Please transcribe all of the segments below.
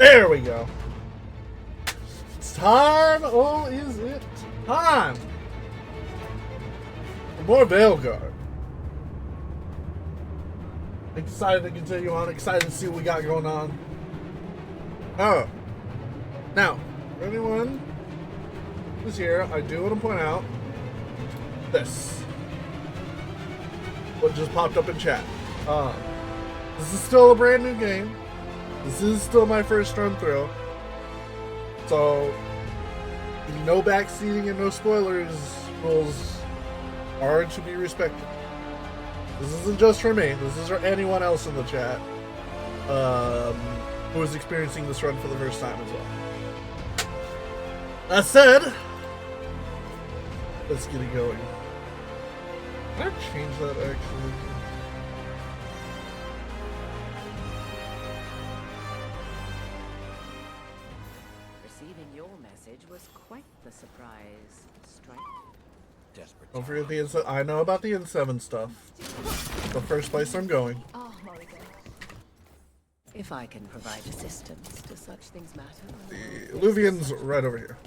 There we go. It's time. Oh, is it time? For more Veilguard. Excited to continue on. Excited to see what we got going on. Oh. Now, for anyone who's here, I do want to point out this. What just popped up in chat. This is still a brand new game. This is still my first run through. So, no backseating and no spoilers rules are to be respected. This isn't just for me. This is for anyone else in the chat who is experiencing this run for the first time as well. That said, let's get it going. Can I change that actually? Receiving your message was quite the surprise, Strike. Desperate. Don't forget the N7. I know about the N7 stuff. The first place I'm going. Oh, Mulligan. If I can provide assistance, do such things matter? The Illuvian's right over here.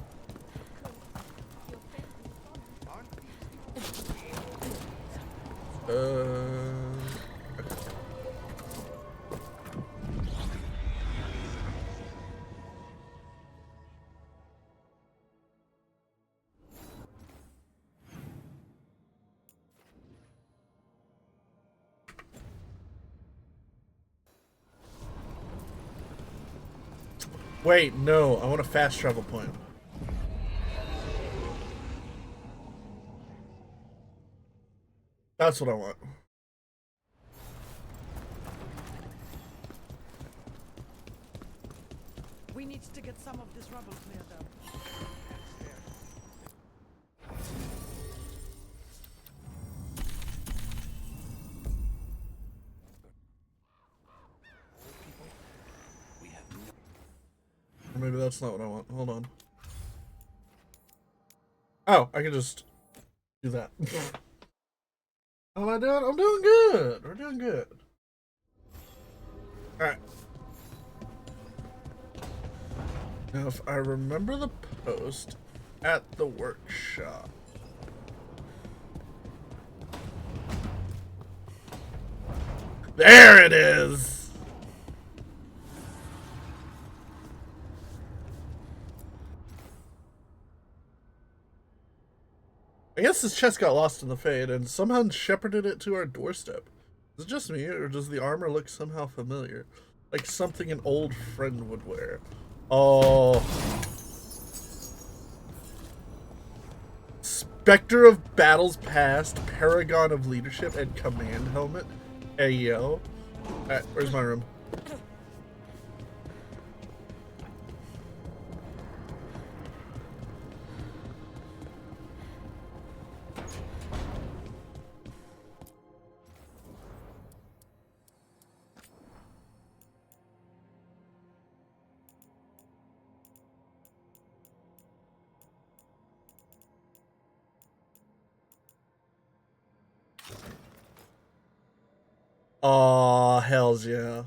Wait, no, I want a fast travel point. That's what I want. We need to get some of this rubble cleared up. Or maybe that's not what I want. Hold on. Oh, I can just do that. How am I doing? I'm doing good. We're doing good. Alright. Now, if I remember the post at the workshop. There it is! I guess this chest got lost in the fade and somehow shepherded it to our doorstep. Is it just me, or does the armor look somehow familiar? Like something an old friend would wear. Oh. Spectre of Battles Past, Paragon of Leadership, and Command Helmet. Hey, yo. Alright, where's my room? Aw, hells yeah.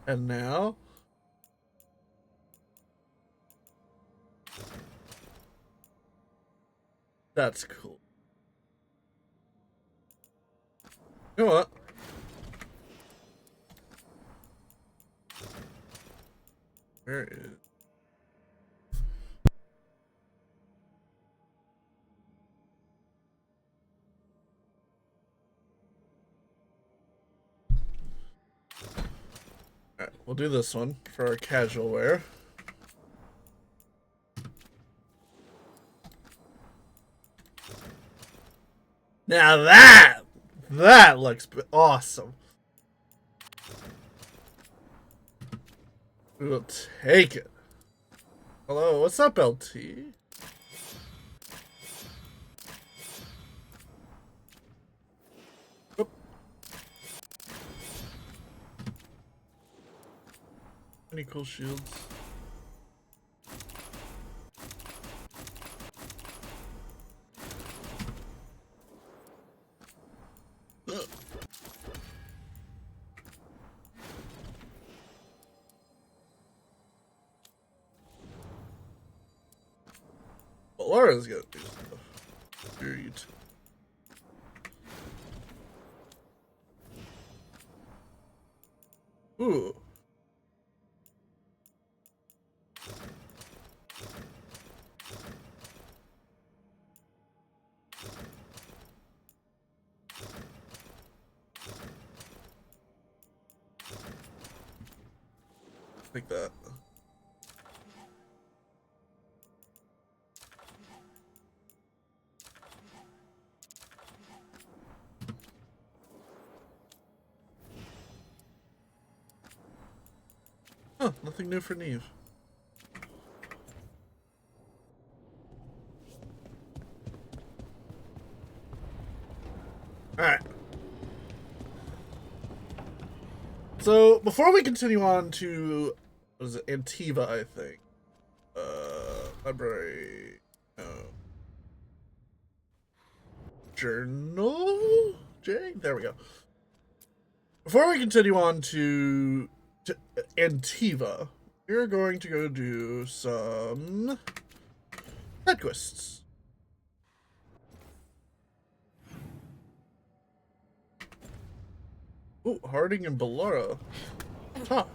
And now? That's cool. You know what? Where is... Alright, we'll do this one for our casual wear. Now that looks awesome. We'll take it. Hello, what's up, LT? Oop. Any cool shields? Bellaro's got new stuff. Sweet. Ooh. Like that. Huh, nothing new for Neve. Alright. So, before we continue on to, what is it, Antiva, I think. Library. Journal? J? There we go. Before we continue on to Antiva, we're going to go do some side quests. Ooh, Harding and Bellara. Talk.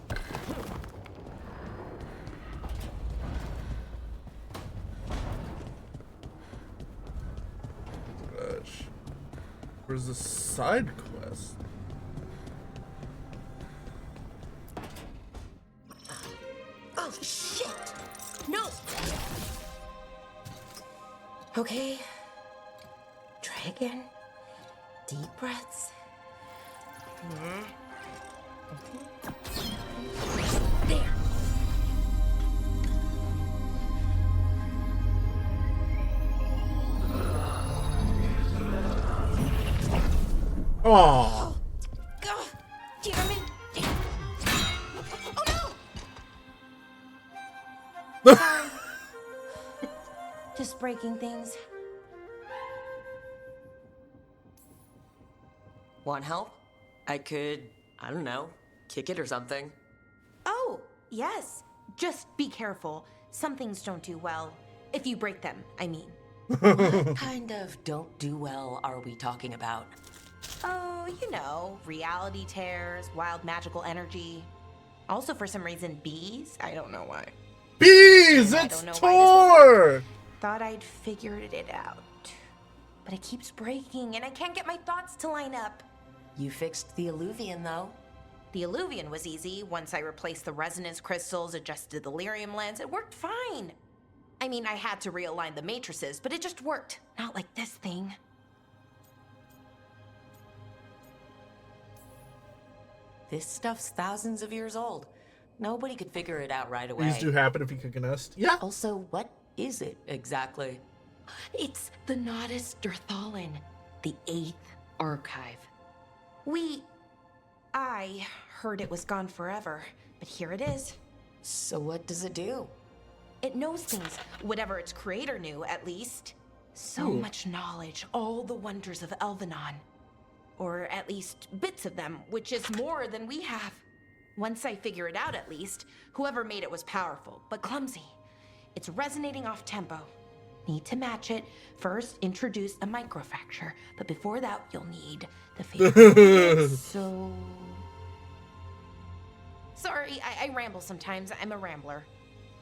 Gosh. Where's the side quest? Oh, shit! No! Okay. Try again. Deep breaths. There. Aww. God damn it! Oh no! Just breaking things. Want help? I could, I don't know, kick it or something. Oh, yes. Just be careful. Some things don't do well. If you break them, I mean. What kind of don't do well are we talking about? Oh, you know, reality tears, wild magical energy. Also, for some reason, bees. I don't know why. Bees! I It's don't know why Tor! Thought I'd figured it out. But it keeps breaking, and I can't get my thoughts to line up. You fixed the Illuvian, though. The Illuvian was easy. Once I replaced the resonance crystals, adjusted the lyrium lens, it worked fine. I mean, I had to realign the matrices, but it just worked. Not like this thing. This stuff's thousands of years old. Nobody could figure it out right away. These do happen if you cook a nest. Yeah. Also, what is it exactly? It's the Nodus Dirthalin, the 8th archive. I heard it was gone forever, but here it is. So what does it do? It knows things, whatever its creator knew, at least. So Ooh. much knowledge, all the wonders of Elvenon. Or at least bits of them, which is more than we have. Once I figure it out, at least, whoever made it was powerful, but clumsy. It's resonating off tempo. Need to match it. First, introduce a microfracture, but before that, you'll need the favorite. So... Sorry, I ramble sometimes. I'm a rambler.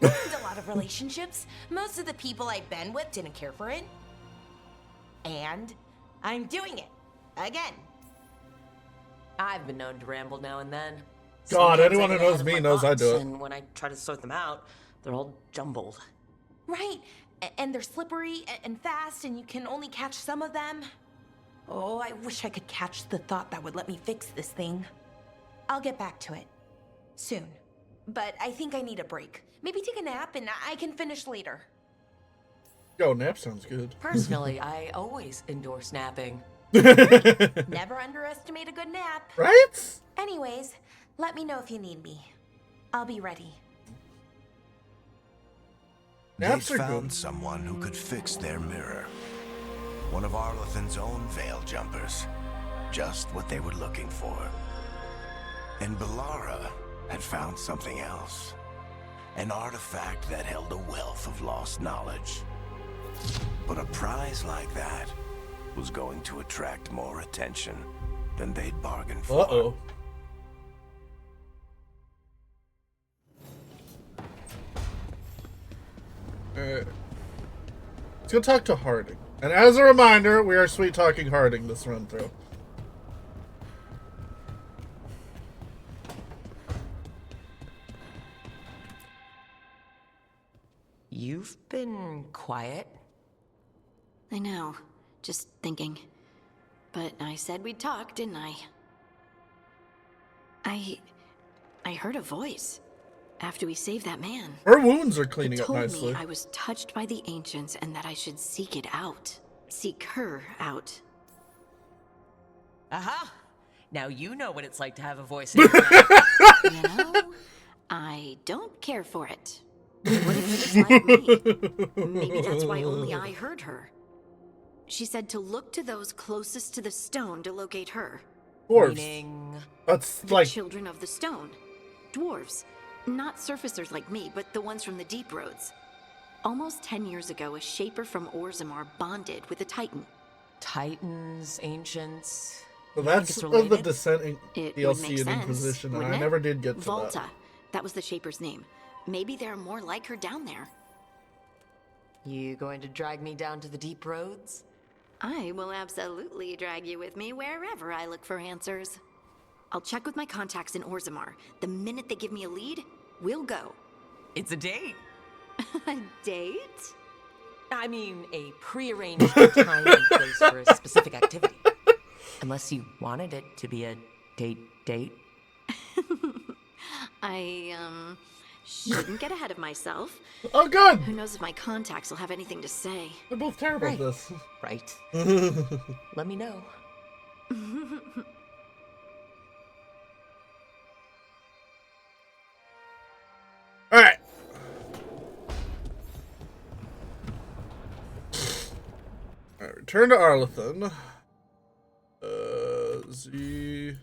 Ruined a lot of relationships. Most of the people I've been with didn't care for it. And I'm doing it. Again. I've been known to ramble now and then. God, Sometimes anyone I who get knows ahead of me my knows I thoughts, do it. And when I try to sort them out, they're all jumbled. Right. And they're slippery and fast, and you can only catch some of them. Oh, I wish I could catch the thought that would let me fix this thing. I'll get back to it. Soon. But I think I need a break. Maybe take a nap and I can finish later. Yo, nap sounds good. Personally, I always endorse napping. Never underestimate a good nap. Right? Anyways, let me know if you need me. I'll be ready. They Naps are found good. someone who could fix their mirror. One of Arlethan's own veil jumpers. Just what they were looking for. And Bellara had found something else. An artifact that held a wealth of lost knowledge. But a prize like that was going to attract more attention than they'd bargained for. Uh-oh. Alright. Let's go talk to Harding. And as a reminder, we are sweet talking Harding this run through. You've been quiet. I know. Just thinking. But I said we'd talk, didn't I? I heard a voice after we saved that man. Her wounds are It cleaning up told nicely. me I was touched by the ancients and that I should seek it out. Seek her out. Aha! Now you know what it's like to have a voice in your head. You know, I don't care for it. What if she's like me? Maybe that's why only I heard her. She said to look to those closest to the stone to locate her. Dwarves. Meaning... That's The like children of the stone. Dwarves. Not surfacers like me, but the ones from the deep roads. Almost 10 years ago, a shaper from Orzammar bonded with a titan. Titans, ancients... well, You think that's it's of related? the Descent It would DLC make and sense, Inquisition, and wouldn't I it? never did get to Volta. that. That was the shaper's name. Maybe there are more like her down there. You going to drag me down to the deep roads? I will absolutely drag you with me wherever I look for answers. I'll check with my contacts in Orzammar. The minute they give me a lead, we'll go. It's a date. A date? I mean, a prearranged time and place for a specific activity. Unless you wanted it to be a date. I, shouldn't get ahead of myself. Oh, good! Who knows if my contacts will have anything to say. They're both terrible Right. at this. Right. Let me know. Alright. Alright, return to Arlathan. Z...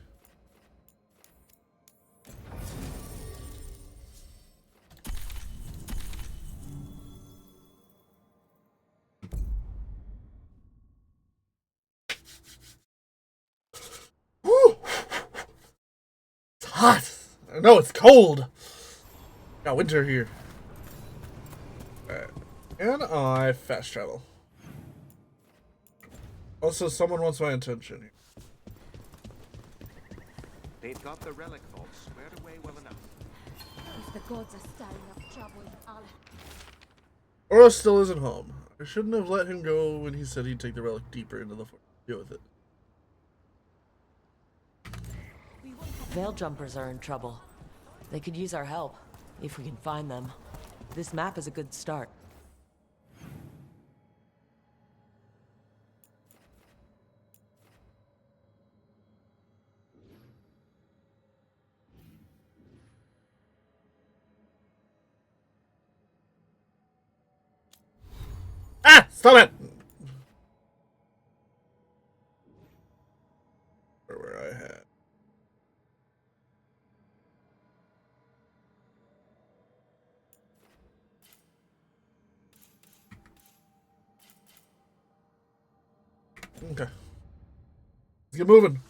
Woo! It's hot. No, it's cold. Got winter here. Alright. And I fast travel. Also, someone wants my attention here. They've got the relic vault squared away well enough. If the gods are stirring up trouble, I'll... Oros still isn't home. I shouldn't have let him go when he said he'd take the relic deeper into the forest. Deal with it. Veil jumpers are in trouble. They could use our help, if we can find them. This map is a good start. Ah! Stop it! Where I had. Okay. Let's get moving.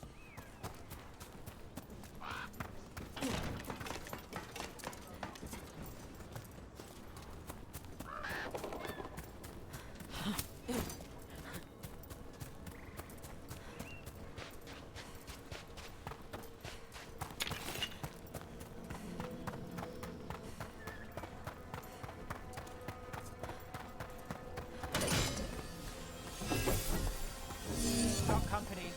Our company.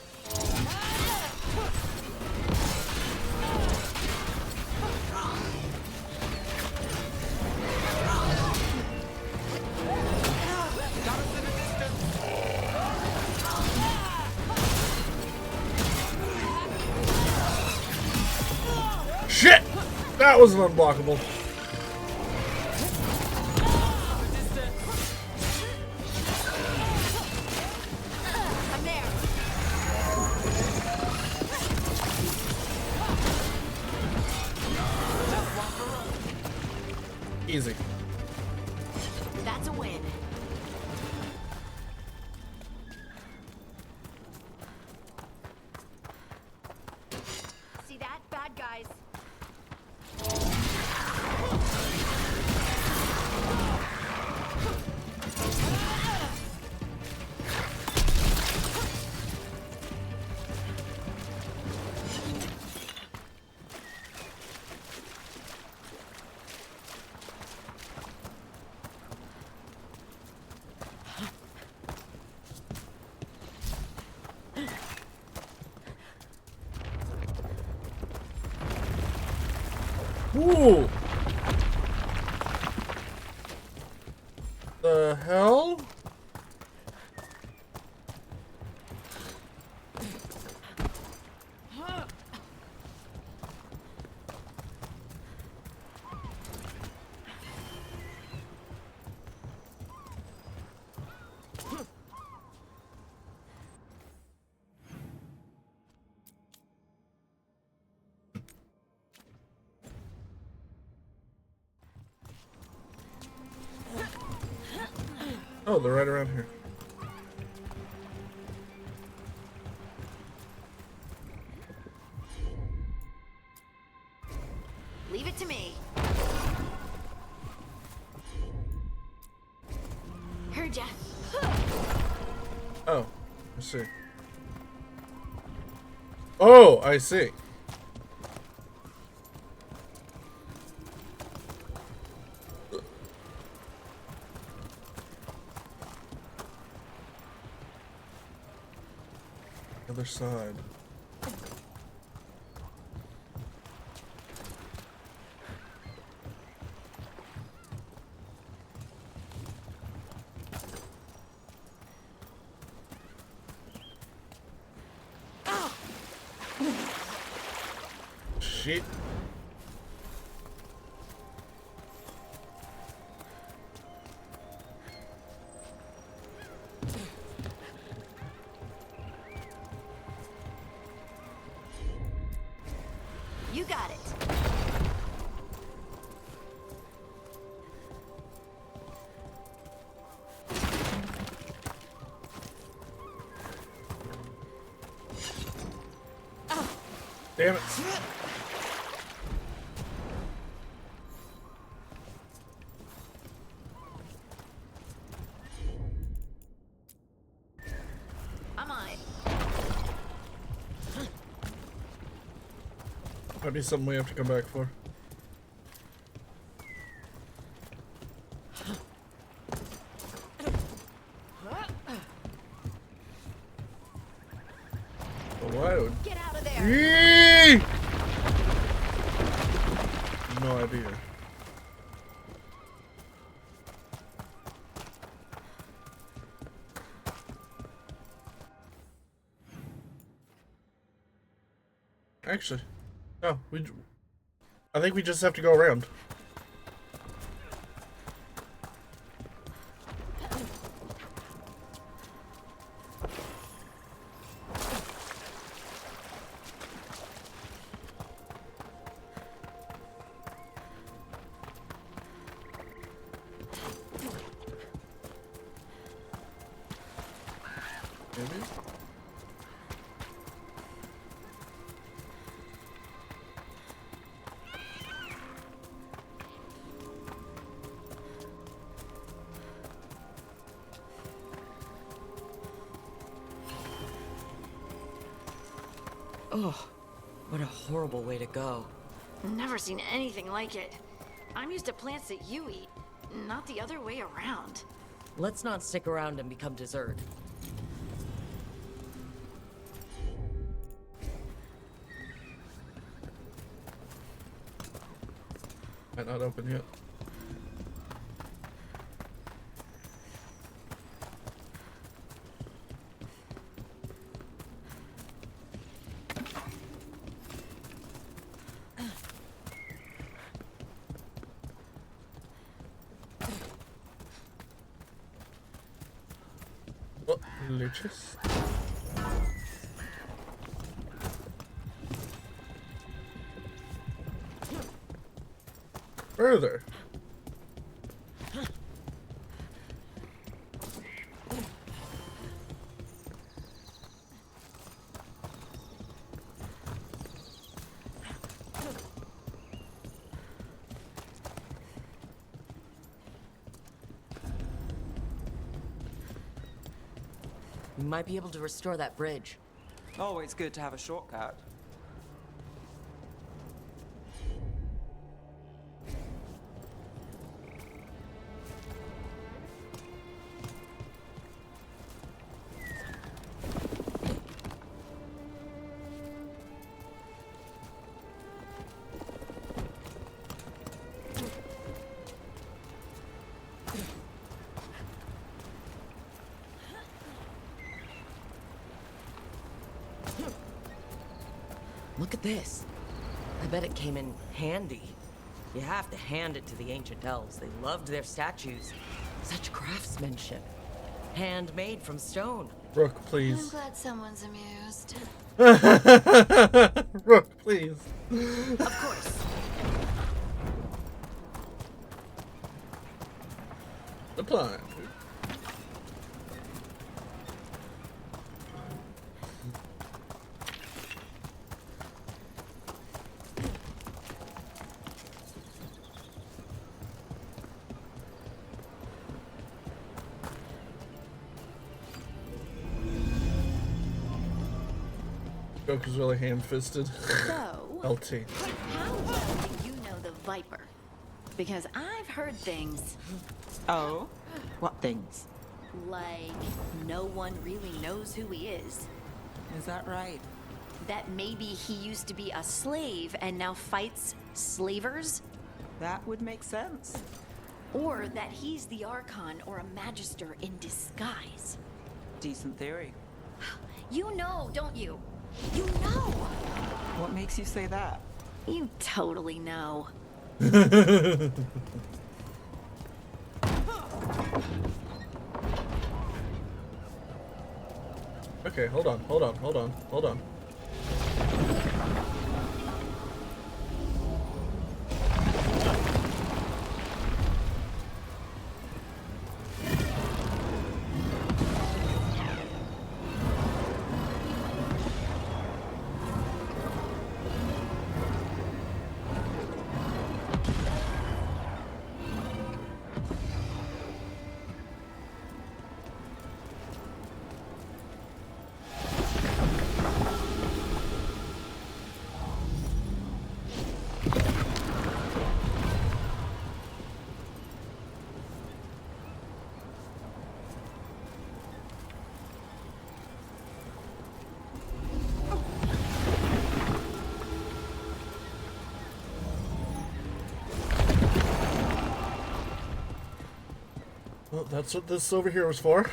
Shit! That was an unblockable. I'm there. Easy. That's a win. Ooh. The hell? Oh, they're right around here. Leave it to me. Heard ya. Oh, I see. Oh, I see. Other side. Shit. You got it. Damn it. I'm on it. Might be something we have to come back for. Whoa. Get out of there. Yee! No idea. Actually, no, I think we just have to go around. Maybe? Oh, what a horrible way to go. Never seen anything like it. I'm used to plants that you eat, not the other way around. Let's not stick around and become dessert. Might not open yet. Oh, leeches. Further. We might be able to restore that bridge. Oh, it's good to have a shortcut. at this. I bet it came in handy. You have to hand it to the ancient elves. They loved their statues. Such craftsmanship. Handmade from stone. Rook, I'm please. glad someone's amused. Rook, please. Of course. The plan. Goku's really ham-fisted. So, LT. how well do you know the Viper? Because I've heard things Oh? What things? like no one really knows who he is. Is that right? That maybe he used to be a slave and now fights slavers? That would make sense. Or that he's the Archon or a Magister in disguise. Decent theory. You know, don't you? You know! What makes you say that? You totally know. Okay, hold on. Well, that's what this over here was for.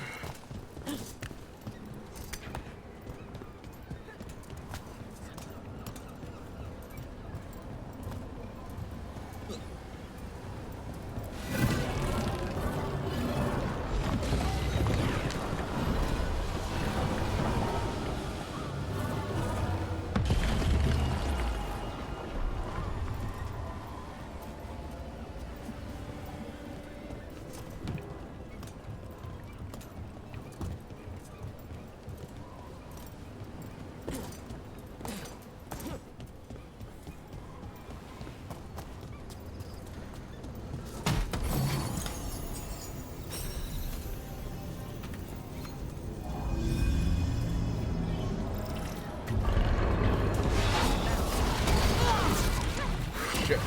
Shit.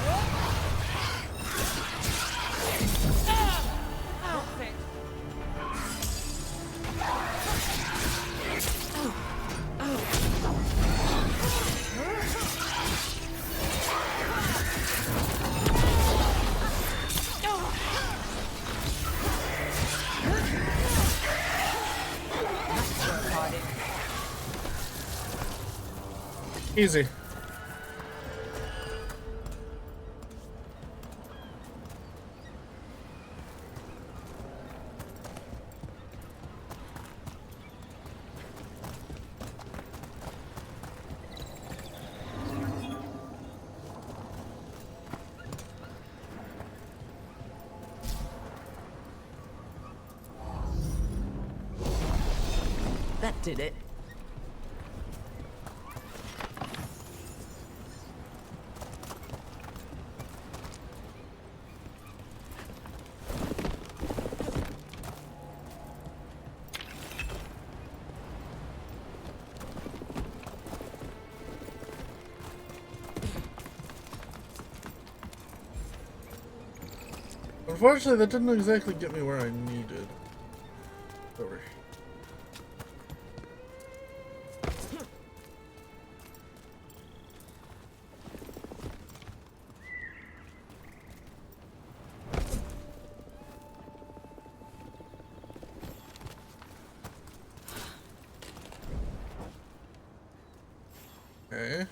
Easy. That did it. Unfortunately, that didn't exactly get me where I needed. Over. Okay.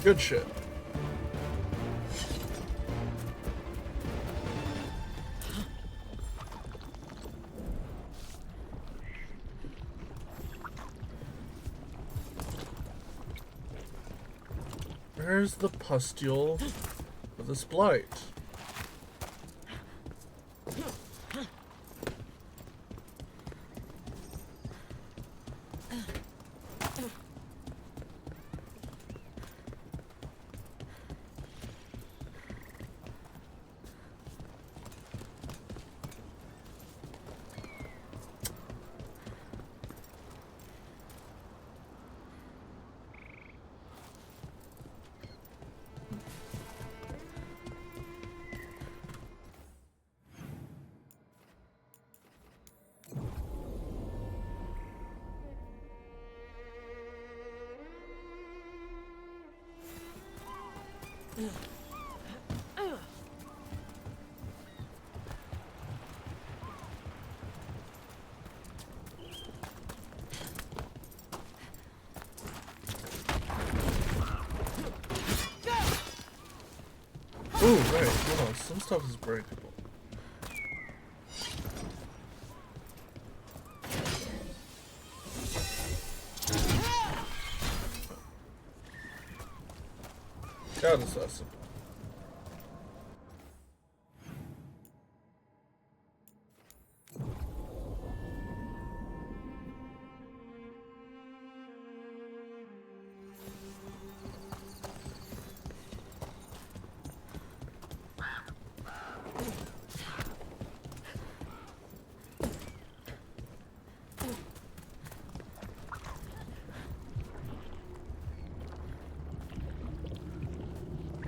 Good shit. Where's the pustule for this blight? Ooh, right, hold on. Some stuff is breakable. God, it's awesome.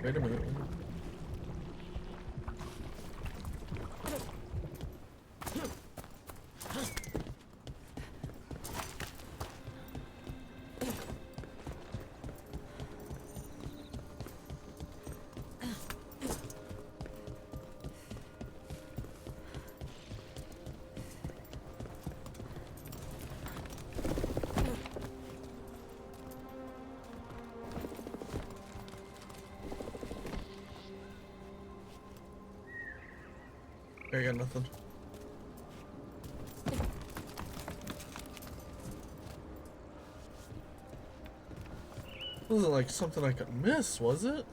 Wait a minute. I got nothing. Wasn't like something I could miss, was it?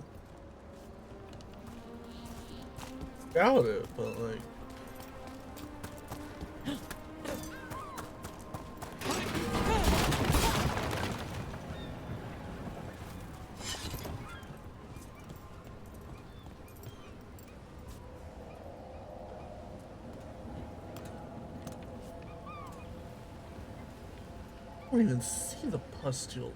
Doubt it, but like. I don't even see the pustule.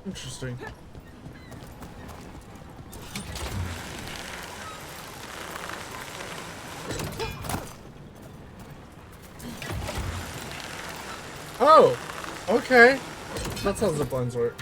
Interesting. Oh! Okay. That's how ziplines work.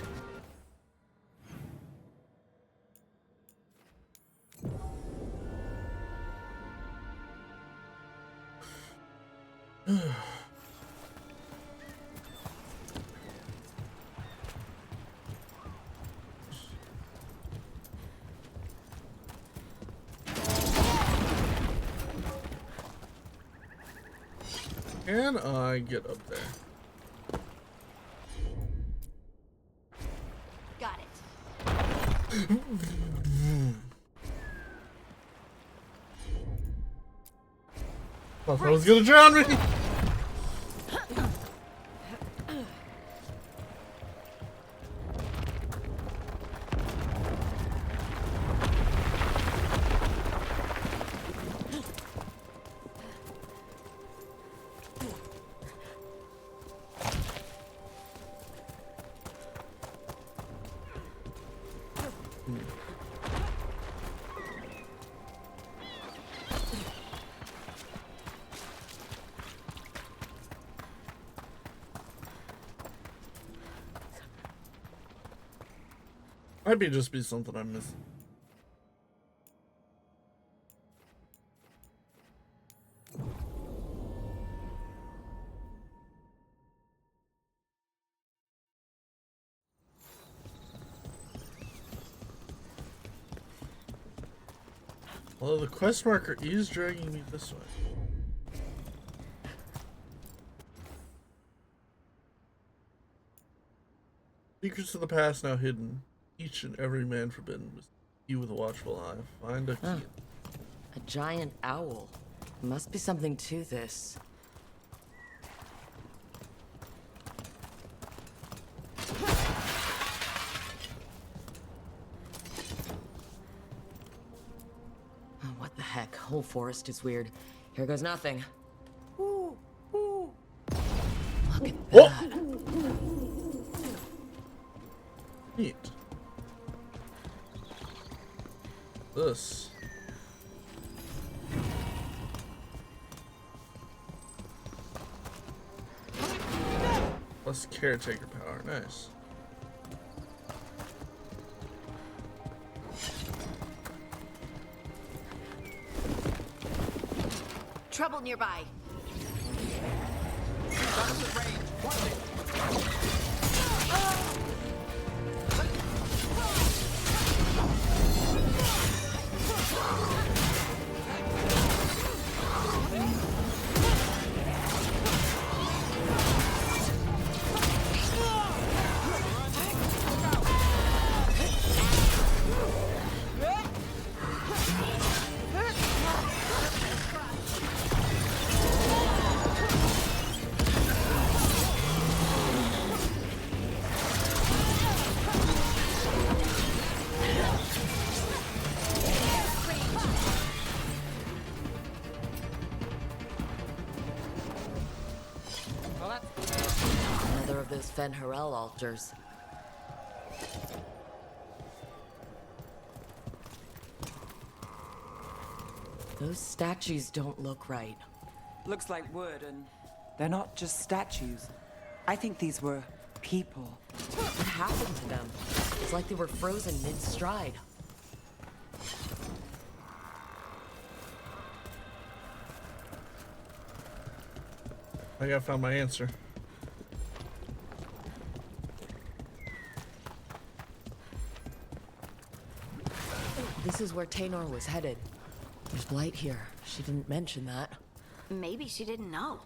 Can I get up there? Got it. Thought that was gonna drown me! Might be just be something I'm missing. Well, the quest marker is dragging me this way. Secrets of the past now hidden. Each and every man forbidden. You with a watchful eye. Find a key. Huh. A giant owl. Must be something to this. Oh, what the heck? Whole forest is weird. Here goes nothing. Ooh, ooh. Look at that. Neat. This. Plus caretaker power. Nice. Trouble nearby. Another of those Fen'Harel altars. Those statues don't look right. Looks like wood, and they're not just statues. I think these were people. What happened to them? It's like they were frozen mid-stride. I think I found my answer. This is where Taynor was headed. There's blight here. She didn't mention that. Maybe she didn't know.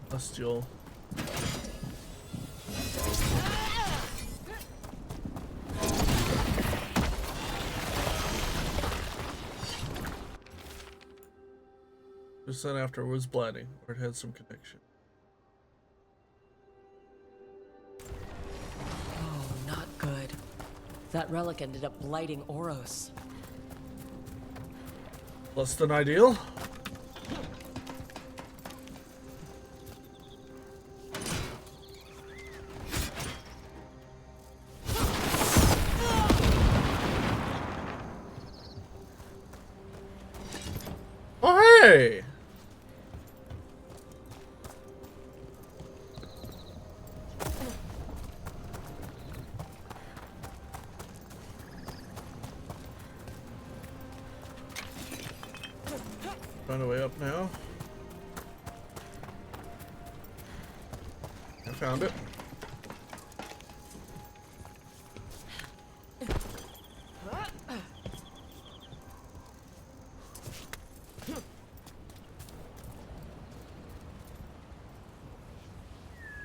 Celestial. Just then after was blighting, or it had some connection. Oh, not good. That relic ended up blighting Oros. Less than ideal. Oh, hey! Find a way up now. I found it.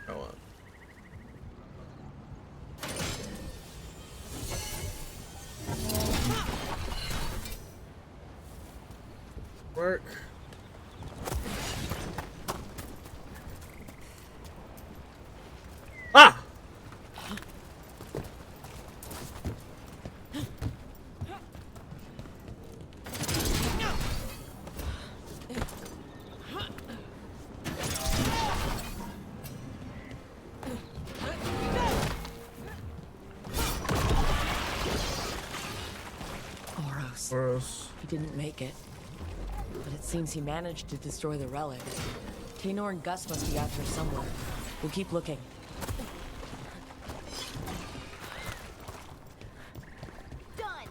Go on. Work. Ah! Oros. He didn't make it. But it seems he managed to destroy the relic. Taynor and Gus must be out here somewhere. We'll keep looking. Done.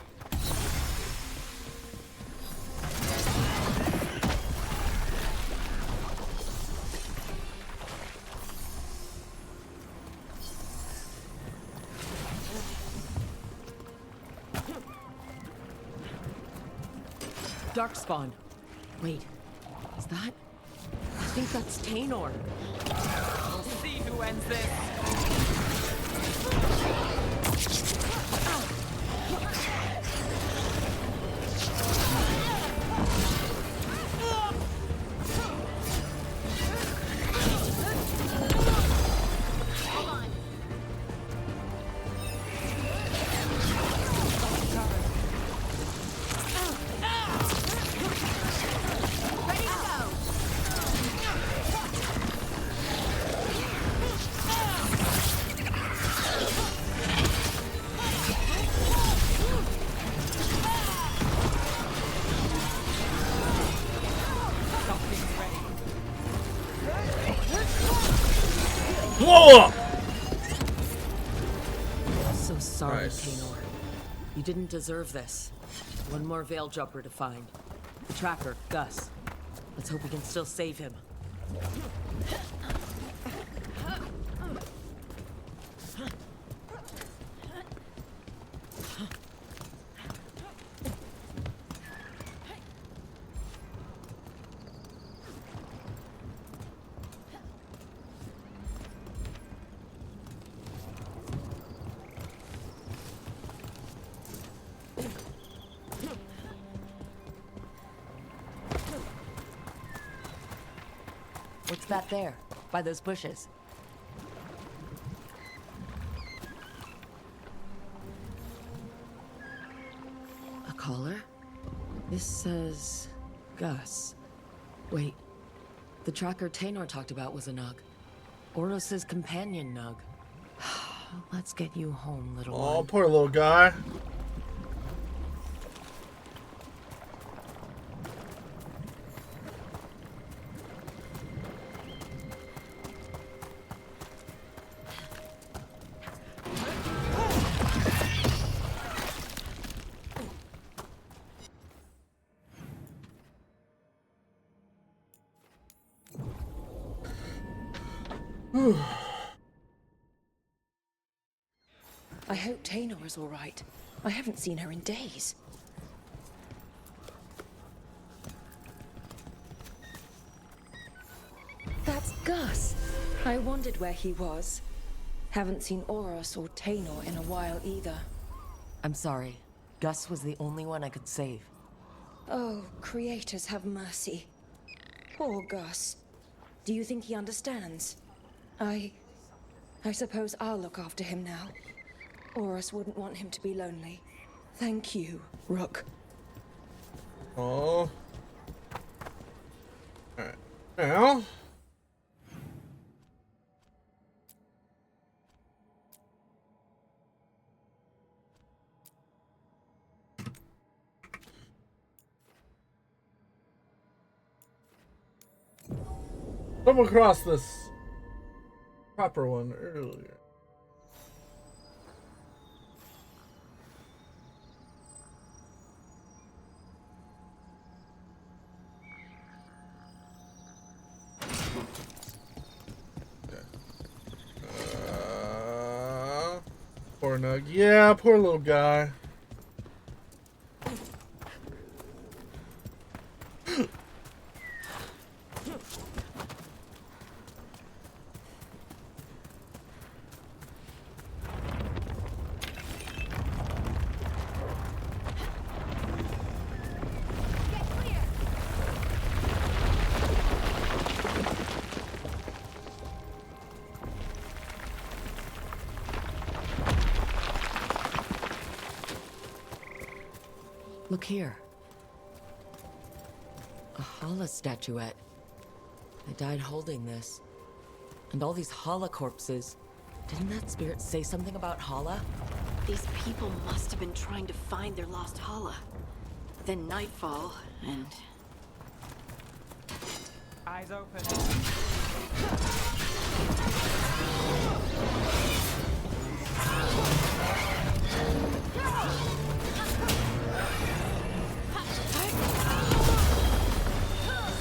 Darkspawn. Wait, is that? I think that's Tainor. We'll see who ends this. Whoa! So sorry, Nice. Tainor. You didn't deserve this. One more Veil Jumper to find. The tracker, Gus. Let's hope we can still save him. What's that there, by those bushes? A collar? This says... Gus. Wait, the tracker Tainor talked about was a Nug. Oros's companion Nug. Let's get you home, little Oh, one. poor little guy. I hope Tainor is all right. I haven't seen her in days. That's Gus. I wondered where he was. Haven't seen Oros or Tainor in a while either. I'm sorry. Gus was the only one I could save. Oh, creators have mercy. Poor Gus. Do you think he understands? I suppose I'll look after him now. Oros wouldn't want him to be lonely. Thank you, Rook. Oh. Alright. Now. Come across this proper one earlier. Poor Nug. Yeah, poor little guy. Look here. A Hala statuette. I died holding this. And all these Hala corpses. Didn't that spirit say something about Hala? These people must have been trying to find their lost Hala. Then nightfall, and... Eyes open.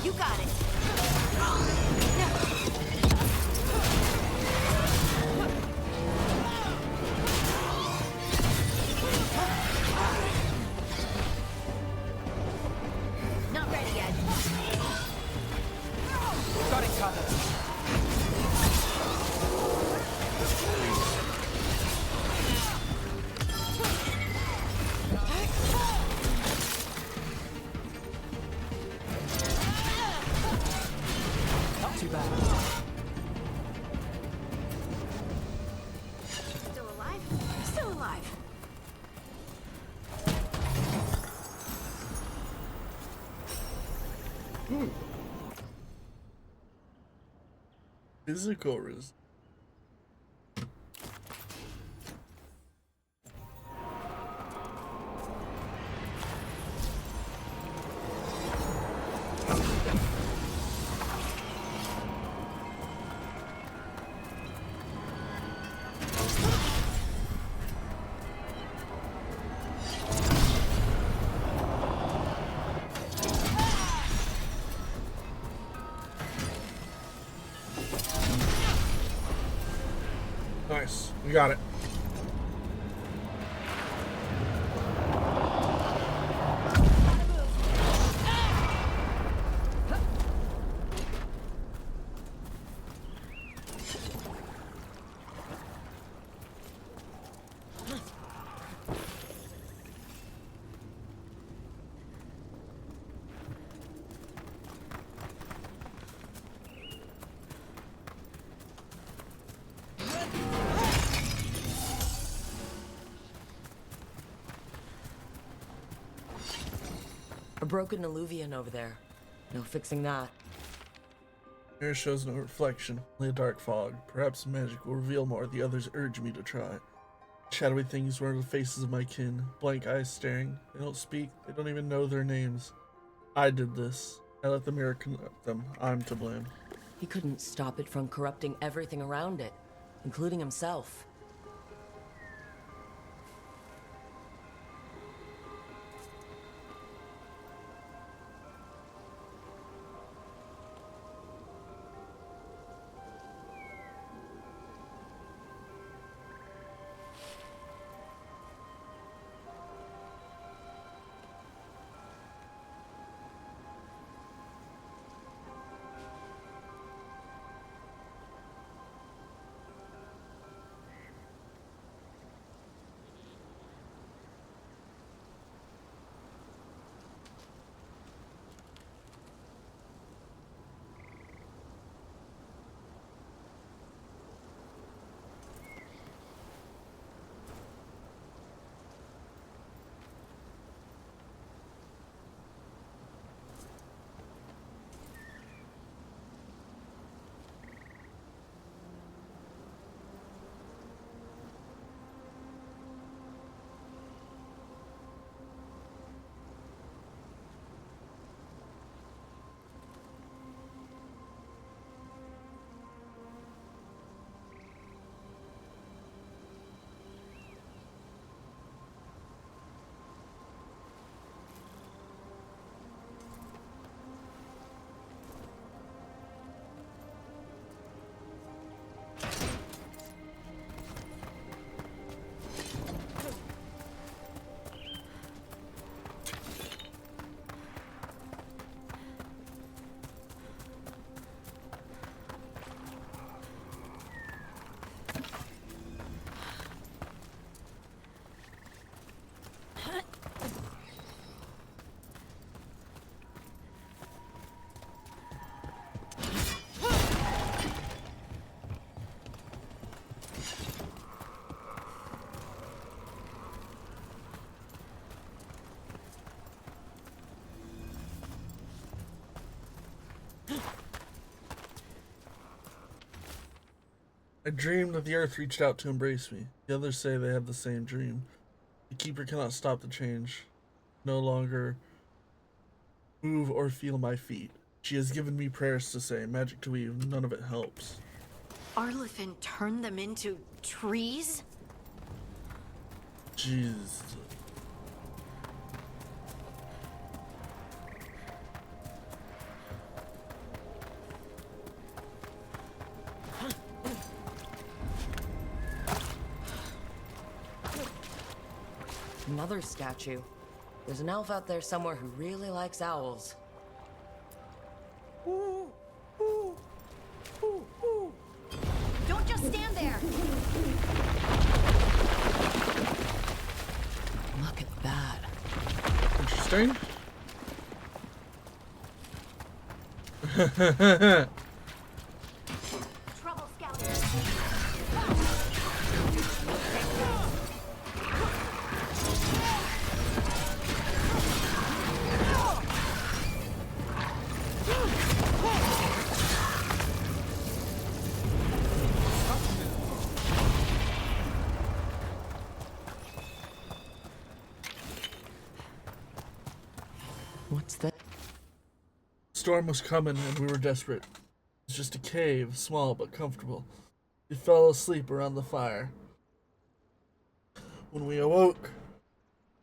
You got it! alive. Physical resistance. Nice, we got it. A broken alluvian over there. No fixing that. Mirror shows no reflection, only a dark fog. Perhaps magic will reveal more. The others urge me to try. Shadowy things were the faces of my kin, blank eyes staring. They don't speak, they don't even know their names. I did this. I let the mirror corrupt them. I'm to blame. He couldn't stop it from corrupting everything around it, including himself. I dreamed that the earth reached out to embrace me. The others say they have the same dream. The keeper cannot stop the change. No longer move or feel my feet. She has given me prayers to say, magic to weave, none of it helps. Arlithin turned them into trees? Jeez. Another statue. There's an elf out there somewhere who really likes owls. Don't just stand there! Look at that. Interesting. Trouble scouting! What's that? Storm was coming and we were desperate. It was just a cave, small but comfortable. We fell asleep around the fire. When we awoke,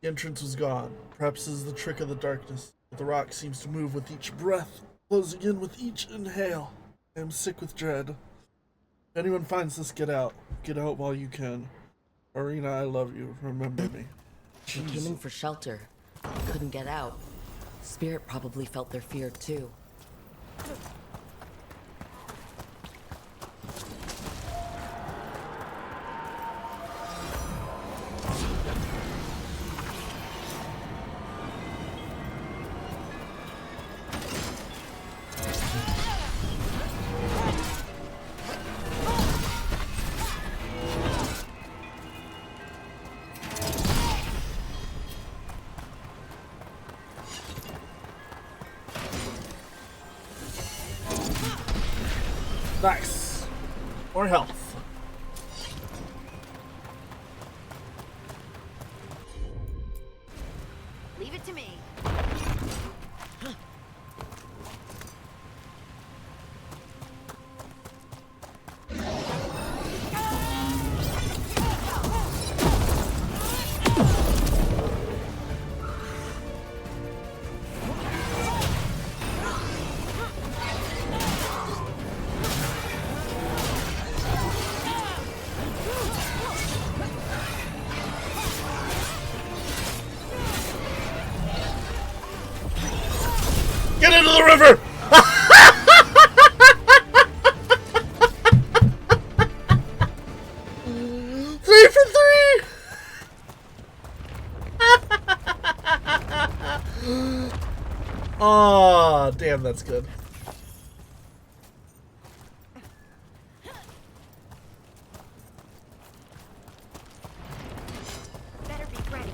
the entrance was gone. Perhaps this is the trick of the darkness. The rock seems to move with each breath, closing in with each inhale. I am sick with dread. If anyone finds this, get out. Get out while you can. Arena, I love you. Remember me. They came in for shelter. Couldn't get out. Spirit probably felt their fear too. Nice. More health. Leave it to me. Get into the river! 3 for 3! Oh, damn, that's good. Better be ready.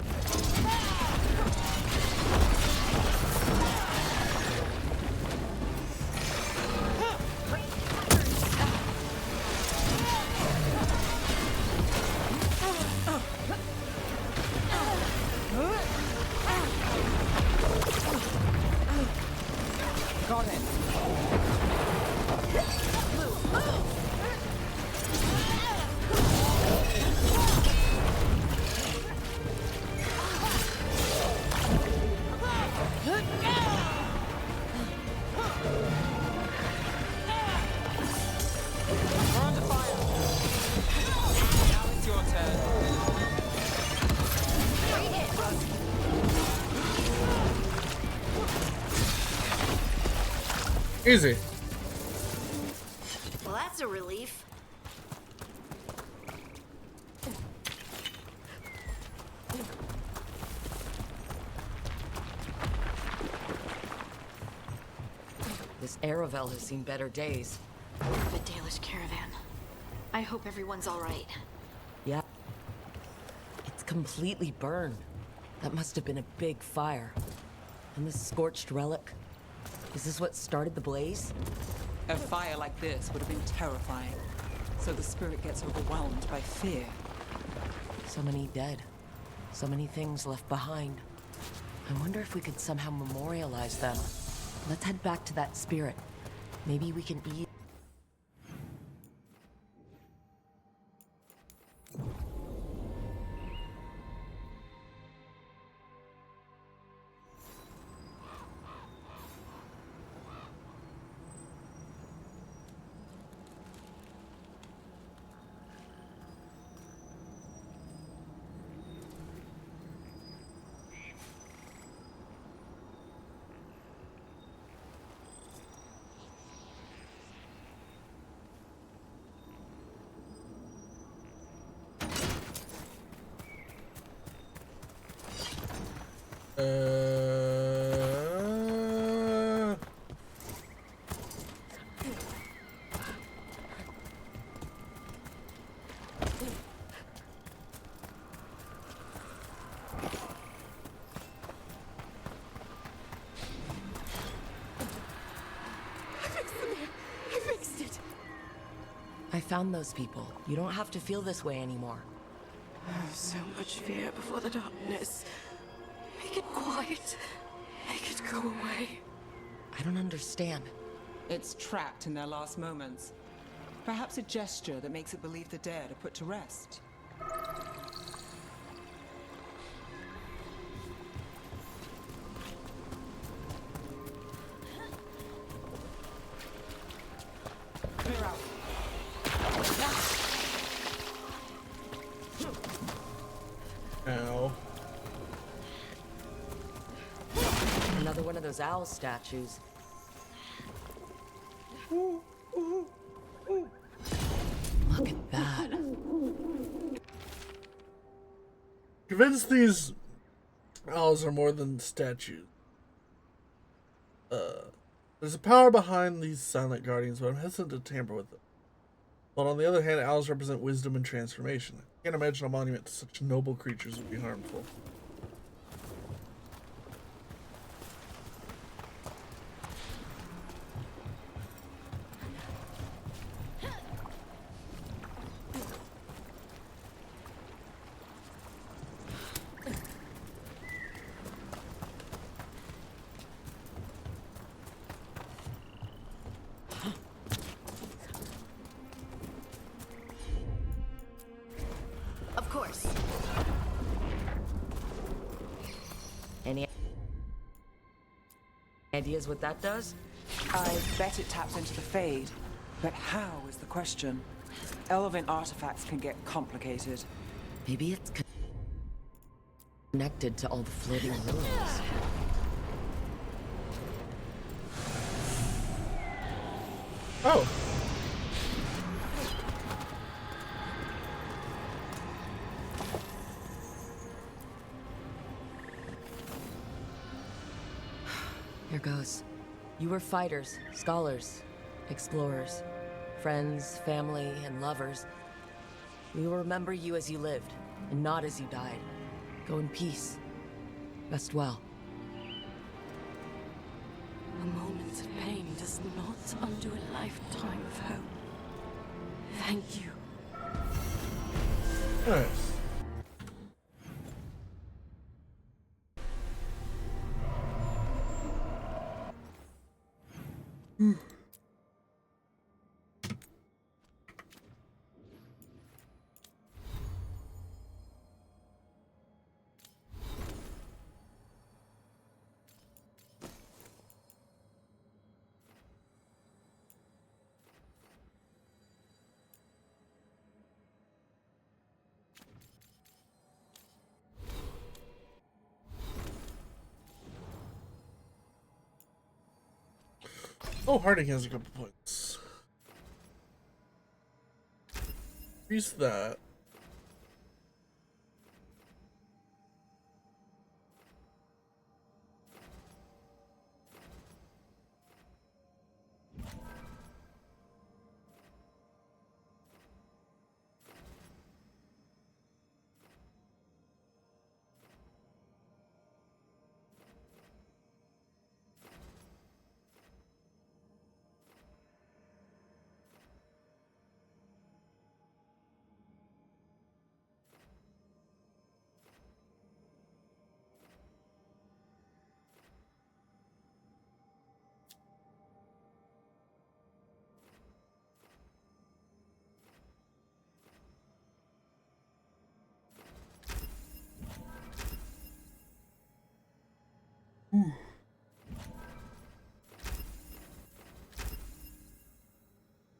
Got it. We're under fire. Now it's your turn. Easy. Well, that's a relief. This Aravel has seen better days. The Dalish caravan. I hope everyone's all right. Yeah. It's completely burned. That must have been a big fire. And this scorched relic? Is this what started the blaze? A fire like this would have been terrifying. So the spirit gets overwhelmed by fear. So many dead. So many things left behind. I wonder if we could somehow memorialize them. Let's head back to that spirit. Maybe we can eat. I found those people. You don't have to feel this way anymore. So much fear before the darkness. Make it quiet. Make make it go away. I don't understand. It's trapped in their last moments. Perhaps a gesture that makes it believe the dead are put to rest. Clear out. Ow. Another one of those owl statues. Look at that. Convinced these owls are more than statues. There's a power behind these silent guardians, but I'm hesitant to tamper with them. But on the other hand, owls represent wisdom and transformation. I can't imagine a monument to such noble creatures would be harmful. Of course. Any ideas what that does? I bet it taps into the Fade. But how is the question? Elven artifacts can get complicated. Maybe it's connected to all the floating ruins. Oh. Here goes. You were fighters, scholars, explorers, friends, family, and lovers. We will remember you as you lived, and not as you died. Go in peace. Rest well. A moment of pain does not undo a lifetime of hope. Thank you. Nice. Oh, Harding has a couple points. Increase that.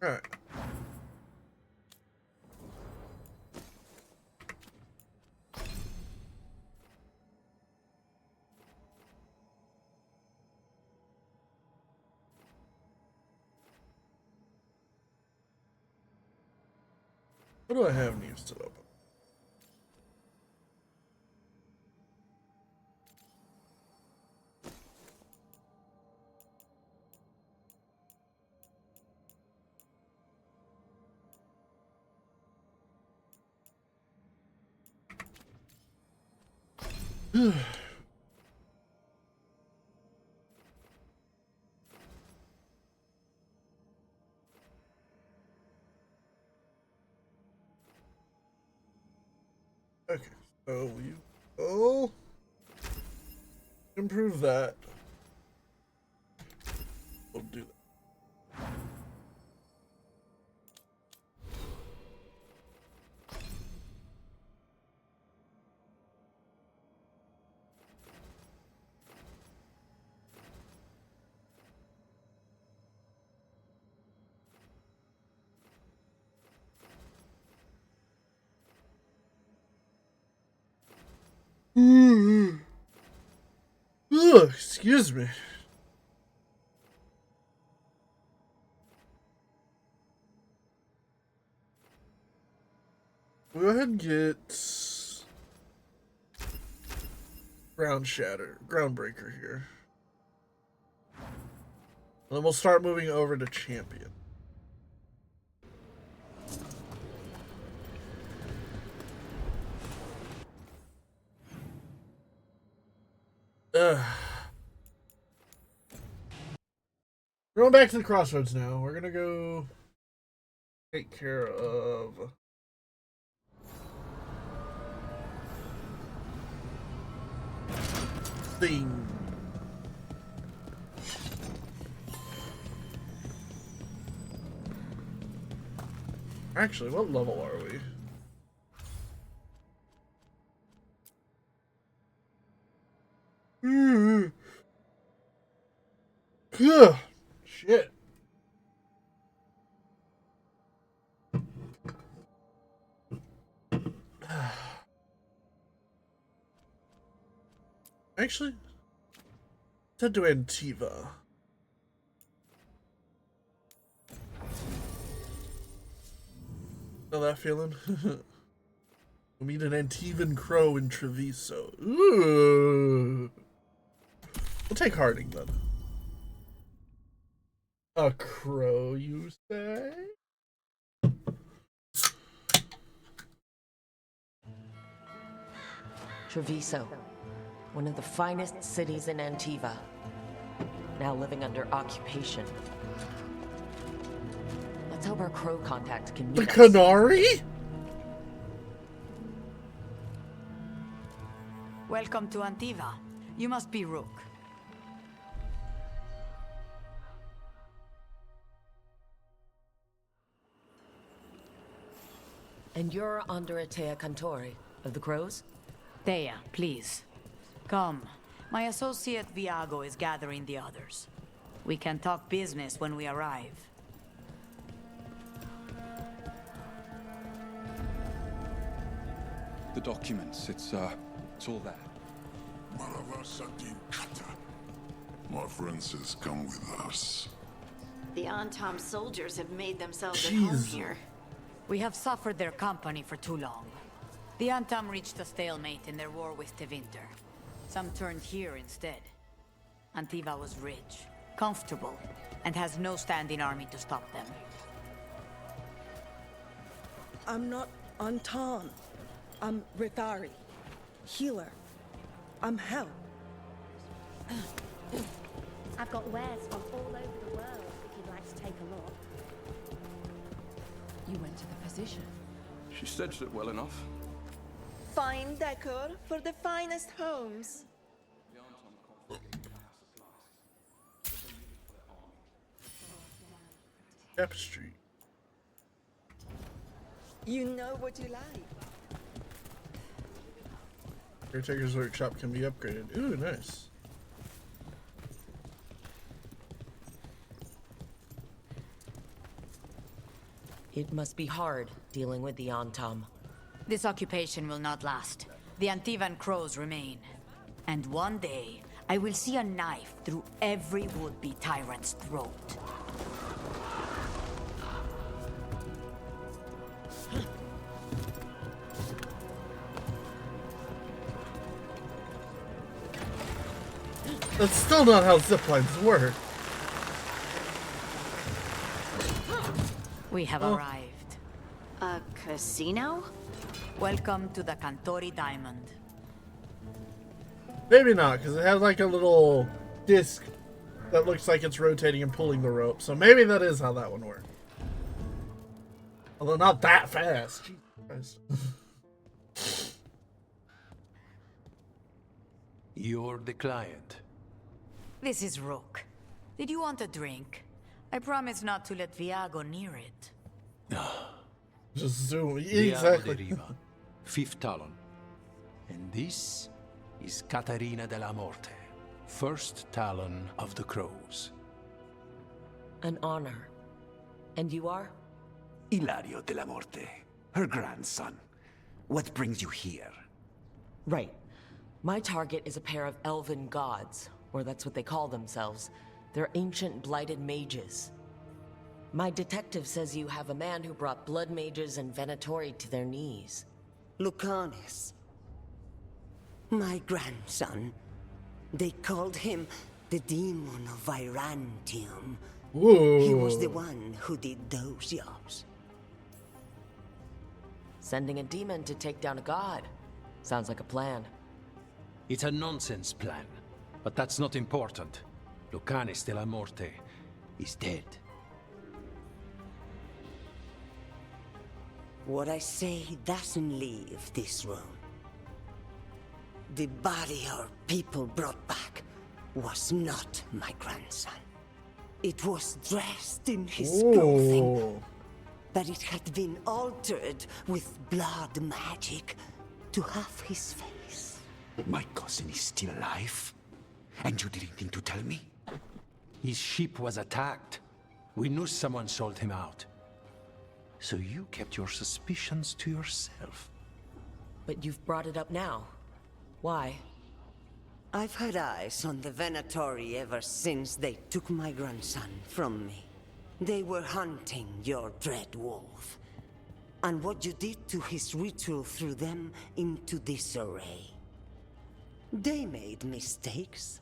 Alright. What do I have news to open? Okay, so you improve that. Ugh, excuse me. We'll go ahead and get Groundbreaker here. And then we'll start moving over to Champion. We're going back to the crossroads now. We're gonna go take care of thing. Actually, what level are we? Ugh, shit. Actually, let's head to Antiva. Know that feeling? We'll meet an Antivan crow in Treviso. Ooh. We'll take Harding then. A crow, you say? Treviso, one of the finest cities in Antiva, now living under occupation. Let's hope our crow contact can meet The us. Canary? Welcome to Antiva. You must be Rook. And you're Andrea Cantori of the Crows? Thea, please. Come. My associate Viago is gathering the others. We can talk business when we arrive. The documents, it's all there. My friend says come with us. The Antam soldiers have made themselves at home here. We have suffered their company for too long. The Antam reached a stalemate in their war with Tevinter. Some turned here instead. Antiva was rich, comfortable, and has no standing army to stop them. I'm not Antan. I'm Rithari. Healer. I'm Hel. I've got wares from all over the world if you'd like to take a look. You went to the physician. She staged it well enough. Fine decor for the finest homes. Tapestry. You know what you like. Caretaker's workshop can be upgraded. Ooh, nice. It must be hard dealing with the Antam. This occupation will not last. The Antivan crows remain. And one day, I will see a knife through every would-be tyrant's throat. That's still not how ziplines work. We have arrived. A casino? Welcome to the Cantori Diamond. Maybe not, because it has like a little disc that looks like it's rotating and pulling the rope. So maybe that is how that one works. Although not that fast. Jesus Christ. You're the client. This is Rook. Did you want a drink? I promise not to let Viago near it. Just zoom. Viago Exactly. de Riva, Fifth Talon. And this is Catarina de la Morte, First Talon of the Crows. An honor. And you are? Ilario de la Morte, her grandson. What brings you here? Right. My target is a pair of elven gods, or that's what they call themselves. They're ancient blighted mages. My detective says you have a man who brought blood mages and Venatori to their knees. Lucanus. My grandson. They called him the Demon of Virantium. Ooh. He was the one who did those jobs. Sending a demon to take down a god. Sounds like a plan. It's a nonsense plan, but that's not important. Lucanus de la Morte is dead. What I say doesn't leave this room. The body our people brought back was not my grandson. It was dressed in his clothing, but it had been altered with blood magic to have his face. My cousin is still alive? And you didn't think to tell me? His ship was attacked. We knew someone sold him out. So you kept your suspicions to yourself. But you've brought it up now. Why? I've had eyes on the Venatori ever since they took my grandson from me. They were hunting your dread wolf. And what you did to his ritual threw them into disarray. They made mistakes,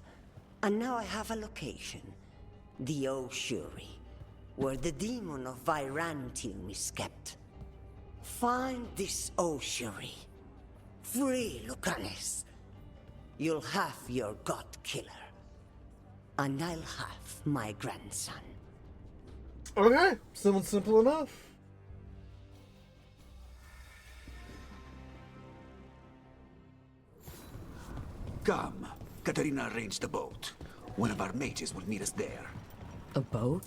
and now I have a location. The Ossuary, where the demon of Virantium is kept. Find this Ossuary. Free Lucanus. You'll have your god killer. And I'll have my grandson. Okay, sounds simple enough. Come. Katarina arranged a boat. One of our mages will meet us there. A boat?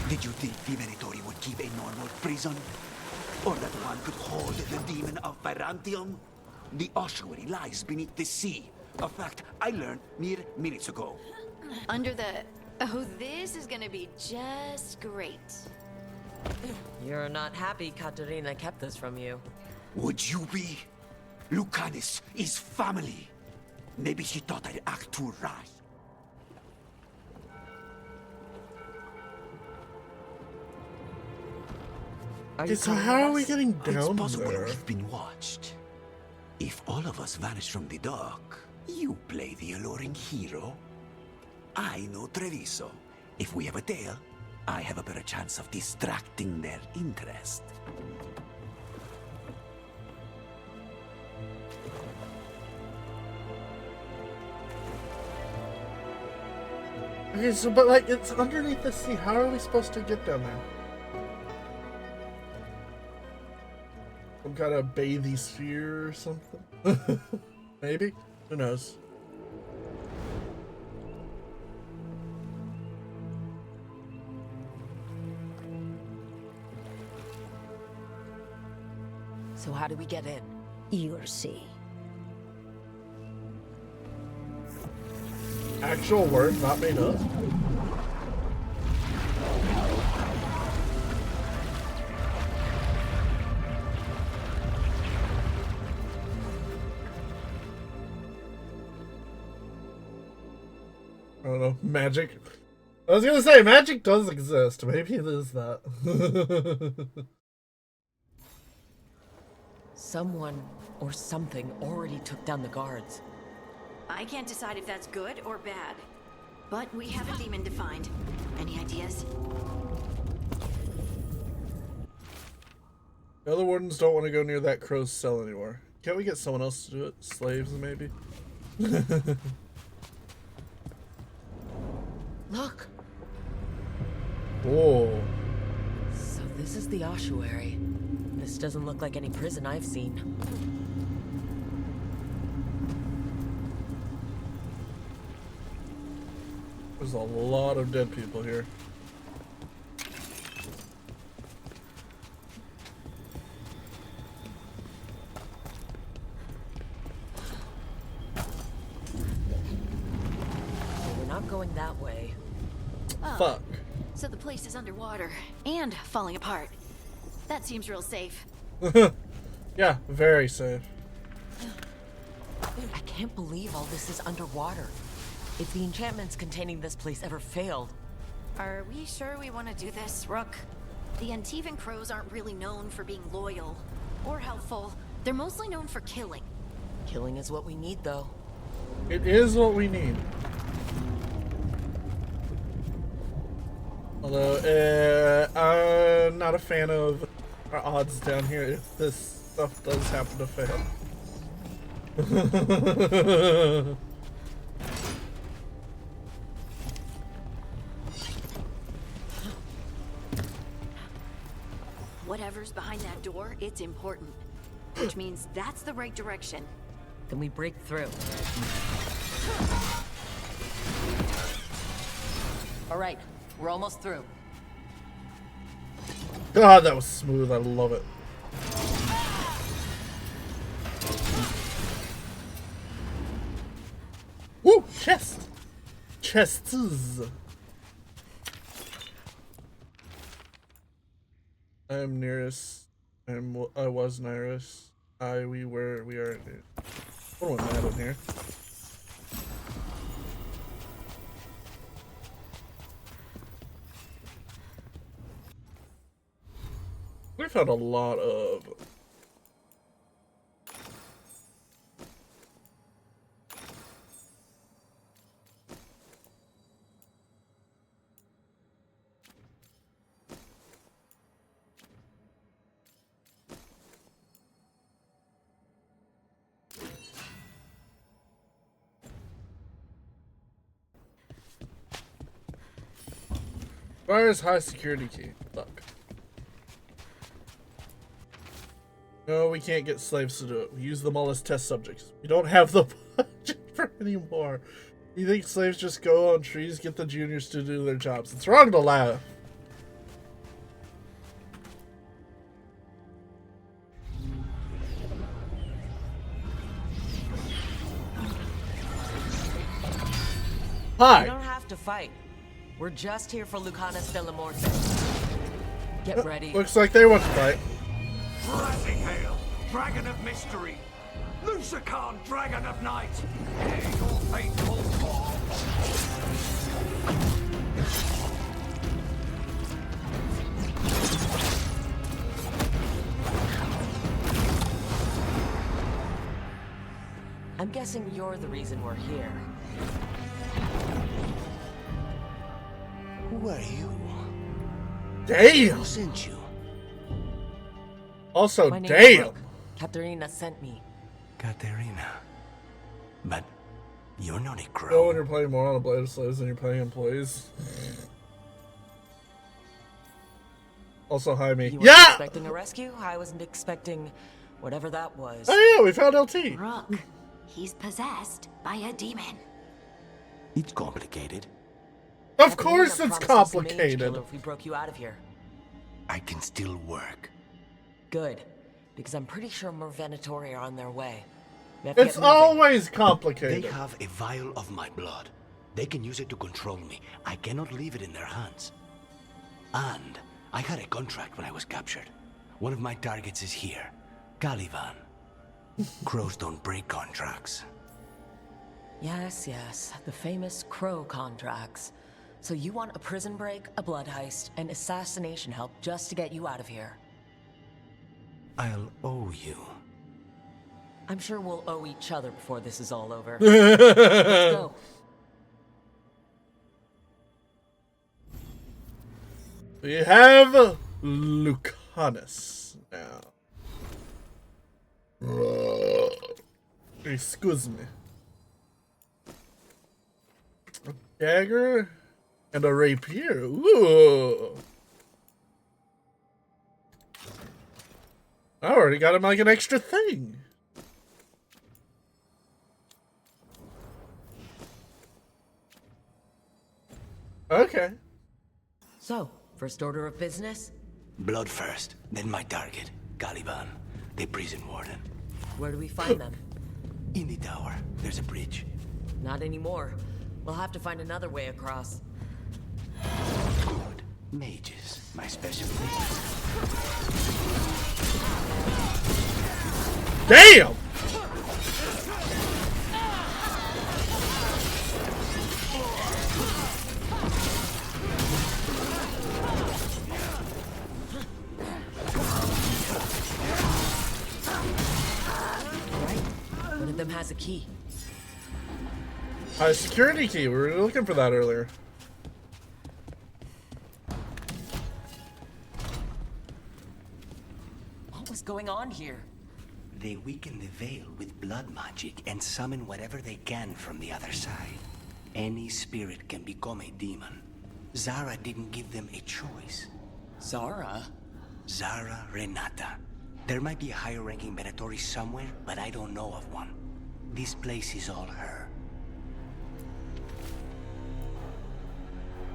Did you think the Venatori would keep a normal prison? Or that one could hold the demon of Virantium? The ossuary lies beneath the sea. A fact I learned mere minutes ago. Under the... Oh, this is gonna be just great. You're not happy Katarina kept this from you. Would you be? Lucanus is family. Maybe she thought I'd act too rash. Okay, so how are we getting down It's possible there? we've been watched. If all of us vanish from the dock, you play the alluring hero. I know Treviso. If we have a tail, I have a better chance of distracting their interest. Okay, so but like it's underneath the sea. How are we supposed to get down there? Some kind of bathy sphere or something? Maybe? Who knows? So how do we get in? You'll see. Actual word, not made up. I don't know, magic. I was gonna say, magic does exist. Maybe it is that. Someone or something already took down the guards. I can't decide if that's good or bad. But we have a demon to find. Any ideas? The other wardens don't want to go near that crow's cell anymore. Can't we get someone else to do it? Slaves, maybe? Look! Whoa. So this is the ossuary. This doesn't look like any prison I've seen. There's a lot of dead people here. We're not going that way. Oh, Fuck. so the place is underwater and falling apart. That seems real safe. Yeah, very safe. I can't believe all this is underwater. If the enchantments containing this place ever failed... Are we sure we want to do this, Rook? The Antivan crows aren't really known for being loyal or helpful. They're mostly known for killing. Killing is what we need, though. It is what we need. Although, I'm not a fan of our odds down here if this stuff does happen to fail. Whatever's behind that door, it's important. Which means that's the right direction. Then we break through. All right, we're almost through. God, that was smooth. I love it. Woo! Chest! Chests! I'm nearest. I was nearest. We are. What am I in here? We found a lot of. Where's high security key? Look. No, we can't get slaves to do it. We use them all as test subjects. We don't have the budget for any more. You think slaves just go on trees, get the juniors to do their jobs? It's wrong to laugh. Hi. You don't have to fight. We're just here for Lucanus de la Morte. Get ready. Looks like they want to fight. Rising Hail, Dragon of Mystery, Lucican, Dragon of Night, ere your faithful fall. I'm guessing you're the reason we're here. Who are you? Damn! Who sent you? Also, My name's damn! Brooke. Katerina sent me. Katerina. But you're not a You crow. know when you're playing more on a Blade of Slaves than you're playing employees? Also, hi me. You weren't Yeah! expecting a rescue? I wasn't expecting whatever that was. Oh yeah, we found LT. Rook, he's possessed by a demon. It's complicated. Of course Katerina it's promised us a mage complicated. killer if we broke you out of here. I can still work. Good. Because I'm pretty sure more Venatori are on their way. We have to It's get moving. always complicated. They have a vial of my blood. They can use it to control me. I cannot leave it in their hands. And I had a contract when I was captured. One of my targets is here. Caliban. Crows don't break contracts. Yes, yes. The famous Crow contracts. So you want a prison break, a blood heist, and assassination help just to get you out of here. I'll owe you. I'm sure we'll owe each other before this is all over. Let's go. We have Lucanus now. Excuse me. A dagger and a rapier. Ooh. I already got him like an extra thing. Okay. So, first order of business? Blood first, then my target. Caliban, the prison warden. Where do we find them? In the tower, there's a bridge. Not anymore. We'll have to find another way across. Good. Mages, my specialty. Damn! has a key. A security key. We were looking for that earlier. What was going on here? They weaken the veil with blood magic and summon whatever they can from the other side. Any spirit can become a demon. Zara didn't give them a choice. Zara? Zara Renata. There might be a higher-ranking Venatori somewhere, but I don't know of one. This place is all her.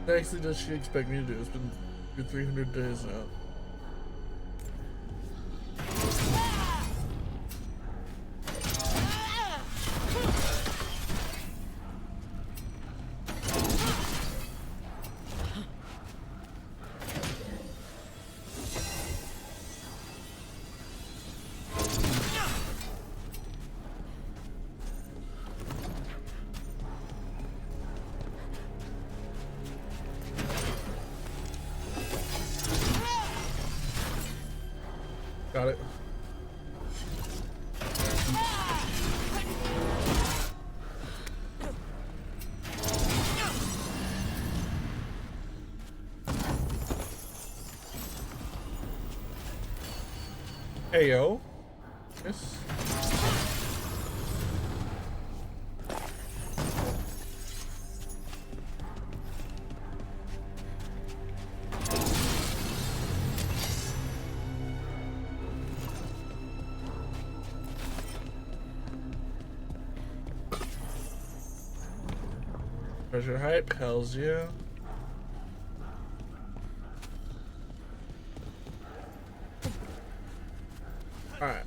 What actually does she expect me to do? It's been 300 days now. Got it. Hey yo. Yes. Treasure hype, hells yeah. Alright.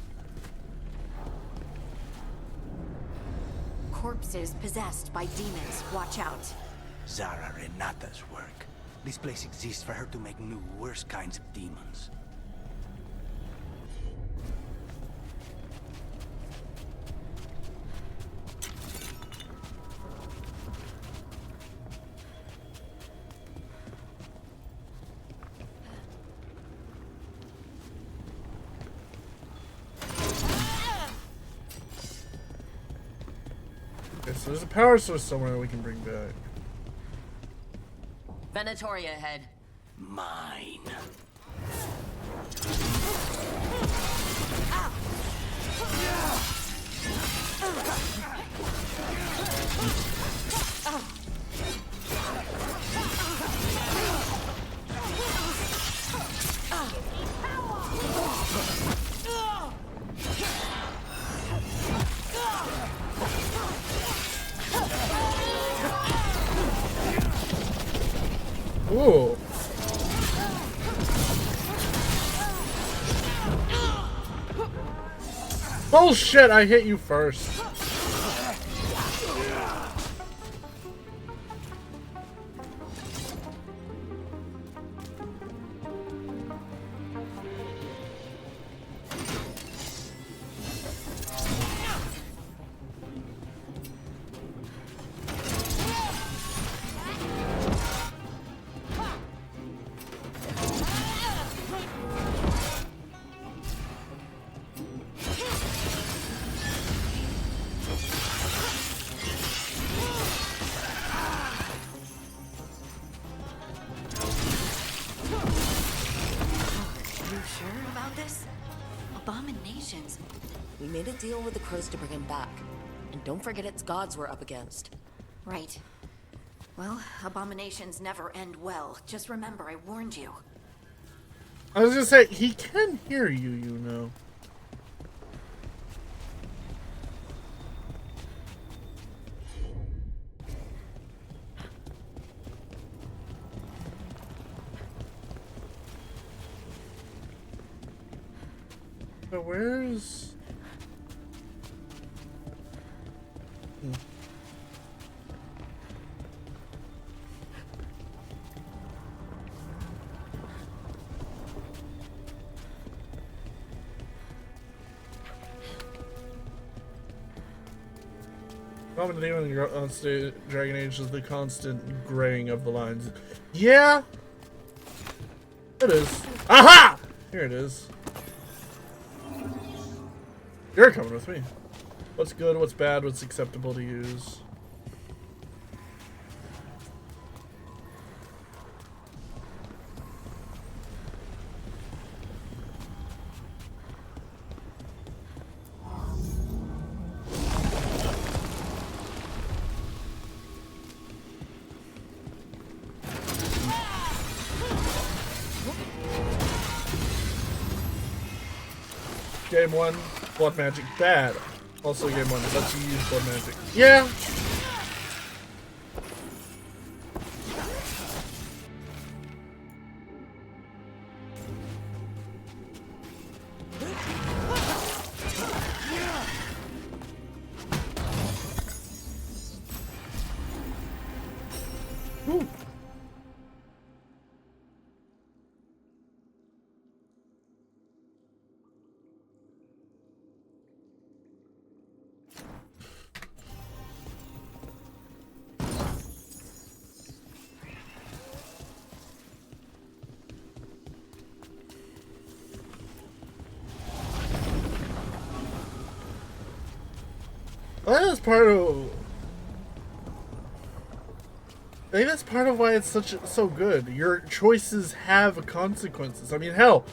Corpses possessed by demons. Watch out. Zara Renata's work. This place exists for her to make new, worse kinds of demons. Okay, so there's a power source somewhere we can bring back. Venatoria ahead. Mine. Ooh. Bullshit, I hit you first. Abominations. We made a deal with the crows to bring him back. And don't forget it's gods we're up against. Right. Well, abominations never end well. Just remember, I warned you. I was gonna say, he can hear you, you know. So where's... Common theme on stage, Dragon Age is the constant graying of the lines. Yeah! It is. Aha! Here it is. You're coming with me. What's good, what's bad, what's acceptable to use. Game 1, blood magic bad. Also game 1, lets you use blood magic. Yeah! Woo. That's part of. I think that's part of why it's so good. Your choices have consequences. I mean, hell,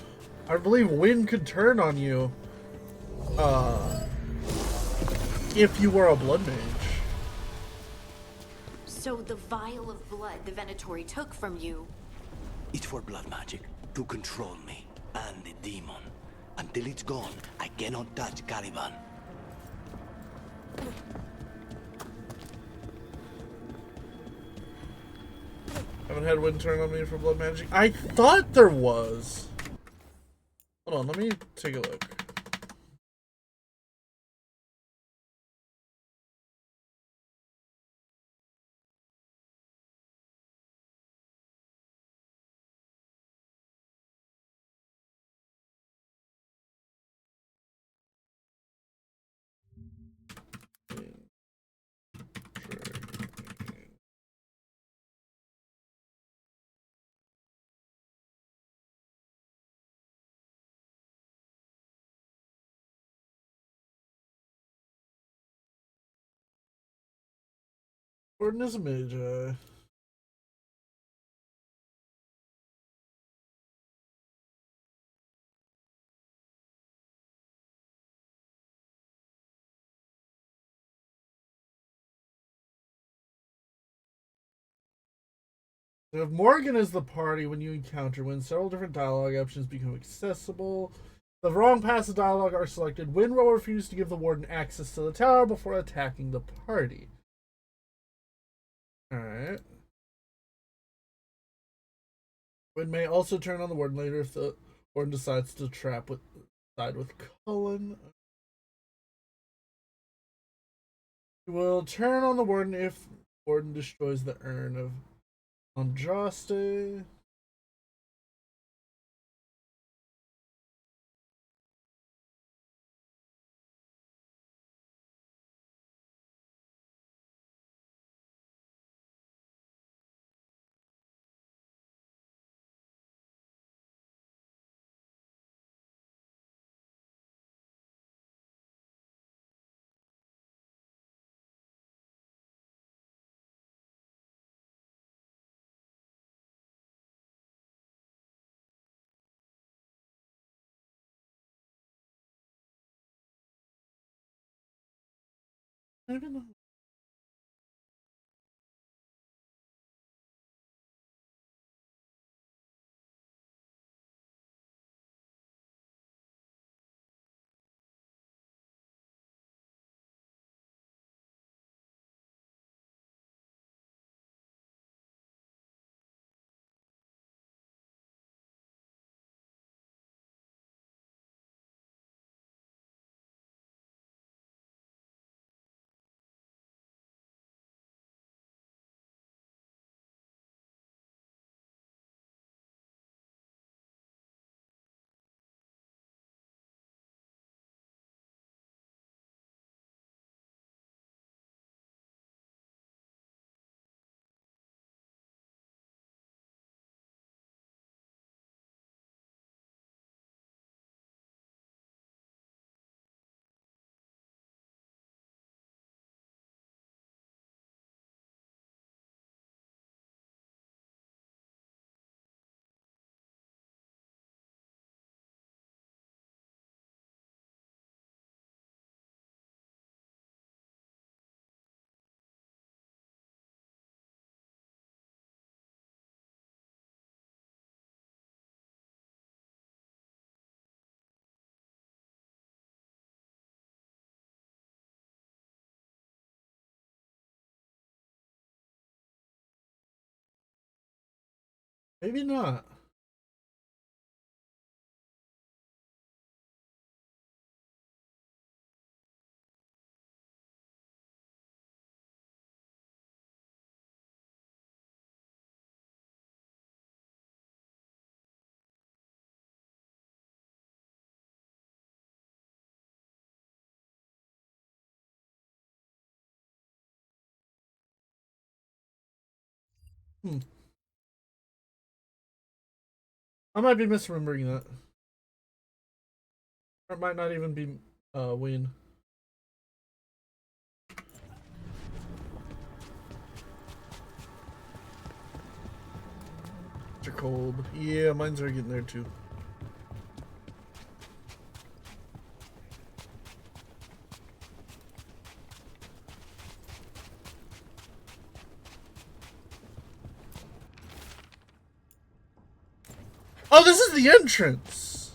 I believe wind could turn on you, if you were a blood mage. So the vial of blood the Venatori took from you. It's for blood magic, to control me, and the demon. Until it's gone, I cannot touch Caliban. Haven't had wind turn on me for blood magic. I thought there was. Hold on, let me take a look. Gordon is a mage. If Morgan is the party when you encounter, when several different dialogue options become accessible, the wrong passive dialogue are selected. Wind will refuse to give the warden access to the tower before attacking the party. Alright. Wind may also turn on the warden later if the warden decides to side with Cullen. He will turn on the warden if the warden destroys the urn of Andraste. I don't know. Maybe not. I might be misremembering that. Or it might not even be Wayne. Mr. Cold. Yeah, mine's are getting there too. Oh, this is the entrance.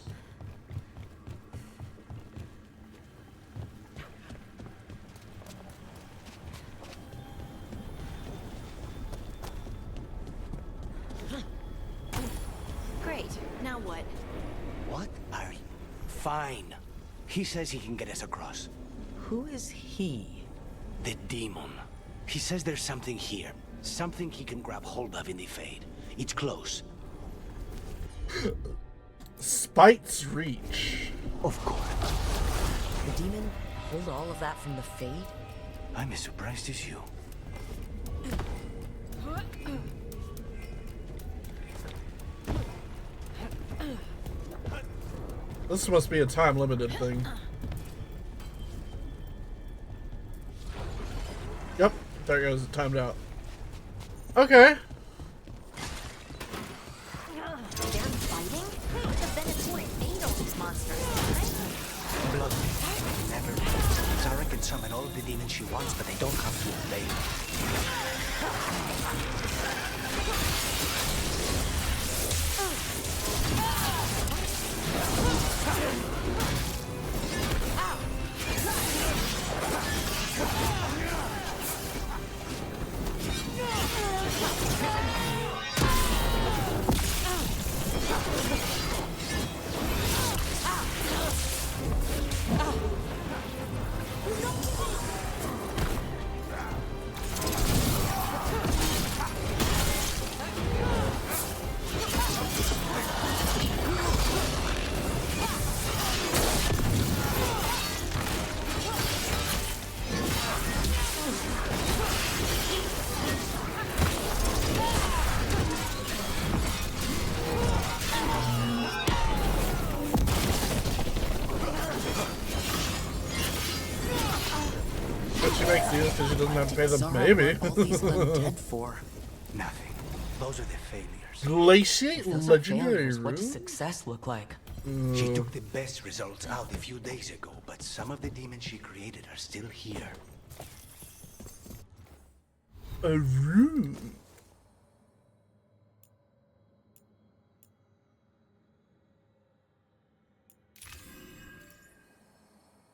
Great. Now what? What are you? Fine. He says he can get us across. Who is he? The demon. He says there's something here. Something he can grab hold of in the Fade. It's close. Spite's Reach. Of course. The demon pulled all of that from the Fade? I'm as surprised as you. This must be a time-limited thing. Yep, there goes. It timed out. Okay. They're fighting? The Venator made all these monsters. Blood. Never. Zara can summon all of the demons she wants, but they don't have to obey. Because she doesn't have to pay them, maybe. All these undead for? Nothing. Those are the failures. Glaciate Legendary Failures, what does Room? success look like? She took the best results out a few days ago, but some of the demons she created are still here. A room.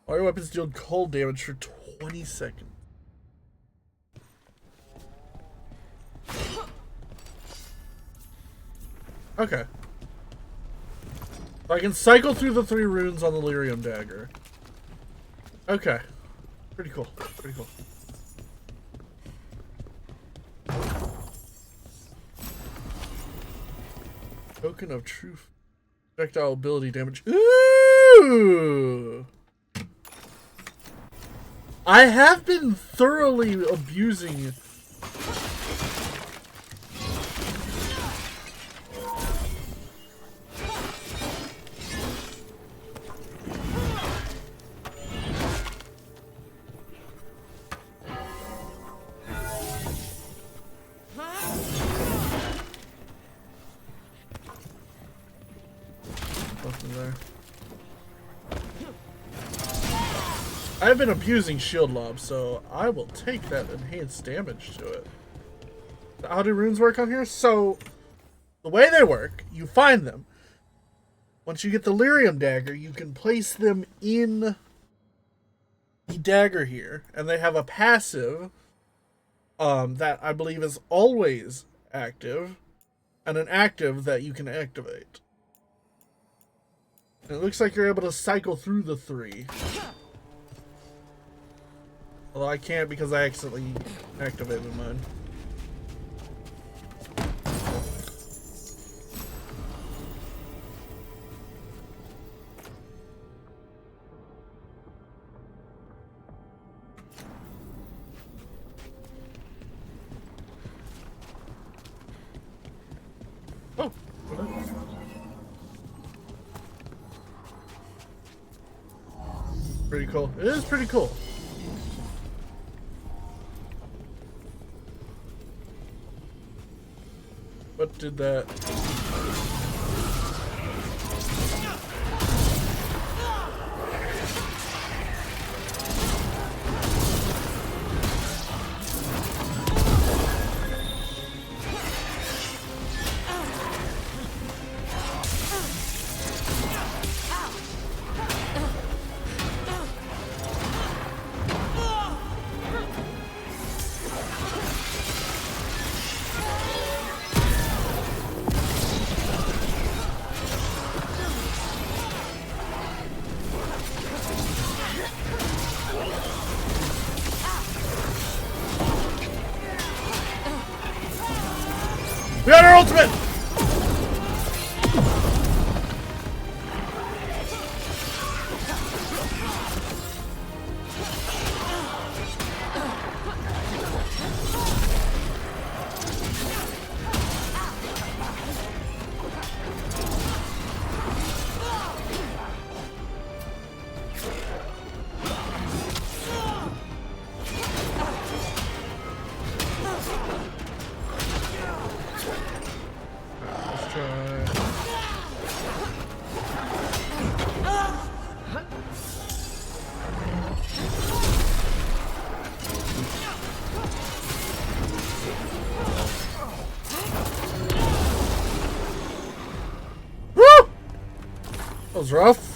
All your weapons deal cold damage for 20 seconds. Okay. I can cycle through the 3 runes on the Lyrium Dagger. Okay. Pretty cool. Pretty cool. Token of Truth. Projectile ability damage. Ooh! I have been thoroughly abusing I've been abusing shield lob, so I will take that enhanced damage to it. How do runes work on here? So, the way they work, you find them. Once you get the Lyrium Dagger, you can place them in the dagger here, and they have a passive that I believe is always active. and an active that you can activate. And it looks like you're able to cycle through the 3. Although I can't because I accidentally activated mine. Oh. Pretty cool. It is pretty cool. What did that? We got our ultimate! That was rough.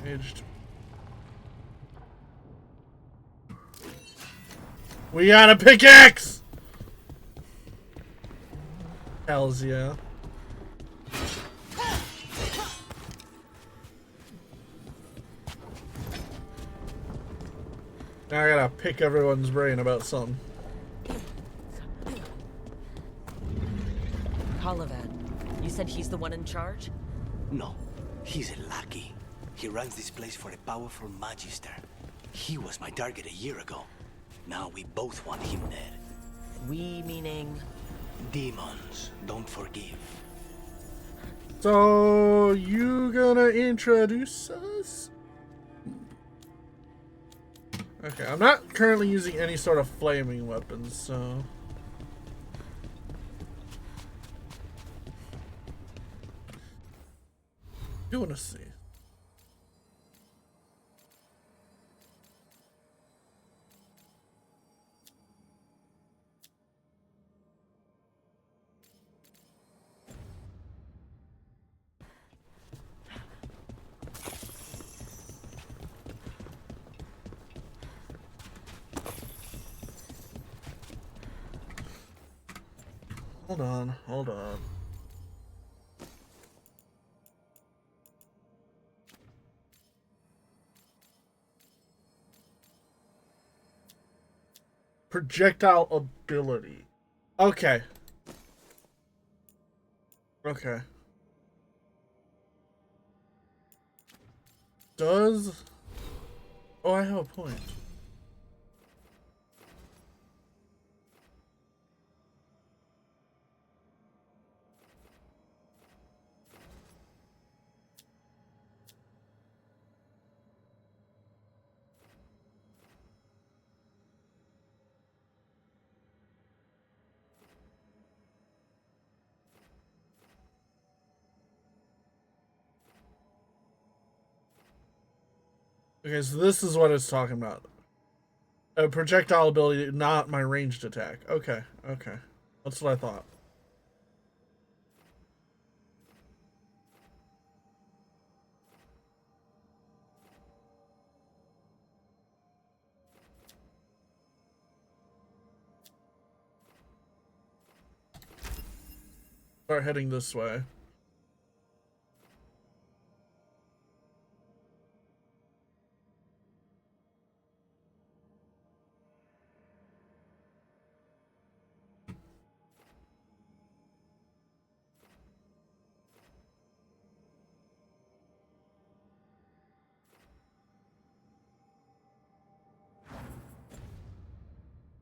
Edged. We got a pickaxe! Hells yeah. Now I gotta pick everyone's brain about something. Colivan, you said he's the one in charge? No, he's a lackey. He runs this place for a powerful magister. He was my target a year ago. Now we both want him dead. We meaning? Demons don't forgive. So, you gonna introduce us? Okay, I'm not currently using any sort of flaming weapons, so... You wanna see? Hold on, hold on. Projectile ability. Okay. Okay. Does... Oh, I have a point. Okay, so this is what it's talking about. A projectile ability, not my ranged attack. Okay, okay. That's what I thought. Start heading this way.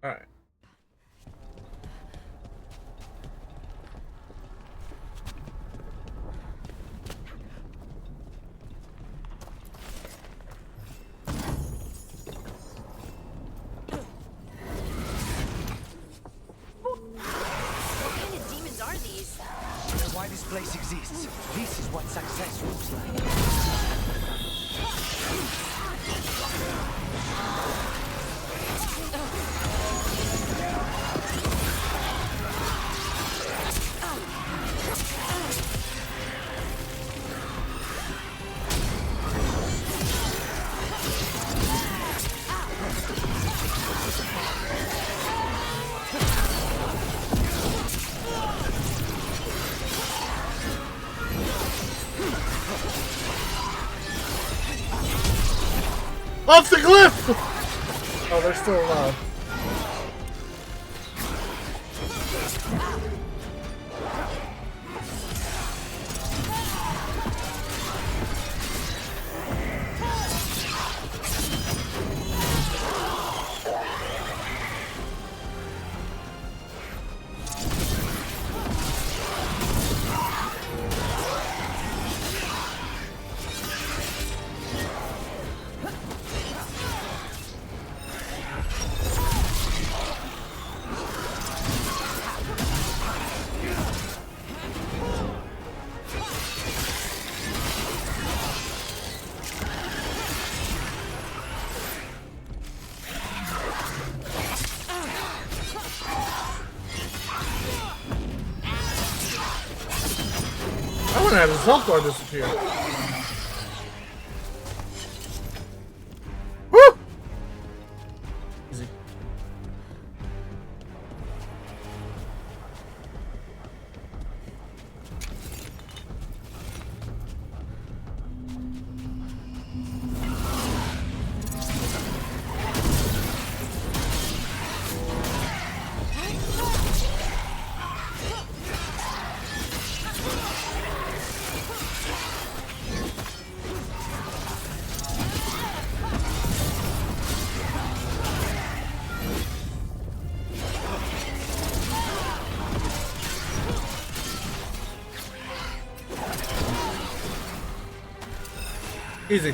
All right. Why this place exists. This is what success looks like. Off the cliff! Oh, they're still alive. I want to have his health bar disappear. Woo! Easy. Easy.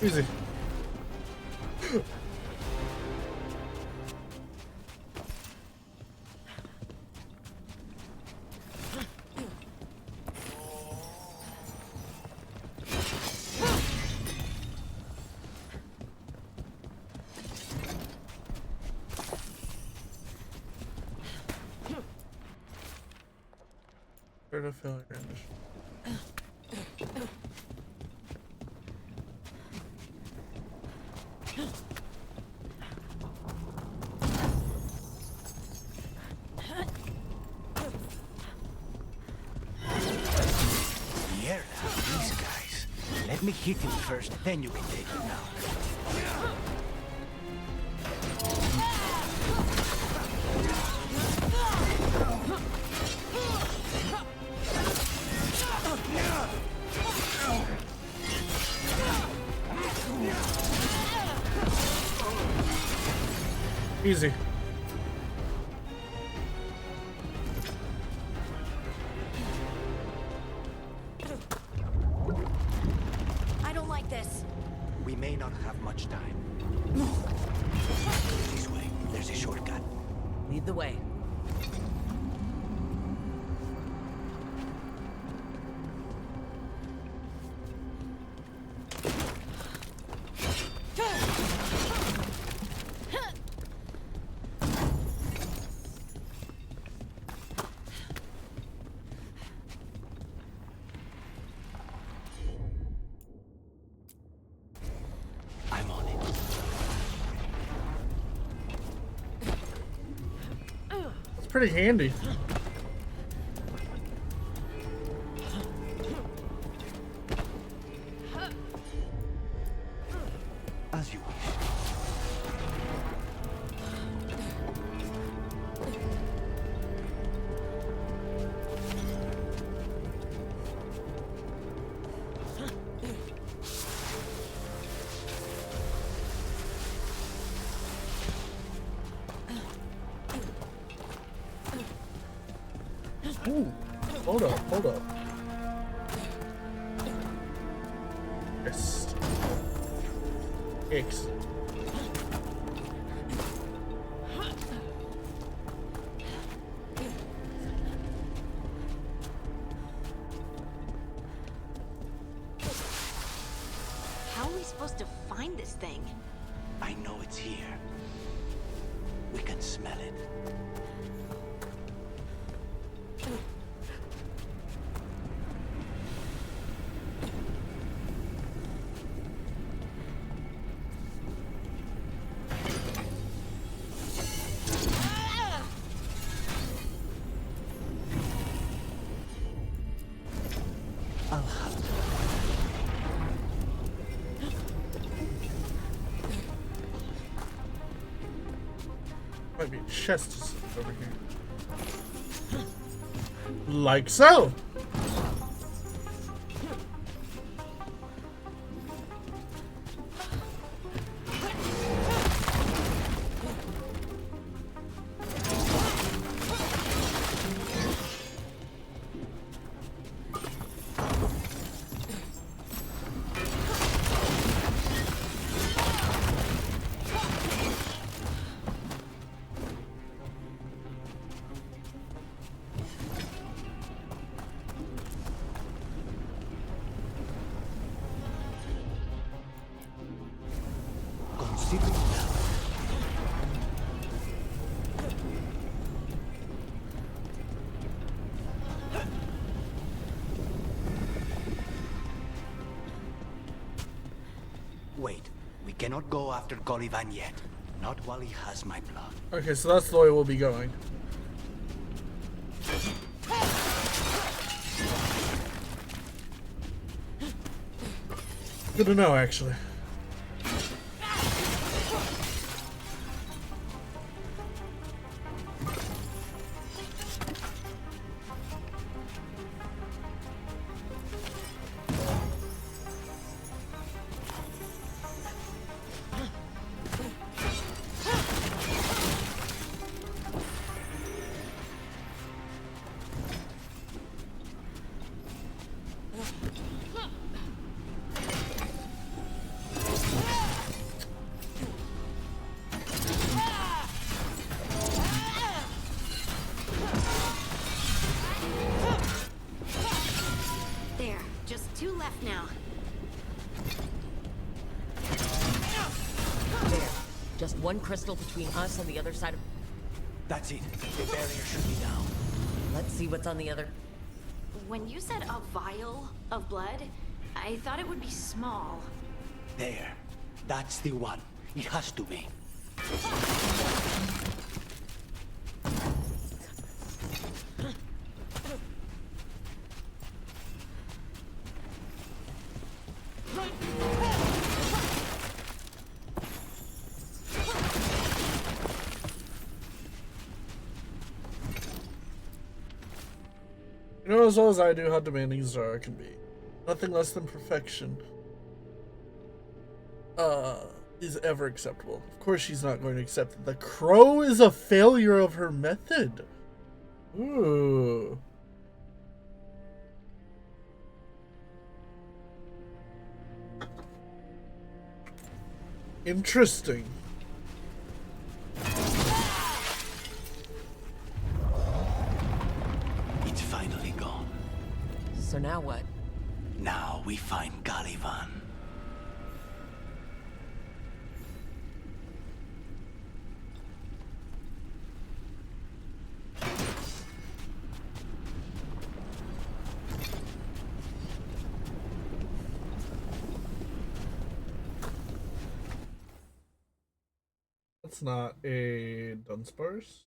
Easy. Where to fill your ambition? Yeah, these guys. me hit him first, then you can take him now. Easy. I don't like this. We may not have much time. This way. There's a shortcut. Lead the way. I'm on it. It's pretty handy. As you wish. Ooh, hold up, hold up. Yes. X. How are we supposed to find this thing? I know it's here. We can smell it. I'll have to. Might be a chest over here. Like so. Consider it now. Wait, we cannot go after Gullivan yet. Not while he has my blood. Okay, so that's the way we'll be going. Good to know, actually. There, just 2 left now. There. Just one crystal between us and the other side of... That's it. The barrier should be down. Let's see what's on the other... When you said a vial of blood, I thought it would be small. There. That's the one. It has to be. know as well as I do how demanding Zara can be. Nothing less than perfection is ever acceptable. Of course she's not going to accept that the crow is a failure of her method. Ooh. Interesting. It's finally gone. So now what? Now we find Caliban. That's not a Dunsparce.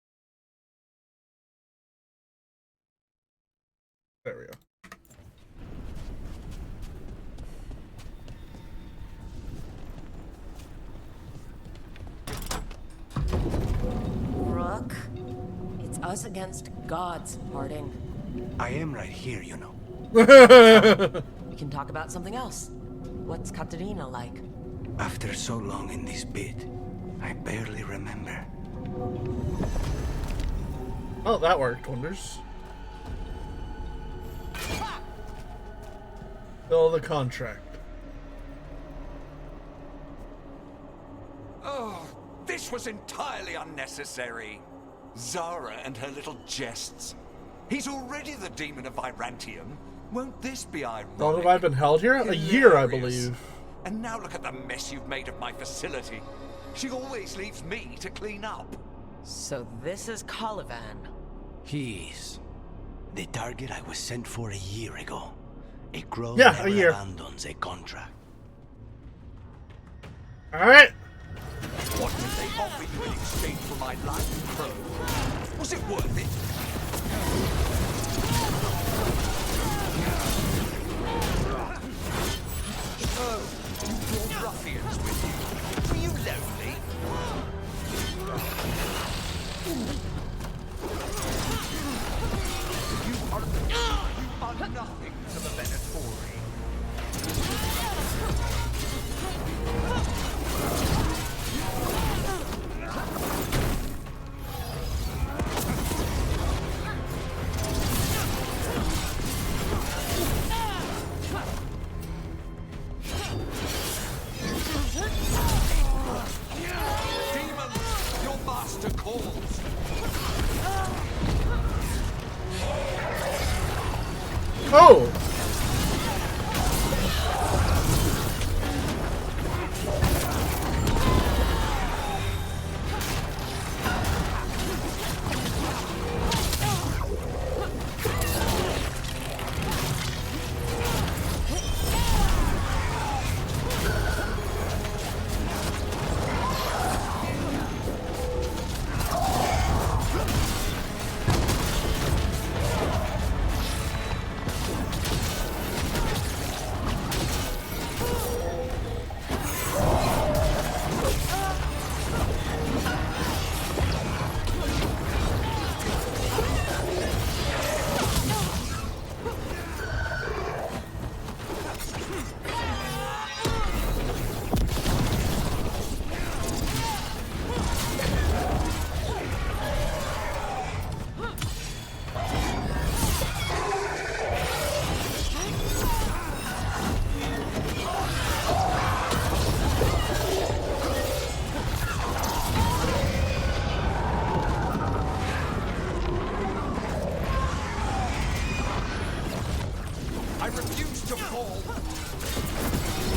There we go. Rook, it's us against gods, Harding. I am right here, you know. We can talk about something else. What's Katerina like? After so long in this bit, I barely remember. Oh, that worked wonders. Fill the contract. Oh, this was entirely unnecessary. Zara and her little jests. He's already the demon of Virantium. Won't this be ironic? How long have I been held here? A year, I believe. And now look at the mess you've made of my facility. She always leaves me to clean up. So this is Caliban. He is. The target I was sent for a year ago. A crow a year. abandons a contract. Alright. What did they offer you in exchange for my life, Crow? Was it worth it? Oh, you brought ruffians with you. Were you lonely? You are nothing to the Venatori. Oh!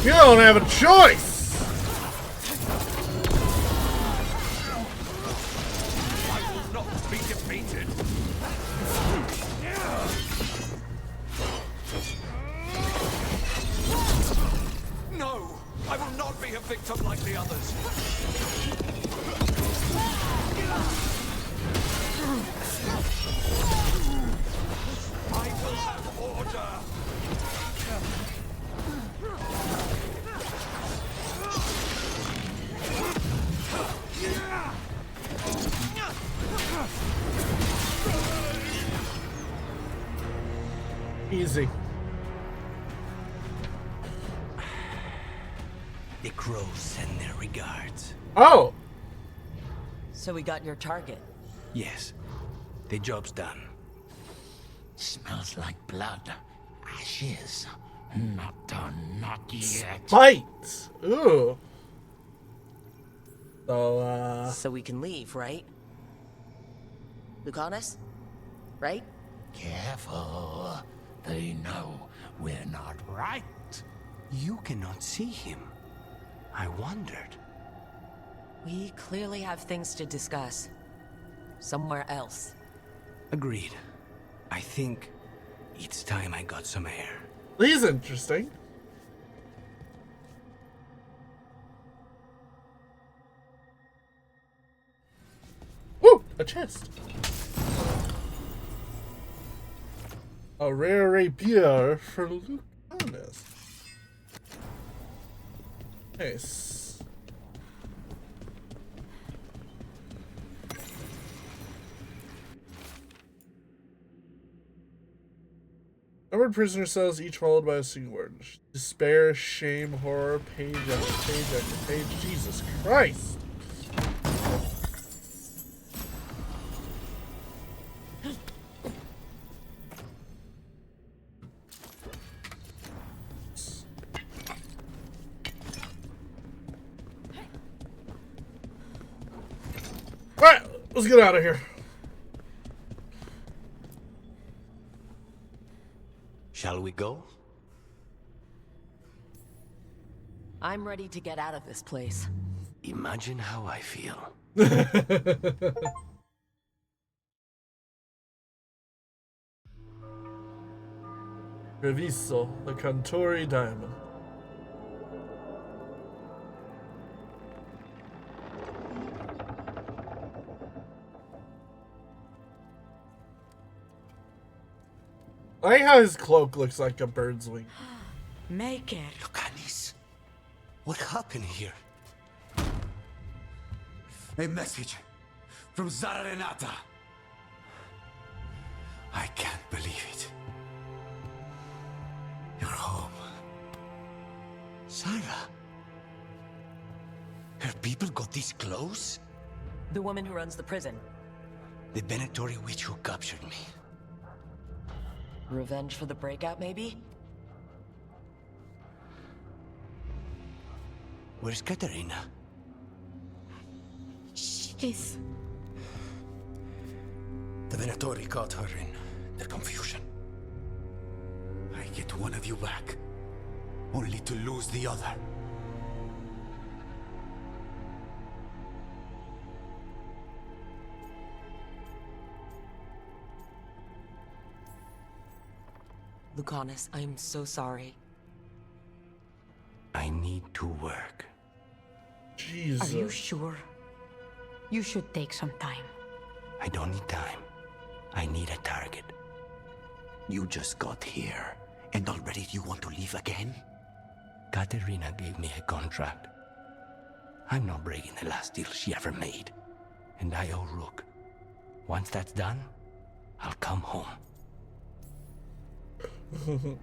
You don't have a choice! I will not be defeated. No! I will not be a victim like the others. I will have order. Easy. The crows send their regards. Oh! So we got your target. Yes. The job's done. Smells like blood. Ashes. Not done, not yet. Fight! Ooh. So, So we can leave, right? Lucanus? Right? Careful. They know we're not right. You cannot see him. I wondered. We clearly have things to discuss. Somewhere else. Agreed. I think it's time I got some air. he's interesting. Woo! A chest. A rare rapier for Lucanus. Nice. Numbered prisoner cells, each followed by a single word. Despair, shame, horror, page after page after page. Jesus Christ! Alright, let's get out of here. Shall we go? I'm ready to get out of this place. Imagine how I feel. Reviso, the Cantori diamond. I like how his cloak looks like a bird's wing. Make it. Lucanus, what happened here? A message from Zara Renata. I can't believe it. You're home. Sarah? Her people got this close? The woman who runs the prison. The Venatori witch who captured me. Revenge for the breakout, maybe? Where's Katerina? She's... The Venatori caught her in their confusion. I get one of you back, only to lose the other. Lucanus, I am so sorry. I need to work. Jesus. Are you sure? You should take some time. I don't need time. I need a target. You just got here, and already you want to leave again? Katerina gave me a contract. I'm not breaking the last deal she ever made. And I owe Rook. Once that's done, I'll come home.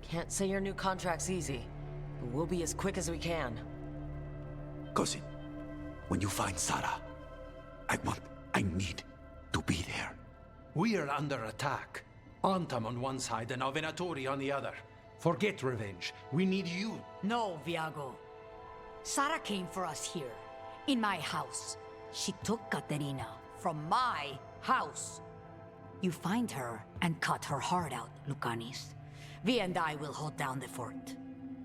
Can't say your new contract's easy, but we'll be as quick as we can. Cousin, when you find Sarah, I need to be there. We are under attack. Antam on one side and Venatori on the other. Forget revenge. We need you. No, Viago. Sarah came for us here, in my house. She took Katerina from my house. You find her and cut her heart out, Lucanus. Vi and I will hold down the fort.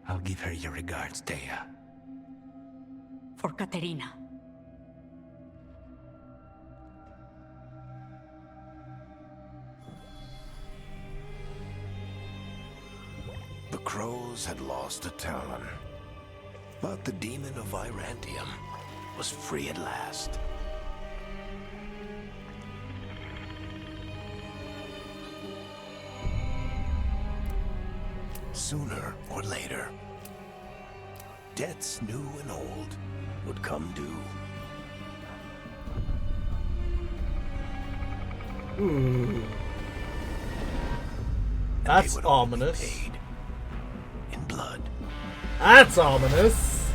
I'll give her your regards, Thea. For Katerina. The crows had lost a talon, but the demon of Virantium was free at last. Sooner or later, debts new and old would come due. That's they would all be ominous. paid in blood. That's ominous.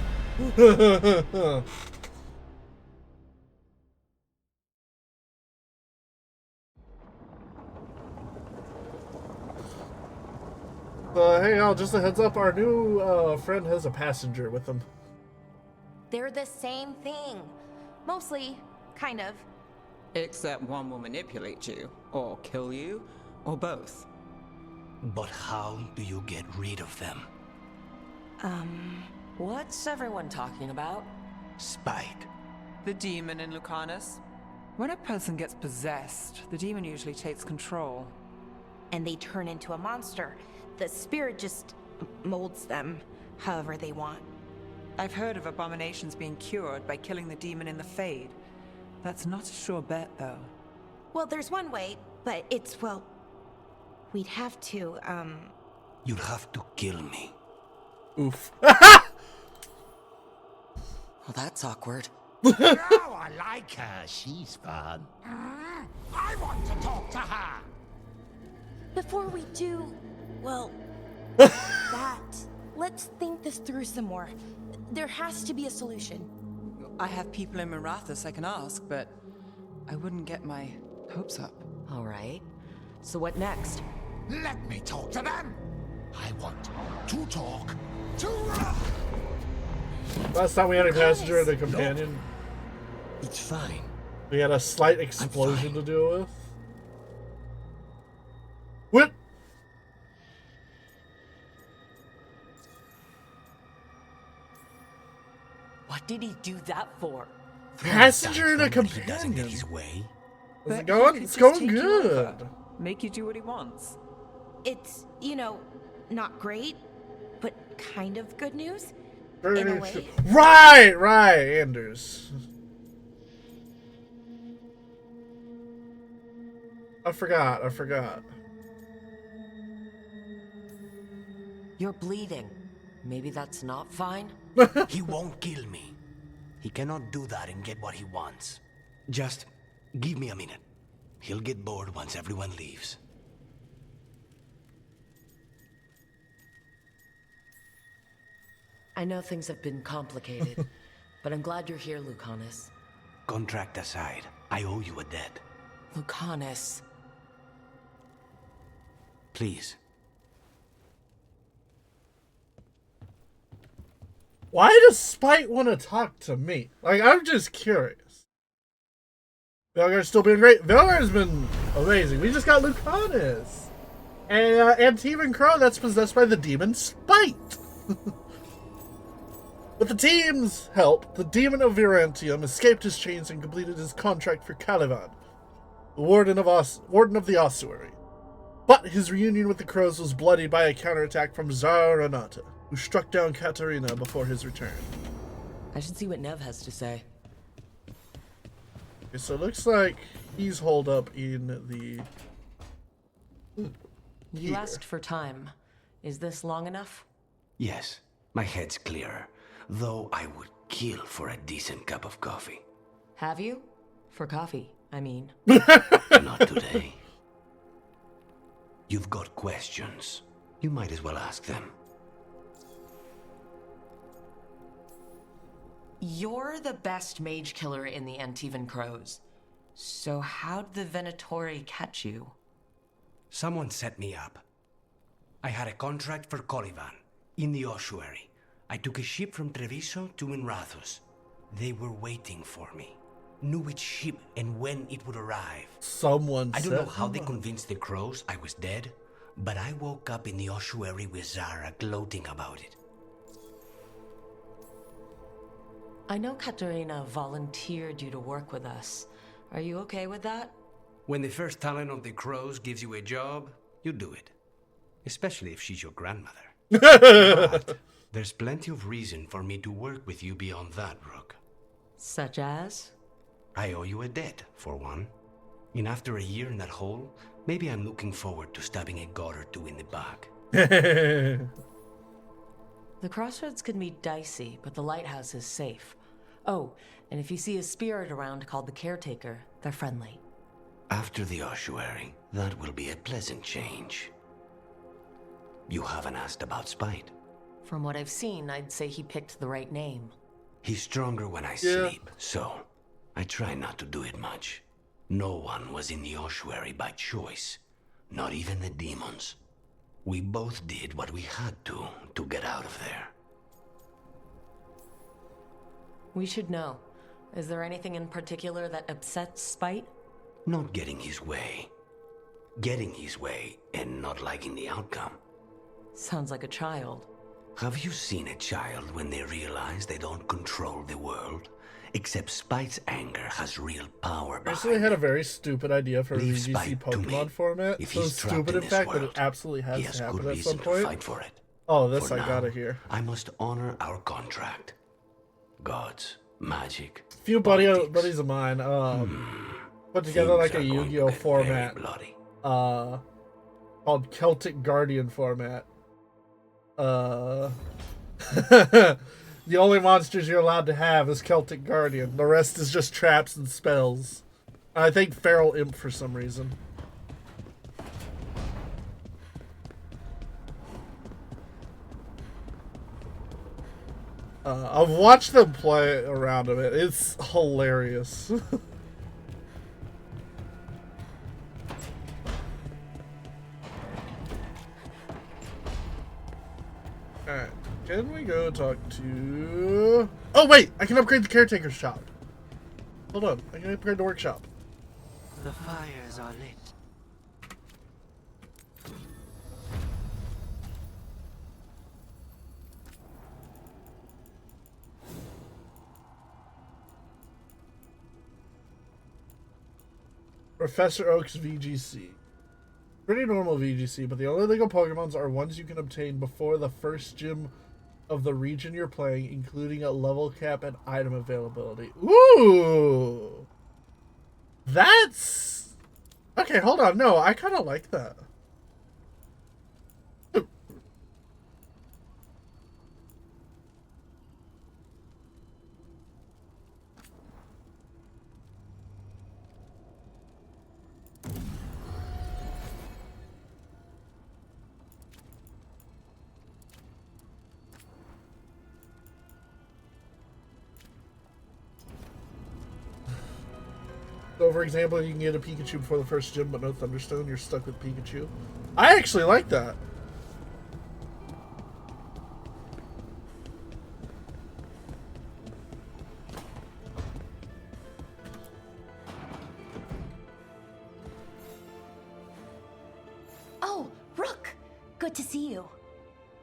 Hey, y'all, just a heads up, our new friend has a passenger with him. They're the same thing. Mostly, kind of. Except one will manipulate you, or kill you, or both. But how do you get rid of them? What's everyone talking about? Spite. The demon in Lucanus. When a person gets possessed, the demon usually takes control. And they turn into a monster. The spirit just molds them however they want. I've heard of abominations being cured by killing the demon in the Fade. That's not a sure bet, though. Well, there's one way, but it's, well... We'd have to, You'd have to kill me. Oof. Well, that's awkward. Oh, I like her. She's fun. I want to talk to her. Before we do, well, let's think this through some more. There has to be a solution. I have people in Marathas I can ask, but I wouldn't get my hopes up. All right. So what next? Let me talk to them. I want to talk to... Last time we had a passenger and a companion, It's fine. we had a slight explosion to deal with. What? What did he do that for? Passenger and a He doesn't get companion. his way. Is it But going? he could It's just going take you over. good. Make you do what he wants. It's, not great, but kind of good news. In a way. Right, Anders. I forgot. You're bleeding. Maybe that's not fine? He won't kill me. He cannot do that and get what he wants. Just give me a minute. He'll get bored once everyone leaves. I know things have been complicated, but I'm glad you're here, Lucanus. Contract aside, I owe you a debt. Lucanus. Please. Why does Spite want to talk to me? Like, I'm just curious. Veilguard's still been great. Veilguard's been amazing. We just got Lucanus. And Antivan Crow that's possessed by the demon Spite. With the team's help, the demon of Virantium escaped his chains and completed his contract for Caliban, the warden of the ossuary. But his reunion with the crows was bloodied by a counterattack from Zaranata, who struck down Katarina before his return. I should see what Nev has to say. Okay, so it looks like he's holed up in the... You here. asked for time. Is this long enough? Yes, my head's clearer. Though I would kill for a decent cup of coffee. Have you? For coffee, I mean. Not today. You've got questions. You might as well ask them. You're the best mage killer in the Antivan Crows. So how'd the Venatori catch you? Someone set me up. I had a contract for Colivan, in the ossuary. I took a ship from Treviso to Minrathus. They were waiting for me. Knew which ship and when it would arrive. I don't know how they convinced the crows I was dead, but I woke up in the ossuary with Zara gloating about it. I know Katerina volunteered you to work with us. Are you okay with that? When the first talent of the crows gives you a job, you do it. Especially if she's your grandmother. But there's plenty of reason for me to work with you beyond that, Rook. Such as? I owe you a debt, for one. And after a year in that hole, maybe I'm looking forward to stabbing a god or two in the back. The crossroads can be dicey, but the lighthouse is safe. Oh, and if you see a spirit around called the Caretaker, they're friendly. After the ossuary, that will be a pleasant change. You haven't asked about Spite. From what I've seen, I'd say he picked the right name. He's stronger when I sleep, so I try not to do it much. No one was in the ossuary by choice, not even the demons. We both did what we had to get out of there. We should know. Is there anything in particular that upsets Spite? Not getting his way. Getting his way and not liking the outcome. Sounds like a child. Have you seen a child when they realize they don't control the world? Except Spite's anger has real power behind Actually, I had a very stupid idea for a Leave VGC Spite to me. Pokemon format. If So he's trapped stupid, in in this fact, that it world, absolutely he has has to happen good at reason some to point. fight for it. Oh, this For I now, gotta hear. I must honor our contract. Gods, magic. Few buddies of mine put together like a Yu-Gi-Oh format called Celtic Guardian format. The only monsters you're allowed to have is Celtic Guardian. The rest is just traps and spells. I think Feral Imp for some reason. I've watched them play around a bit. It's hilarious. Alright, can we go talk to... Oh wait, I can upgrade the caretaker's shop. Hold on, I can upgrade the workshop. The fires are lit. Professor Oak's VGC. Pretty normal VGC, but the only legal Pokemons are ones you can obtain before the first gym of the region you're playing, including a level cap and item availability. Ooh! That's... Okay, hold on. No, I kind of like that. So, for example, you can get a Pikachu before the first gym, but no Thunderstone. You're stuck with Pikachu. I actually like that. Oh, Rook! Good to see you.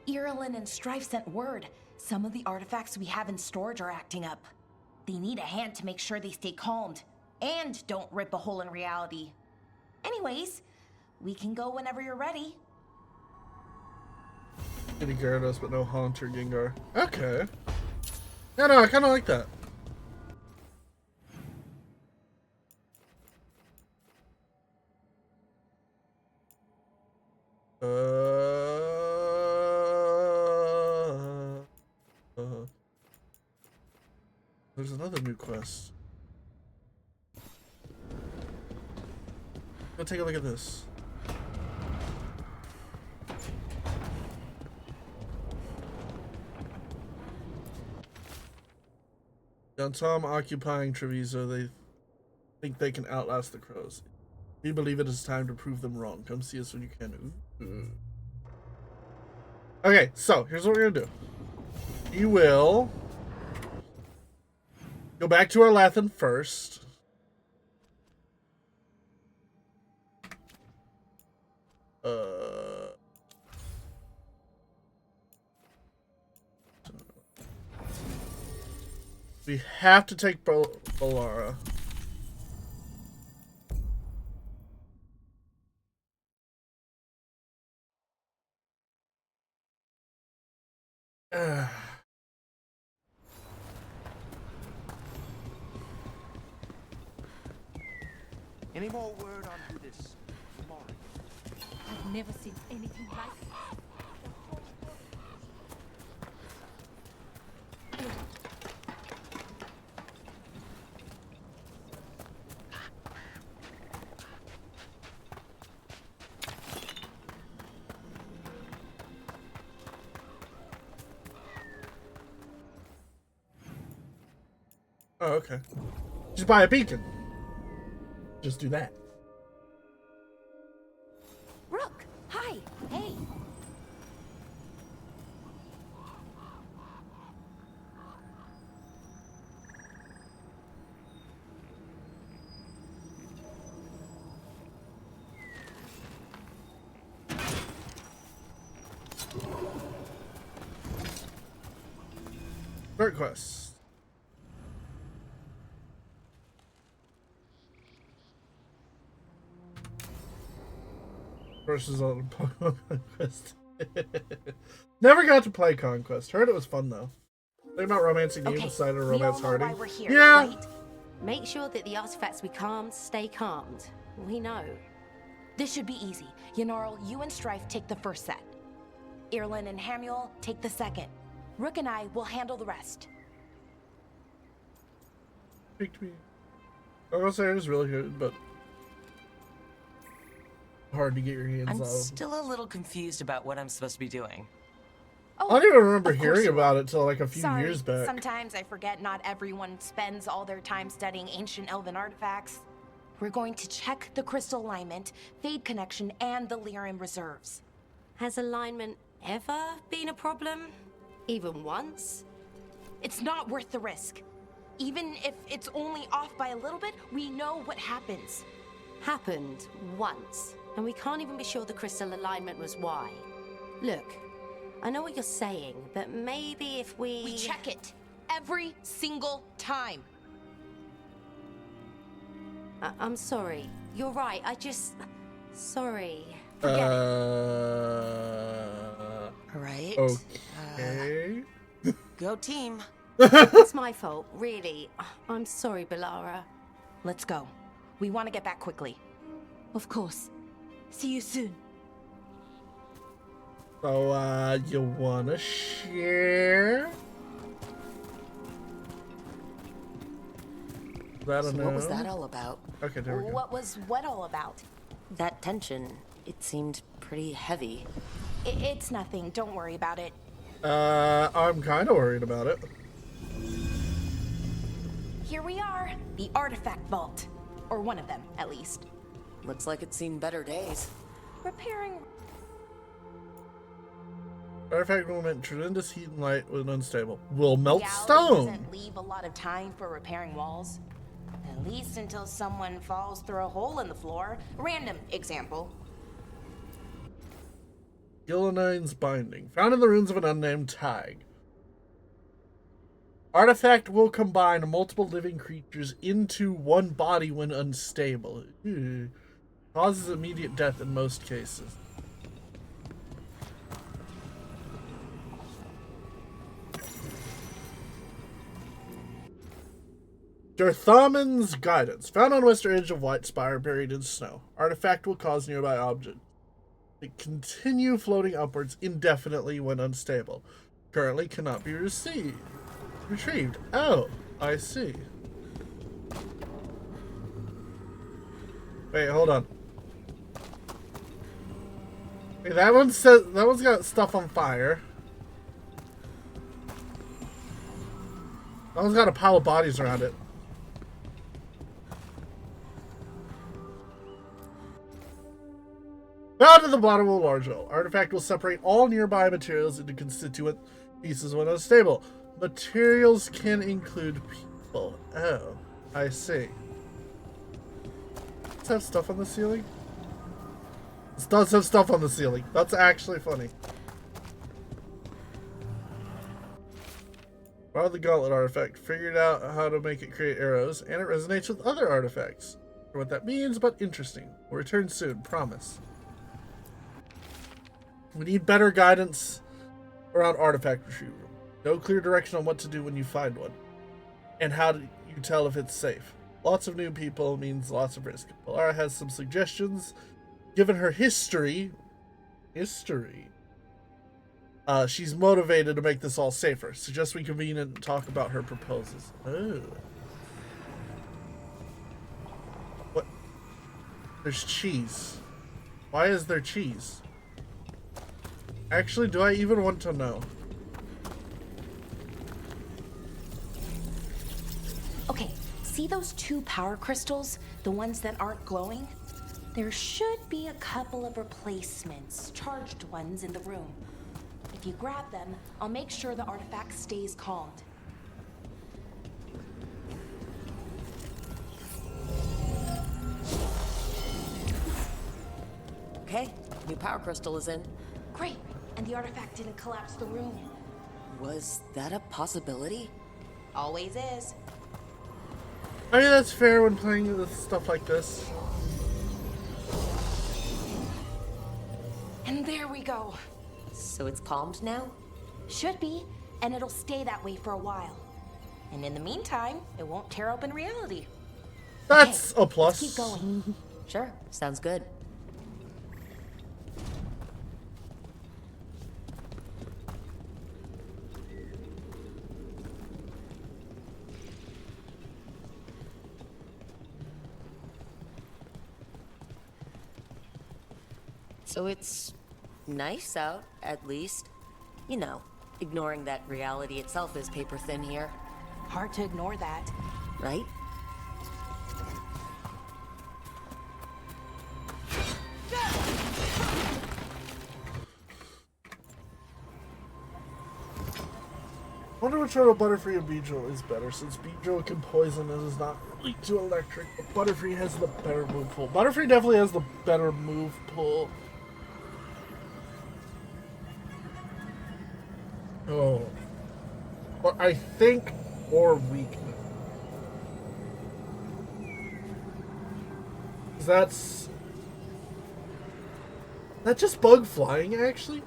Irulan and Strife sent word. Some of the artifacts we have in storage are acting up. They need a hand to make sure they stay calmed. And don't rip a hole in reality. Anyways, we can go whenever you're ready. Any Gyarados, but no Haunter Gengar. Okay. Yeah, no, I kind of like that. There's another new quest. Go take a look at this. On Tom occupying Treviso, they think they can outlast the crows. We believe it is time to prove them wrong. Come see us when you can. Ooh. Okay, so here's what we're gonna do. You will go back to Arlathan first. We have to take Balara. Any more word on who this Mori? I've never seen anything like it. Oh, okay. Just buy a beacon. Just do that. Rook, hi. Hey. Start quest. Versus on Pokemon Conquest. Never got to play Conquest. Heard it was fun though. Think about romancing you decided to romance Hardy. Why we're here, Yeah. right? Make sure that the artifacts we calmed stay calmed. We know. This should be easy. Yanarl, you and Strife take the first set. Irlin and Hamuel take the second. Rook and I will handle the rest. Speak to me. I will say it is really good, but hard to get your hands I'm on. still a little confused about what I'm supposed to be doing. I don't even remember of course hearing you about it till like a few Sorry, years back. sometimes I forget not everyone spends all their time studying ancient elven artifacts. We're going to check the crystal alignment, fade connection, and the Lyrium reserves. Has alignment ever been a problem? Even once? It's not worth the risk. Even if it's only off by a little bit, we know what happens. Happened once, and we can't even be sure the crystal alignment was why. Look, I know what you're saying, but maybe if we... We check it every single time. I'm sorry. You're right. I just... Sorry. Forget it. Right. Okay. Go team. It's my fault, really. I'm sorry, Balara. Let's go. We want to get back quickly. Of course. See you soon. So, you wanna share? That So what was that all about? Okay, there we go. What was what all about? That tension, it seemed pretty heavy. It's nothing. Don't worry about it. I'm kind of worried about it. Here we are. The artifact vault. Or one of them, at least. Looks like it's seen better days. Repairing... Artifact will emit tremendous heat and light when unstable. Will melt Reality stone. doesn't leave a lot of time for repairing walls. At least until someone falls through a hole in the floor. Random example. Gillanine's binding. Found in the ruins of an unnamed tag. Artifact will combine multiple living creatures into one body when unstable. Ew. Causes immediate death in most cases. Darthaman's Guidance. Found on western edge of White Spire, buried in snow. Artifact will cause nearby objects to continue floating upwards indefinitely when unstable. Currently cannot be retrieved. Oh, I see. Wait, hold on. Hey, that one's got stuff on fire. That one's got a pile of bodies around it. Found in the bottom of a large hole. Artifact will separate all nearby materials into constituent pieces when unstable. Materials can include people. Oh, I see. Does it have stuff on the ceiling? This does have stuff on the ceiling. That's actually funny. Found the gauntlet artifact. Figured out how to make it create arrows, and it resonates with other artifacts. I don't know what that means, but interesting. We'll return soon, promise. We need better guidance around artifact retrieval. No clear direction on what to do when you find one. And how do you tell if it's safe? Lots of new people means lots of risk. Balara has some suggestions. Given her history, she's motivated to make this all safer. Suggest we convene and talk about her proposals. Oh. What? There's cheese. Why is there cheese? Actually, do I even want to know? Okay, see those 2 power crystals? The ones that aren't glowing? There should be a couple of replacements, charged ones in the room. If you grab them, I'll make sure the artifact stays calmed. Okay, new power crystal is in. Great, and the artifact didn't collapse the room. Was that a possibility? Always is. I mean, that's fair when playing with stuff like this. And there we go. So it's calmed now? Should be, and it'll stay that way for a while. And in the meantime, it won't tear open reality. That's okay, a plus. Let's keep going. Sure, sounds good. So it's nice out, at least. You know, ignoring that reality itself is paper thin here. Hard to ignore that. Right? Wonder which one of Butterfree and Beedrill is better, since Beedrill can poison and is not weak to electric, but Butterfree has the better move pool. Butterfree definitely has the better move pool. Oh. But I think more weakness. That's just bug flying, actually?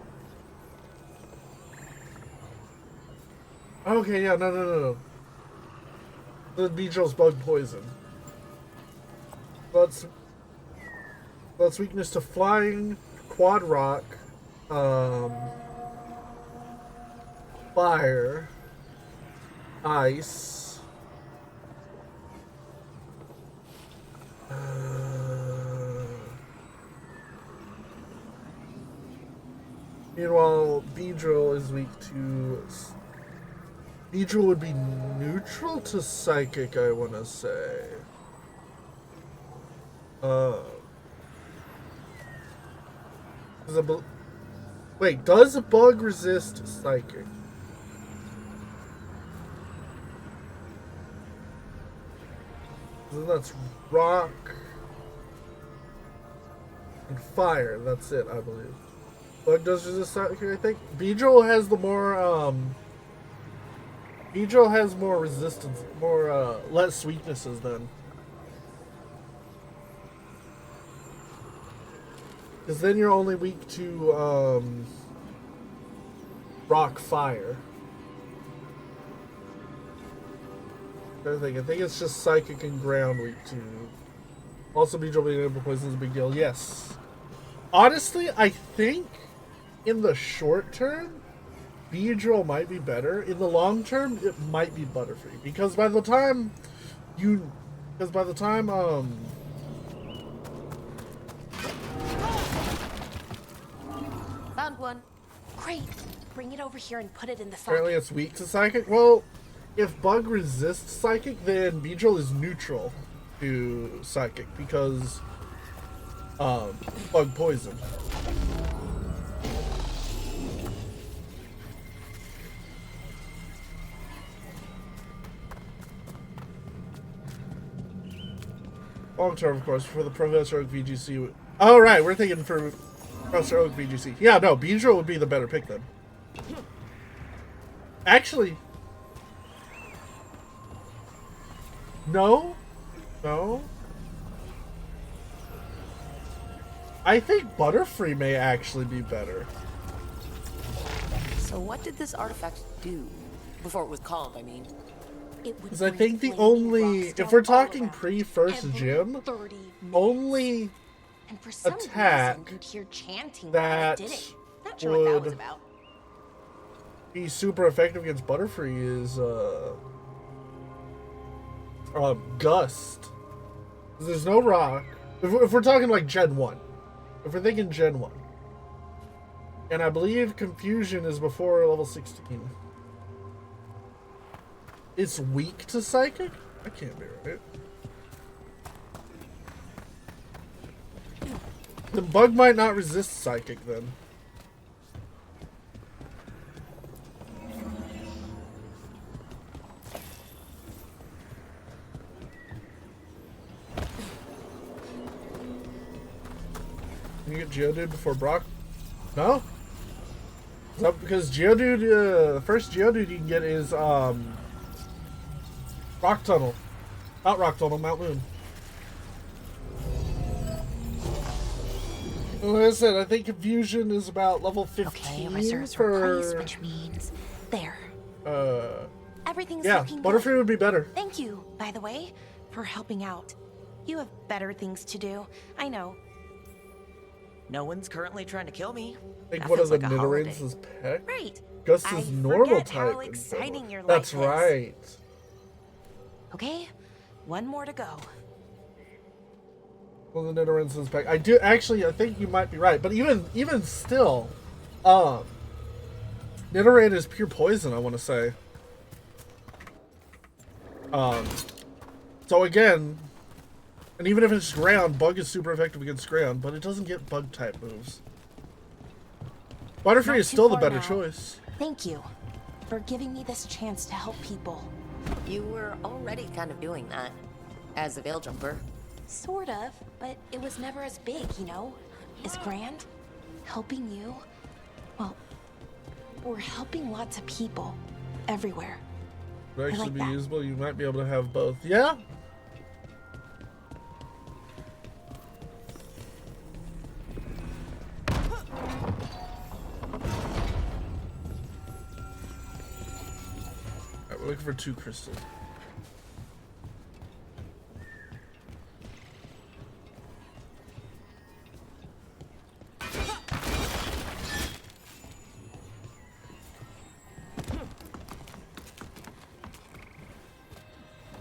Okay, yeah, no. The Beedrill's bug poison. That's weakness to flying, quad rock, fire, ice, meanwhile, Beedrill is weak to... Beedrill would be neutral to psychic, I want to say. Wait, does a bug resist psychic? Then that's rock and fire. That's it, I believe. Bug does resist psychic, I think. Beedrill has the more, Beedrill has more resistance, more, less weaknesses then. Because then you're only weak to, rock fire. I think it's just psychic and ground weak to. Also, Beedrill being able to poison is a big deal. Yes. Honestly, I think in the short term, Beedrill might be better. In the long term, it might be Butterfree. Because by the time Found one. Great. Bring it over here and put it in the socket. Apparently it's weak to psychic. Well, if bug resists psychic, then Beedrill is neutral to psychic because bug poison. Long term, of course, for the Professor Oak VGC. Oh, right, we're thinking for Professor Oak VGC. Yeah, no, Beedrill would be the better pick then. Actually, no. I think Butterfree may actually be better. So what did this artifact do? Before it was calmed, I mean. Because I think the only, if we're talking pre-first gym, only attack that would be super effective against Butterfree is Gust. There's no rock. If we're talking like Gen 1. If we're thinking Gen 1. And I believe Confusion is before level 16. It's weak to Psychic? That can't be right. The bug might not resist psychic then. Can you get Geodude before Brock? No? Is that because Geodude, the first Geodude you can get is, Rock Tunnel. Not Rock Tunnel, Mount Moon. Like I said, I think Confusion is about level 15 Okay, reserves for... were placed, which means there. Everything's yeah, looking Butterfree good. would be better. Thank you, by the way, for helping out. You have better things to do. I know. No one's currently trying to kill me. I think That one of feels the like a holiday. Nidorans is Peck. Right. Gus I is normal forget type. how exciting your That's life is. right. Okay, one more to go. Well, the Nidorans is Peck. I do actually. I think you might be right, but even still, Nidoran is pure poison. I want to say. So again, and even if it's ground, Bug is super effective against ground, but it doesn't get Bug type moves. Butterfree Not is too still the far better now. choice. Thank you for giving me this chance to help people. You were already kind of doing that as a veil jumper. Sort of, but it was never as big, you know? As grand. Helping you. Well, we're helping lots of people. Everywhere. Would I actually like be that. usable. You might be able to have both. Yeah. Alright, we're looking for 2 crystals.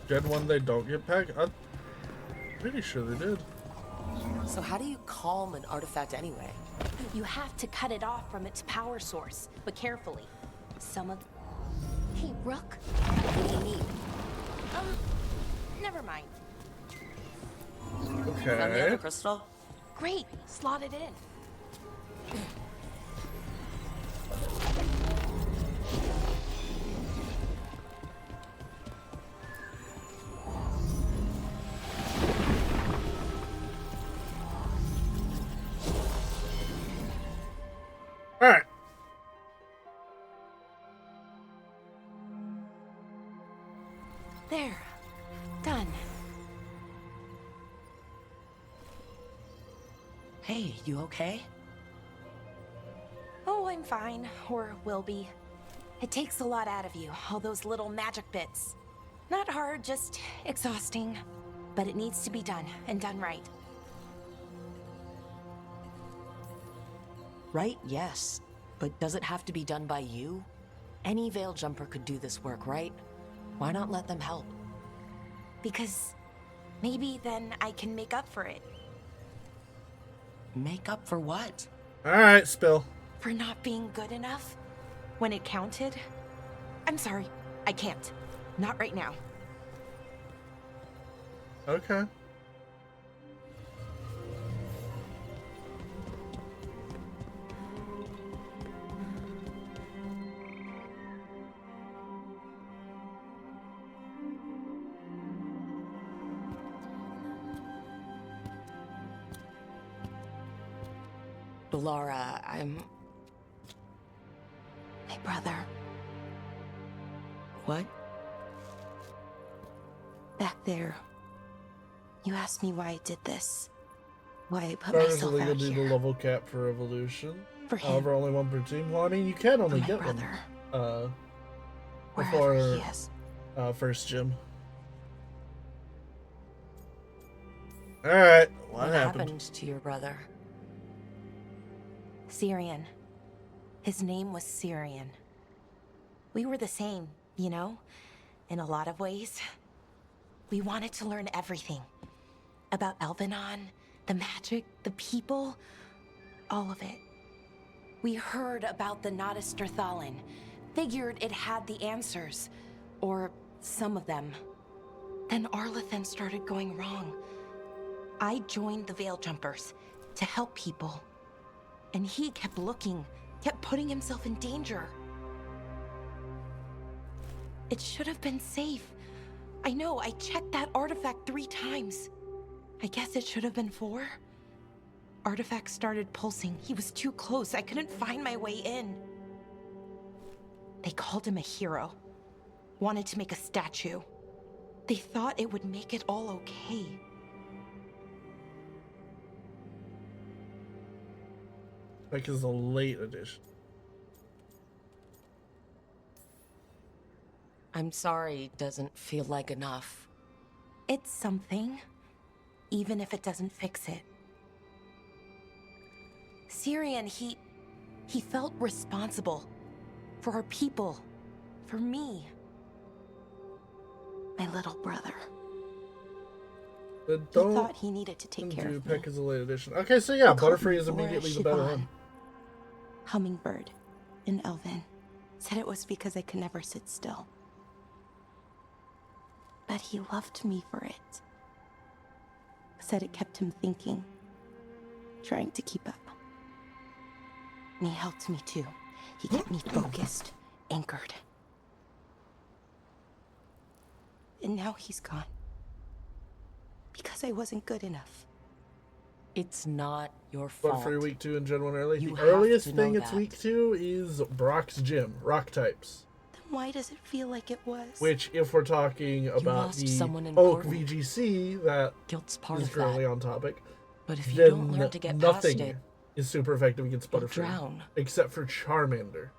Gen 1 they don't get packed? I'm pretty sure they did. So how do you calm an artifact anyway? You have to cut it off from its power source, but carefully. Some of... Hey, Rook? What do you need? Never mind. Okay. Found the other crystal? Great, slot it in. Alright. There. Done. Hey, you okay? Oh, I'm fine. Or will be. It takes a lot out of you, all those little magic bits. Not hard, just exhausting. But it needs to be done, and done right. Right, yes. But does it have to be done by you? Any veil jumper could do this work, right? Why not let them help? Because maybe then I can make up for it. Make up for what? Alright, Spill. For not being good enough when it counted. I'm sorry, I can't. Not right now. Okay. Laura, I'm... My brother. What? Back there. You asked me why I did this. Why I put Stars myself illegal out due to here. level cap for evolution. For him. However, only 1 per team. Well, I mean, you can only My get brother. one. Wherever Before he is. First gym. Alright, what happened? to your brother? Syrian. His name was Syrian. We were the same, you know? In a lot of ways. We wanted to learn everything. About Elvenon, the magic, the people, all of it. We heard about the Notisterthalin, figured it had the answers, or some of them. Then Arlathan started going wrong. I joined the Veil Jumpers to help people. And he kept looking, kept putting himself in danger. It should have been safe. I know, I checked that artifact 3 times. I guess it should have been 4. Artifact started pulsing. He was too close. I couldn't find my way in. They called him a hero. Wanted to make a statue. They thought it would make it all okay. Like is a late edition. I'm sorry, doesn't feel like enough. It's something, even if it doesn't fix it. Syrian, he felt responsible for our people, for me. My little brother. But He don't thought he needed to take care of me. Peck is a late edition. Okay, so yeah, He called Butterfree me is Laura immediately the better Siobhan. one. Hummingbird in Elven. Said it was because I could never sit still. But he loved me for it. Said it kept him thinking, trying to keep up. And he helped me too. He kept me focused, anchored. And now he's gone. Because I wasn't good enough. It's not your fault. Butterfree week 2 and Gen 1 early. You The have earliest to thing know it's that. week 2 is Brock's Gym, rock types. Then why does it feel like it was? Which, if we're talking about lost the someone Oak important. VGC that Guilt's part is of currently that. on topic, But if you then don't learn to get past nothing it, is super effective against you'll Butterfree. drown. Except for Charmander.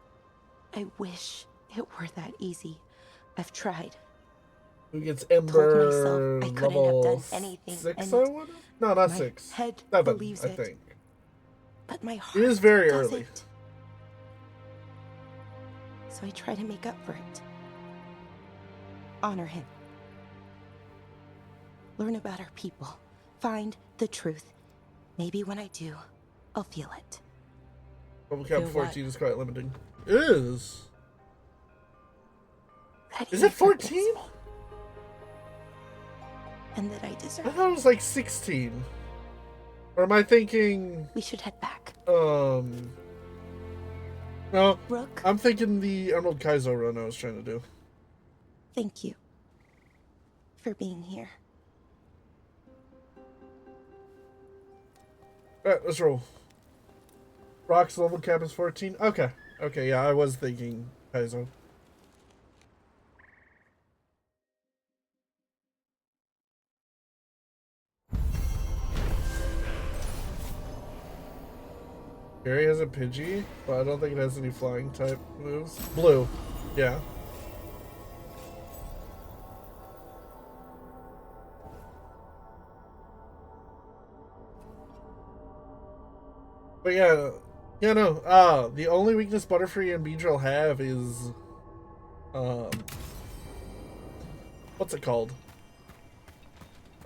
I wish it were that easy. I've tried. Who gets Told Ember myself I couldn't have level done anything, 6, and I would? No, not my 6. head 7, believes I it. think. But my heart It is very doesn't. early. So I try to make up for it. Honor him. Learn about our people. Find the truth. Maybe when I do, I'll feel it. Bubble Cap Feel 14 is quite limiting. It is. That Is he it 14? And that I deserve I thought it was like 16. Or am I thinking... We should head back. No, Rook? I'm thinking the Emerald Kaizo run I was trying to do. Thank you for being here. Alright, let's roll. Rock's level cap is 14. Okay. Okay, yeah, I was thinking Kaizo. Gary has a Pidgey, but I don't think it has any flying type moves. Blue. Yeah. But yeah, no. The only weakness Butterfree and Beedrill have is, what's it called?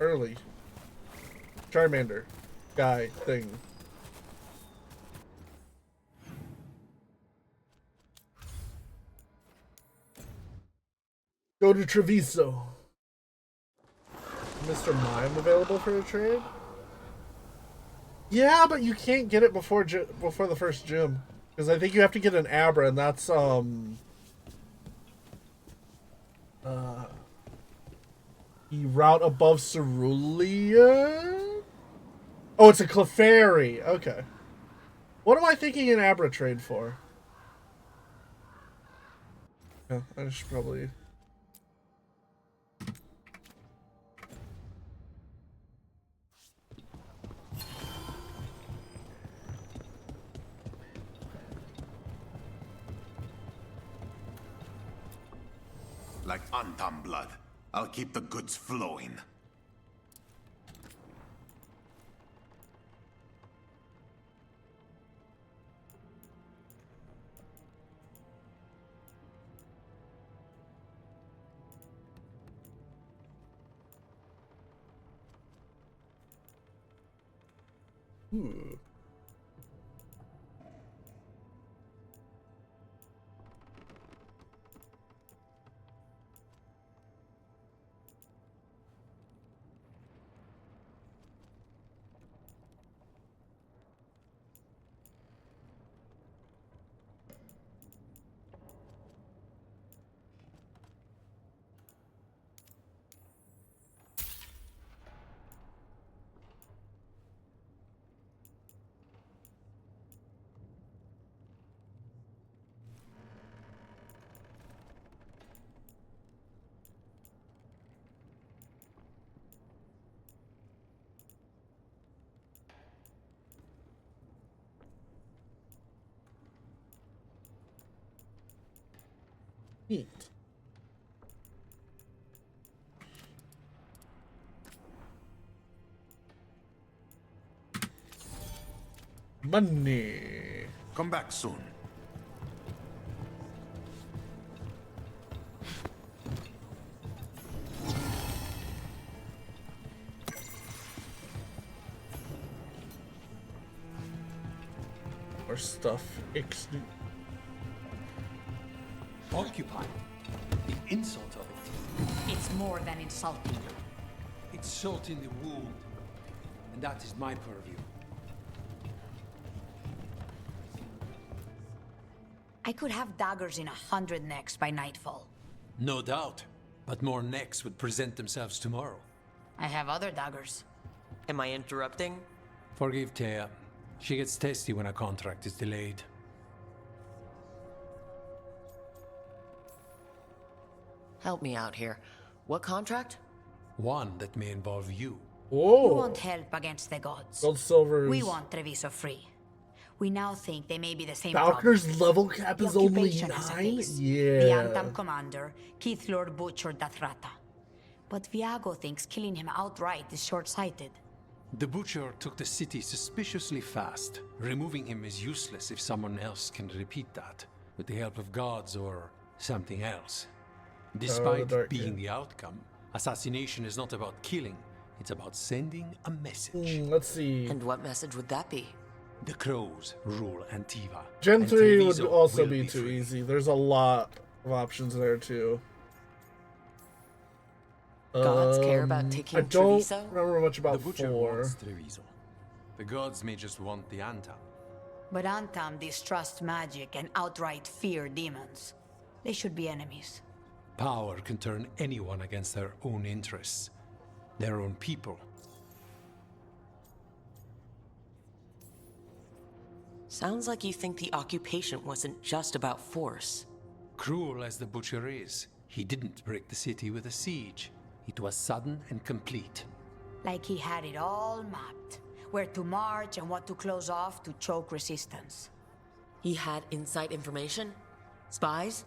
Early. Charmander. Guy thing. Go to Treviso. Mr. Mime available for a trade? Yeah, but you can't get it before the first gym, because I think you have to get an Abra, and that's the route above Cerulean. Oh, it's a Clefairy. Okay. What am I thinking an Abra trade for? Yeah, I should probably. Like Antam blood. I'll keep the goods flowing. Ooh. Neat. Money. Come back soon. Or stuff. Occupy. The insult of it. It's more than insulting. It's salt in the wound. And that is my purview. I could have daggers in 100 necks by nightfall. No doubt. But more necks would present themselves tomorrow. I have other daggers. Am I interrupting? Forgive Thea. She gets testy when a contract is delayed. Help me out here. What contract? One that may involve you. Whoa. You want help against the gods. Gold, silver. We want Treviso free. We now think they may be the same Falconer's problem. level cap The is only occupation has a 9? face. Yeah. The Antam commander, Keith Lord Butcher Dathrata. But Viago thinks killing him outright is short-sighted. The Butcher took the city suspiciously fast. Removing him is useless if someone else can repeat that, with the help of gods or something else. Despite being the outcome, assassination is not about killing, it's about sending a message. Let's see. And what message would that be? The crows rule Antiva. Gen 3 would Treviso also will be too easy. There's a lot of options there too. Gods care about taking I don't Treviso? remember much about The Butcher 4. wants Treviso. The gods may just want the Antam. But Antam distrust magic and outright fear demons. They should be enemies. Power can turn anyone against their own interests, their own people. Sounds like you think the occupation wasn't just about force. Cruel as the Butcher is, he didn't break the city with a siege. It was sudden and complete. Like he had it all mapped. Where to march and what to close off to choke resistance. He had inside information? Spies?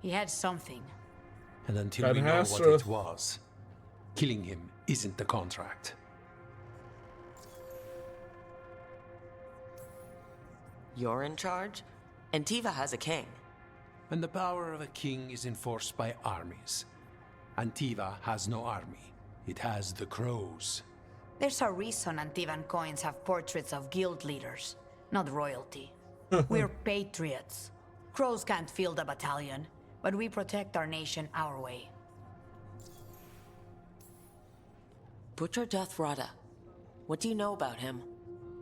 He had something. And until we know what it was, killing him isn't the contract. You're in charge? Antiva has a king. And the power of a king is enforced by armies. Antiva has no army. It has the crows. There's a reason Antivan coins have portraits of guild leaders, not royalty. We're patriots. Crows can't field a battalion, but we protect our nation our way. Butcher Dathrata. What do you know about him?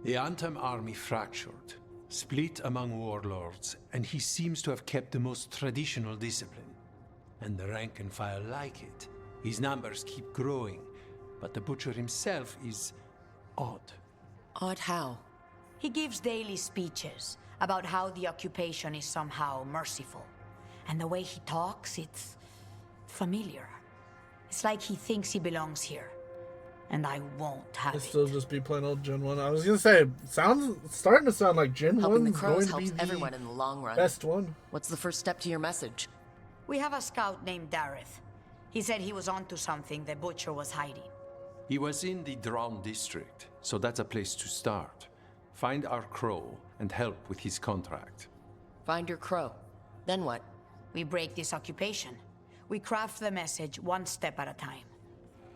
The Antam army fractured, split among warlords, and he seems to have kept the most traditional discipline. And the rank and file like it. His numbers keep growing, but the Butcher himself is odd. Odd how? He gives daily speeches about how the occupation is somehow merciful. And the way he talks, it's familiar. It's like he thinks he belongs here. And I won't have It'll it. still just be plain old Gen 1. I was gonna say, it's starting to sound like Gen Helping 1 the is crows going to be helps everyone in the long run. best one. What's the first step to your message? We have a scout named Dareth. He said he was onto something the Butcher was hiding. He was in the Drown district, so that's a place to start. Find our crow and help with his contract. Find your crow. Then what? We break this occupation. We craft the message one step at a time.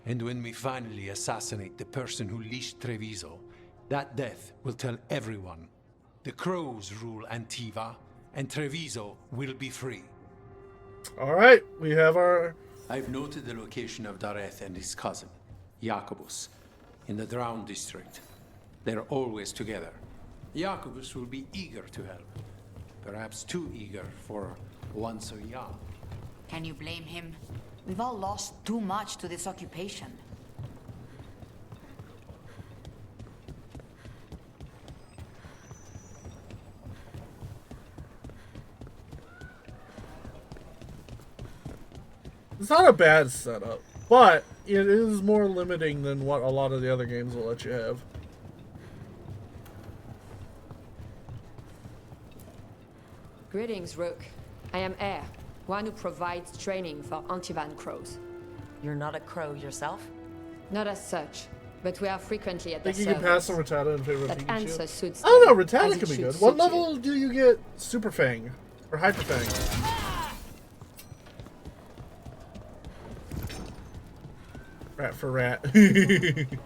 And when we finally assassinate the person who leashed Treviso, that death will tell everyone. The crows rule Antiva, and Treviso will be free. Alright, we have our... I've noted the location of Dareth and his cousin, Jacobus, in the Drown district. They're always together. Jacobus will be eager to help. Perhaps too eager for one so young. Can you blame him? We've all lost too much to this occupation. It's not a bad setup, but it is more limiting than what a lot of the other games will let you have. Greetings, Rook. I am Air, one who provides training for Antivan crows. You're not a crow yourself? Not as such, but we are frequently at I the think you can pass on service. Rattata in favor of That Pikachu. answer suits I don't know, them, Rattata as could it be good. should What suit level do you get Super Fang? Or Hyper Fang? Rat for rat. Hang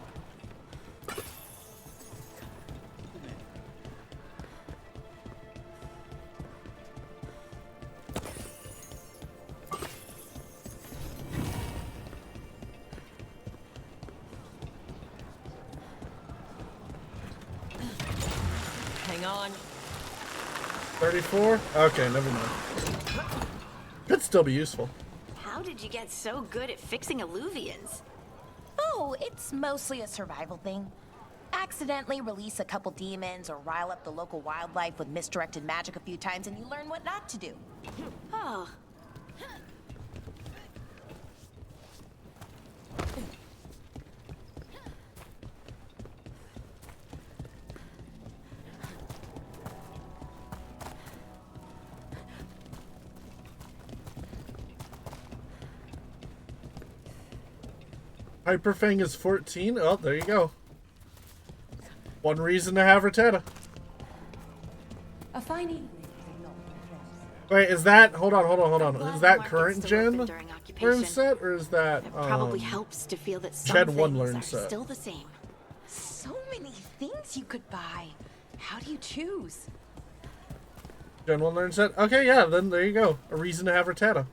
on. 34? Okay, never mind. Could still be useful. How did you get so good at fixing alluvians? Oh, it's mostly a survival thing. Accidentally release a couple demons or rile up the local wildlife with misdirected magic a few times and you learn what not to do. Oh. Hyper Fang is 14. Oh, there you go. One reason to have Rattata. A fine evening. Wait, is that... Hold on. Is that current gen learn set, or is that... It probably helps to feel that some Gen 1 things learn are set? still the same. So many things you could buy. How do you choose? Gen 1 learn set? Okay, yeah, then there you go. A reason to have Rattata.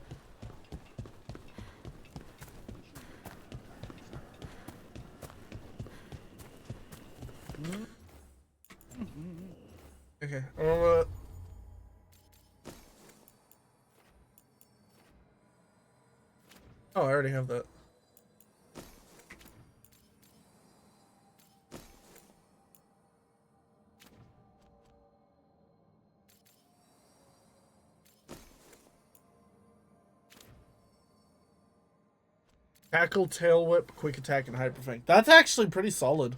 Okay, oh, I already have that. Tackle, Tail Whip, Quick Attack, and Hyper Fang. That's actually pretty solid.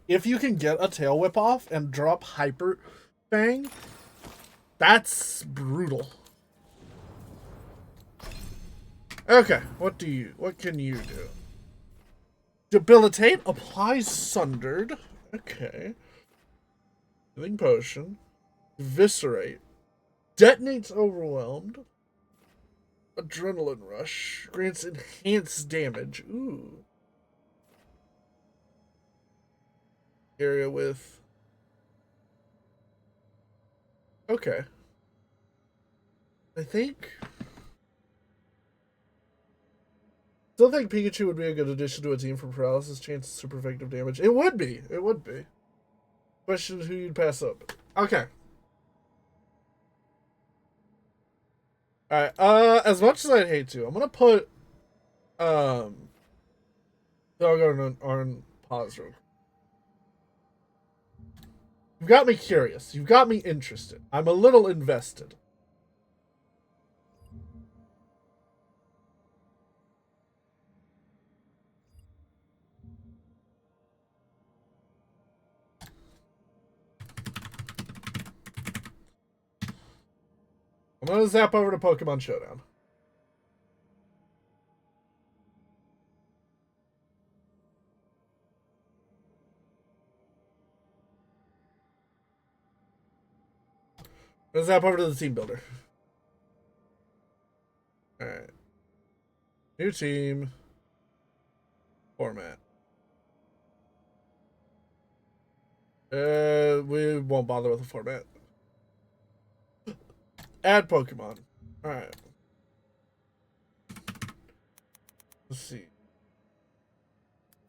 If you can get a Tail Whip off and drop Hyper Fang, that's brutal. Okay, what can you do? Debilitate, applies Sundered. Okay. Healing Potion. Eviscerate. Detonates Overwhelmed. Adrenaline Rush. Grants enhanced damage. Ooh. Area with... Okay. I think... Still think Pikachu would be a good addition to a team for paralysis, chance of super effective damage. It would be. It would be. Question is who you'd pass up. Okay. Alright, as much as I'd hate to, I'm gonna put, I'll go on pause real quick. You've got me curious. You've got me interested. I'm a little invested. I'm gonna zap over to Pokemon Showdown. Let's zap over to the team builder. Alright. New team. Format. We won't bother with the format. Add Pokemon. Alright. Let's see.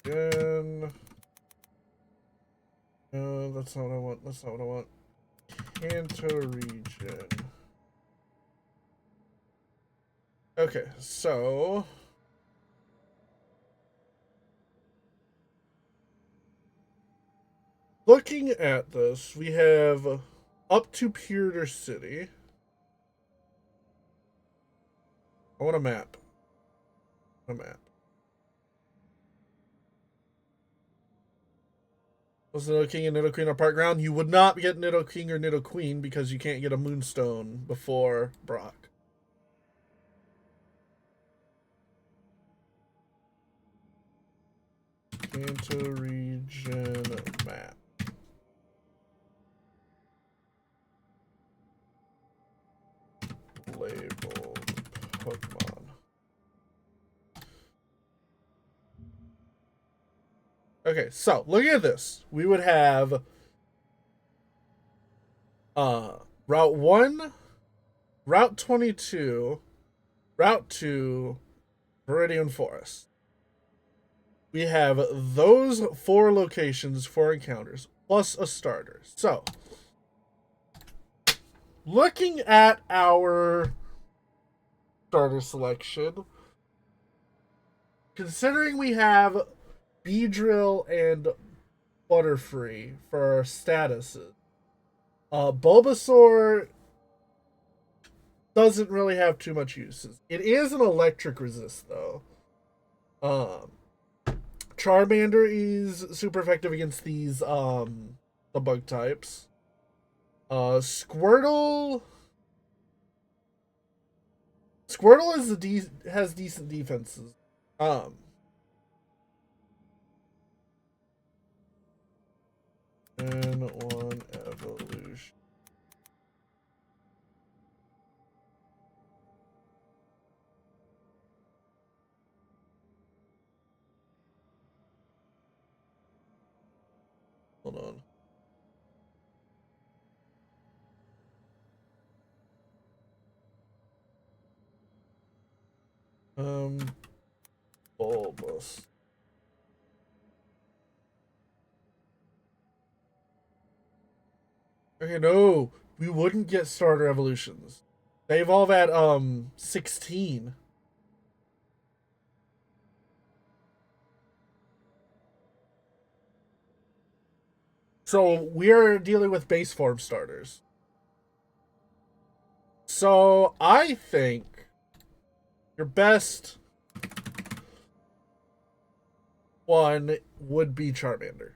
Again. No, that's not what I want. That's not what I want. Kanto region. Okay, so looking at this, we have up to Pewter City. I want a map. A map. Was Nido King and Nido Queen on Park Ground? You would not get Nido King or Nido Queen because you can't get a Moonstone before Brock. Kanto region map. Labeled Pokemon. Okay, so looking at this, we would have Route 1, Route 22, Route 2, Viridian Forest. We have those 4 locations for encounters, plus a starter. So, looking at our starter selection, considering we have Beedrill and Butterfree for our statuses, Bulbasaur doesn't really have too much uses. It is an electric resist, though. Charmander is super effective against these the bug types. Squirtle is has decent defenses. And 1 evolution. Hold on. Bulbous. Okay, no. We wouldn't get starter evolutions. They evolve at 16. So we're dealing with base form starters. So I think your best one would be Charmander.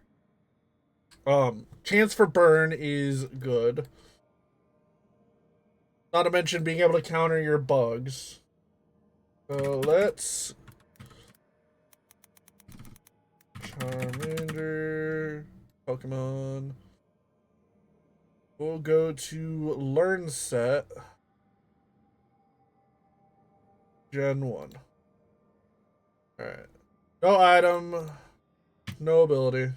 Chance for burn is good. Not to mention being able to counter your bugs. So let's Charmander Pokemon. We'll go to Learn Set. Gen 1. Alright. No item. No ability.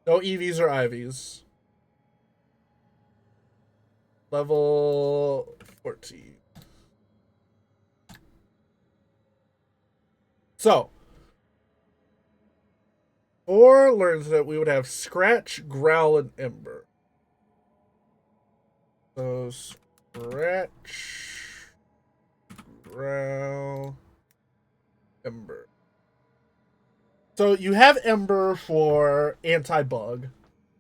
No EVs or IVs. Level 14. So, for Learn Set, we would have Scratch, Growl, and Ember. So, Scratch, Growl, Ember. So you have Ember for anti-bug,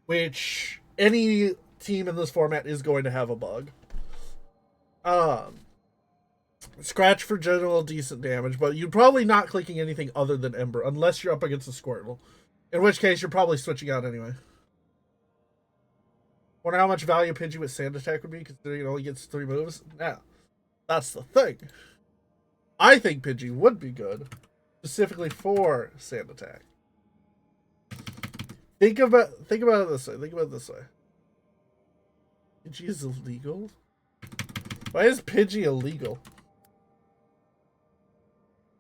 which any team in this format is going to have a bug. Scratch for general decent damage, but you're probably not clicking anything other than Ember unless you're up against a Squirtle, in which case you're probably switching out anyway. Wonder how much value Pidgey with Sand Attack would be, considering it only gets 3 moves? Now, that's the thing. I think Pidgey would be good, specifically for Sand Attack. Think about it this way. Think about it this way. Pidgey is illegal? Why is Pidgey illegal?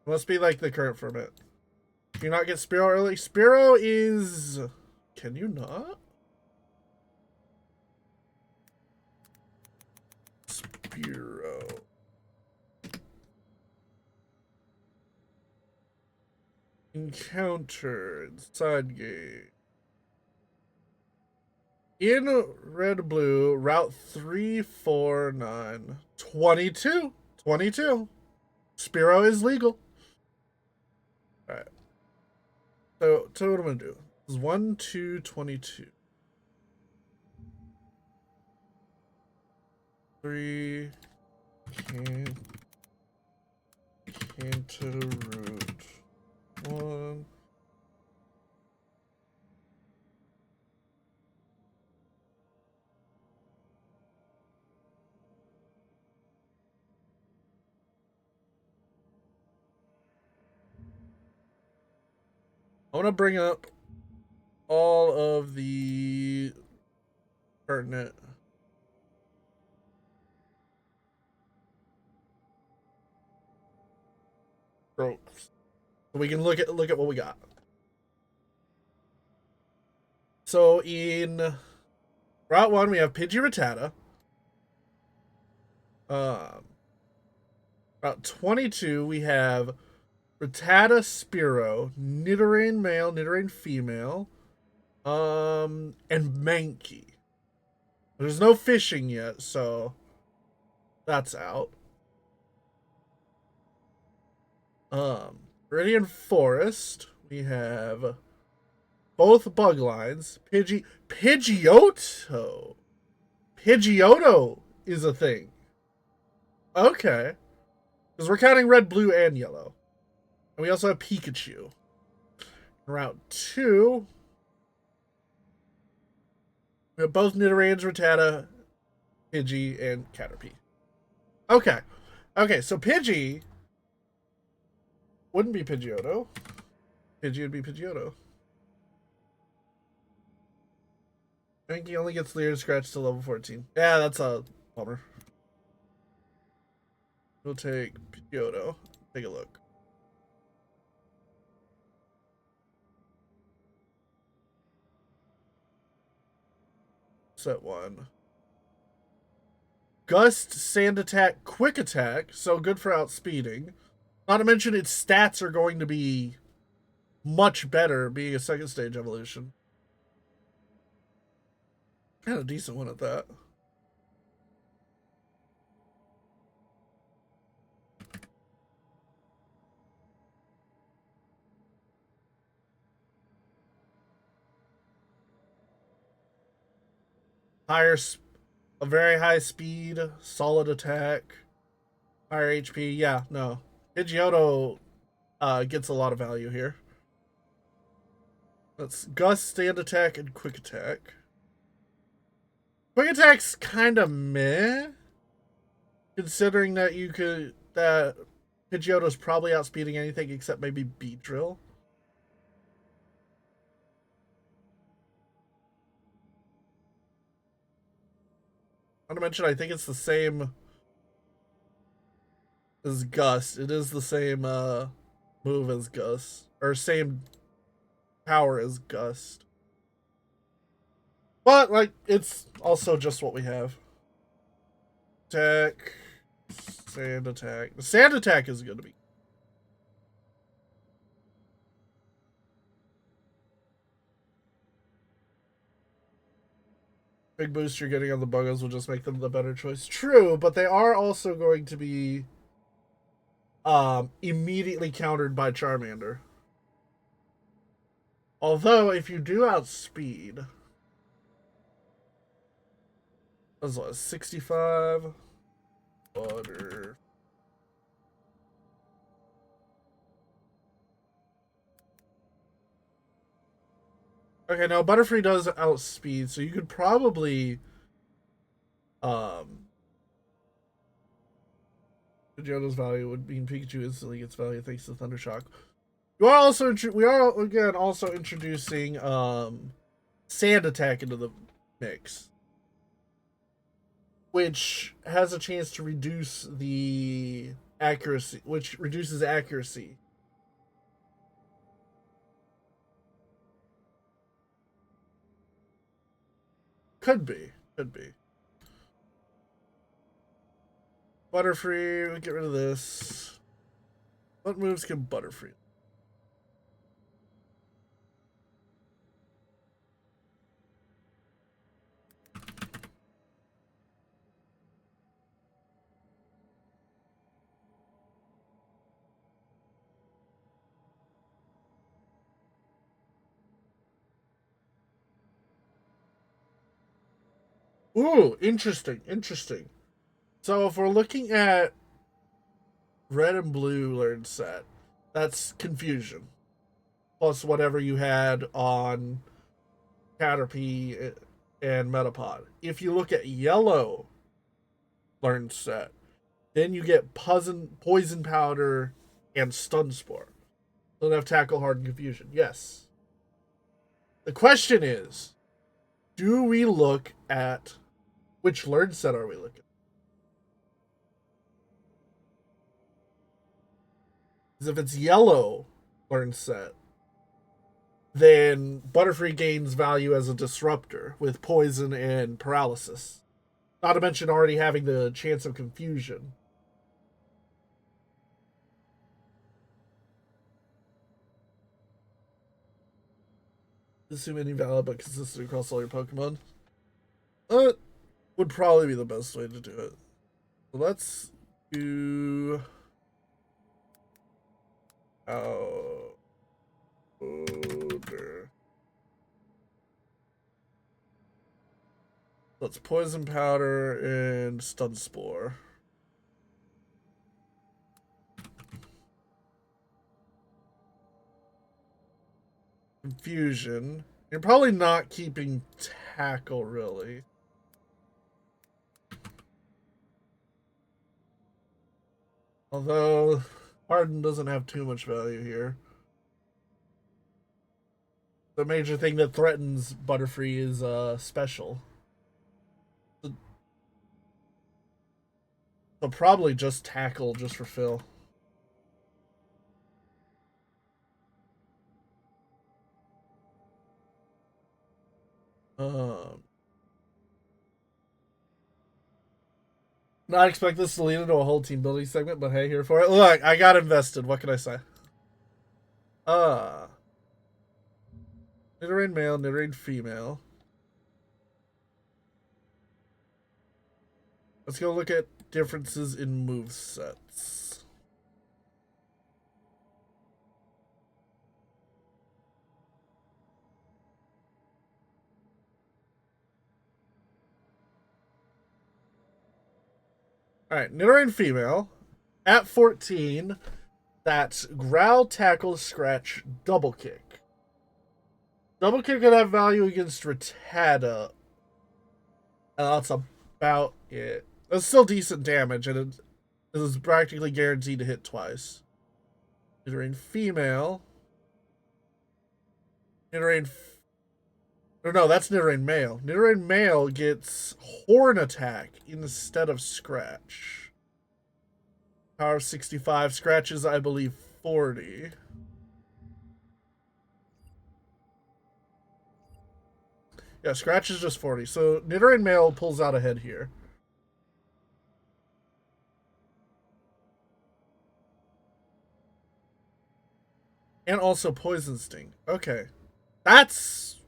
Must be like the current format. Can you not get Spearow early? Spearow is... Can you not? Spearow. Encounter. Side gate. In red blue, route 349. 22. 22. Spearow is legal. Alright. So what I'm gonna do is 1, 2, 22. 3 Kanto route 1. I want to bring up all of the pertinent tropes. So we can look at what we got. So in Route 1 we have Pidgey Rattata. Route 22 we have Rattata Spearow, Nidoran male, Nidoran female, and Mankey. There's no fishing yet, so that's out. Viridian Forest, we have both bug lines. Pidgeotto. Pidgeotto is a thing. Okay. Because we're counting red, blue, and yellow. And we also have Pikachu. Route 2, we have both Nidorans, Rattata, Pidgey, and Caterpie. Okay. Okay, so Pidgey wouldn't be Pidgeotto. Pidgey would be Pidgeotto. I think he only gets Leer Scratch to level 14. Yeah, that's a bummer. We'll take Pidgeotto. Take a look. Set 1. Gust, Sand Attack, Quick Attack, so good for outspeeding. Not to mention its stats are going to be much better being a second stage evolution. Kind of decent one at that. A very high speed, solid attack, higher HP. Yeah, no. Pidgeotto gets a lot of value here. That's Gust, Stand Attack, and Quick Attack. Quick Attack's kind of meh, considering that that Pidgeotto's probably outspeeding anything except maybe Beedrill. Not to mention, I think it's the same as Gust. It is the same move as Gust, or same power as Gust. But, like, it's also just what we have. Attack. Sand Attack. The Sand Attack is going to be. Big boost you're getting on the Buggles will just make them the better choice. True, but they are also going to be immediately countered by Charmander. Although, if you do outspeed... That's what, 65? Butter... Okay, now Butterfree does outspeed, so you could probably Pidgeotto's value would mean Pikachu instantly gets value thanks to Thundershock. We are again also introducing Sand Attack into the mix, which has a chance to reduce the accuracy, which reduces accuracy. Could be. Butterfree, we'll get rid of this. What moves can Butterfree? Ooh, interesting. So if we're looking at red and blue learned set, that's Confusion. Plus whatever you had on Caterpie and Metapod. If you look at yellow learned set, then you get Poison Powder and Stun Spore. Don't have Tackle, Hard, and Confusion. Yes. The question is, do we look at which learn set are we looking at? Because if it's yellow learn set, then Butterfree gains value as a disruptor with poison and paralysis. Not to mention already having the chance of confusion. Assume any valid but consistent across all your Pokemon. Would probably be the best way to do it. So let's do powder. Let's poison powder and stun spore. Confusion. You're probably not keeping tackle, really. Although, Harden doesn't have too much value here. The major thing that threatens Butterfree is special. So probably just tackle, just for Phil. Not expect this to lead into a whole team building segment, but hey, here for it. Look, I got invested. What can I say? Nidoran male, Nidoran female. Let's go look at differences in movesets. Alright, Nidoran female. At 14, that's growl, tackle, scratch, double kick. Double kick could have value against Rattata. And that's about it. That's still decent damage, and it is practically guaranteed to hit twice. Nidoran female. Nidoran... No, that's Nidoran male. Nidoran male gets horn attack instead of scratch. Power 65. Scratches, I believe, 40. Yeah, scratch is just 40. So Nidoran male pulls out ahead here. And also poison sting. Okay. That's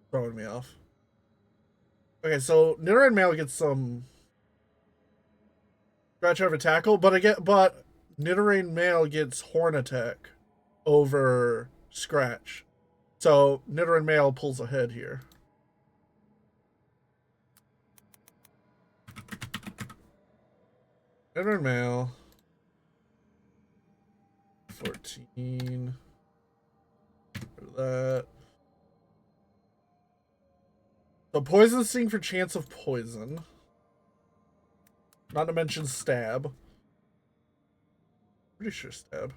throwing me off. Okay, so Nidoran male gets some scratch over tackle, but Nidoran male gets horn attack over scratch. So Nidoran male pulls ahead here. Nidoran male 14 for that. So poison sting for chance of poison. Not to mention stab. Pretty sure stab.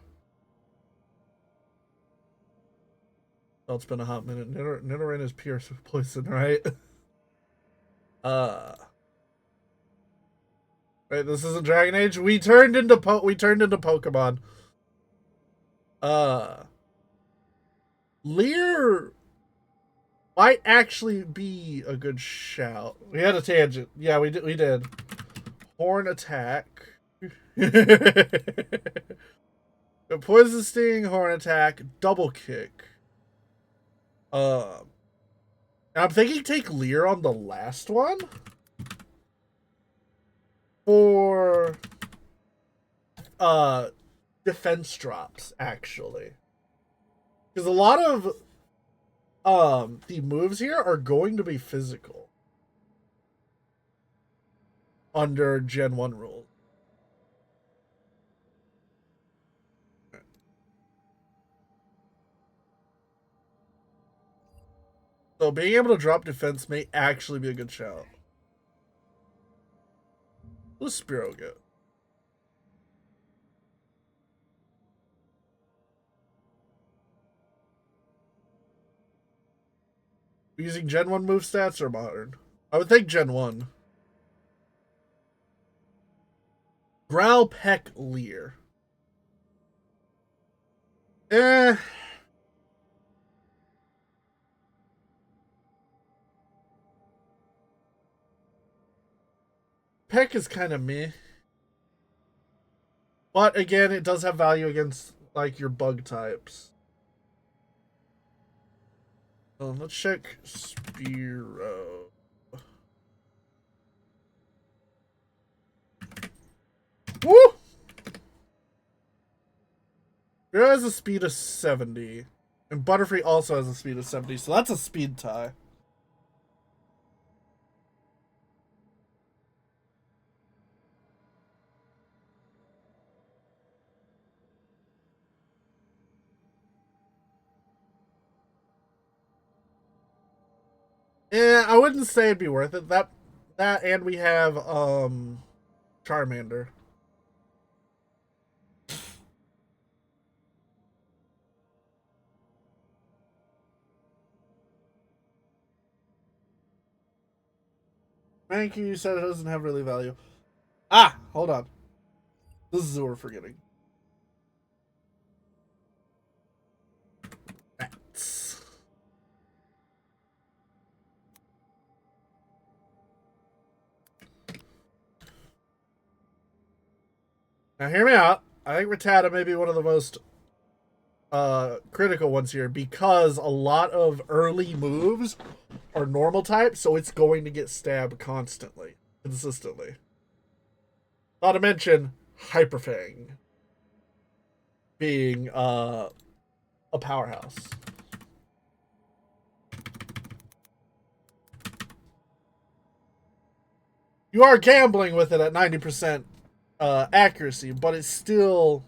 Oh, it's been a hot minute. Nidoran is pierce with poison, right? Right, this isn't Dragon Age. We turned into Pokemon. Leer might actually be a good shout. We had a tangent. Yeah, we did. Horn attack. Poison sting, horn attack, double kick. I'm thinking take Leer on the last one for defense drops, actually. Because a lot of the moves here are going to be physical under Gen 1 rules. So being able to drop defense may actually be a good shout. What does Spearow get? Using Gen 1 move stats or modern? I would think Gen 1. Growl Peck Leer. Peck is kind of meh. But again, it does have value against like your bug types. Let's check Spearow. Woo! Spearow has a speed of 70. And Butterfree also has a speed of 70, so that's a speed tie. Yeah, I wouldn't say it'd be worth it. That and we have Charmander. Thank you, you said it doesn't have really value. Ah, hold on. This is what we're forgetting. Bats. Now hear me out. I think Rattata may be one of the most critical ones here because a lot of early moves are normal type, so it's going to get stabbed constantly, consistently. Not to mention Hyper Fang being a powerhouse. You are gambling with it at 90% accuracy, but it's still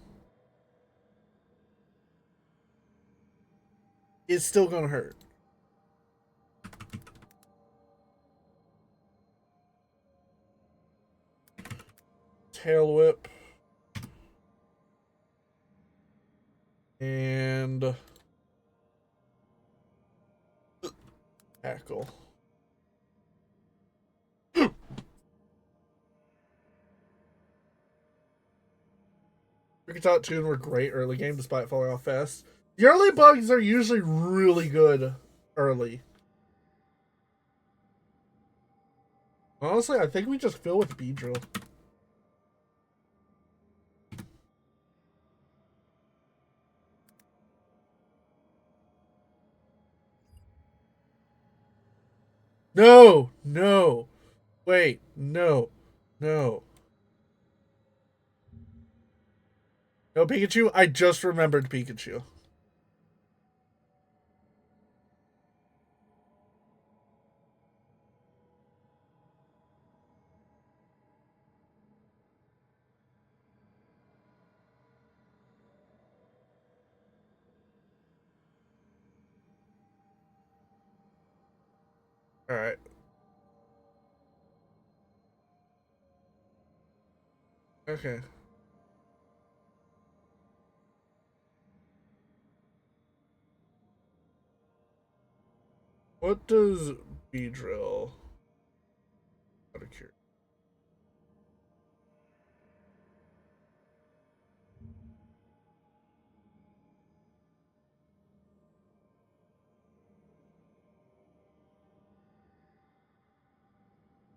gonna hurt. Tail Whip. And tackle. Ricketot Toon were great early game despite falling off fast. The early bugs are usually really good early. Honestly, I think we just fill with Beedrill. No! No! Wait, no. No. No Pikachu? I just remembered Pikachu. Alright. Okay. What does Beedrill out of cure?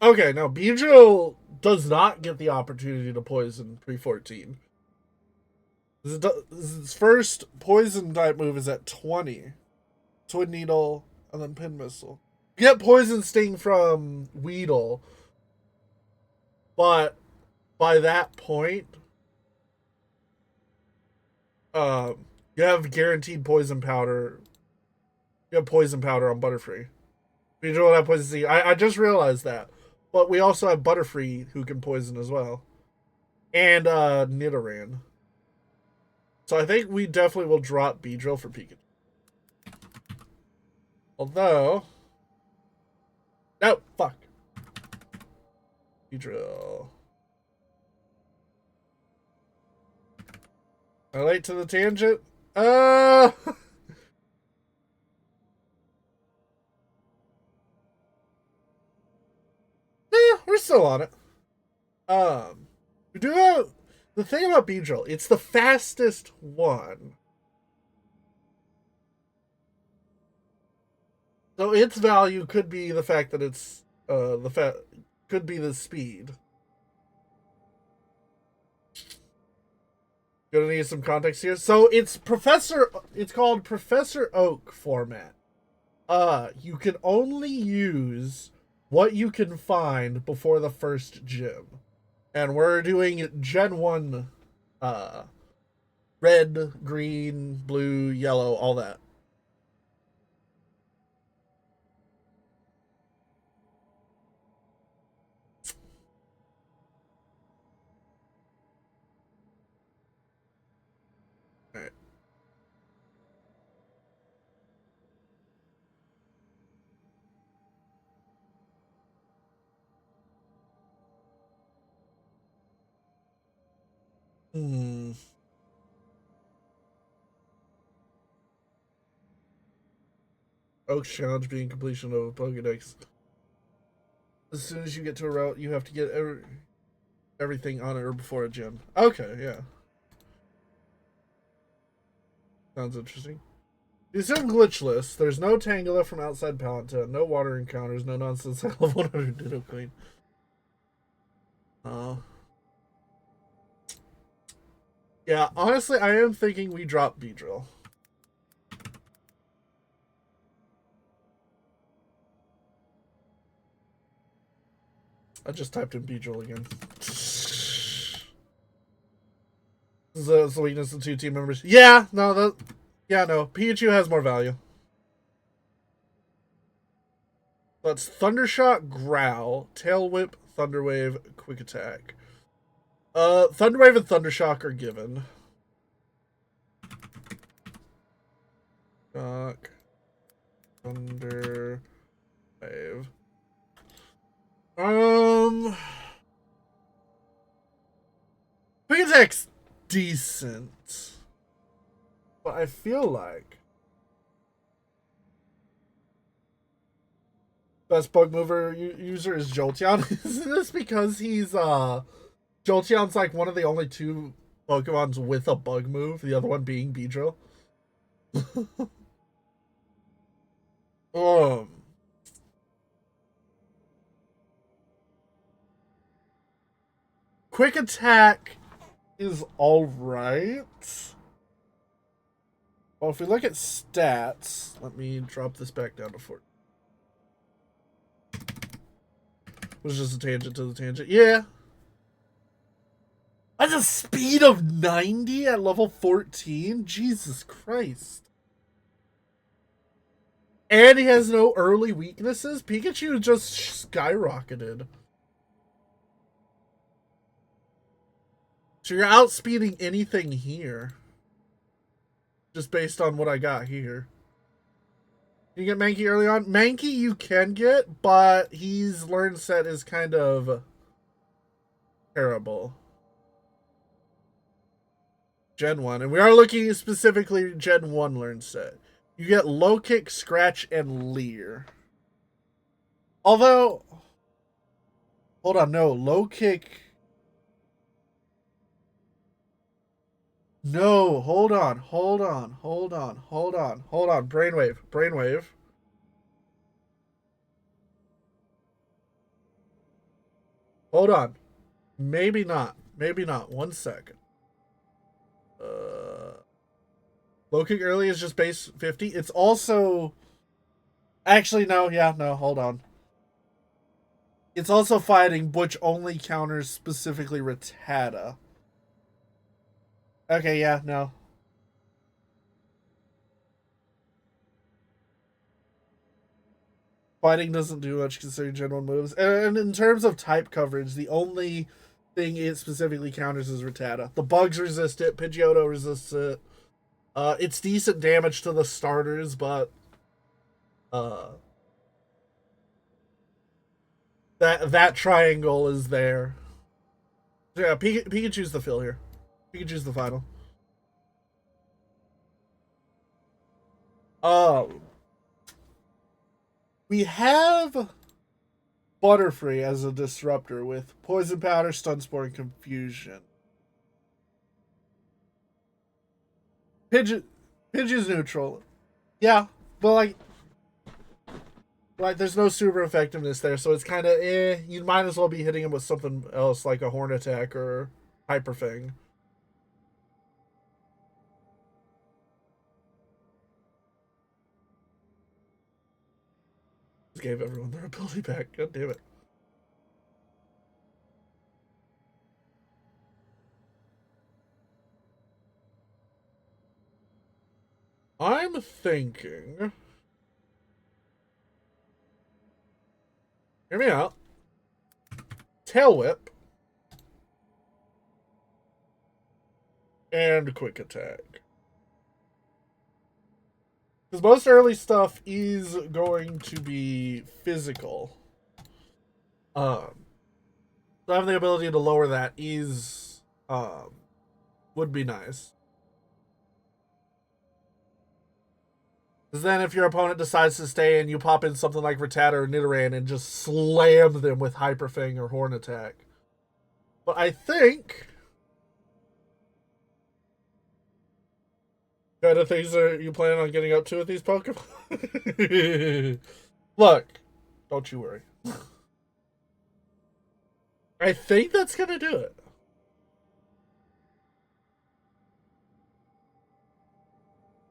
Okay, now Beedrill does not get the opportunity to poison pre-14. His first poison type move is at 20. Twin Needle, and then Pin Missile. You get Poison Sting from Weedle, but by that point, you have guaranteed Poison Powder. You have Poison Powder on Butterfree. You don't have Poison Sting. I just realized that. But we also have Butterfree who can poison as well. And Nidoran. So I think we definitely will drop Beedrill for Pikachu. Although... No, fuck. Beedrill. Am I late to the tangent? still on it. We do have the thing about Beedrill. It's the fastest one. So its value could be the fact that it's could be the speed. Gonna need some context here. So it's called Professor Oak format. You can only use what you can find before the first gym. And we're doing Gen 1 red, green, blue, yellow, all that. Alright. Oak's challenge being completion of a Pokedex. As soon as you get to a route, you have to get everything on it or before a gym. Okay, yeah. Sounds interesting. It's in glitchless. There's no Tangela from outside Palantine, no water encounters, no nonsense level 100 Ditto Queen. Yeah, honestly, I am thinking we drop Beedrill. I just typed in Beedrill again. That's the weakness of 2 team members. Yeah, no, Pikachu has more value. That's Thundershock, Growl, Tail Whip, Thunder Wave, Quick Attack. Thunder Wave and Thundershock are given. Shock, Thunder Wave. Quick Attack's decent, but I feel like best bug mover user is Jolteon. Is this because he's Jolteon's like one of the only 2 Pokemons with a bug move, the other one being Beedrill? Quick Attack is alright. Well, if we look at stats, let me drop this back down to 4. Was just a tangent to the tangent. Yeah. That's a speed of 90 at level 14? Jesus Christ. And he has no early weaknesses? Pikachu just skyrocketed. So you're outspeeding anything here. Just based on what I got here. You get Mankey early on? Mankey you can get, but his learn set is kind of terrible. Gen 1. And we are looking at specifically Gen 1 learn set. You get Low Kick, Scratch, and Leer. Although... Hold on, no. Low Kick... No, hold on. Brainwave. Hold on. Maybe not. 1 second. Low Kick early is just base 50. It's also... Actually, no. Yeah, no, hold on. It's also fighting, which only counters specifically Rattata. Okay, yeah, no. Fighting doesn't do much considering Gen 1 moves. And in terms of type coverage, the only thing it specifically counters is Rattata. The bugs resist it, Pidgeotto resists it. It's decent damage to the starters, but that triangle is there. So yeah, Pikachu's the fill here. Pikachu's the final. We have Butterfree as a disruptor with Poison Powder, Stun Spore, and Confusion. Pidge's neutral. Yeah, but like there's no super effectiveness there, so it's kind of you might as well be hitting him with something else like a Horn Attack or Hyper Fang. Just gave everyone their ability back. God damn it. I'm thinking. Hear me out. Tail Whip. And Quick Attack. Because most early stuff is going to be physical. So having the ability to lower that is would be nice. Because then if your opponent decides to stay and you pop in something like Rattata or Nidoran and just slam them with Hyper Fang or Horn Attack. But I think kind of things are you plan on getting up to with these Pokemon? Look, don't you worry. I think that's gonna do it.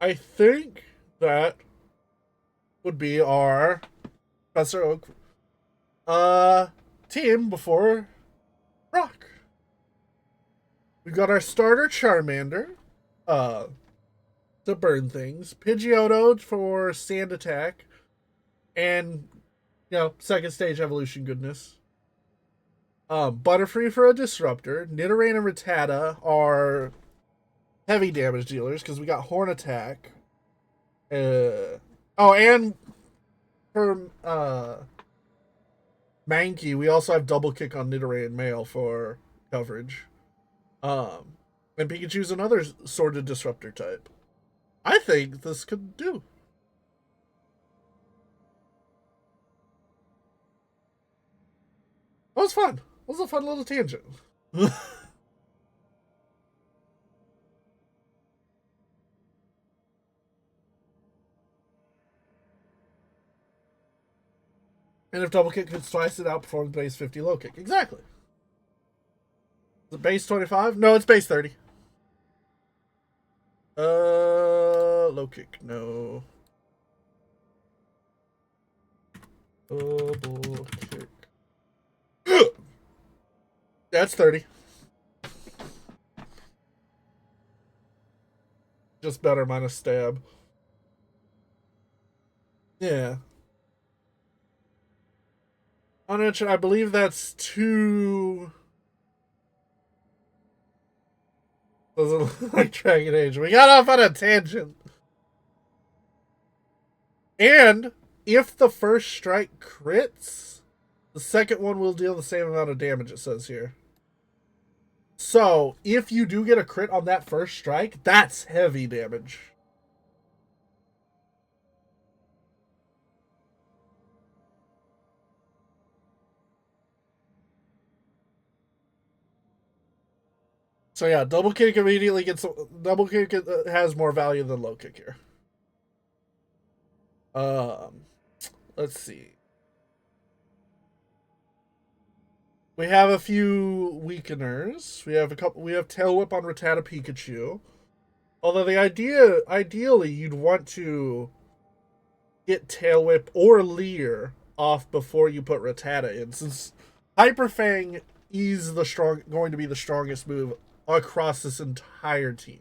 I think that would be our Professor Oak team before Rock. We got our starter Charmander to burn things, Pidgeotto for Sand Attack, and second stage evolution goodness. Butterfree for a disruptor. Nidoran and Rattata are heavy damage dealers because we got Horn Attack. And for Mankey, we also have Double Kick on Nidoran Male for coverage. And Pikachu's another sorted disruptor type. I think this could do. That was fun. It was a fun little tangent. And if Double Kick hits twice, it outperforms base 50 low kick. Exactly. Is it base 25? No, it's base 30. Low kick, no. Double kick. That's 30. Just better minus stab. Yeah. I believe that's 2. Doesn't look like Dragon Age. We got off on a tangent. And if the first strike crits, the second one will deal the same amount of damage, it says here. So, if you do get a crit on that first strike, that's heavy damage. So yeah, double kick immediately gets double kick has more value than low kick here. Let's see. We have a few weakeners. We have Tail Whip on Rattata Pikachu. Although ideally you'd want to get Tail Whip or Leer off before you put Rattata in, since Hyper Fang is going to be the strongest move across this entire team.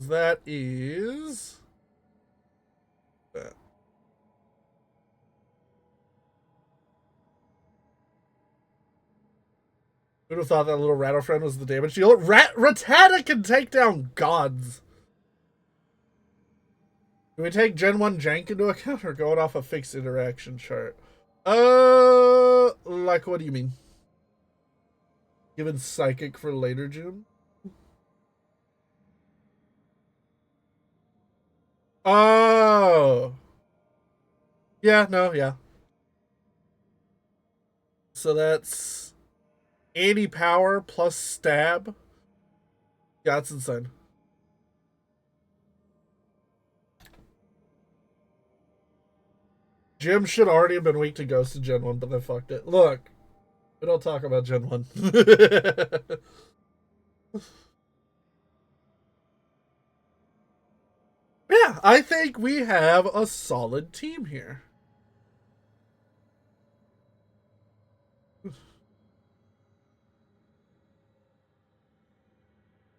That is that. Who'd have thought that little Rattle Friend was the damage dealer? Rattata can take down gods. Do we take Gen 1 Jank into account or going off a fixed interaction chart? Like what do you mean? Given psychic for later June. Oh. Yeah, no, yeah. So that's 80 power plus stab. Yeah, that's insane. Jim should already have been weak to Ghost of Gen 1, but they fucked it. Look, we don't talk about Gen 1. Yeah, I think we have a solid team here.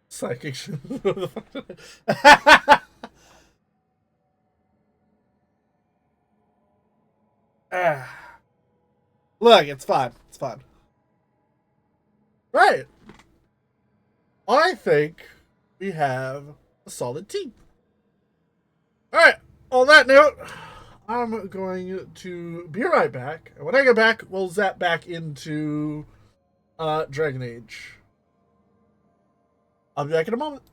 Psychic. Look, it's fine. It's fine. Right. I think we have a solid team. Alright, on that note, I'm going to be right back. And when I get back, we'll zap back into Dragon Age. I'll be back in a moment.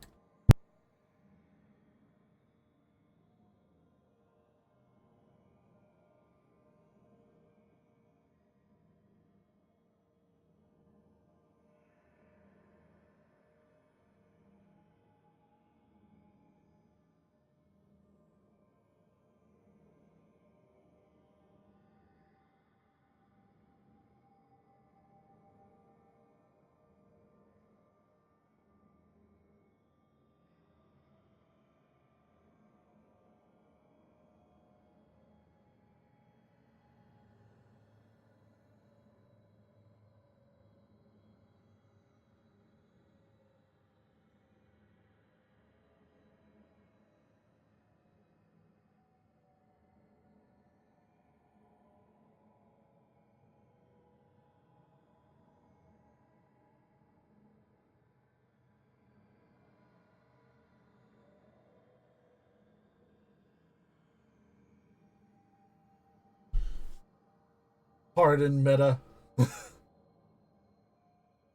Pardon meta.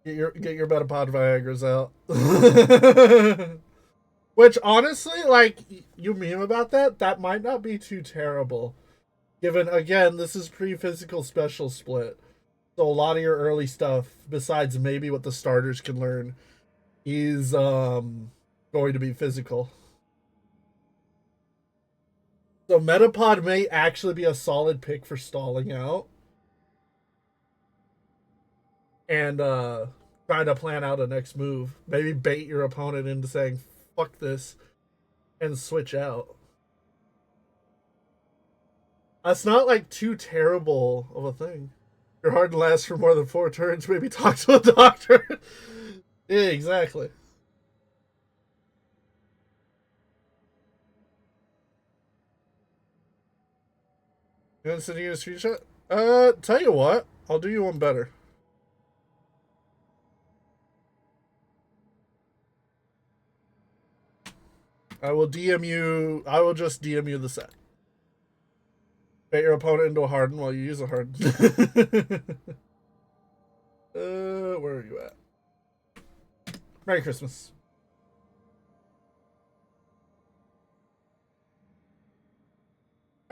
Get your Metapod Viagra's out. Which honestly, like, you meme about that might not be too terrible. Given, again, this is pre-physical special split. So a lot of your early stuff, besides maybe what the starters can learn, is going to be physical. So Metapod may actually be a solid pick for stalling out. And try to plan out a next move. Maybe bait your opponent into saying, fuck this, and switch out. That's not like too terrible of a thing. Your hard to last for more than 4 turns, maybe talk to a doctor. Yeah, exactly. You want to send you a screenshot? Tell you what, I'll do you one better. I will just DM you the set. Bait your opponent into a harden while you use a harden. Where are you at? Merry Christmas.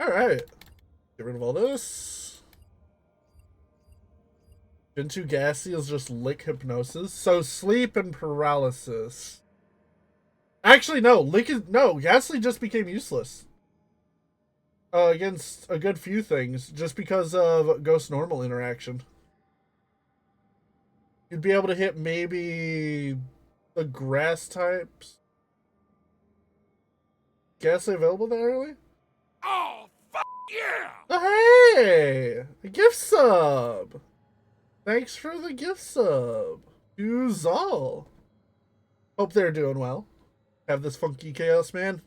Alright. Get rid of all this. Gen 2 gas seals just lick hypnosis. So sleep and paralysis. Actually, no. Ghastly just became useless. Against a good few things, just because of Ghost Normal interaction. You'd be able to hit maybe the grass types. Ghastly available that early? Oh, fuck yeah! Oh, hey! A gift sub! Thanks for the gift sub. To Zal. Hope they're doing well. Have this funky chaos man.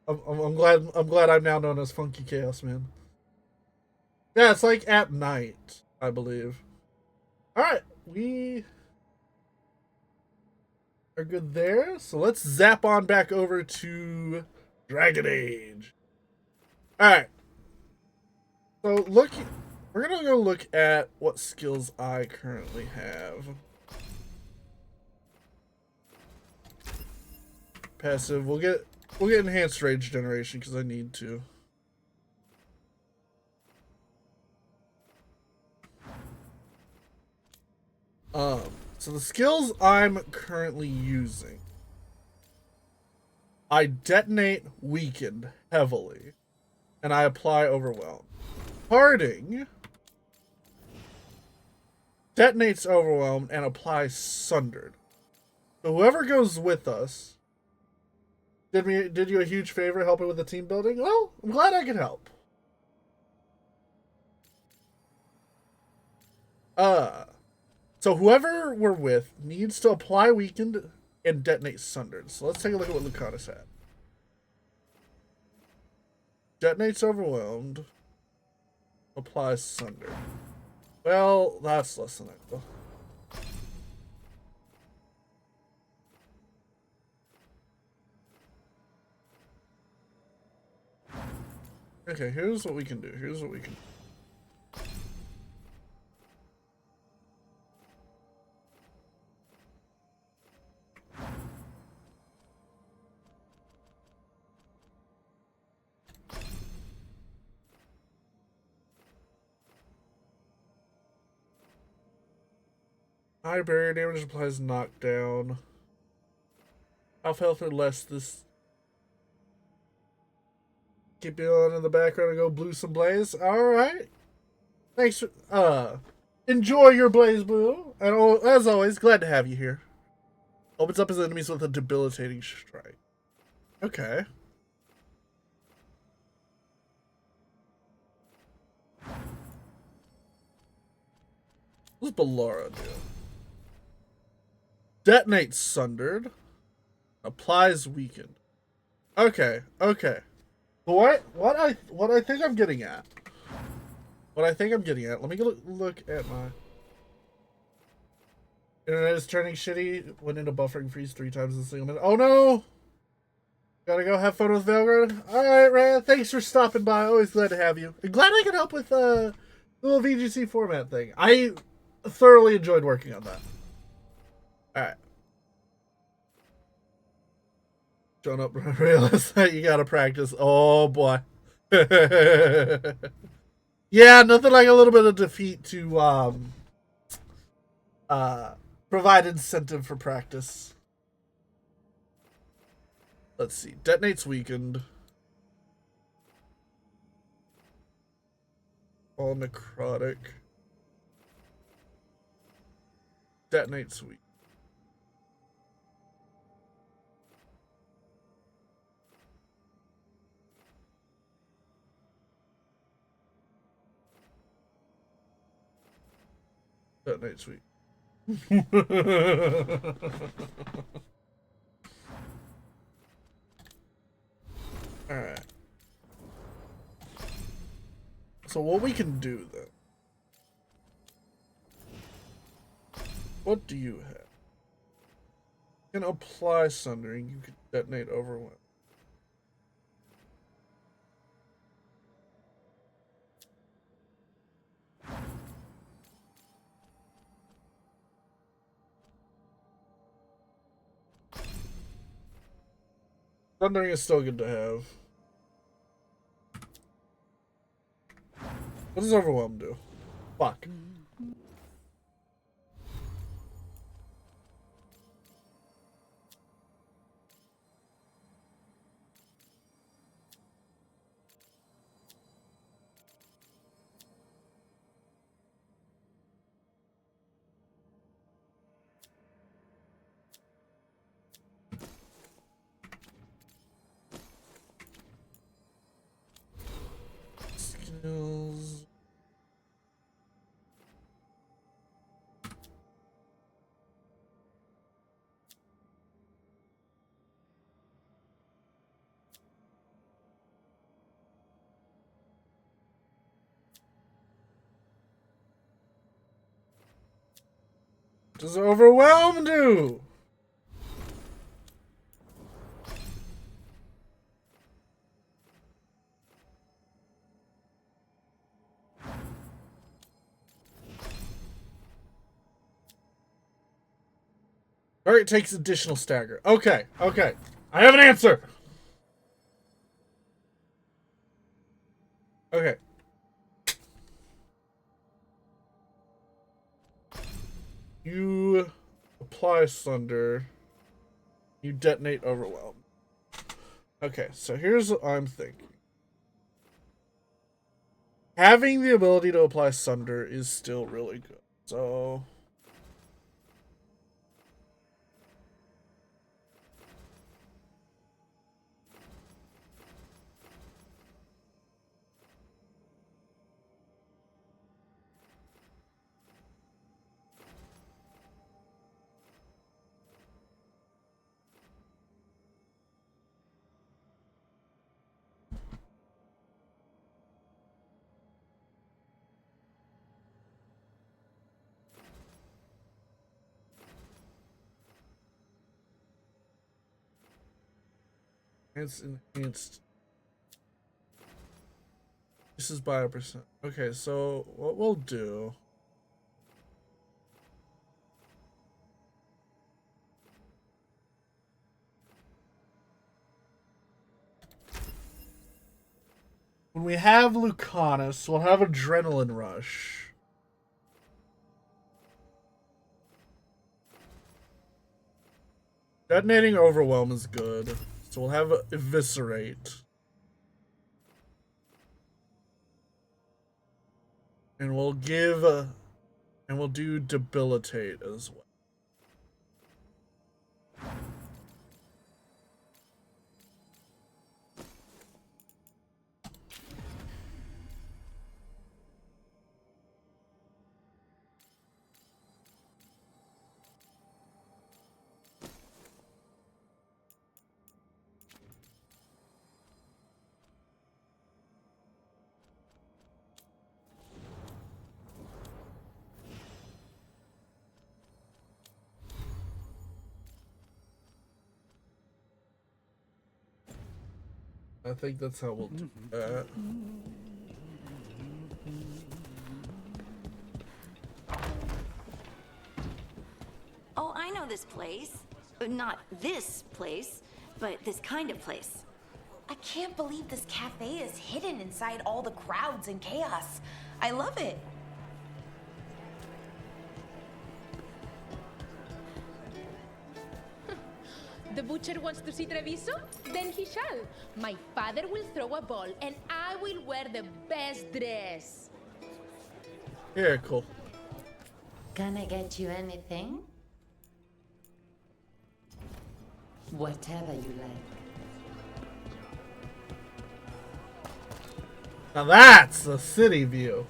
I'm glad I'm now known as Funky Chaos Man. Yeah, it's like at night, I believe. Alright, we are good there. So let's zap on back over to Dragon Age. Alright. So We're gonna go look at what skills I currently have. Passive. We'll get enhanced rage generation because I need to. So the skills I'm currently using. I detonate weakened heavily, and I apply overwhelm. Parting detonates overwhelmed and applies sundered. So whoever goes with us did you a huge favor helping with the team building. Well, I'm glad I could help. So whoever we're with needs to apply weakened and detonate sundered. So let's take a look at what Lucanus had. Detonates overwhelmed. Applies sundered. Well, that's less than ideal. Okay, here's what we can do. Here's what we can do. High barrier damage applies knockdown. Half health or less this. Keep it on in the background and go blue some blaze. Alright. Thanks for, enjoy your blaze blue. And as always, glad to have you here. Opens up his enemies with a debilitating strike. Okay. What's Bellara do? Detonates sundered. Applies weakened. Okay, okay. What I think I'm getting at. What I think I'm getting at. Let me look at my internet is turning shitty. Went into buffering freeze 3 times in a single minute. Oh no! Gotta go have fun with Veilguard. Alright, Raya, thanks for stopping by. Always glad to have you. And glad I could help with the little VGC format thing. I thoroughly enjoyed working on that. Alright. Showing up, realize that you gotta practice. Oh boy. Yeah, nothing like a little bit of defeat to provide incentive for practice. Let's see. Detonates weakened. All necrotic. Detonates weak. Detonate sweet. Alright. So what we can do then. What do you have? You can apply sundering, you can detonate overwhelm. Sundering is still good to have. What does overwhelm do? Fuck. Skills. What does overwhelm do? Target takes additional stagger. Okay, okay. I have an answer. Okay. You apply Sunder. You detonate Overwhelm. Okay, so here's what I'm thinking. Having the ability to apply Sunder is still really good. So... It's enhanced. This is by a percent. Okay, so what we'll do... When we have Lucanus, we'll have Adrenaline Rush. Detonating Overwhelm is good. So we'll have Eviscerate. And we'll give... and we'll do Debilitate as well. I think that's how we'll do that. Oh, I know this place. Not this place, but this kind of place. I can't believe this cafe is hidden inside all the crowds and chaos. I love it. The butcher wants to see Treviso? Then he shall. My father will throw a ball, and I will wear the best dress. Yeah, cool. Can I get you anything? Whatever you like. Now that's the city view.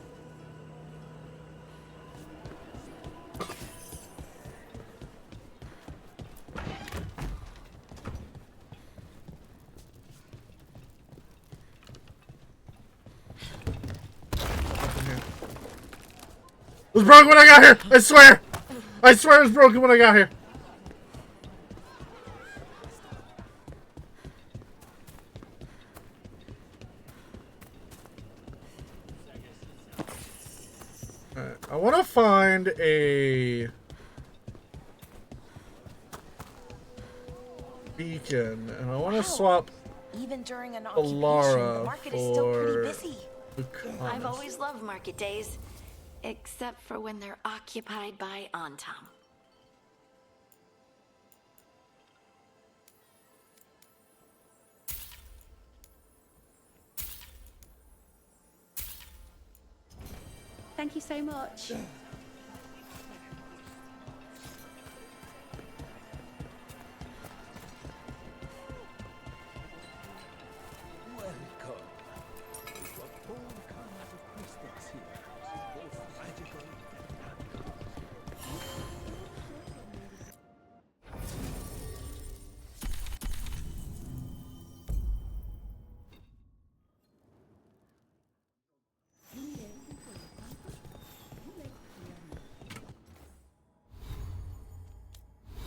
It was broken when I got here! I swear! I swear it was broken when I got here! Alright, I want to find a beacon, and I want to swap Even during an occupation, the Alara market is still pretty for busy. I've always loved market days, except for when they're occupied by Antam. Thank you so much.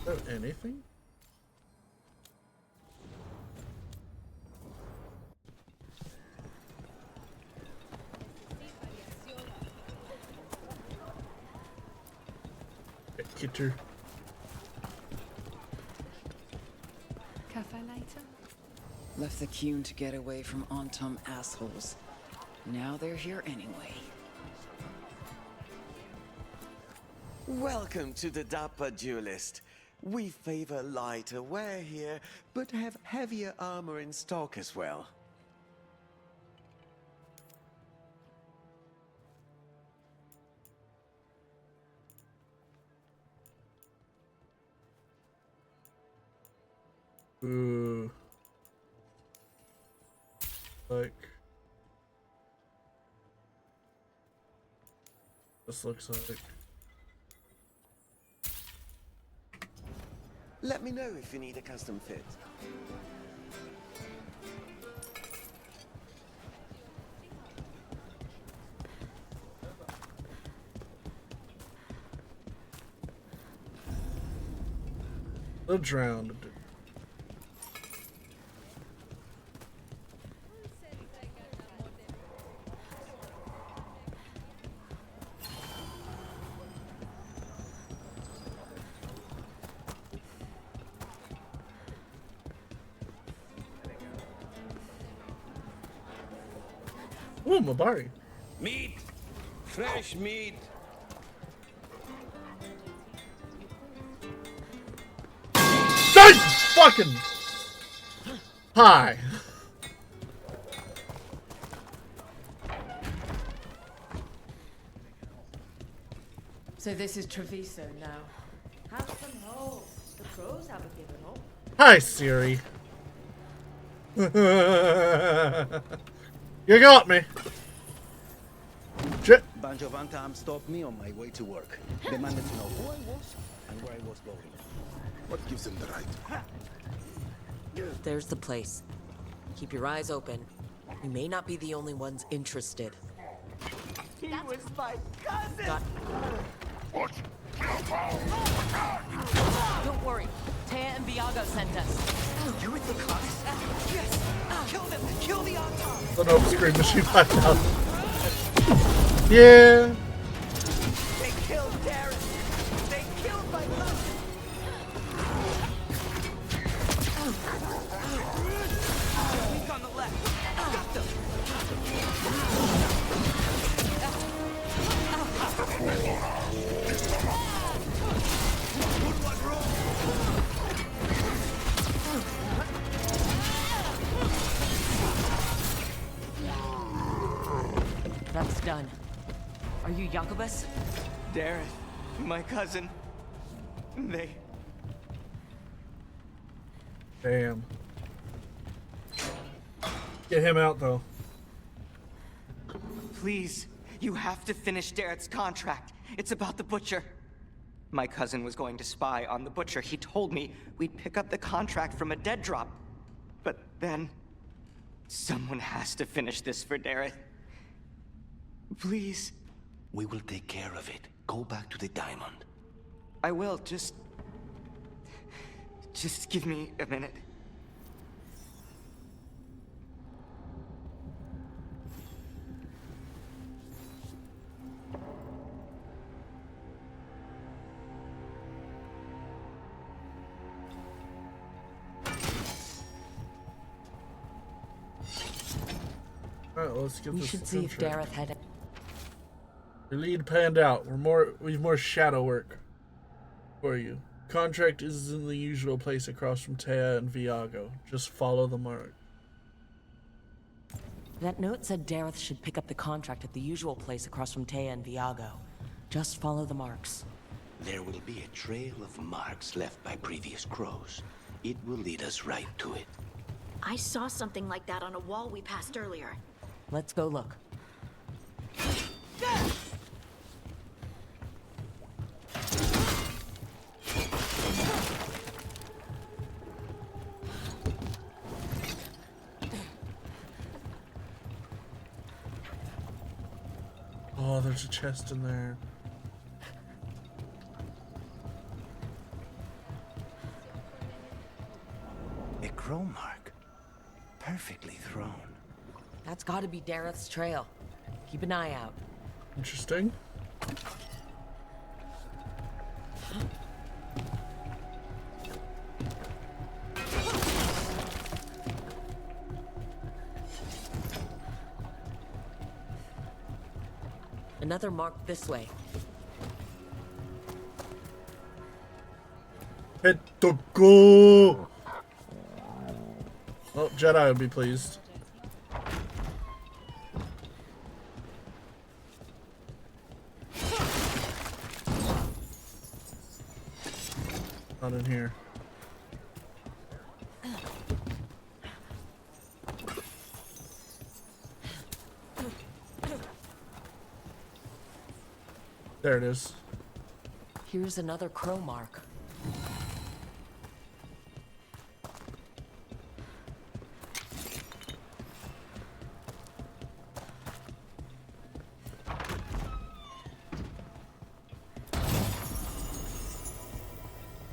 Is there anything? Kitter. Left the Cune to get away from Antum assholes. Now they're here anyway. Welcome to the Dapper Duelist. We favor lighter wear here, but have heavier armor in stock as well. Ooh. Like. This looks like. Let me know if you need a custom fit. The drowned. Ooh, Mabari. Meat! Fresh meat! Fucking hi. So this is Treviso now. Have some hope. The crows haven't given up. Hi, Siri. You got me. Bunch of Antam stopped me on my way to work. Demanded to know who I was and where I was going. What gives them the right? There's the place. Keep your eyes open. We may not be the only ones interested. He was my cousin! What? Don't worry. Taya and Viago sent us. You with the cops? Yes! Kill them! Kill the Antam! The no screen machine back down. Yeah. They killed Darren! They killed my cousin! Weak on the left. Got them! Put one roll! That's done. Are you Jacobus? Darren, my cousin. They... Damn. Get him out, though. Please, you have to finish Darrett's contract. It's about the Butcher. My cousin was going to spy on the Butcher. He told me we'd pick up the contract from a dead drop. But then... someone has to finish this for Darrett. Please. We will take care of it. Go back to the diamond. I will, just give me a minute. Alright, let's get We this should see if Dareth had. Your lead panned out. We've more shadow work for you. Contract is in the usual place across from Taya and Viago. Just follow the mark. That note said Dareth should pick up the contract at the usual place across from Taya and Viago. Just follow the marks. There will be a trail of marks left by previous crows. It will lead us right to it. I saw something like that on a wall we passed earlier. Let's go look. Oh, there's a chest in there. A crow mark. Perfectly thrown. That's gotta be Dareth's trail. Keep an eye out. Interesting. Another mark this way. Hit the go! Well, Jedi would be pleased. Not in here. There it is. Here's another crow mark.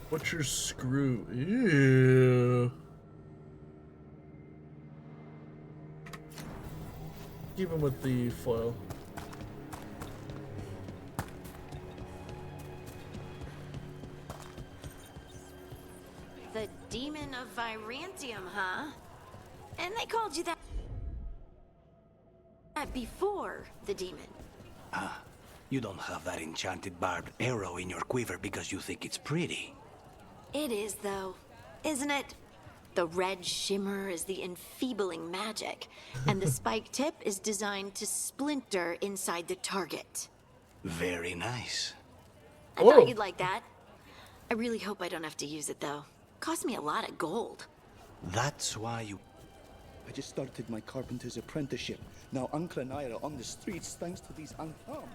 What's your screw? Ew. Even with the foil. The Demon of Virantium, huh? And they called you that before the demon. Ah, you don't have that enchanted barbed arrow in your quiver because you think it's pretty. It is, though, isn't it? The red shimmer is the enfeebling magic, and the spike tip is designed to splinter inside the target. Very nice. I thought you'd like that. I really hope I don't have to use it, though. Cost me a lot of gold. That's why you... I just started my carpenter's apprenticeship. Now Uncle and I are on the streets thanks to these unarmed.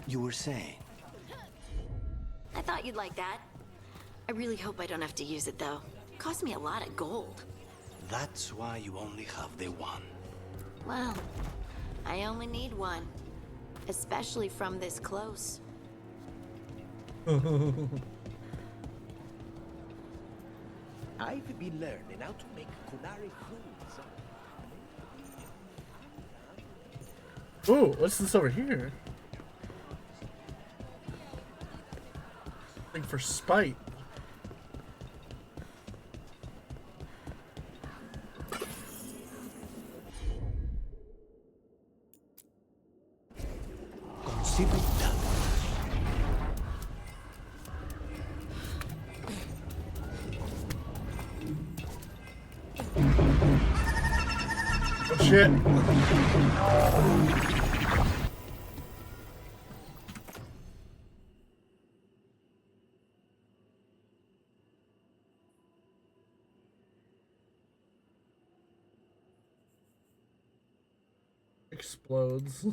You were saying? I thought you'd like that. I really hope I don't have to use it, though. Cost me a lot of gold. That's why you only have the one. Well, I only need one. Especially from this close. I've been learning how to make kunari foods. Ooh, what's this over here? Thing for spite. Consider that. Oh shit. Explodes.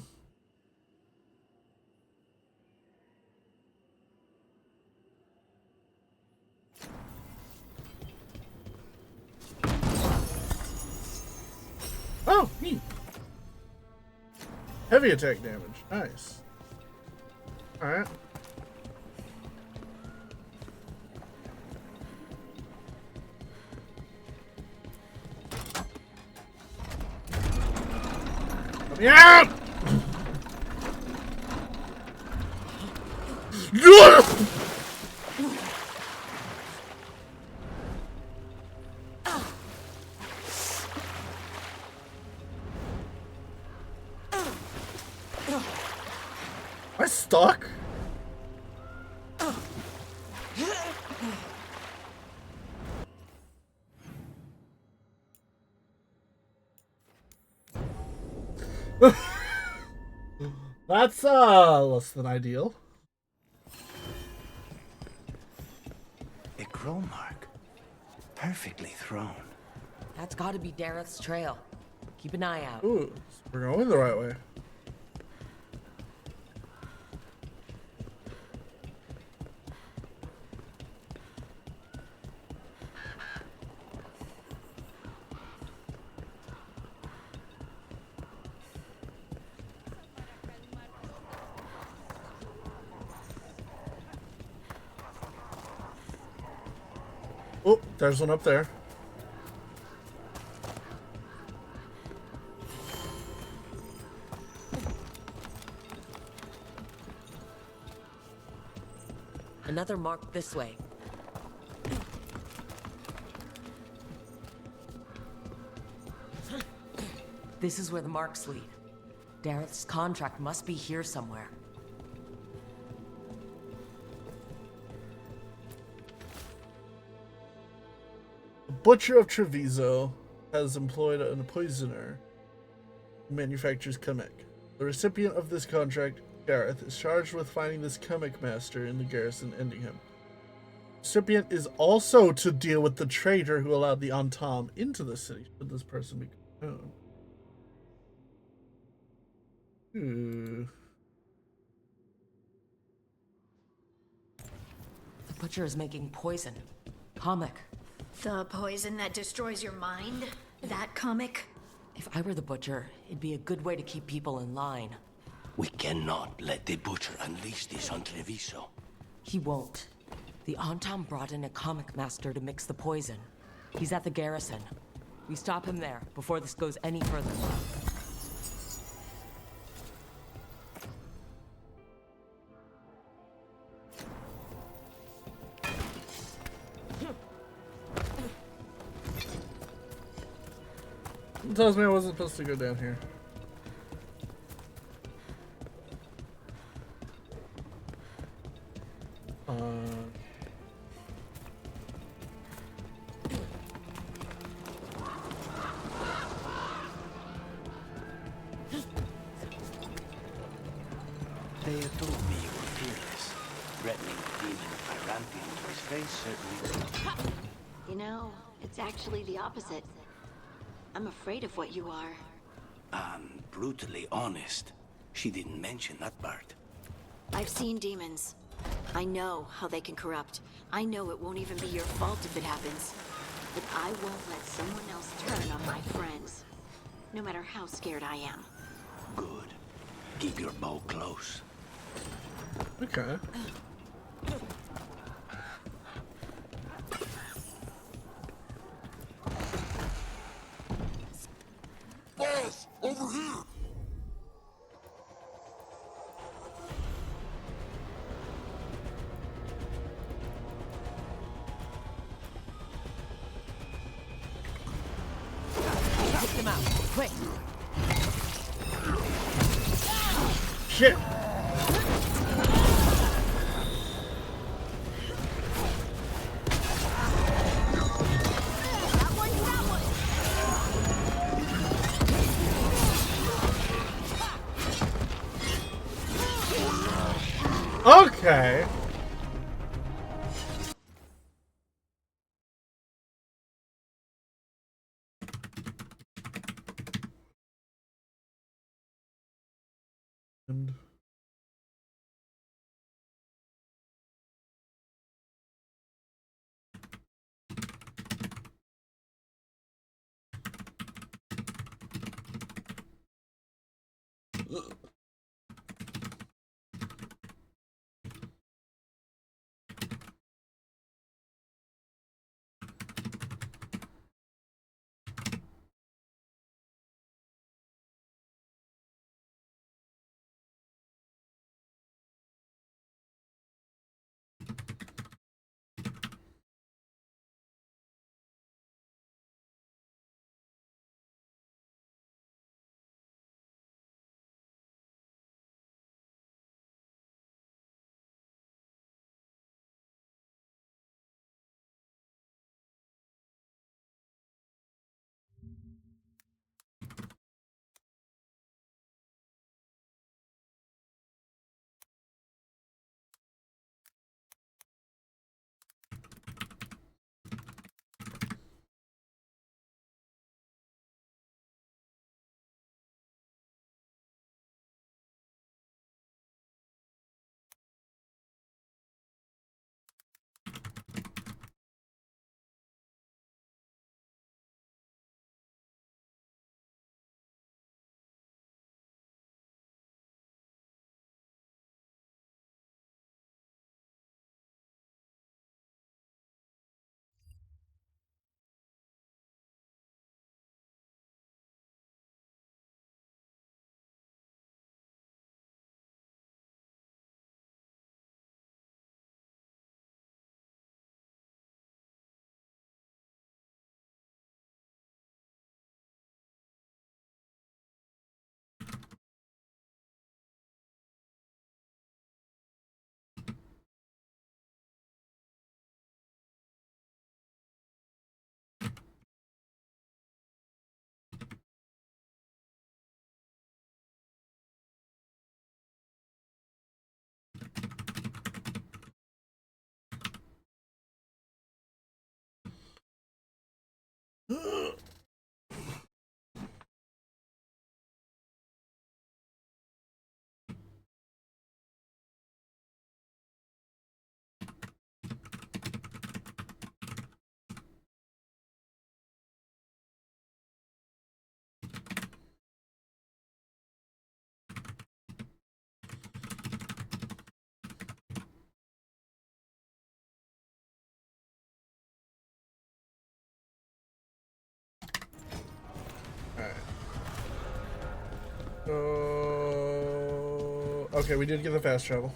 Oh, neat. Heavy attack damage. Nice. Alright. Let me out! Am I stuck? That's less than ideal. A crow mark. Perfectly thrown. That's gotta be Dareth's trail. Keep an eye out. Ooh, we're going the right way. Oh, there's one up there. Another mark this way. This is where the marks lead. Dareth's contract must be here somewhere. The Butcher of Treviso has employed a poisoner who manufactures Kamek. The recipient of this contract, Gareth, is charged with finding this Kamek master in the garrison, ending him. The recipient is also to deal with the traitor who allowed the Antam into the city, should this person be known. The Butcher is making poison. Kamek. The poison that destroys your mind? That comic? If I were the Butcher, it'd be a good way to keep people in line. We cannot let the Butcher unleash this on Treviso. He won't. The Antam brought in a Kamek master to mix the poison. He's at the garrison. We stop him there before this goes any further. It tells me I wasn't supposed to go down here. They had told me you were fearless. Threatening the demon of Pyrampian to his face certainly. You know, it's actually the opposite. I'm afraid of what you are. I'm brutally honest. She didn't mention that part. I've seen demons. I know how they can corrupt. I know it won't even be your fault if it happens. But I won't let someone else turn on my friends. No matter how scared I am. Good. Keep your bow close. Okay. Boss, over here! Take them out, quick! Shit! Okay. And Okay, we did get the fast travel.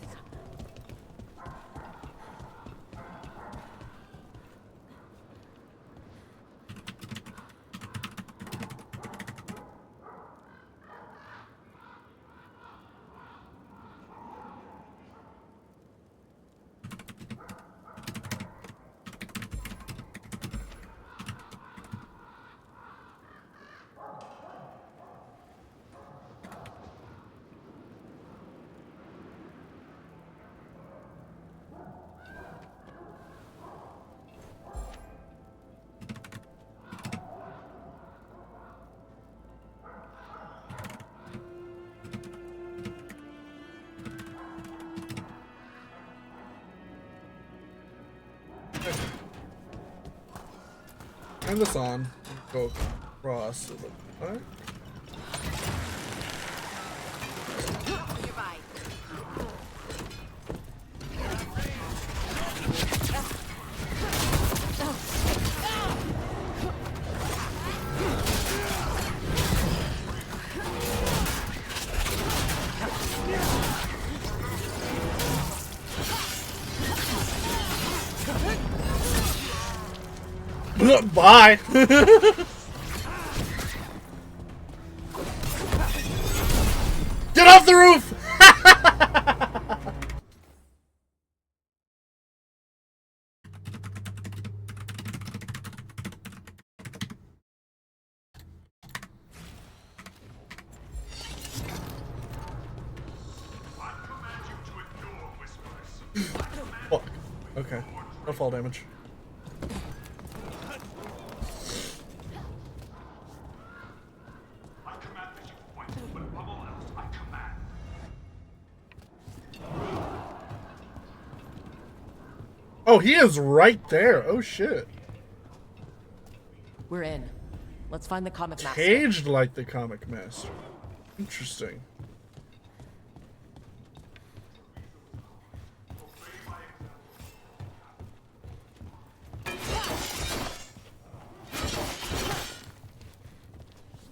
Turn this on. Go across. What? Bye. Get off the roof. Fuck. Okay. No fall damage. Oh, he is right there. Oh shit. We're in. Let's find the comic master. Caged like the comic master. Interesting.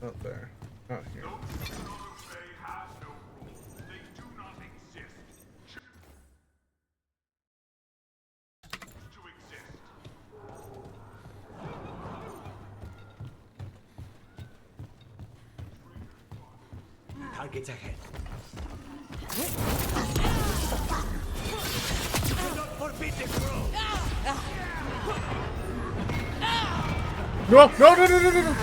Not there. Not here. Targets ahead. No, no, no, no, no, no, no.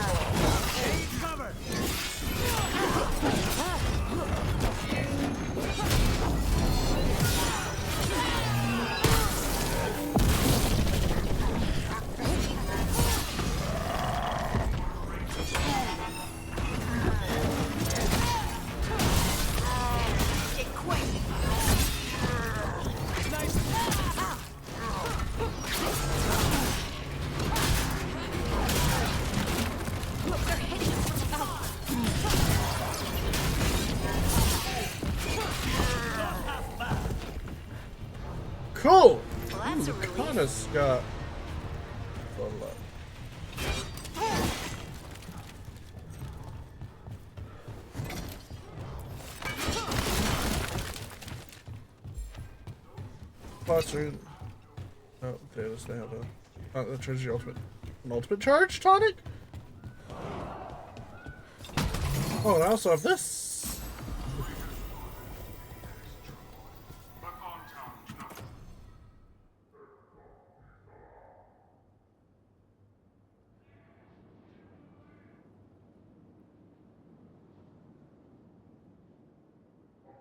Cool. Well, that's a relief. Connus got a lot. Foster. Oh, they have a. The charge the ultimate. An ultimate charge tonic? Oh, and I also have this.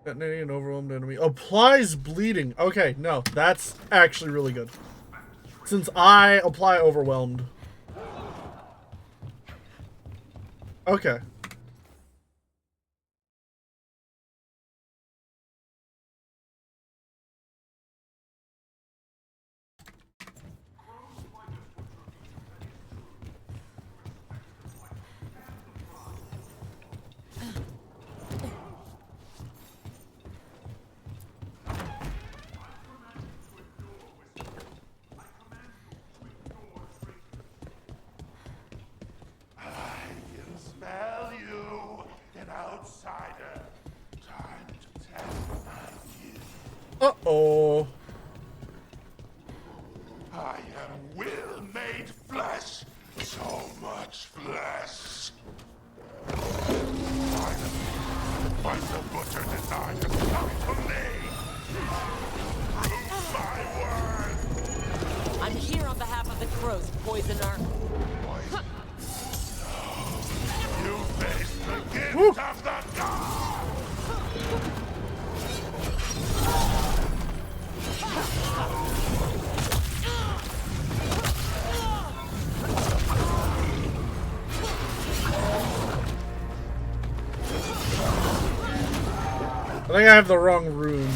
Detonating an overwhelmed enemy. Applies bleeding. Okay, no, that's actually really good. Since I apply overwhelmed. Okay. Uh-oh. I am will made flesh. So much flesh. Finally, fight the butcher desire to come to me. Prove my word. I'm here on behalf of the crows, poisoner. You face the gift of the gods. I think I have the wrong rune.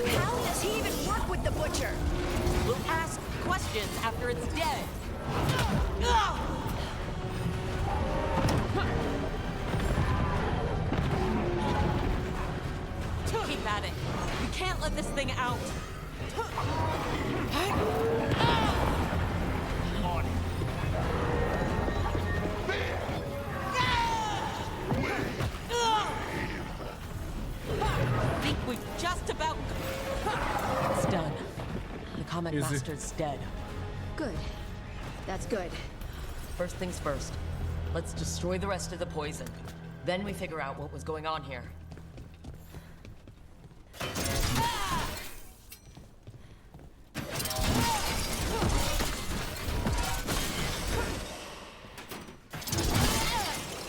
How does he even work with the butcher? We'll ask questions after it's dead. Keep at it. We can't let this thing out. I think we just about... It's done. The comic Easy. master's dead. Good. That's good. First things first. Let's destroy the rest of the poison. Then we figure out what was going on here.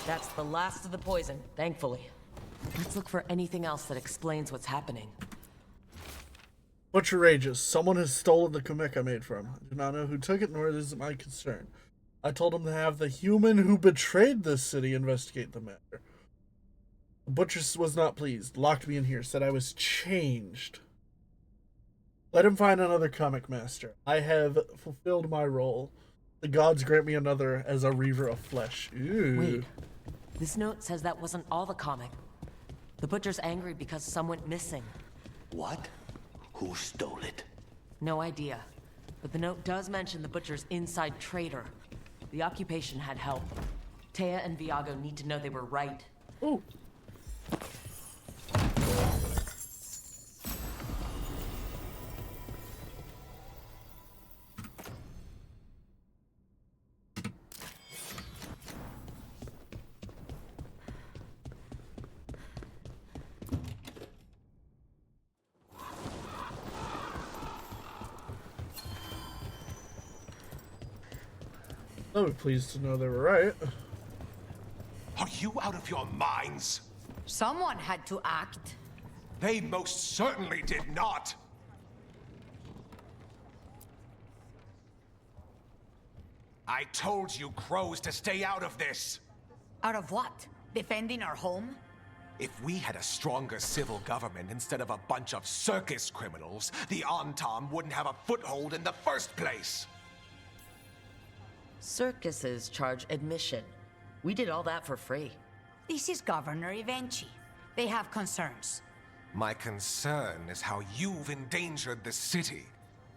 That's the last of the poison, thankfully. Let's look for anything else that explains what's happening. Butcher rages. Someone has stolen the comic I made for him. I do not know who took it, nor is it my concern. I told him to have the human who betrayed this city investigate the matter. The butcher was not pleased, locked me in here, said I was changed. Let him find another comic master. I have fulfilled my role. The gods grant me another as a reaver of flesh. Ooh. Wait. This note says that wasn't all the comic. The butcher's angry because some went missing. What? Who stole it? No idea. But the note does mention the butcher's inside traitor. The occupation had help. Taya and Viago need to know they were right. Ooh. I'll be pleased to know they were right. Are you out of your minds? Someone had to act. They most certainly did not. I told you crows to stay out of this. Out of what? Defending our home? If we had a stronger civil government instead of a bunch of circus criminals, the Antam wouldn't have a foothold in the first place. Circuses charge admission. We did all that for free. This is Governor Evenchi. They have concerns. My concern is how you've endangered the city.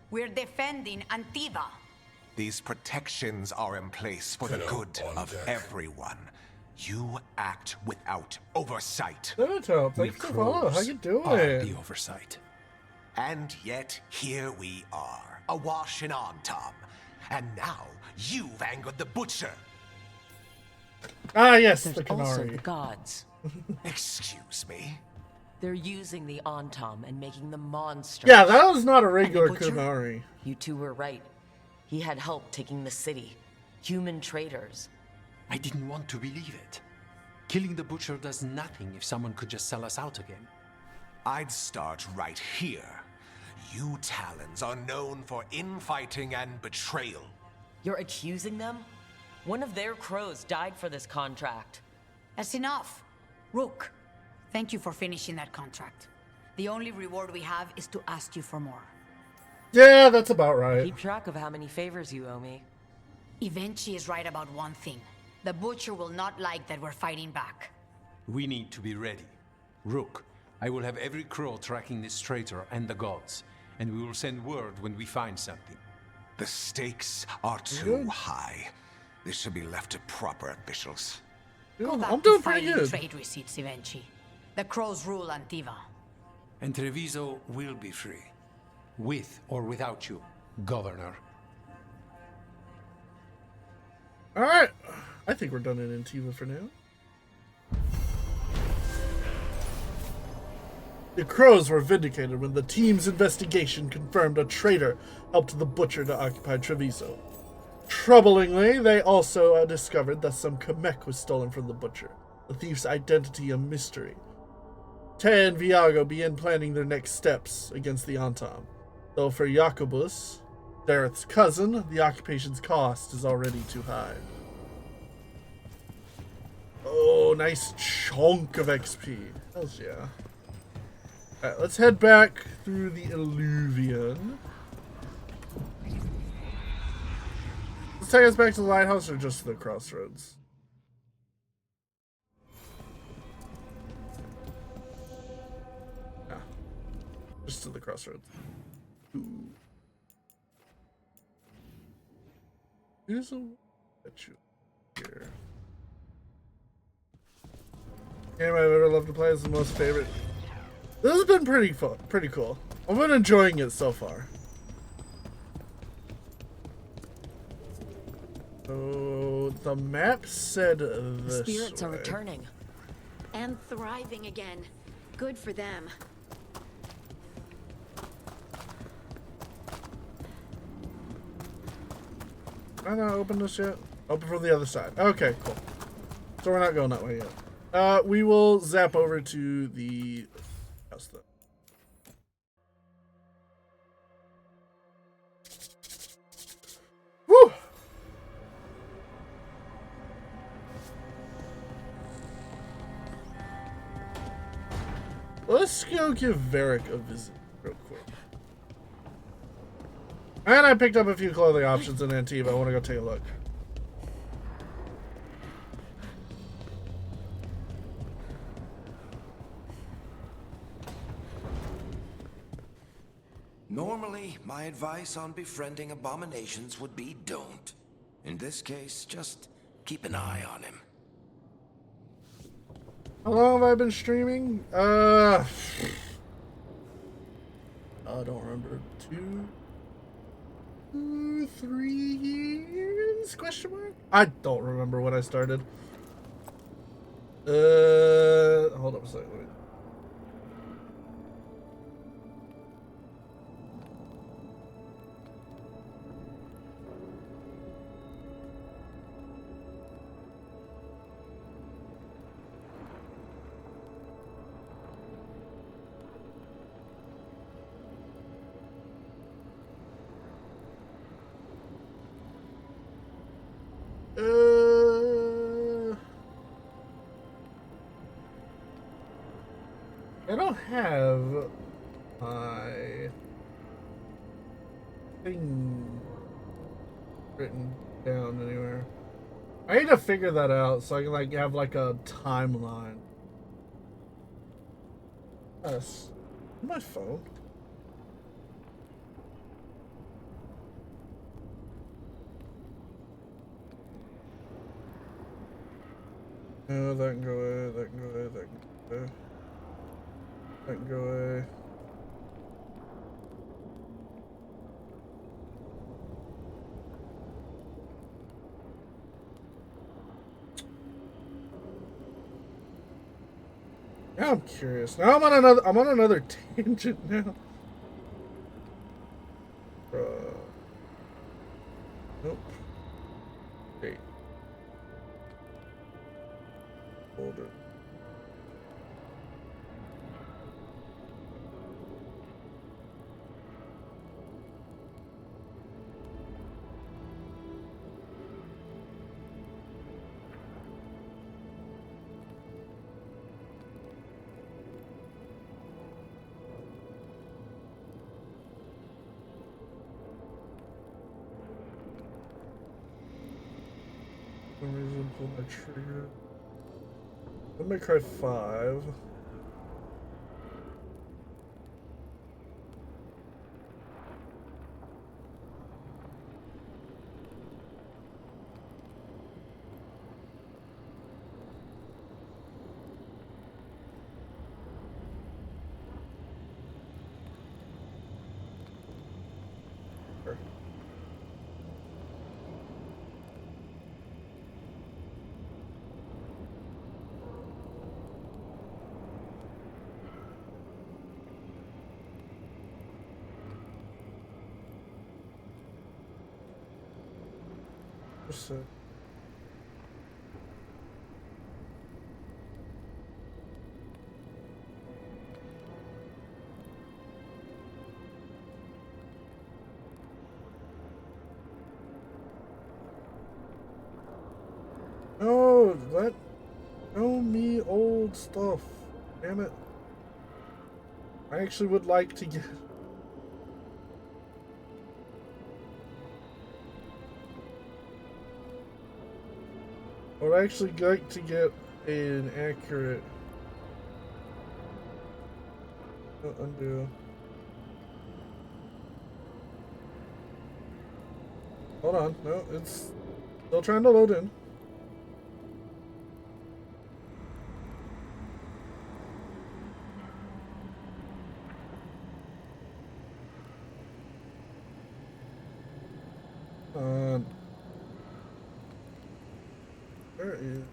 We're defending Antiva. These protections are in place for the good of everyone. You act without oversight. Senator, thanks for following. How you doing? The oversight. And yet, here we are, awash in Antam. And now, you've angered the butcher. Ah, yes, There's the also Canary. the gods. Excuse me? They're using the Antam and making them monsters. Yeah, that was not a regular And the butcher? Kunari. You two were right. He had help taking the city. Human traitors. I didn't want to believe it. Killing the butcher does nothing if someone could just sell us out again. I'd start right here. You Talons are known for infighting and betrayal. You're accusing them? One of their crows died for this contract. That's enough. Rook, thank you for finishing that contract. The only reward we have is to ask you for more. Yeah, that's about right. Keep track of how many favors you owe me. Evenchi is right about one thing. The butcher will not like that we're fighting back. We need to be ready. Rook, I will have every crow tracking this traitor and the gods, and we will send word when we find something. The stakes are too high. This should be left to proper officials. Go back I'm to doing pretty filing good. trade receipts, Ivenchi. The crows rule Antiva. And Treviso will be free. With or without you, Governor. Alright. I think we're done in Antiva for now. The crows were vindicated when the team's investigation confirmed a traitor helped the butcher to occupy Treviso. Troublingly, they also discovered that some Kamek was stolen from the butcher, the thief's identity a mystery. Te and Viago began planning their next steps against the Antam, though for Jacobus, Dareth's cousin, the occupation's cost is already too high. Oh, nice chunk of XP. Hells yeah. Alright, let's head back through the Illuvian. Let's take us back to the lighthouse or just to the crossroads? Ah, just to the crossroads. Ooh. Here's a statue here. Game I've ever loved to play is the most favorite. This has been pretty fun, pretty cool. I've been enjoying it so far. So the map said this Spirits are way. returning. And thriving again. Good for them. Did I not open this yet? Open from the other side. Okay, cool. So we're not going that way yet. We will zap over to the house though. Woo! Let's go give Varric a visit real quick. And I picked up a few clothing options in Antiva. I want to go take a look. Normally, my advice on befriending abominations would be don't. In this case, just keep an eye on him. How long have I been streaming? I don't remember. 3 years? Question mark? I don't remember when I started. Hold up a second. Wait. I don't have my thing written down anywhere. I need to figure that out so I can like have like a timeline. Yes, my phone. No, that can go away, that can go away, that can go away. That can go away. Now I'm curious. Now I'm on another tangent now. Nope. Wait. Hold it. For some reason, pull my trigger. Let me cry 5. So. No, show me old stuff. Damn it. I actually would like to get. I would actually like to get an accurate. Undo. Hold on. No, it's still trying to load in. Where is?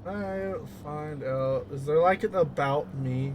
I find out. Is there like an about me?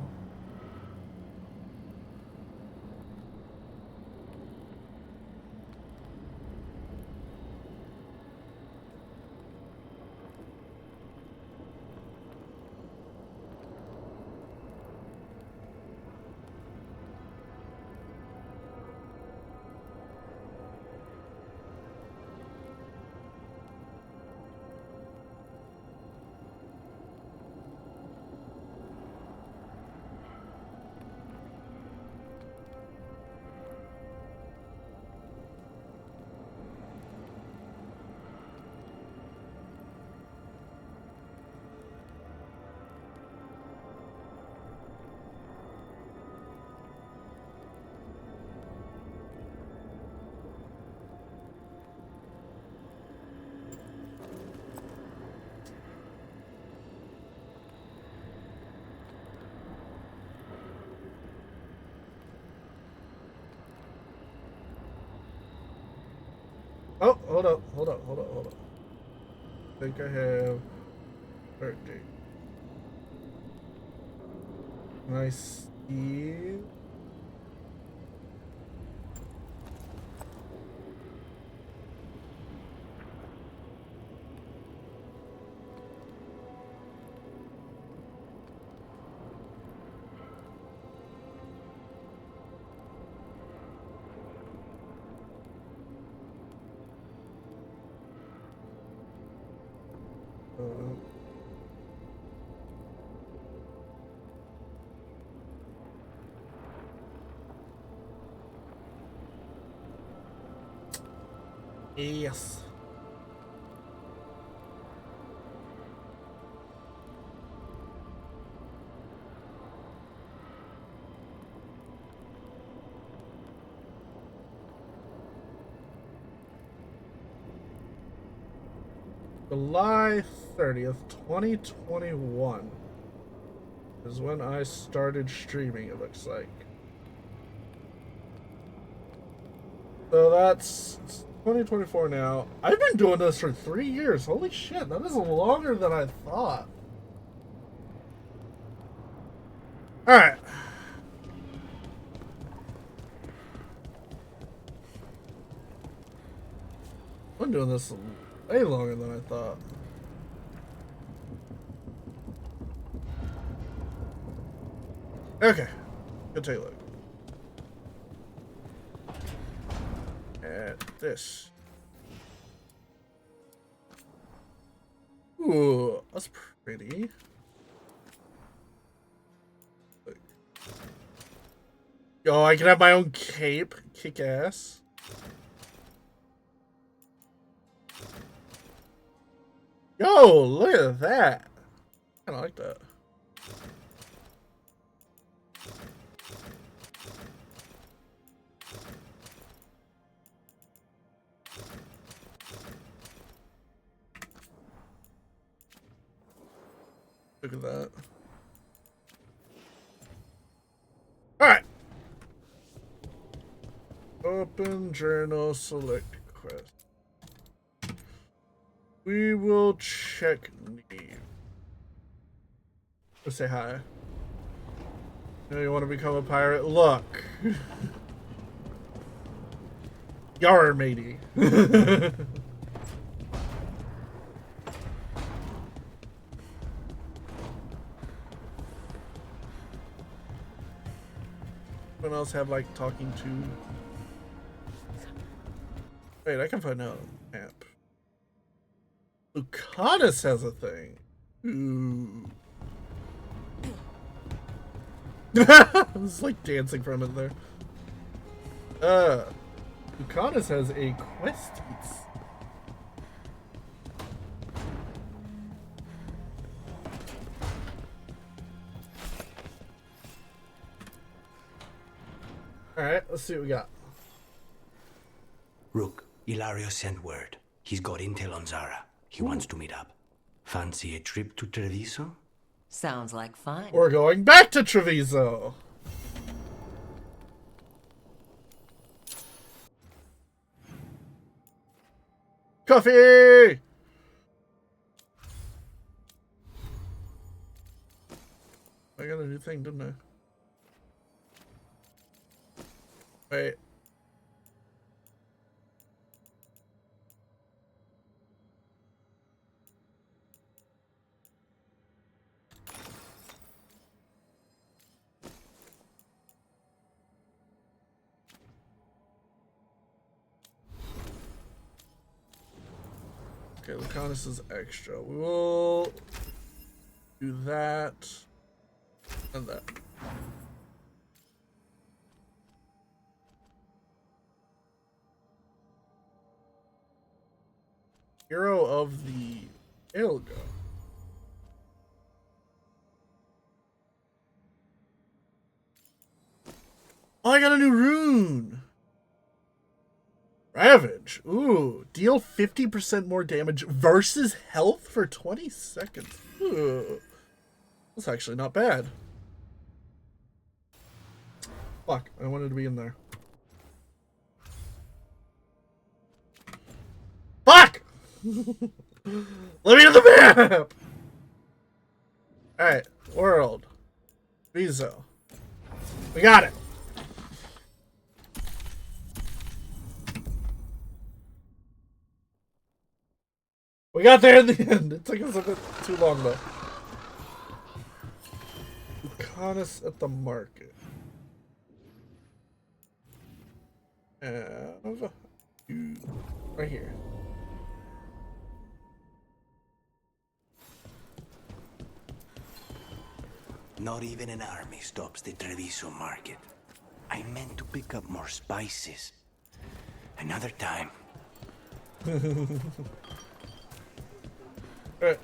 Oh, hold up. I think I have birthday. Nice. Yes. July 30th, 2021 is when I started streaming, it looks like. So that's 2024 now. I've been doing this for 3 years. Holy shit, that is longer than I thought. Alright. I'm doing this way longer than I thought. Okay. Go take a look. At this. Ooh, that's pretty. Yo, I can have my own cape. Kick ass. Yo, look at that. I like that. Look at that. Alright. Open journal, select quest. We will check name. Let's say hi. You want to become a pirate? Look. Yar, matey. Anyone else have like talking to? Wait, I can find out. Map. Lucanus has a thing. Ooh. It's like dancing from it there. Lucanus has a quest. Alright, let's see what we got. Rook, Ilario sent word. He's got intel on Zara. He wants to meet up. Fancy a trip to Treviso? Sounds like fun. We're going back to Treviso. Coffee! I got a new thing, didn't I? Wait. Okay, Lucanus is extra. We will do that and that. Hero of the Veilguard. Oh, I got a new rune. Ravage. Ooh, deal 50% more damage versus health for 20 seconds. Ooh. That's actually not bad. Fuck, I wanted to be in there. Fuck! Let me in the map! Alright, world. Viso. We got it! We got there in the end. It took us a bit too long though. Lucanus at the market. Right here. Not even an army stops the Treviso market. I meant to pick up more spices. Another time. Alright.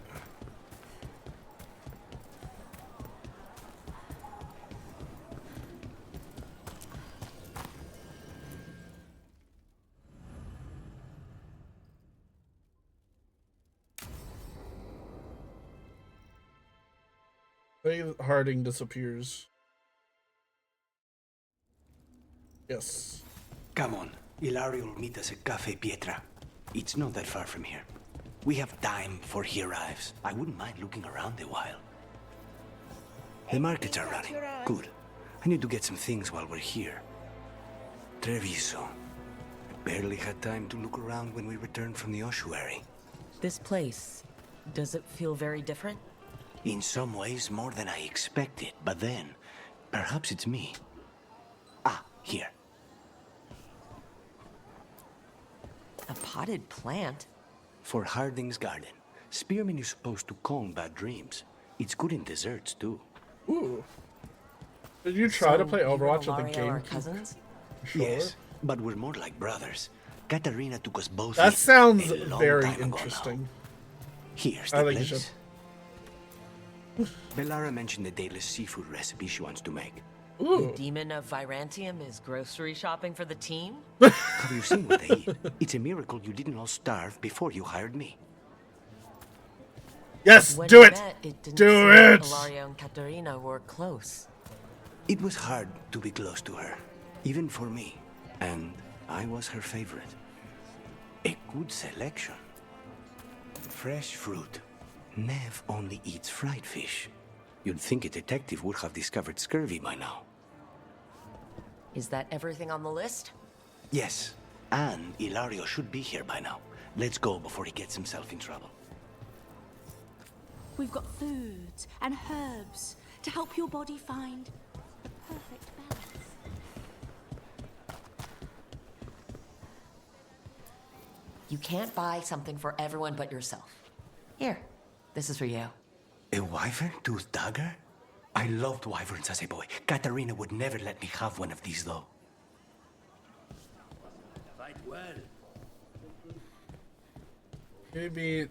Harding disappears. Yes. Come on. Ilario will meet us at Cafe Pietra. It's not that far from here. We have time before he arrives. I wouldn't mind looking around a while. The markets are running. Good. I need to get some things while we're here. Treviso. I barely had time to look around when we returned from the ossuary. This place, does it feel very different? In some ways, more than I expected. But then, perhaps it's me. Ah, here. A potted plant? For Harding's garden. Spearmint is supposed to calm bad dreams. It's good in desserts, too. Ooh. Did you try to play you and Overwatch at the Ilario are GameCube? cousins? Sure. Yes, but we're more like brothers. Katarina took us both. That sounds a long very time ago interesting. now. Here's I the think you place. Bellara mentioned the daedalus seafood recipe she wants to make. The demon of Virantium is grocery shopping for the team? Have you seen what they eat? It's a miracle you didn't all starve before you hired me. Yes, When do we it! met, it didn't Do seem it! Ilario and Katarina were close. It was hard to be close to her, even for me, and I was her favorite. A good selection. Fresh fruit. Nev only eats fried fish. You'd think a detective would have discovered scurvy by now. Is that everything on the list? Yes, and Ilario should be here by now. Let's go before he gets himself in trouble. We've got foods and herbs to help your body find the perfect balance. You can't buy something for everyone but yourself. Here, this is for you. A wyvern-toothed dagger? I loved wyverns as a boy. Katarina would never let me have one of these, though. Fight well. Maybe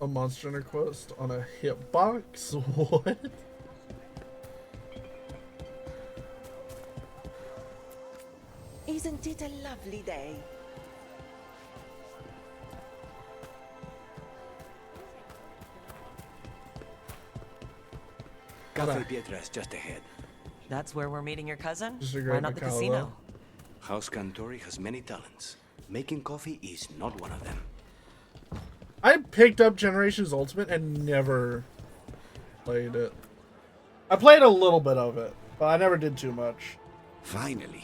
a Monster Hunter quest on a hitbox? What? Isn't it a lovely day? Cafe Pietra is just ahead. That's where we're meeting your cousin? Just a Why great not the Macau, casino? House Cantori has many talents. Making coffee is not one of them. I picked up Generations Ultimate and never played it. I played a little bit of it, but I never did too much. Finally.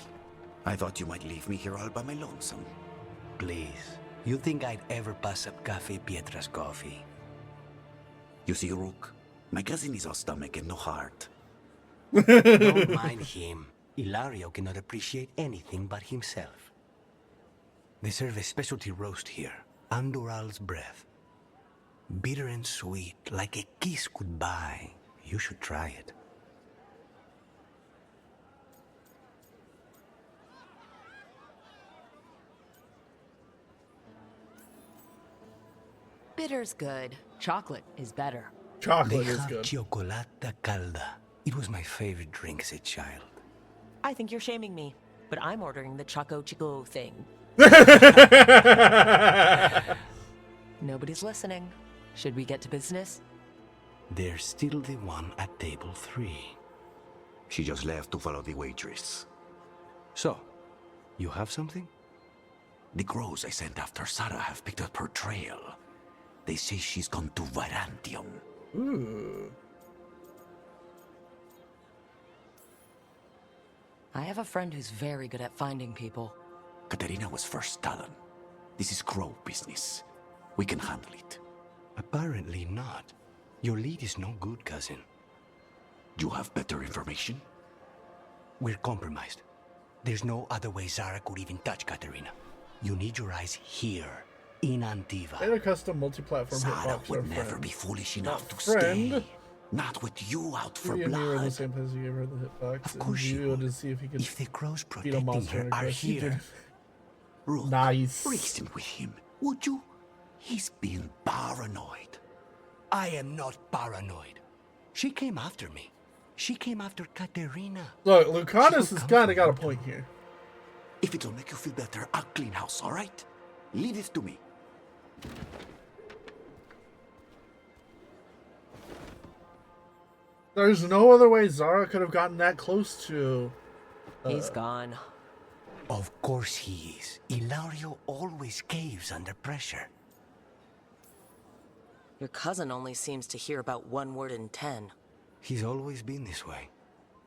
I thought you might leave me here all by my lonesome. Please. You think I'd ever pass up Cafe Pietra's coffee? You see, Rook? My cousin is all stomach and no heart. Don't mind him. Ilario cannot appreciate anything but himself. They serve a specialty roast here, Andoral's breath. Bitter and sweet, like a kiss goodbye. You should try it. Bitter's good. Chocolate is better. Chocolate They is have good. Chocolata calda. It was my favorite drink as a child. I think you're shaming me, but I'm ordering the Choco Chico thing. Nobody's listening. Should we get to business? There's still the one at table 3. She just left to follow the waitress. So, you have something? The crows I sent after Sarah have picked up her trail. They say she's gone to Virantium. Ooh. I have a friend who's very good at finding people. Katarina was first Talon. This is crow business. We can handle it. Apparently not. Your lead is no good, cousin. You have better information? We're compromised. There's no other way Zara could even touch Katarina. You need your eyes here, in Antiva. Made a custom multi-platform Zara hitbox. would Our never friend. be foolish enough to Friend. stay. Not with you out for You and me were in the blood. same place. You gave her the hitbox. Of course and you you wanted to see if he could If the crows beat a protecting Monster her Hunter are quest. He here, did. Rook, Nice. reason with him, would you? He's being paranoid. I am not paranoid. She came after me. She came after Katerina. Look, Lucanus has kind of got a point here. If it'll make you feel better, I'll clean house, all right? Leave this to me. There's no other way Zara could have gotten that close to... He's gone. Of course he is. Ilario always caves under pressure. Your cousin only seems to hear about one word in 10. He's always been this way.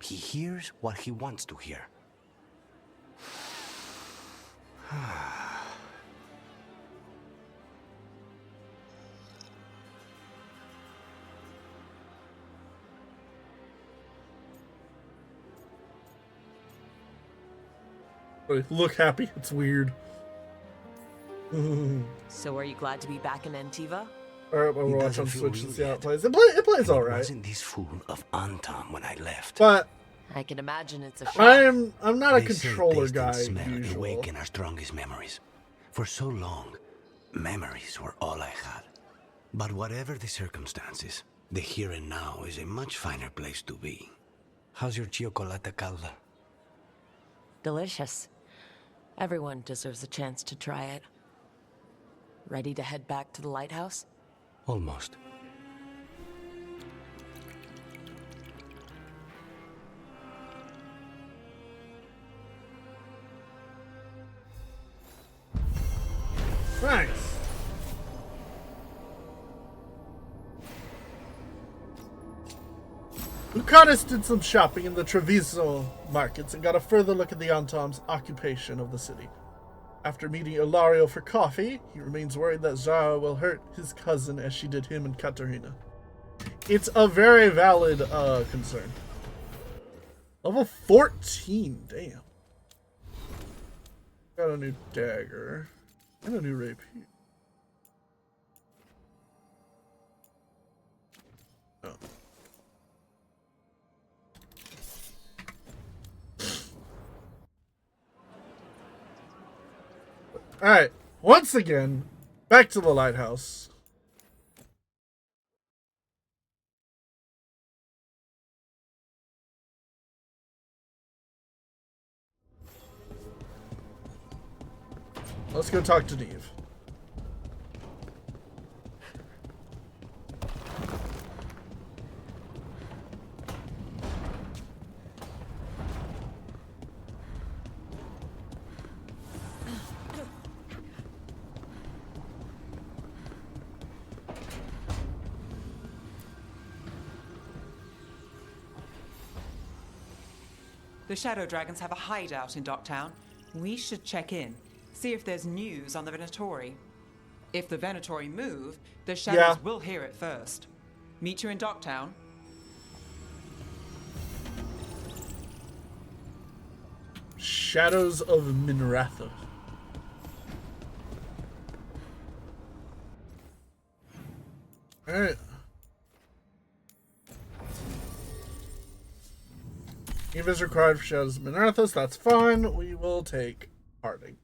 He hears what he wants to hear. Look happy. It's weird. So are you glad to be back in Antiva? Alright, well, It we'll watch doesn't on feel Switch real and see how yet. it plays. It plays I alright. wasn't this full of Antam when I left. But I can imagine it's a shock. I'm not a They say controller taste and guy. smell Usual. awaken our strongest memories. For so long, memories were all I had. But whatever the circumstances, the here and now is a much finer place to be. How's your chocolate calda? Delicious. Everyone deserves a chance to try it. Ready to head back to the lighthouse? Almost. Nice. Lucanus did some shopping in the Treviso markets and got a further look at the Antom's occupation of the city. After meeting Ilario for coffee, he remains worried that Zara will hurt his cousin as she did him and Katerina. It's a very valid concern. Level 14, damn. Got a new dagger and a new rapier. Oh. Alright, once again, back to the lighthouse. Let's go talk to Neve. The Shadow Dragons have a hideout in Docktown. We should check in, see if there's news on the Venatori. If the Venatori move, the Shadows will hear it first. Meet you in Docktown. Shadows of Minratha. Alright. Eve is required for Shadows of Minrathos. That's fine. We will take Harding.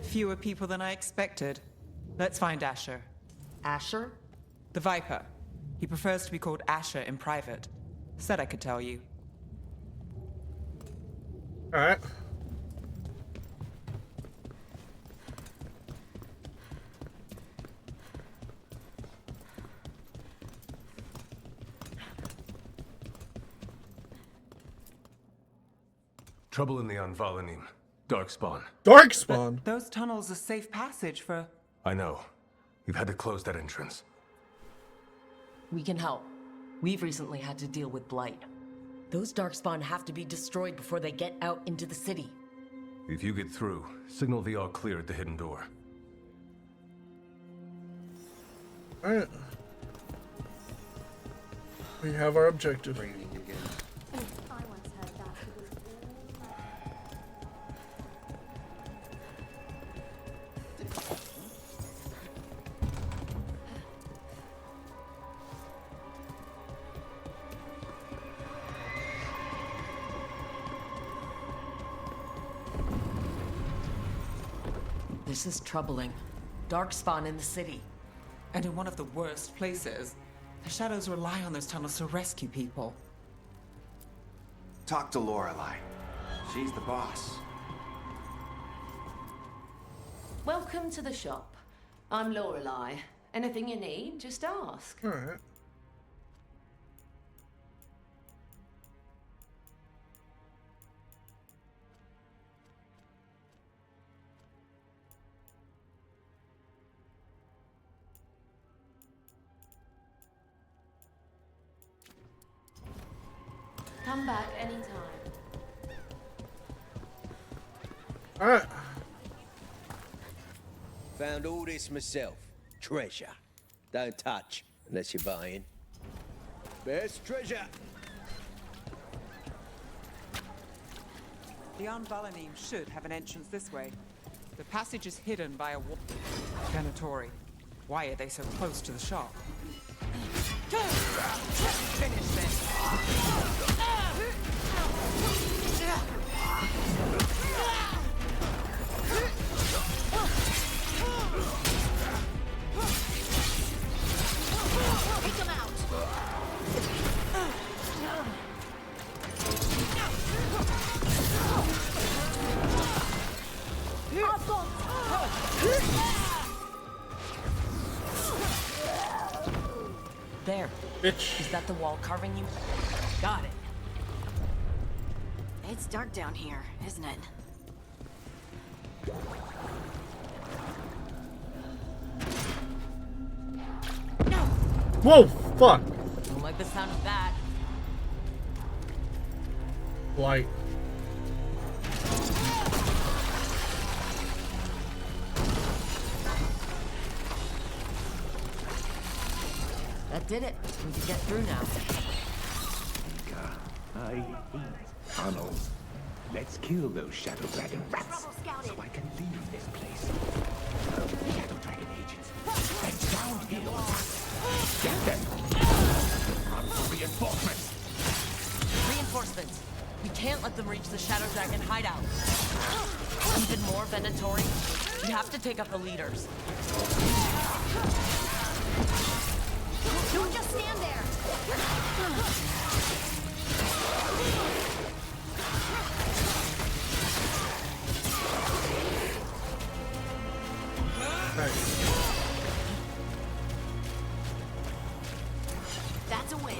Fewer people than I expected. Let's find Asher. Asher? The Viper. He prefers to be called Asher in private. Said I could tell you. Alright. Trouble in the Anvalanim. Darkspawn. Darkspawn? But those tunnels are safe passage for... I know. We've had to close that entrance. We can help. We've recently had to deal with Blight. Those Darkspawn have to be destroyed before they get out into the city. If you get through, signal the all clear at the hidden door. Alright. We have our objective. This is troubling. Darkspawn in the city. And in one of the worst places. The Shadows rely on those tunnels to rescue people. Talk to Lorelei. She's the boss. Welcome to the shop. I'm Lorelei. Anything you need, just ask. Alright. Come back anytime. Alright. Found all this myself. Treasure. Don't touch unless you're buying. Best treasure. The Anvalanim should have an entrance this way. The passage is hidden by a wall. Venatori. Why are they so close to the shop? Finish this. Take them out. There. Bitch. Is that the wall carving you? Got it. It's dark down here, isn't it? Whoa, fuck. Don't like the sound of that. Light. That did it. We can get through now. I hate tunnels. Let's kill those Shadow Dragon rats so I can leave this place. Shadow Dragon agents. And down here. Get them. Run for reinforcements. Reinforcements. We can't let them reach the Shadow Dragon hideout. Even more Venatori. We have to take out the leaders. Don't just stand there. That's a win.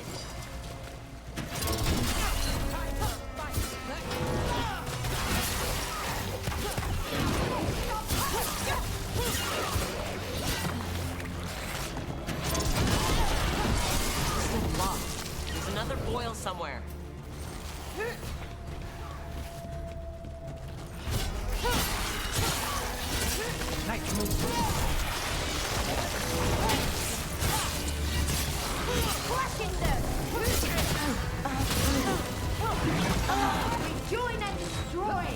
Still locked. There's another boil somewhere. Nice move. Crushing them. Rejoin and destroy.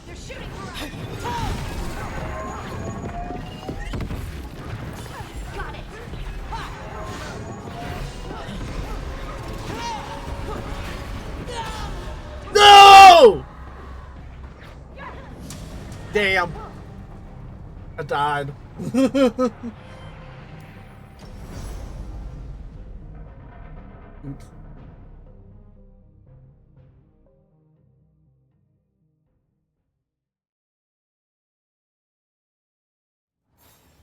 They're shooting for us. Got it. No! Damn. I died. Oops.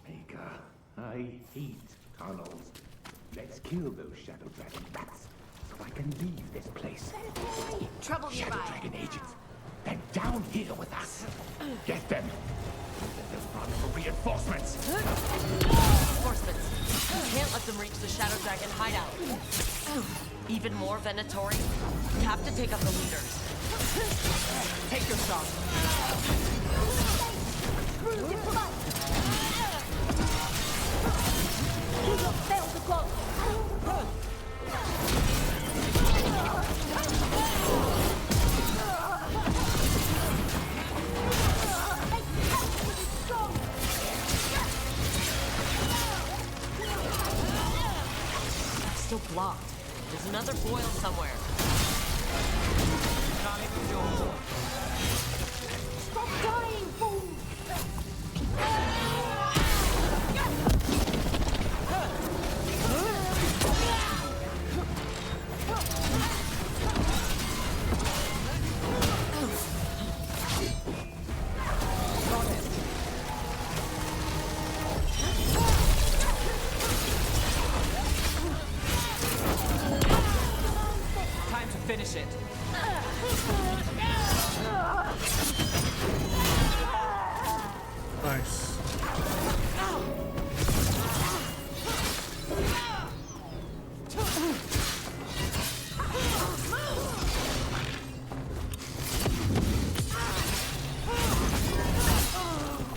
Mega, I hate tunnels. Let's kill those Shadow Dragon rats so I can leave this place. Trouble Shadow nearby. Dragon agents. They're down here with us. Get them. They'll run for reinforcements. Reinforcements. We can't let them reach the Shadow Dragon hideout. Even more Venatori. We have to take out the leaders. Take your shot. Fail the goal. Still blocked. There's another boil somewhere. Stop dying, fool. Time to finish it. Nice.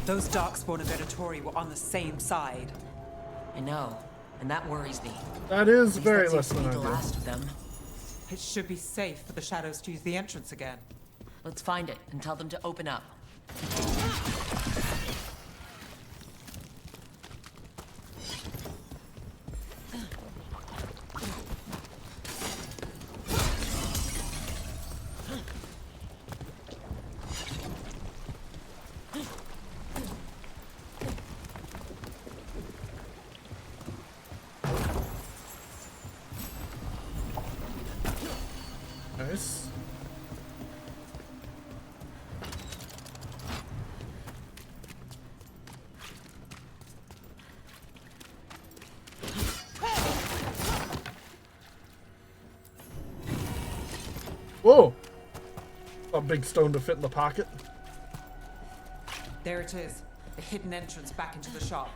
Those Darkspawn and Venatori were on the same side. I know. and that worries me. That is At least very that less seems to than be the ideal. last of them. It should be safe for the shadows to use the entrance again. Let's find it and tell them to open up. Nice. Whoa! A big stone to fit in the pocket. There it is, the hidden entrance back into the shop.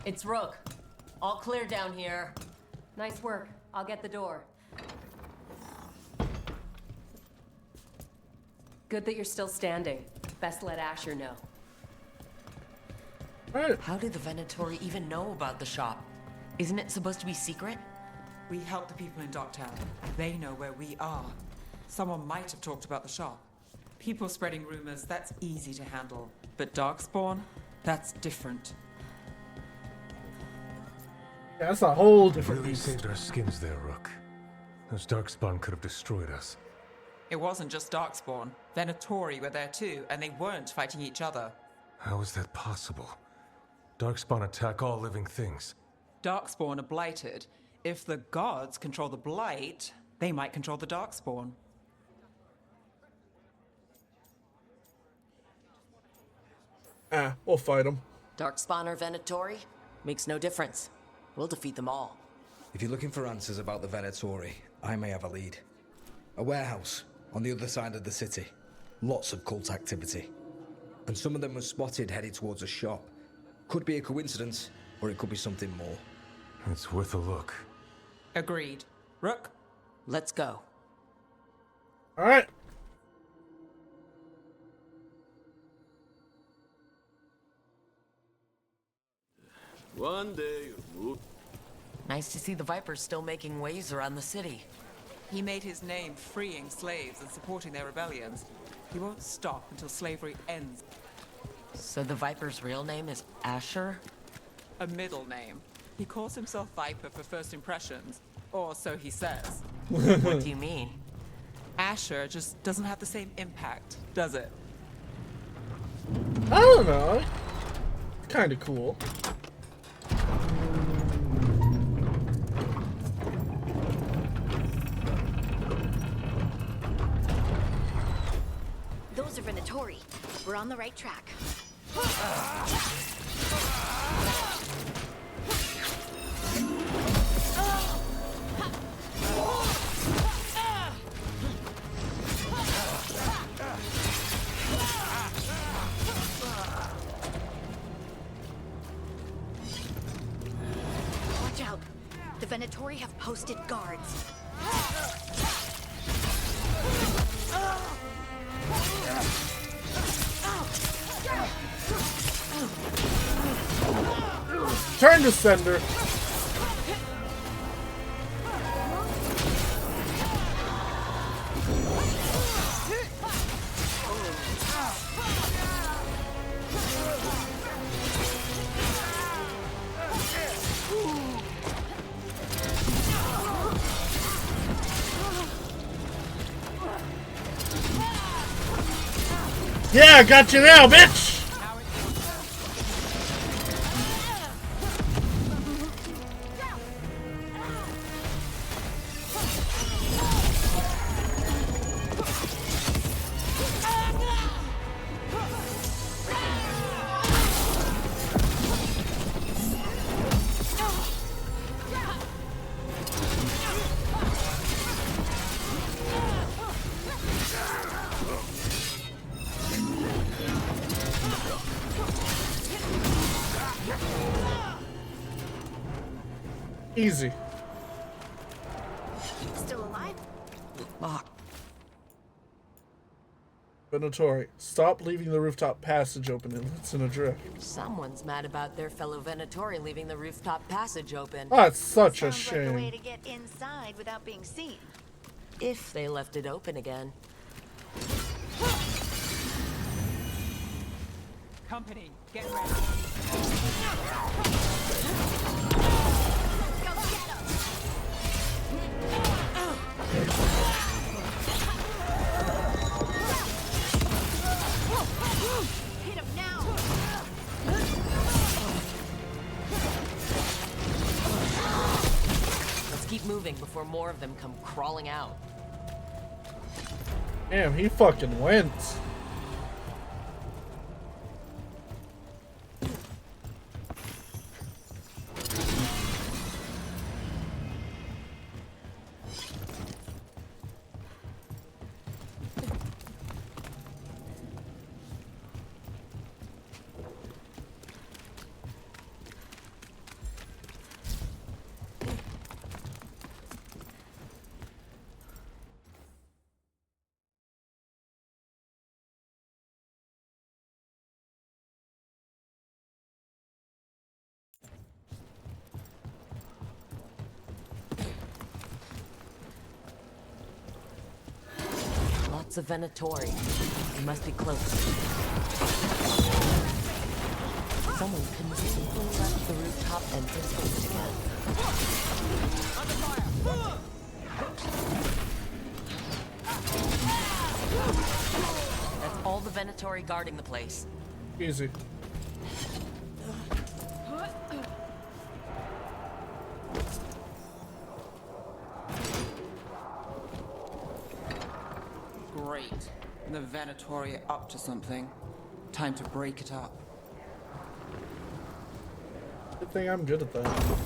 It's Rook. All clear down here. Nice work. I'll get the door. Good that you're still standing. Best let Asher know. How did the Venatori even know about the shop? Isn't it supposed to be secret? We help the people in Dogtown. They know where we are. Someone might have talked about the shop. People spreading rumors, that's easy to handle. But Darkspawn, that's different. That's a whole different Really beast. saved our skins there, Rook. Those Darkspawn could have destroyed us. It wasn't just Darkspawn. Venatori were there too, and they weren't fighting each other. How is that possible? Darkspawn attack all living things. Darkspawn are blighted. If the gods control the blight, they might control the Darkspawn. We'll fight them. Darkspawn or Venatori? Makes no difference. We'll defeat them all. If you're looking for answers about the Venatori, I may have a lead. A warehouse on the other side of the city. Lots of cult activity. And some of them were spotted headed towards a shop. Could be a coincidence, or it could be something more. It's worth a look. Agreed. Rook? Let's go. Alright. One day you'll move. Nice to see the Vipers still making waves around the city. He made his name freeing slaves and supporting their rebellions. He won't stop until slavery ends. So the Viper's real name is Asher? A middle name. He calls himself Viper for first impressions, or so he says. What do you mean? Asher just doesn't have the same impact, does it? I don't know. Kind of cool. Those are Venatori. We're on the right track. Watch out. The Venatori have posted guards. Turn to sender. Yeah, I got you now, bitch! Easy. Still alive? Venatori, stop leaving the rooftop passage open. It's in a drift. Someone's mad about their fellow Venatori leaving the rooftop passage open. Oh, it's such a Sounds like a way shame. to get inside without being seen. If they left it open again. Company, get ready. Hit him now! Let's keep moving before more of them come crawling out. Damn, he fucking went. Lots of Venatori. We must be close. Someone conveniently left the rooftop entrance open again. That's all the Venatori guarding the place. Easy. Great. The Venatori are up to something. Time to break it up. Good thing I'm good at that.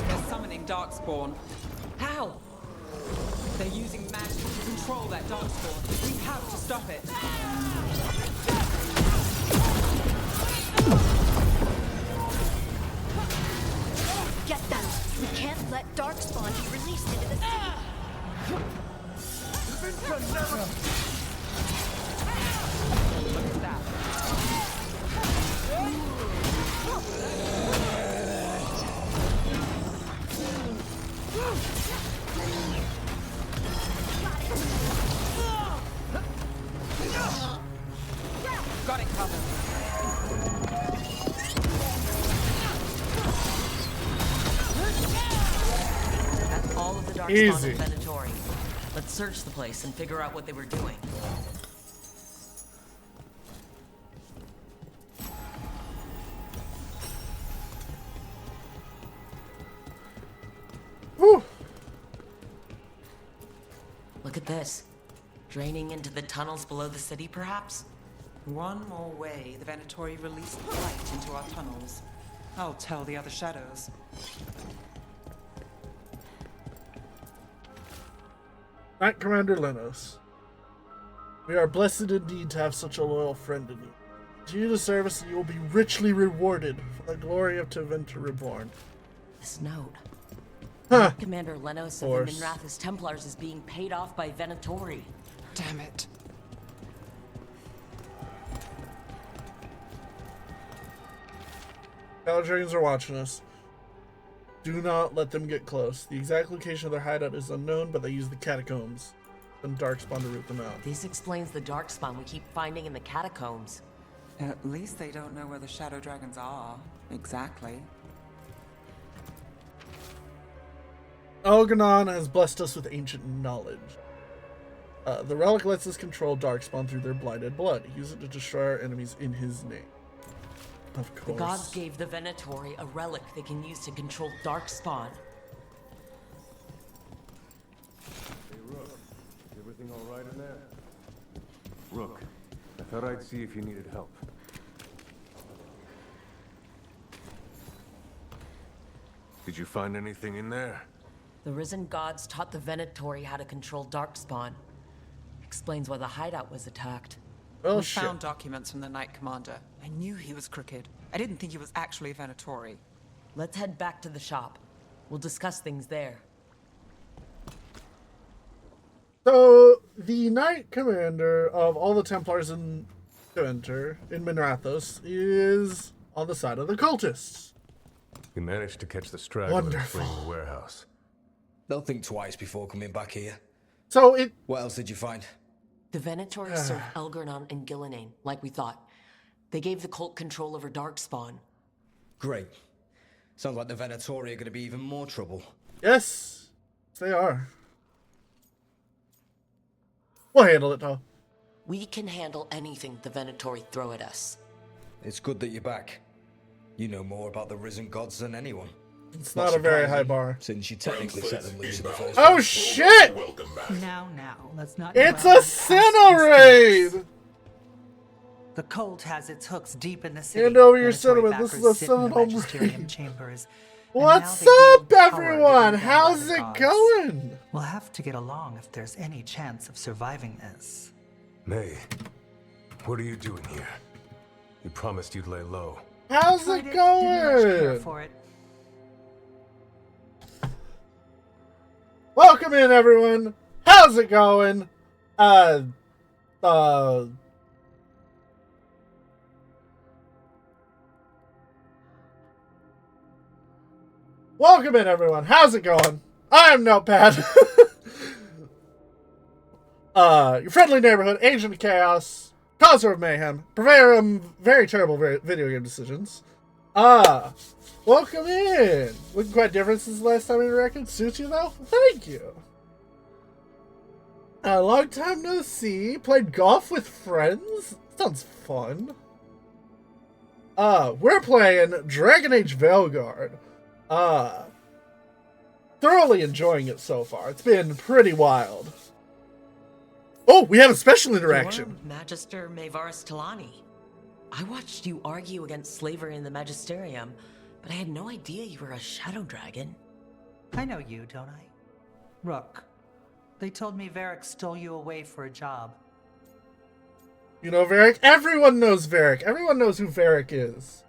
They're summoning Darkspawn. How? They're using magic to control that Darkspawn. We have to stop it. Get them! We can't let Darkspawn be released into the city. Look at that. Got it covered. That's all of the Darkspawn Easy. and Venatori. Let's search the place and figure out what they were doing. Whew. Look at this. Draining into the tunnels below the city, perhaps? One more way the Venatori released light into our tunnels. I'll tell the other shadows. Knight Commander Lenos. We are blessed indeed to have such a loyal friend in you. Continue to serve us and you will be richly rewarded for the glory of Tevinter Reborn. This note. Huh. Commander Lenos of the Minrathous Templars is being paid off by Venatori. Damn it. Shadow Dragons are watching us. Do not let them get close. The exact location of their hideout is unknown, but they use the catacombs and Darkspawn to root them out. This explains the Darkspawn we keep finding in the catacombs. At least they don't know where the Shadow Dragons are. Exactly. Elganon has blessed us with ancient knowledge. The relic lets us control Darkspawn through their blinded blood. Use it to destroy our enemies in his name. Of The course. gods gave the Venatori a relic they can use to control Darkspawn. Hey, Rook. Is everything all right in there? Rook, I thought I'd see if you needed help. Did you find anything in there? The Risen Gods taught the Venatori how to control Darkspawn. Explains why the hideout was attacked. We found documents from the Knight Commander. I knew he was crooked. I didn't think he was actually a Venatori. Let's head back to the shop. We'll discuss things there. So, the Knight Commander of all the Templars in Deventer, in Minrathos, is on the side of the cultists. We managed to catch the stragglers fleeing the warehouse. They'll think twice before coming back here. So it... What else did you find? The Venatori served Elgarnon and Gillinane, like we thought. They gave the cult control over Darkspawn. Great. Sounds like the Venatori are going to be even more trouble. Yes, they are. We'll handle it, though. We can handle anything the Venatori throw at us. It's good that you're back. You know more about the Risen Gods than anyone. It's not a very high bar. Since you technically set them loose in the first Oh place. shit! Now, let's not. It's a Cinerade! The cult has its hooks deep in the city. Hand over your Venatori cinnamon. This is backers a sit in the cinnamon magisterium chambers. And What's now they up, wield power everyone? given them by How's the it gods. going? We'll have to get along if there's any chance of surviving this. May, what are you doing here? You promised you'd lay low. How's Tried it it, didn't much care going? for it. Welcome in, everyone. How's it going? Welcome in, everyone. How's it going? I'm Notepad. Your friendly neighborhood agent of chaos, causer of mayhem, purveyor of very terrible video game decisions. Welcome in. Looking quite different since the last time we interacted. Suits you though? Thank you. A long time no see. Played golf with friends? Sounds fun. We're playing Dragon Age Veilguard. Thoroughly enjoying it so far. It's been pretty wild. Oh, we have a special interaction. You're Magister Maevaris Talani. I watched you argue against slavery in the Magisterium, but I had no idea you were a shadow dragon. I know you, don't I? Rook. They told me Varric stole you away for a job. You know Varric? Everyone knows Varric. Everyone knows who Varric is.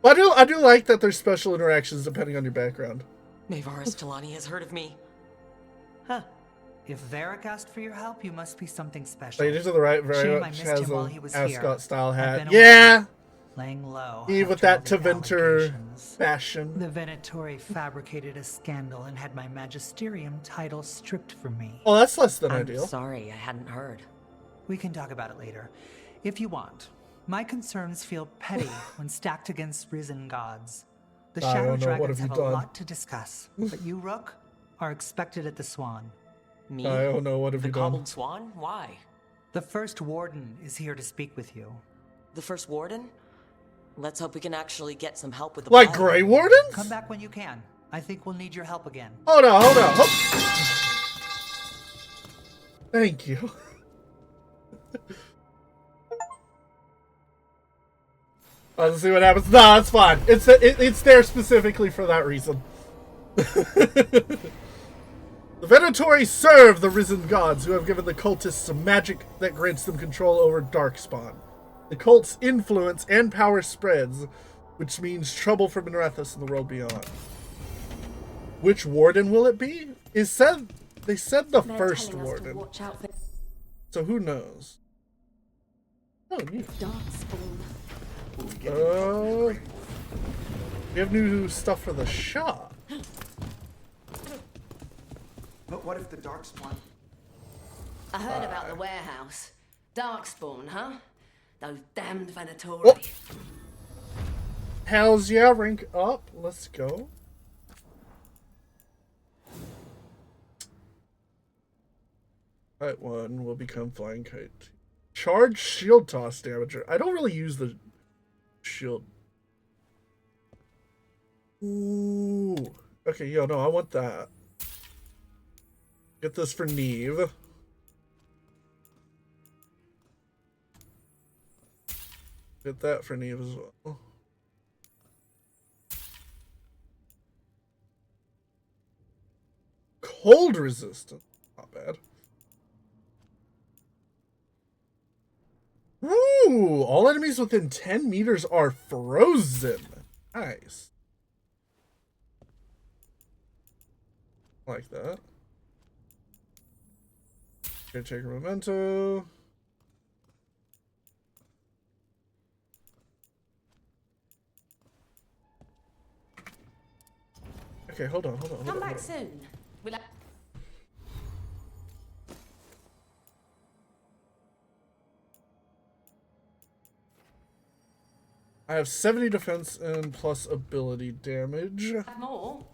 But I do like that there's special interactions depending on your background. Maevaris Talani has heard of me. Huh. If Varric asked for your help, you must be something special. Lady to the right very Shame I much missed has him while a he was ascot here. style I've hat. been away, Yeah! laying low. Eve with after that all the Teventer allegations. fashion. The Venatori fabricated a scandal and had my magisterium title stripped from me. Oh, that's less than I'm ideal. sorry, I hadn't heard. We can talk about it later, if you want. My concerns feel petty when stacked against risen gods. The I Shadow don't know, what Dragons have you have a done? lot to discuss, but you, Rook, are expected at the Swan. Me? I don't know, what have the you done? Cobbled Swan? Why? The First Warden is here to speak with you. The First Warden? Let's hope we can actually get some help with the Like blood. Grey Wardens? Come back when you can. I think we'll need your help again. Hold on. Thank you. Let's see what happens. No, it's fine. It's there specifically for that reason. The Venatori serve the risen gods who have given the cultists some magic that grants them control over Darkspawn. The cult's influence and power spreads, which means trouble for Minrathos and the world beyond. Which warden will it be? They said the They're first telling us to warden. watch out for So who knows? Oh, neat. Darkspawn. We have new stuff for the shop. But what if the Darkspawn... I heard about the warehouse. Darkspawn, huh? Those damned Venatori. Oh. Hells yeah, rank up. Let's go. Kite 1 will become Flying Kite. Charge shield toss damager. I don't really use the shield. Ooh. Okay, yo, no, I want that. Get this for Neve. Get that for Neve as well. cold resistant. Not bad. Ooh, all enemies within 10 meters are frozen. Nice. Like that. Caretaker memento. Okay, hold on. Come back soon. We'll I have 70 defense and plus ability damage. have more.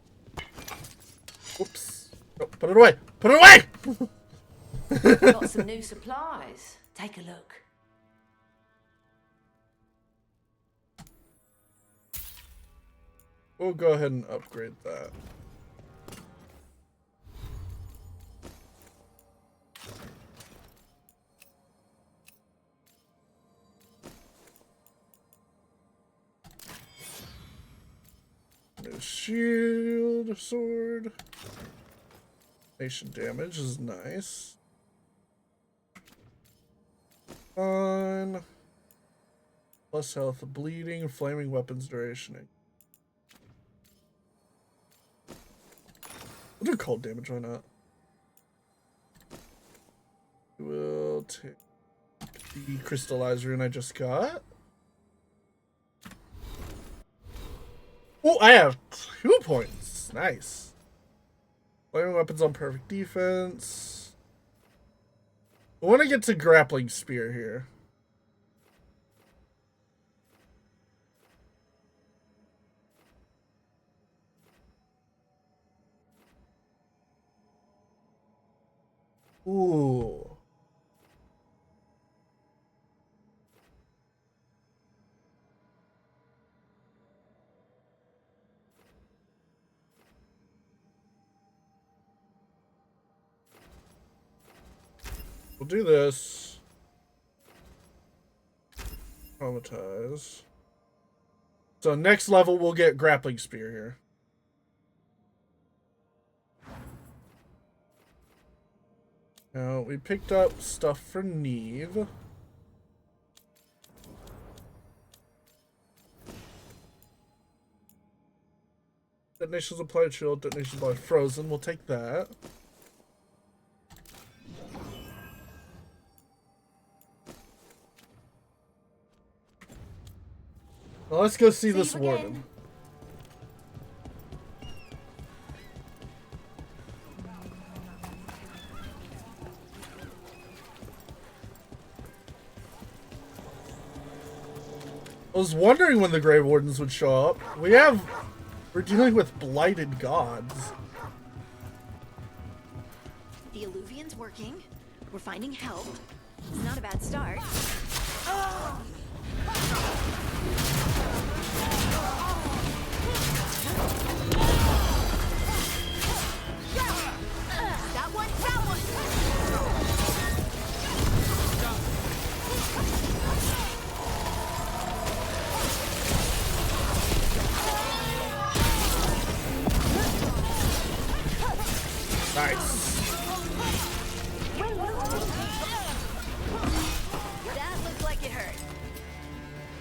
Oops. Oh, put it away! Put it away! Got some new supplies. Take a look. We'll go ahead and upgrade that. New shield, sword. Nation damage is nice. Fun. Plus health, bleeding, flaming weapons duration. We'll do cold damage, why not? We'll take the crystallizer rune I just got. Oh, I have 2 points. Nice. Flaming weapons on perfect defense. I want to get to grappling spear here. Ooh. We'll do this. Traumatize. So next level we'll get grappling spear here. Now, we picked up stuff for Neve. Detonations applied shield, detonations applied frozen. We'll take that. Well, let's go see this warden. I was wondering when the Grey Wardens would show up. We're dealing with blighted gods. The Alluvian's working. We're finding help. It's not a bad start. That one, that one! Nice. That looked like it hurt.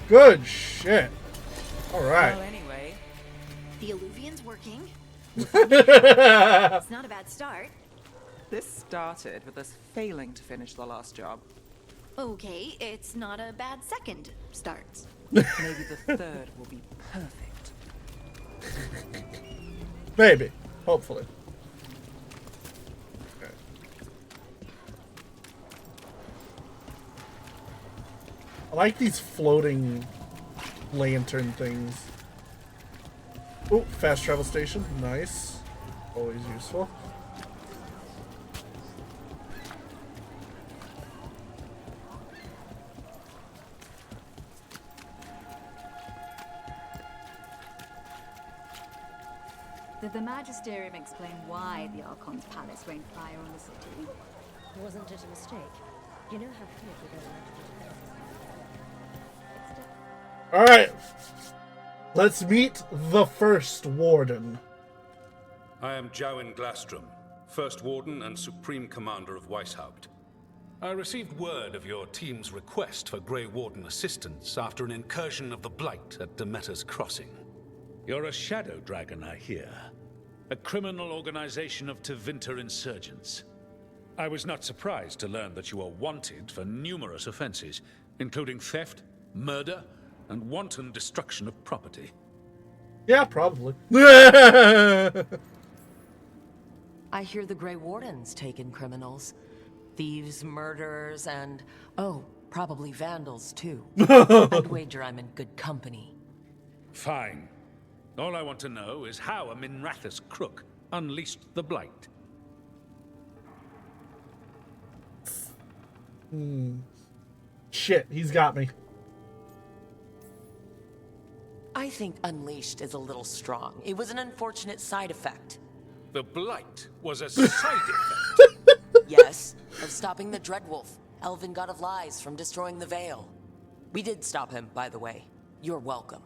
Good shit. All right. Well, anyway, the Alluvian's working. It's not a bad start. This started with us failing to finish the last job. Okay, it's not a bad second start. Maybe the third will be perfect. Maybe. Hopefully. Okay. I like these floating lantern things. Oh, fast travel station. Nice. Always useful. Did the Magisterium explain why the Archon's palace rained fire on the city? Wasn't it a mistake? You know how few we don't All right. Let's meet the first warden. I am Jowen Glastrom, First Warden and Supreme Commander of Weishaupt. I received word of your team's request for Grey Warden assistance after an incursion of the Blight at Demeter's Crossing. You're a Shadow Dragon, I hear. A criminal organization of Tevinter insurgents. I was not surprised to learn that you are wanted for numerous offenses, including theft, murder, and wanton destruction of property. Yeah, probably. I hear the Grey Warden's taken criminals. Thieves, murderers, and, oh, probably vandals, too. I'd wager I'm in good company. Fine. All I want to know is how a Minrathous crook unleashed the Blight. Shit, he's got me. I think unleashed is a little strong. It was an unfortunate side effect. The Blight was a side effect. Yes, of stopping the Dreadwolf, elven god of lies, from destroying the Veil. We did stop him, by the way. You're welcome.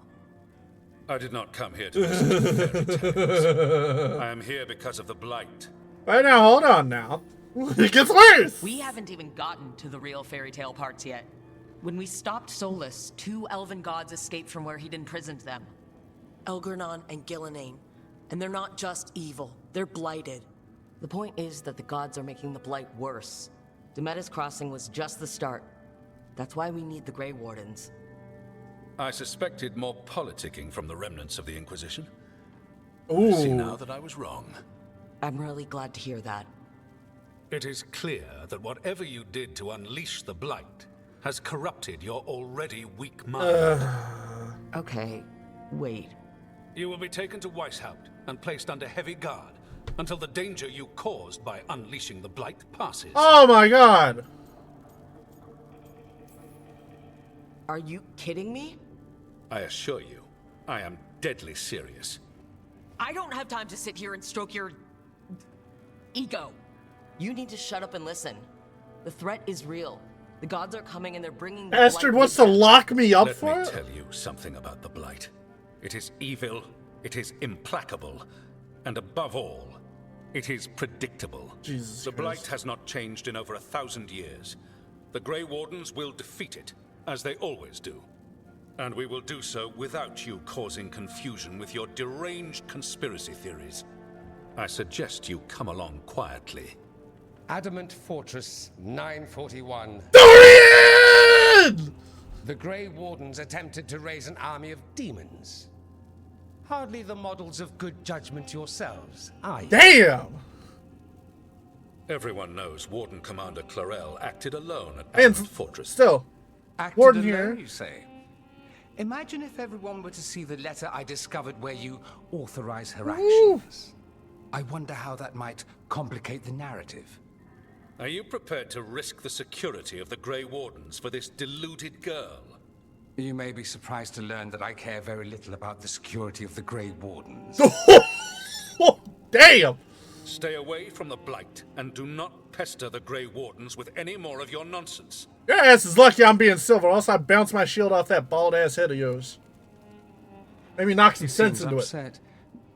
I did not come here to listen to fairy tales. I am here because of the Blight. Right now, hold on now. It gets worse! We haven't even gotten to the real fairy tale parts yet. When we stopped Solus, 2 elven gods escaped from where he'd imprisoned them. Elgernon and Gillenane. And they're not just evil, they're blighted. The point is that the gods are making the Blight worse. Demeter's Crossing was just the start. That's why we need the Grey Wardens. I suspected more politicking from the remnants of the Inquisition. Ooh. I see now that I was wrong. I'm really glad to hear that. It is clear that whatever you did to unleash the Blight has corrupted your already weak mind. Okay, wait. You will be taken to Weishaupt and placed under heavy guard until the danger you caused by unleashing the Blight passes. Oh my god! Are you kidding me? I assure you, I am deadly serious. I don't have time to sit here and stroke your ego. You need to shut up and listen. The threat is real. The gods are coming and they're bringing the Bastard Blight wants to lock me up Let for me it? tell you something about the Blight. It is evil, it is implacable, and above all, it is predictable. Jesus the Christ. Blight has not changed in over 1,000 years. The Grey Wardens will defeat it, as they always do. And we will do so without you causing confusion with your deranged conspiracy theories. I suggest you come along quietly. Adamant Fortress 941. Dorian! The Grey Wardens attempted to raise an army of demons. Hardly the models of good judgment yourselves, are you? Damn! Everyone knows Warden Commander Clarel acted alone at And Adamant Fortress. still, Acted Warden alone, here. you say? Imagine if everyone were to see the letter I discovered where you authorize her actions. I wonder how that might complicate the narrative. Are you prepared to risk the security of the Grey Wardens for this deluded girl? You may be surprised to learn that I care very little about the security of the Grey Wardens. Damn! Stay away from the Blight, and do not pester the Grey Wardens with any more of your nonsense. Your ass is lucky I'm being silver, else I bounce my shield off that bald-ass head of yours. Maybe knock some sense into upset.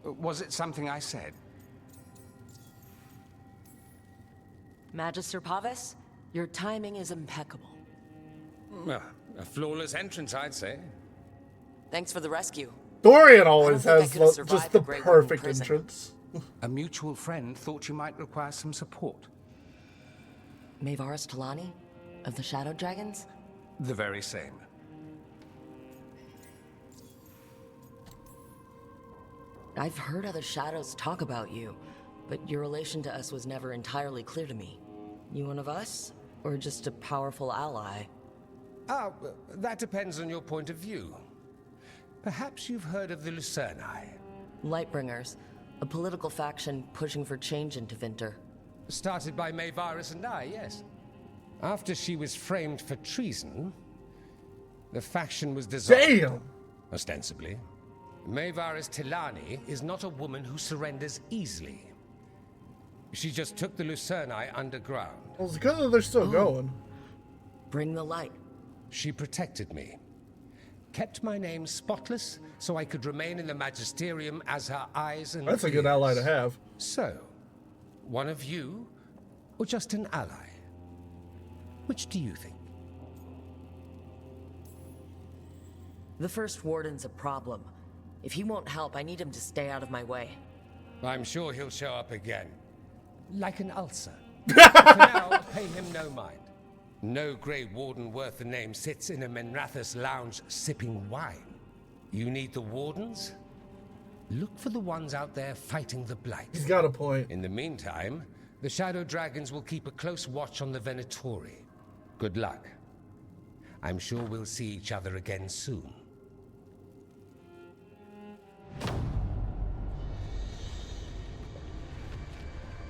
Was it something I said? Magister Pavis, your timing is impeccable. Well, a flawless entrance, I'd say. Thanks for the rescue. Dorian always I don't has think I could've survived just the the Grey Warden perfect prison. entrance. A mutual friend thought you might require some support. Maevaris Talani? Of the Shadow Dragons? The very same. I've heard other Shadows talk about you, but your relation to us was never entirely clear to me. You one of us? Or just a powerful ally? Ah, that depends on your point of view. Perhaps you've heard of the Lucerni. Lightbringers, a political faction pushing for change in Tevinter. Started by Maevaris and I, yes. After she was framed for treason, the faction was dissolved. Damn! Ostensibly. Maevaris Talani is not a woman who surrenders easily. She just took the Lucerni underground. Well, it's good that they're still going. Bring the light. She protected me. Kept my name spotless so I could remain in the Magisterium as her eyes and That's a good ally to have. So, one of you, or just an ally? Which do you think? The First Warden's a problem. If he won't help, I need him to stay out of my way. I'm sure he'll show up again. Like an ulcer. For now, pay him no mind. No Grey Warden worth the name sits in a Menrathus lounge sipping wine. You need the Wardens? Look for the ones out there fighting the Blight. He's got a point. In the meantime, the Shadow Dragons will keep a close watch on the Venatori. Good luck. I'm sure we'll see each other again soon.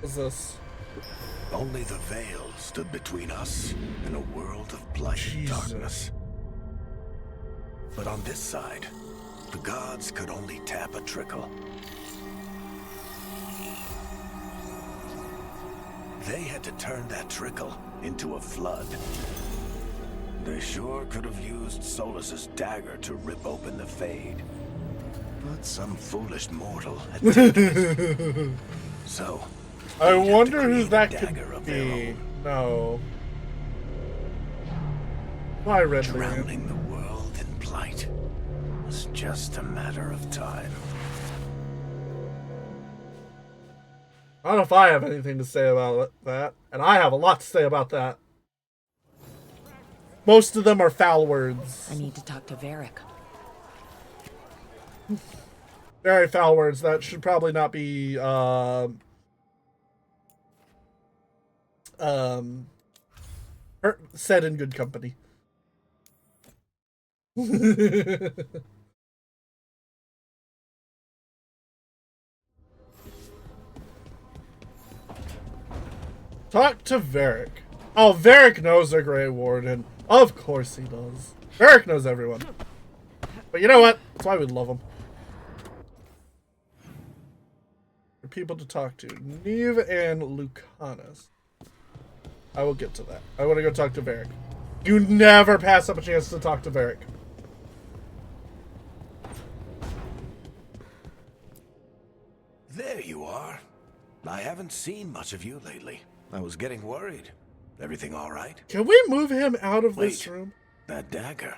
What's this? Only the veil stood between us and a world of blight and darkness. But on this side, the gods could only tap a trickle. They had to turn that trickle into a flood. They sure could have used Solus's dagger to rip open the Fade. But some foolish mortal had taken it. So, I wonder who that could be. No. Why Red Drowning the world in blight was just a matter of time. I don't know if I have anything to say about that, and I have a lot to say about that. Most of them are foul words. I need to talk to Varric. Very foul words that should probably not be said in good company. Talk to Varric. Oh, Varric knows the Grey Warden. Of course he does. Varric knows everyone. But you know what? That's why we love him. For people to talk to. Neve and Lucanus. I will get to that. I want to go talk to Varric. You never pass up a chance to talk to Varric. There you are. I haven't seen much of you lately. I was getting worried. Everything all right? Can we move him out of this room? That dagger.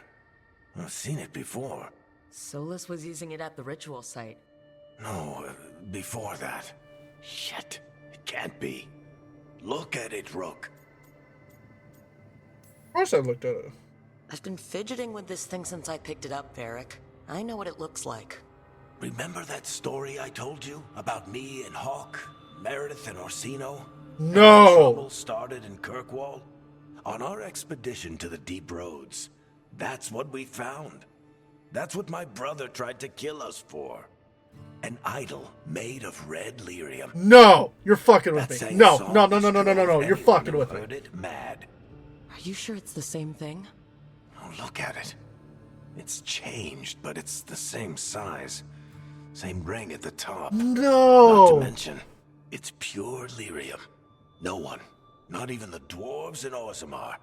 I've seen it before. Solus was using it at the ritual site. No, before that. Shit. It can't be. Look at it, Rook. Of course I looked at it. I've been fidgeting with this thing since I picked it up, Varric. I know what it looks like. Remember that story I told you about me and Hawk, Meredith and Orsino? No! Trouble started in Kirkwall? On our expedition to the Deep Roads, that's what we found. That's what my brother tried to kill us for. An idol made of red lyrium. No! You're fucking with That me. same No, song no, no, no, no, no, no, no. drove You're anyone fucking who with me. heard it mad. Are you sure it's the same thing? Oh, look at it. It's changed, but it's the same size. Same ring at the top. No! Not to mention, it's pure lyrium. No one, not even the dwarves in Orzammar,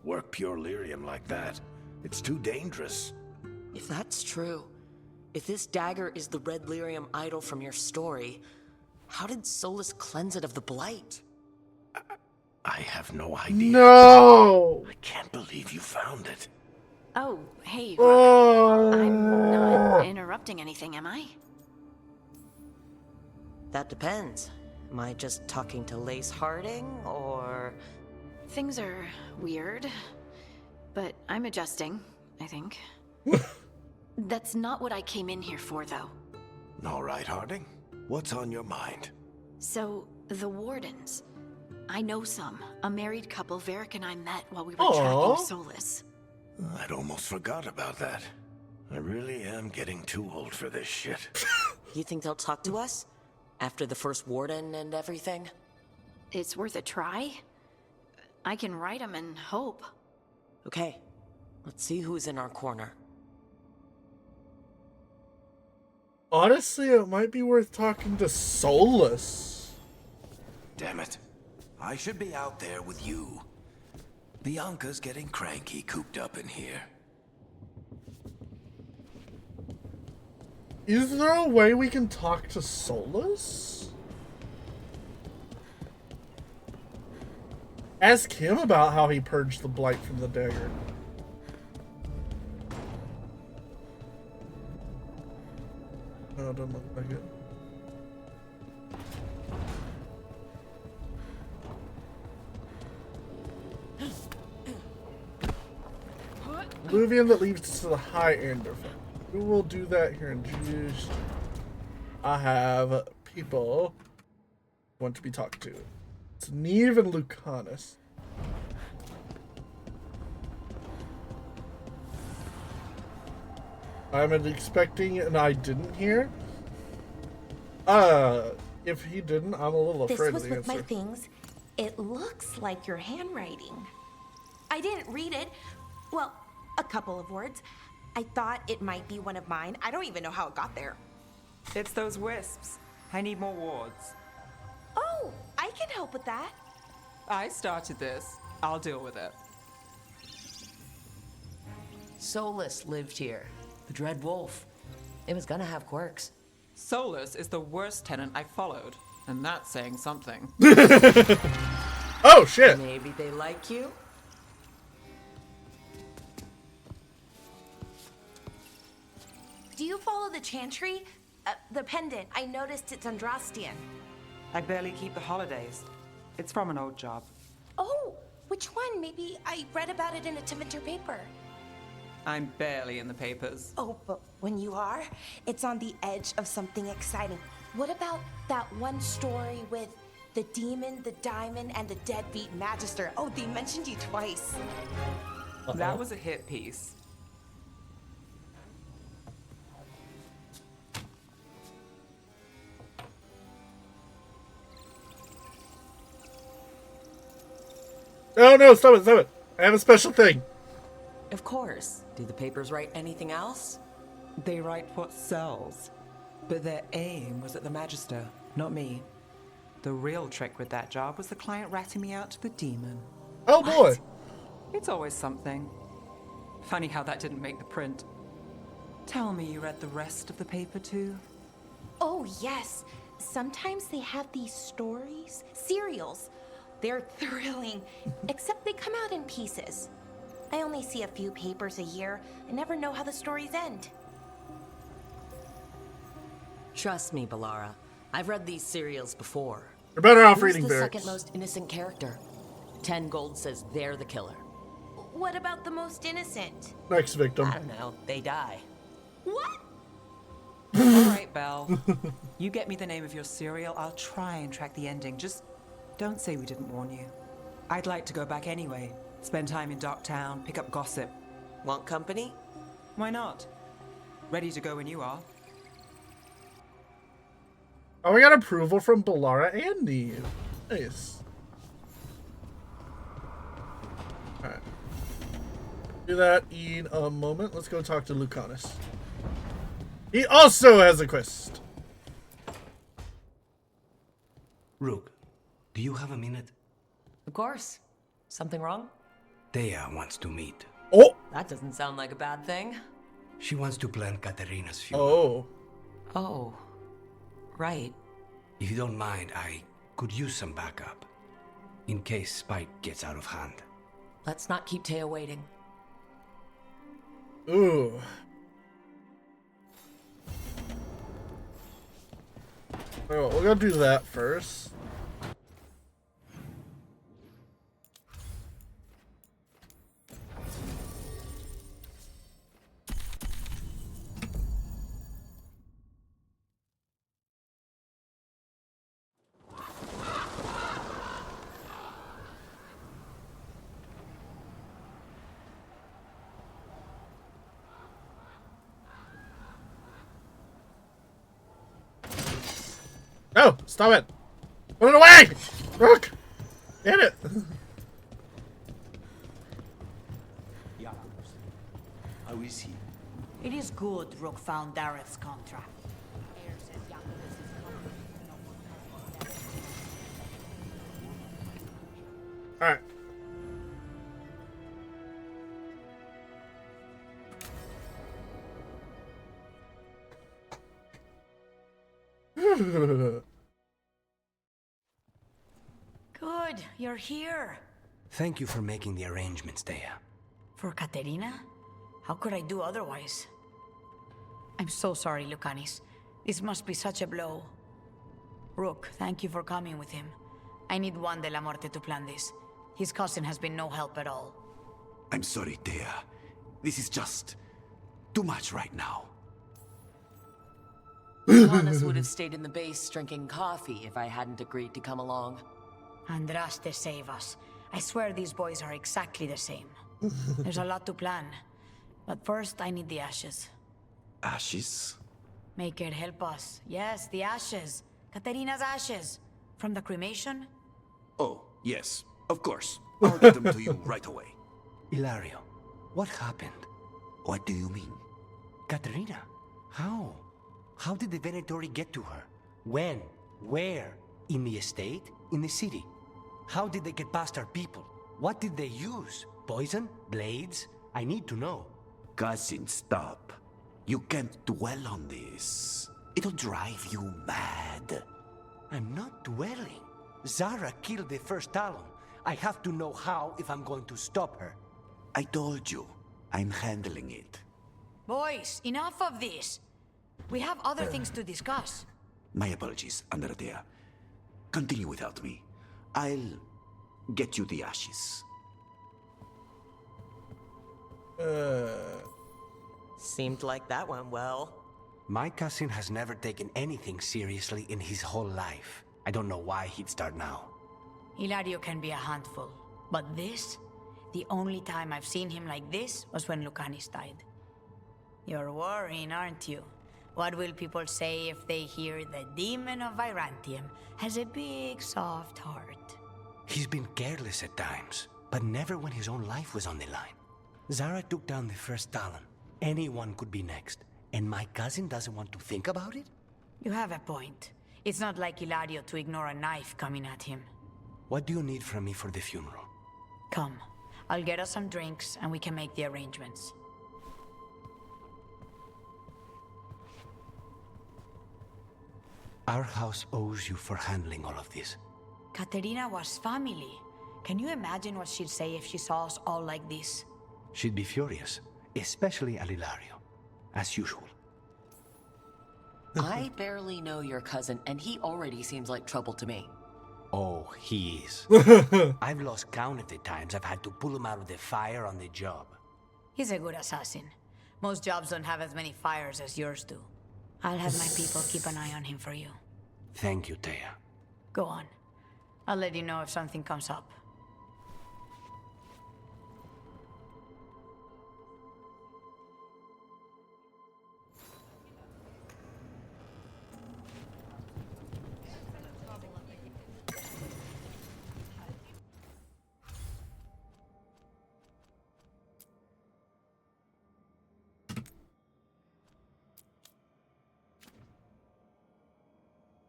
work pure lyrium like that. It's too dangerous. If that's true, if this dagger is the red lyrium idol from your story, how did Solus cleanse it of the blight? I have no idea. No! I can't believe you found it. Oh, hey, Rook. Oh. I'm not interrupting anything, am I? That depends. Am I just talking to Lace Harding, or... Things are weird, but I'm adjusting, I think. That's not what I came in here for, though. All right, Harding. What's on your mind? So, the Wardens. I know some. A married couple Varric and I met while we were Aw. tracking Solus. I'd almost forgot about that. I really am getting too old for this shit. You think they'll talk to us? After the First Warden and everything? It's worth a try. I can write them and hope. Okay, let's see who's in our corner. Honestly, it might be worth talking to Solus. Damn it. I should be out there with you. Bianca's getting cranky cooped up in here. Is there a way we can talk to Solus? Ask him about how he purged the blight from the dagger. No, it doesn't look like it. Luvian that leads us to the high end of it. We will do that here in just. I have people who want to be talked to. It's Neve and Lucanus. I'm expecting and I didn't hear. If he didn't, I'm a little afraid This was of the with answer. my things. It looks like your handwriting. I didn't read it. Well, a couple of words. I thought it might be one of mine. I don't even know how it got there. It's those wisps. I need more wards. Oh, I can help with that. I started this. I'll deal with it. Solus lived here. The Dread Wolf. It was gonna have quirks. Solus is the worst tenant I followed, and that's saying something. Oh, shit. Maybe they like you? Do you follow the chantry? The pendant. I noticed it's Andrastian. I barely keep the holidays. It's from an old job. Oh, which one? Maybe I read about it in a Tevinter paper. I'm barely in the papers. Oh, but when you are, it's on the edge of something exciting. What about that one story with the demon, the diamond, and the deadbeat magister? Oh, they mentioned you twice. That was a hit piece. Oh no, stop it, stop it. I have a special thing. Of course. Do the papers write anything else? They write what sells. But their aim was at the Magister, not me. The real trick with that job was the client ratting me out to the demon. Oh boy. It's always something. Funny how that didn't make the print. Tell me you read the rest of the paper too? Oh, yes. Sometimes they have these stories, serials. They're thrilling, except they come out in pieces. I only see a few papers a year. I never know how the stories end. Trust me, Balara. I've read these serials before. You're better off Who's reading the barracks. second most innocent character? 10 gold says they're the killer. What about the most innocent? Next victim. I don't know. They die. What? All right, Belle. You get me the name of your serial, I'll try and track the ending. Just don't say we didn't warn you. I'd like to go back anyway. Spend time in Docktown, pick up gossip. Want company? Why not? Ready to go when you are. Oh, we got approval from Balara and Neve. Nice. Alright. Do that in a moment. Let's go talk to Lucanus. He also has a quest. Rook, do you have a minute? Of course. Something wrong? Thea wants to meet. Oh! That doesn't sound like a bad thing. She wants to plan Katerina's funeral. Oh. Oh. Right. If you don't mind, I could use some backup. In case Spike gets out of hand. Let's not keep Taya waiting. Ooh. Oh, we're gonna do that first. No! Stop it! Put it away! Rook! Get it! How is he? It is good Rook found Dareth's contract. Alright. Good, you're here. Thank you for making the arrangements, Dea. For Katerina? How could I do otherwise? I'm so sorry, Lucanis. This must be such a blow. Rook, thank you for coming with him. I need Juan de la Muerte to plan this. His cousin has been no help at all. I'm sorry, Dea. This is just too much right now. Johannes would have stayed in the base drinking coffee if I hadn't agreed to come along. Andraste, save us. I swear these boys are exactly the same. There's a lot to plan. But first, I need the ashes. Ashes? Maker, help us. Yes, the ashes. Katerina's ashes. From the cremation? Oh, yes, of course. I'll get them to you right away. Hilario, what happened? What do you mean? Katerina, how? How did the Venatori get to her? When? Where? In the estate? In the city? How did they get past our people? What did they use? Poison? Blades? I need to know. Cousin, stop. You can't dwell on this. It'll drive you mad. I'm not dwelling. Zara killed the first Talon. I have to know how if I'm going to stop her. I told you, I'm handling it. Boys, enough of this. We have other things to discuss. My apologies, Andradea. Continue without me. I'll get you the ashes. Seemed like that went well. My cousin has never taken anything seriously in his whole life. I don't know why he'd start now. Hilario can be a handful. But this? The only time I've seen him like this was when Lucanis died. You're worrying, aren't you? What will people say if they hear the demon of Virantium has a big, soft heart? He's been careless at times, but never when his own life was on the line. Zara took down the first Talon. Anyone could be next. And my cousin doesn't want to think about it? You have a point. It's not like Hilario to ignore a knife coming at him. What do you need from me for the funeral? Come. I'll get us some drinks and we can make the arrangements. Our house owes you for handling all of this. Katerina was family. Can you imagine what she'd say if she saw us all like this? She'd be furious, especially at Hilario, as usual. I barely know your cousin, and he already seems like trouble to me. Oh, he is. I've lost count of the times I've had to pull him out of the fire on the job. He's a good assassin. Most jobs don't have as many fires as yours do. I'll have my people keep an eye on him for you. Thank you, Taya. Go on. I'll let you know if something comes up.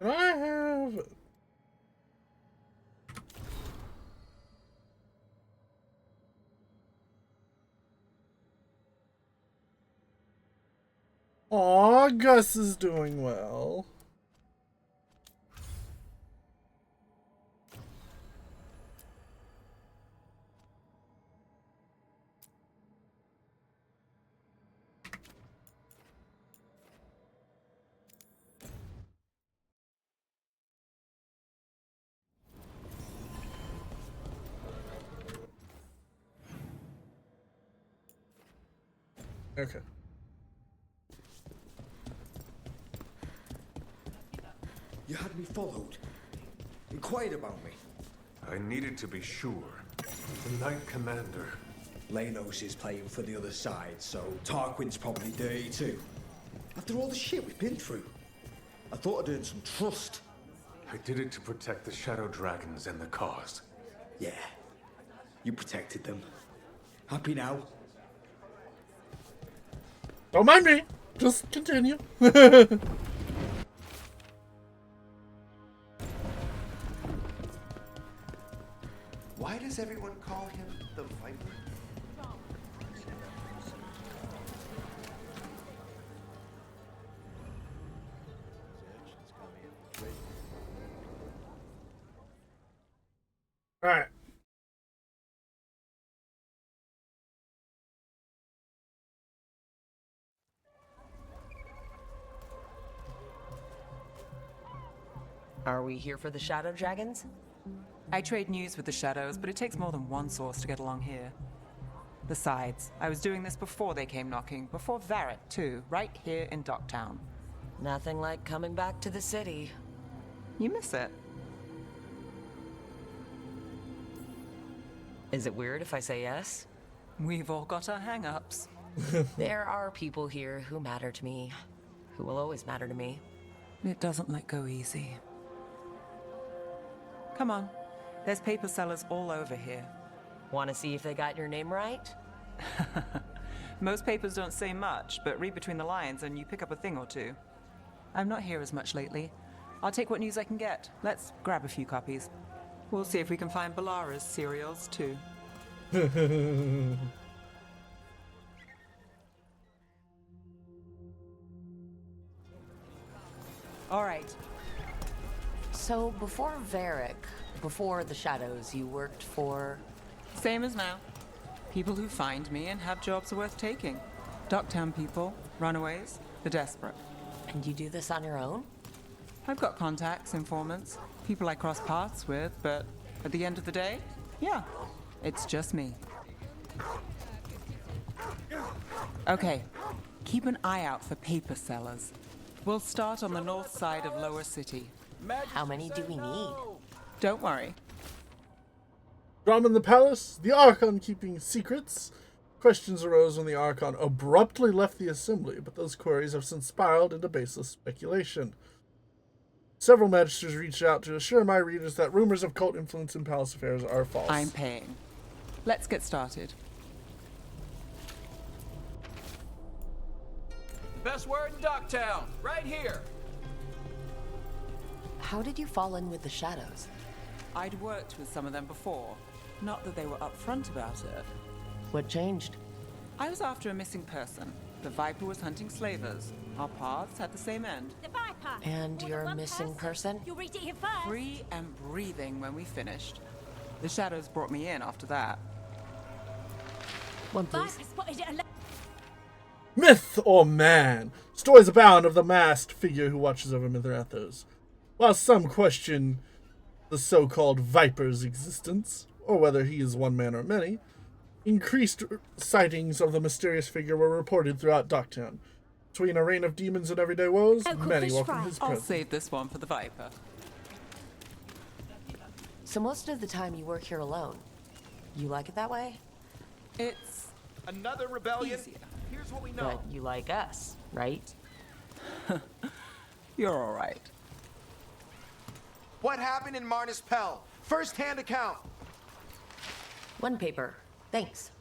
I have... Aw, Gus is doing well. Okay. You had me followed. Inquired about me. I needed to be sure. The Knight Commander. Lanos is playing for the other side, so Tarquin's probably dirty too. After all the shit we've been through, I thought I'd earned some trust. I did it to protect the Shadow Dragons and the cause. Yeah, you protected them. Happy now? Don't mind me. Just continue. Why does everyone call him the Viper? All right. Are we here for the Shadow Dragons? I trade news with the Shadows, but it takes more than one source to get along here. Besides, I was doing this before they came knocking, before Varret, too, right here in Docktown. Nothing like coming back to the city. You miss it. Is it weird if I say yes? We've all got our hang-ups. There are people here who matter to me, who will always matter to me. It doesn't let go easy. Come on. There's paper sellers all over here. Want to see if they got your name right? Most papers don't say much, but read between the lines and you pick up a thing or two. I'm not here as much lately. I'll take what news I can get. Let's grab a few copies. We'll see if we can find Balara's cereals, too. All right. So before Varric, before the Shadows, you worked for... Same as now. People who find me and have jobs worth taking. Docktown people, runaways, the desperate. And you do this on your own? I've got contacts, informants, people I cross paths with, but at the end of the day, yeah, it's just me. Okay, keep an eye out for paper sellers. We'll start on the north side of Lower City. How many do we need? Don't worry. Drama in the palace, the Archon keeping secrets. Questions arose when the Archon abruptly left the assembly, but those queries have since spiraled into baseless speculation. Several magisters reached out to assure my readers that rumors of cult influence in palace affairs are false. I'm paying. Let's get started. The best word in Docktown, right here. How did you fall in with the Shadows? I'd worked with some of them before. Not that they were upfront about it. What changed? I was after a missing person. The Viper was hunting slavers. Our paths had the same end. The Viper. And you're a missing person? You'll read it here first. Free and breathing when we finished. The Shadows brought me in after that. One, please. Viper spotted it. Myth or man? Stories abound of the masked figure who watches over Mithrathos. While some question the so-called Viper's existence, or whether he is one man or many, increased sightings of the mysterious figure were reported throughout Docktown. Between a reign of demons and everyday woes, many welcome his I'll presence. save this one for the Viper. So most of the time you work here alone. You like it that way? It's another rebellion. easier. Here's what we know. But you like us, right? You're all right. What happened in Marnus Pell? First-hand account. One paper. Thanks.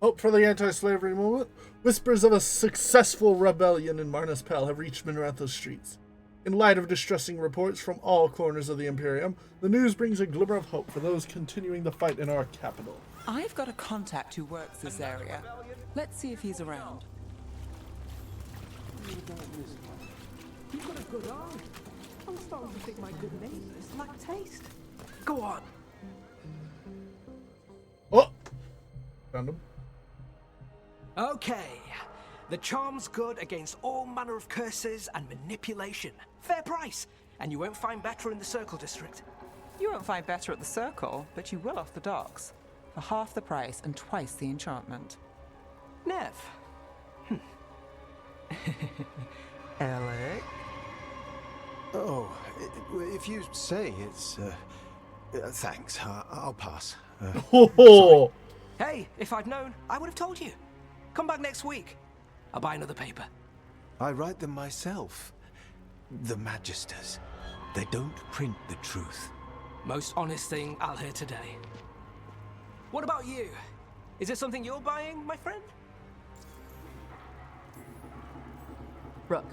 Hope for the anti-slavery movement. Whispers of a successful rebellion in Marnus Pell have reached Minrathos streets. In light of distressing reports from all corners of the Imperium, the news brings a glimmer of hope for those continuing the fight in our capital. I've got a contact who works this area. Let's see if he's around. You've got a good eye. I'm starting to think my good name is lack taste. Go on. Oh! Found him. Okay. The charm's good against all manner of curses and manipulation. Fair price. And you won't find better in the Circle District. You won't find better at the Circle, but you will off the docks. For half the price and twice the enchantment. Nev. Alec? Oh, if you say it's... thanks. I'll pass. Oh! Hey, if I'd known, I would have told you. Come back next week. I'll buy another paper. I write them myself. The Magisters. They don't print the truth. Most honest thing I'll hear today. What about you? Is it something you're buying, my friend? Rook.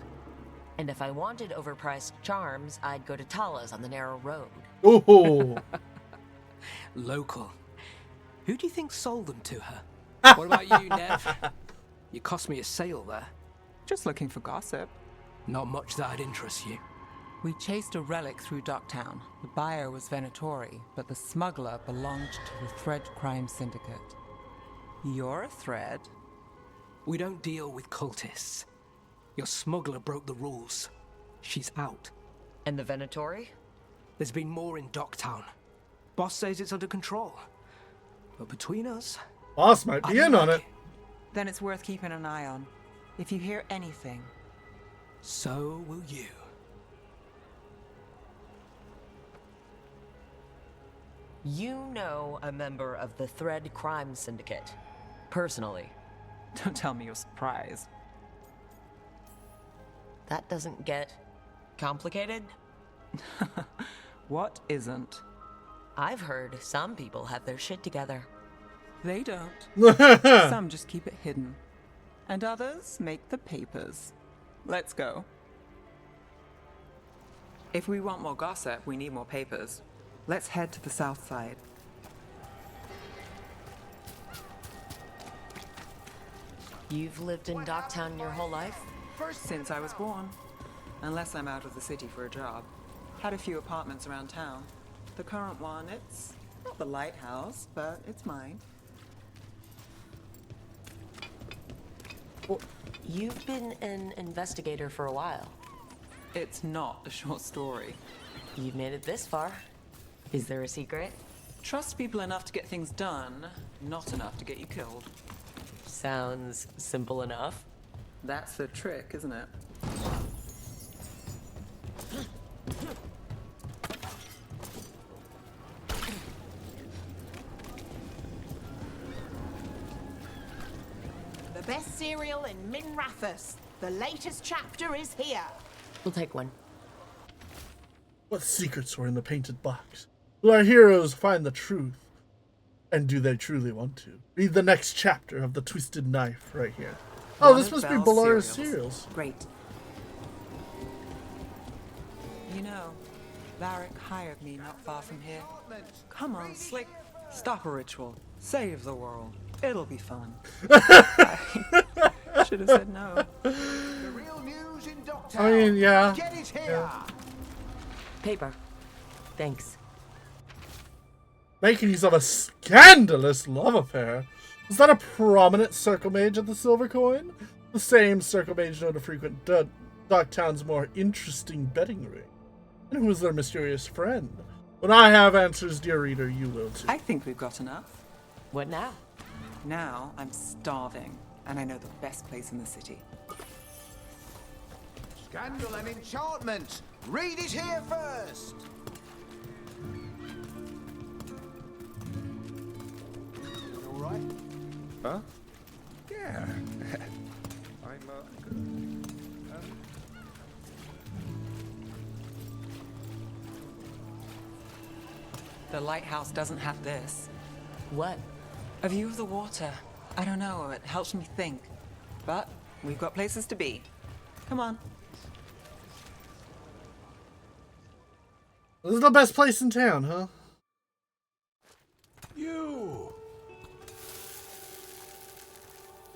And if I wanted overpriced charms, I'd go to Tala's on the narrow road. Oh! Local. Who do you think sold them to her? What about you, Nev? You cost me a sale there. Just looking for gossip. Not much that'd interest you. We chased a relic through Docktown. The buyer was Venatori, but the smuggler belonged to the Thread Crime Syndicate. You're a Thread? We don't deal with cultists. Your smuggler broke the rules. She's out. And the Venatori? There's been more in Docktown. Boss says it's under control. But between us... Boss might be in on it. Then it's worth keeping an eye on. If you hear anything... So will you. You know a member of the Thread Crime Syndicate. Personally. Don't tell me you're surprised. That doesn't get complicated? What isn't? I've heard some people have their shit together. They don't. Some just keep it hidden. And others make the papers. Let's go. If we want more gossip, we need more papers. Let's head to the south side. You've lived in Docktown your whole life? Since I was born. Unless I'm out of the city for a job. Had a few apartments around town. The current one, it's not the lighthouse, but it's mine. Well, you've been an investigator for a while. It's not a short story. You've made it this far. Is there a secret? Trust people enough to get things done, not enough to get you killed. Sounds simple enough. That's the trick, isn't it? The best cereal in Minrathous. The latest chapter is here. We'll take one. What secrets were in the painted box? Will our heroes find the truth? And do they truly want to? Read the next chapter of The Twisted Knife right here. Oh, this must be Ballara's cereals. Great. You know, Varric hired me not far from here. Come on, Slick. Stop a ritual. Save the world. It'll be fun. I should have said no. The real news in Docktown. I mean, yeah. Get it here. Yeah. Paper. Thanks. Making use of a scandalous love affair. Was that a prominent circle mage at the Silver Coin? The same circle mage known to frequent Docktown's more interesting betting ring. And who was their mysterious friend? When I have answers, dear reader, you will too. I think we've got enough. What now? Now I'm starving, and I know the best place in the city. Scandal and enchantment. Read it here first. You all right? Huh? Yeah. I'm, The lighthouse doesn't have this. What? A view of the water. I don't know, it helps me think. But we've got places to be. Come on. This is the best place in town, huh? You!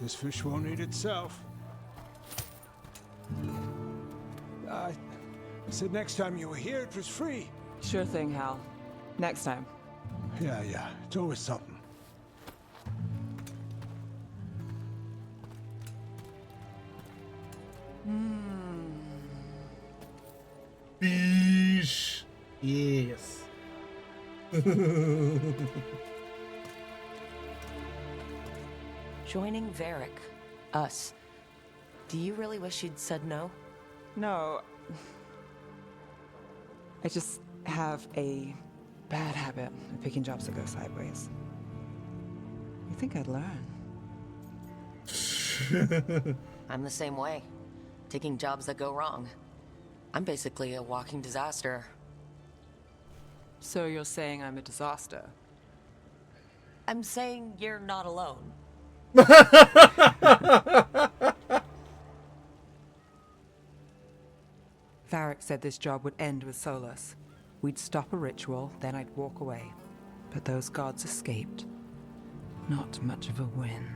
This fish won't eat itself. I said next time you were here, it was free. Sure thing, Hal. Next time. Yeah, it's always something. Fish. Yes. Joining Varric. Us. Do you really wish you'd said no? No. I just have a bad habit of picking jobs that go sideways. You think I'd learn? I'm the same way. Taking jobs that go wrong. I'm basically a walking disaster. So you're saying I'm a disaster? I'm saying you're not alone. Varric said this job would end with Solus. We'd stop a ritual, then I'd walk away. But those gods escaped. Not much of a win.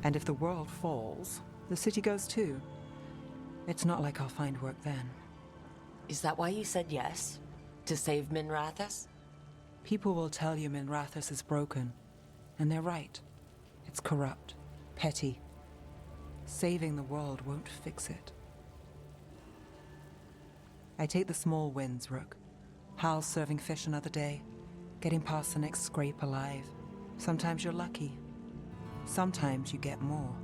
And if the world falls, the city goes too. It's not like I'll find work then. Is that why you said yes? To save Minrathous? People will tell you Minrathous is broken. And they're right. It's corrupt. Petty. Saving the world won't fix it. I take the small wins, Rook. Hal serving fish another day, getting past the next scrape alive. Sometimes you're lucky. Sometimes you get more.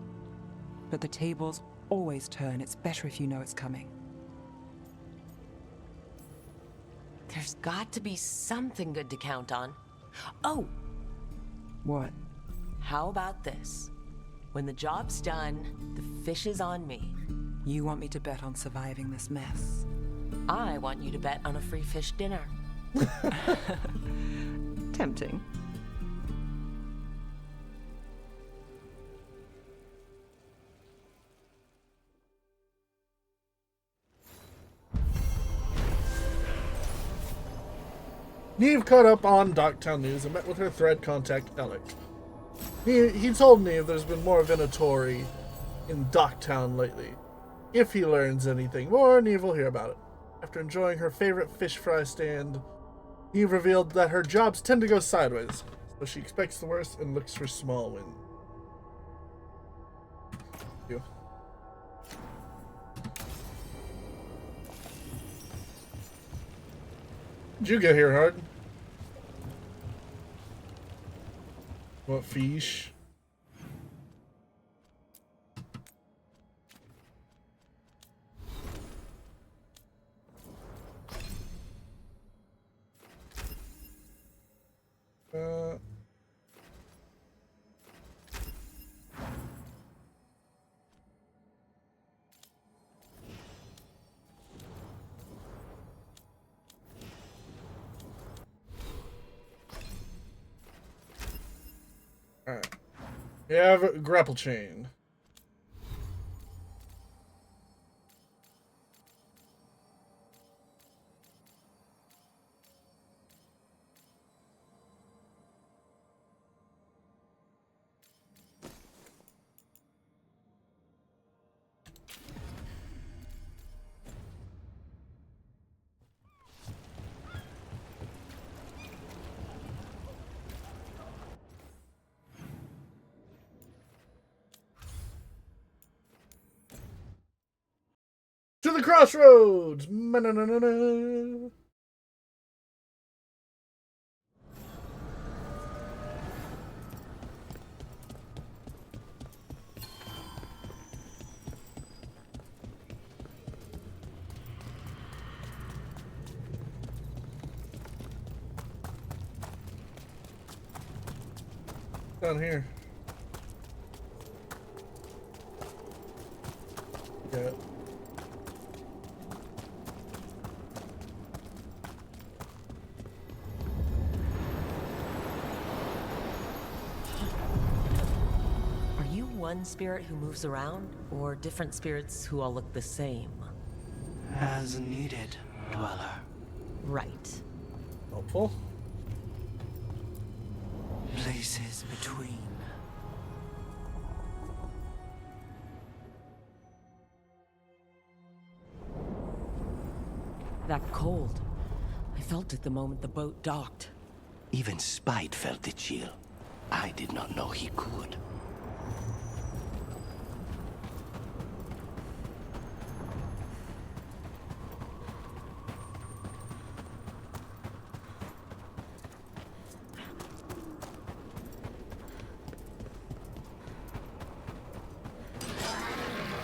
But the tables always turn. It's better if you know it's coming. There's got to be something good to count on. Oh! What? How about this? When the job's done, the fish is on me. You want me to bet on surviving this mess? I want you to bet on a free fish dinner. Tempting. Neve caught up on Docktown news and met with her thread contact, Alec. He told Neve there's been more Venatori in Docktown lately. If he learns anything more, Neve will hear about it. After enjoying her favorite fish fry stand, Neve revealed that her jobs tend to go sideways, so she expects the worst and looks for small wins. Thank you. Did you get here, Hard? What fish? Alright. We have a grapple chain. To the crossroads! Ma-na-na-na-na. Down here. Yeah. One spirit who moves around, or different spirits who all look the same? As needed, Dweller. Right. Helpful. Places between. That cold. I felt it the moment the boat docked. Even Spite felt the chill. I did not know he could.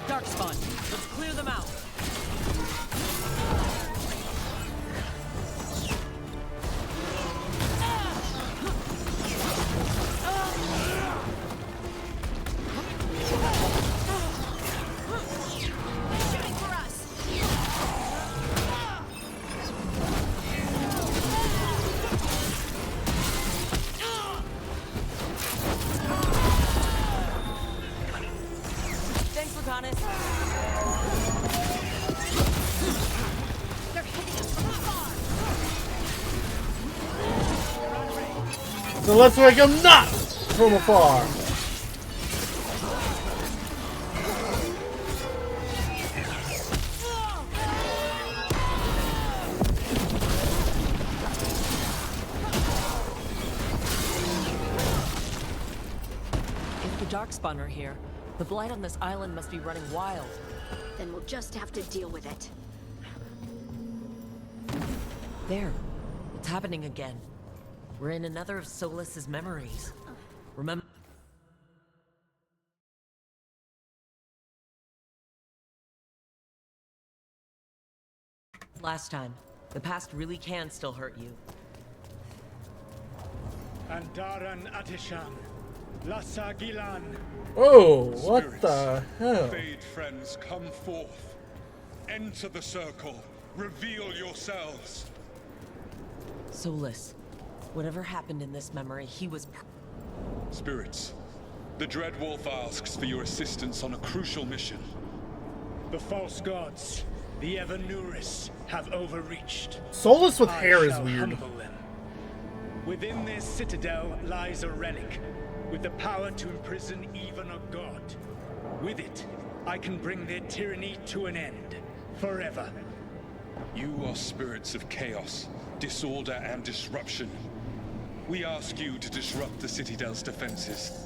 Darkspawn, let's clear them out. So let's make him not from afar. If the Darkspawn are here, the blight on this island must be running wild. Then we'll just have to deal with it. There. It's happening again. We're in another of Solus's memories. Remember? Last time. The past really can still hurt you. Andaran Atishan. Lassa Gilan. Oh, what the hell? Fade friends, come forth. Enter the circle. Reveal yourselves. Solus. Whatever happened in this memory, he was... Spirits, the Dread Wolf asks for your assistance on a crucial mission. The false gods, the Evanuris, have overreached. Solus with hair is shall weird. humble them. Within this citadel lies a relic, with the power to imprison even a god. With it, I can bring their tyranny to an end, forever. You are spirits of chaos, disorder, and disruption. We ask you to disrupt the Citadel's defenses.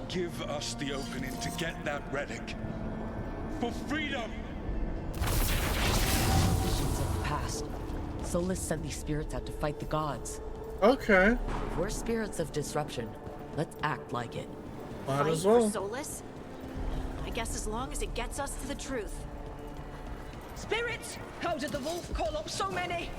Give us the opening to get that relic. For freedom! Visions of the past. Solus sent these spirits out to fight the gods. Okay. If we're spirits of disruption, let's act like it. Might as Fight well. for Solus? I guess as long as it gets us to the truth. Spirits! How did the wolf call up so many?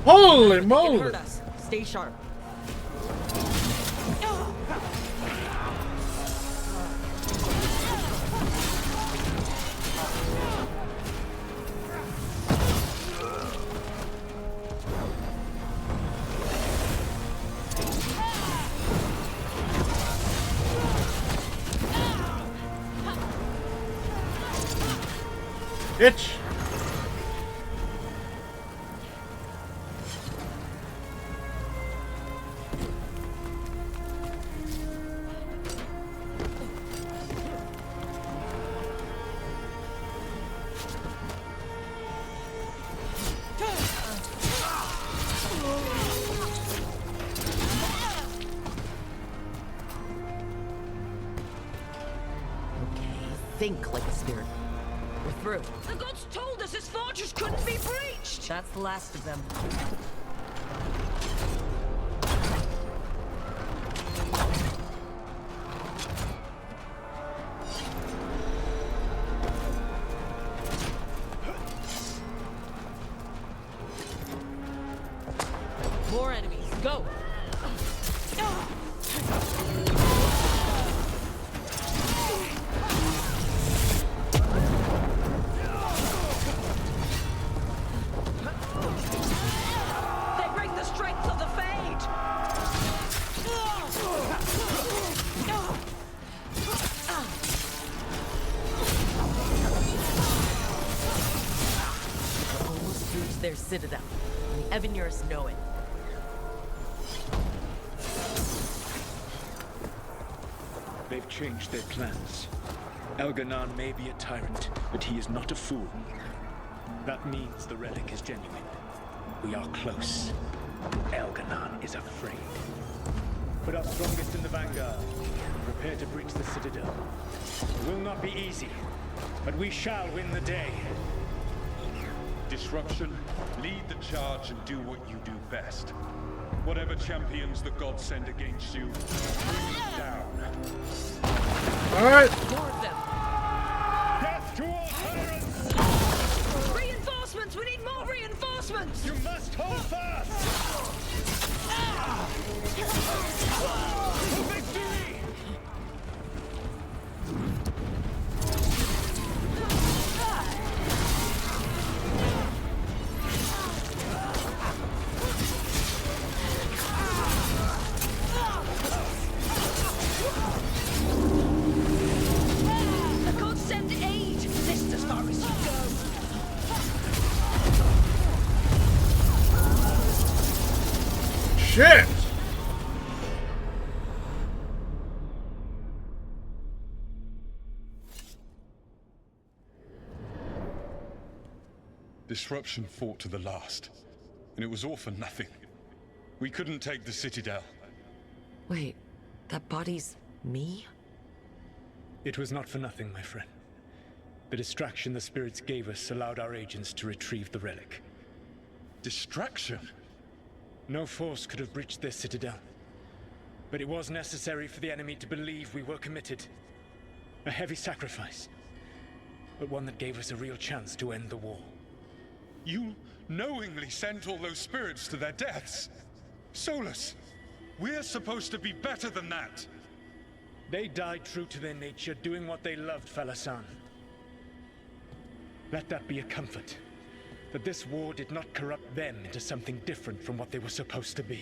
Holy It moly! hurt us. Stay sharp. Itch. Think like a spirit. We're through. The gods told us his fortress couldn't be breached! That's the last of them. More enemies. Go! They bring the strength of the Fade! We're almost through to their citadel. And the Evanuris know it. They've changed their plans. Elganon may be a tyrant, but he is not a fool. That means the relic is genuine. We are close. Elganon is afraid. Put our strongest in the vanguard. Prepare to breach the citadel. It will not be easy, but we shall win the day. Disruption, lead the charge and do what you do best. Whatever champions the gods send against you, bring them down. Alright. More of them. Death to all tyrants! Reinforcements! We need more reinforcements! You must hold fast! Victory! The gods send aid! This as far as you go! Shit! Disruption fought to the last, and it was all for nothing. We couldn't take the Citadel. Wait, that body's me? It was not for nothing, my friend. The distraction the spirits gave us allowed our agents to retrieve the relic. Distraction? No force could have breached this citadel. But it was necessary for the enemy to believe we were committed. A heavy sacrifice, but one that gave us a real chance to end the war. You knowingly sent all those spirits to their deaths? Solus, we're supposed to be better than that! They died true to their nature, doing what they loved, Falasan. Let that be a comfort, that this war did not corrupt them into something different from what they were supposed to be.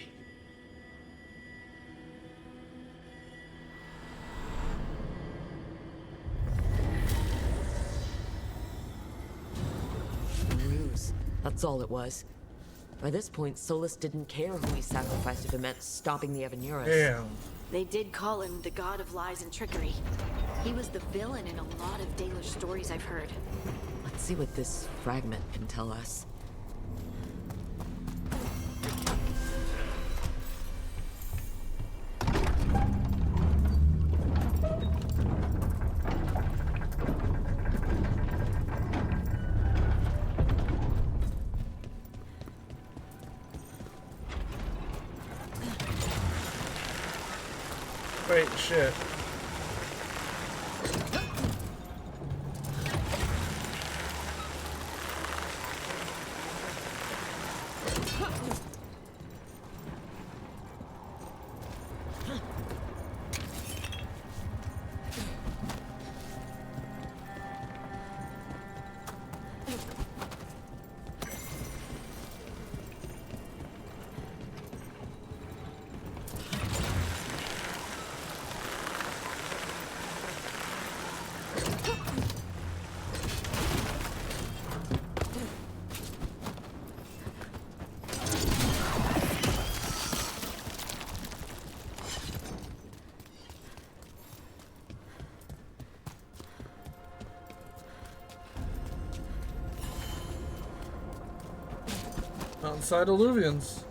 Ruse. That's all it was. By this point, Solus didn't care who he sacrificed if it meant stopping the Avenurus. Damn. They did call him the god of lies and trickery. He was the villain in a lot of Dalish stories I've heard. Let's see what this fragment can tell us. Wait, shit. Mountainside alluvians.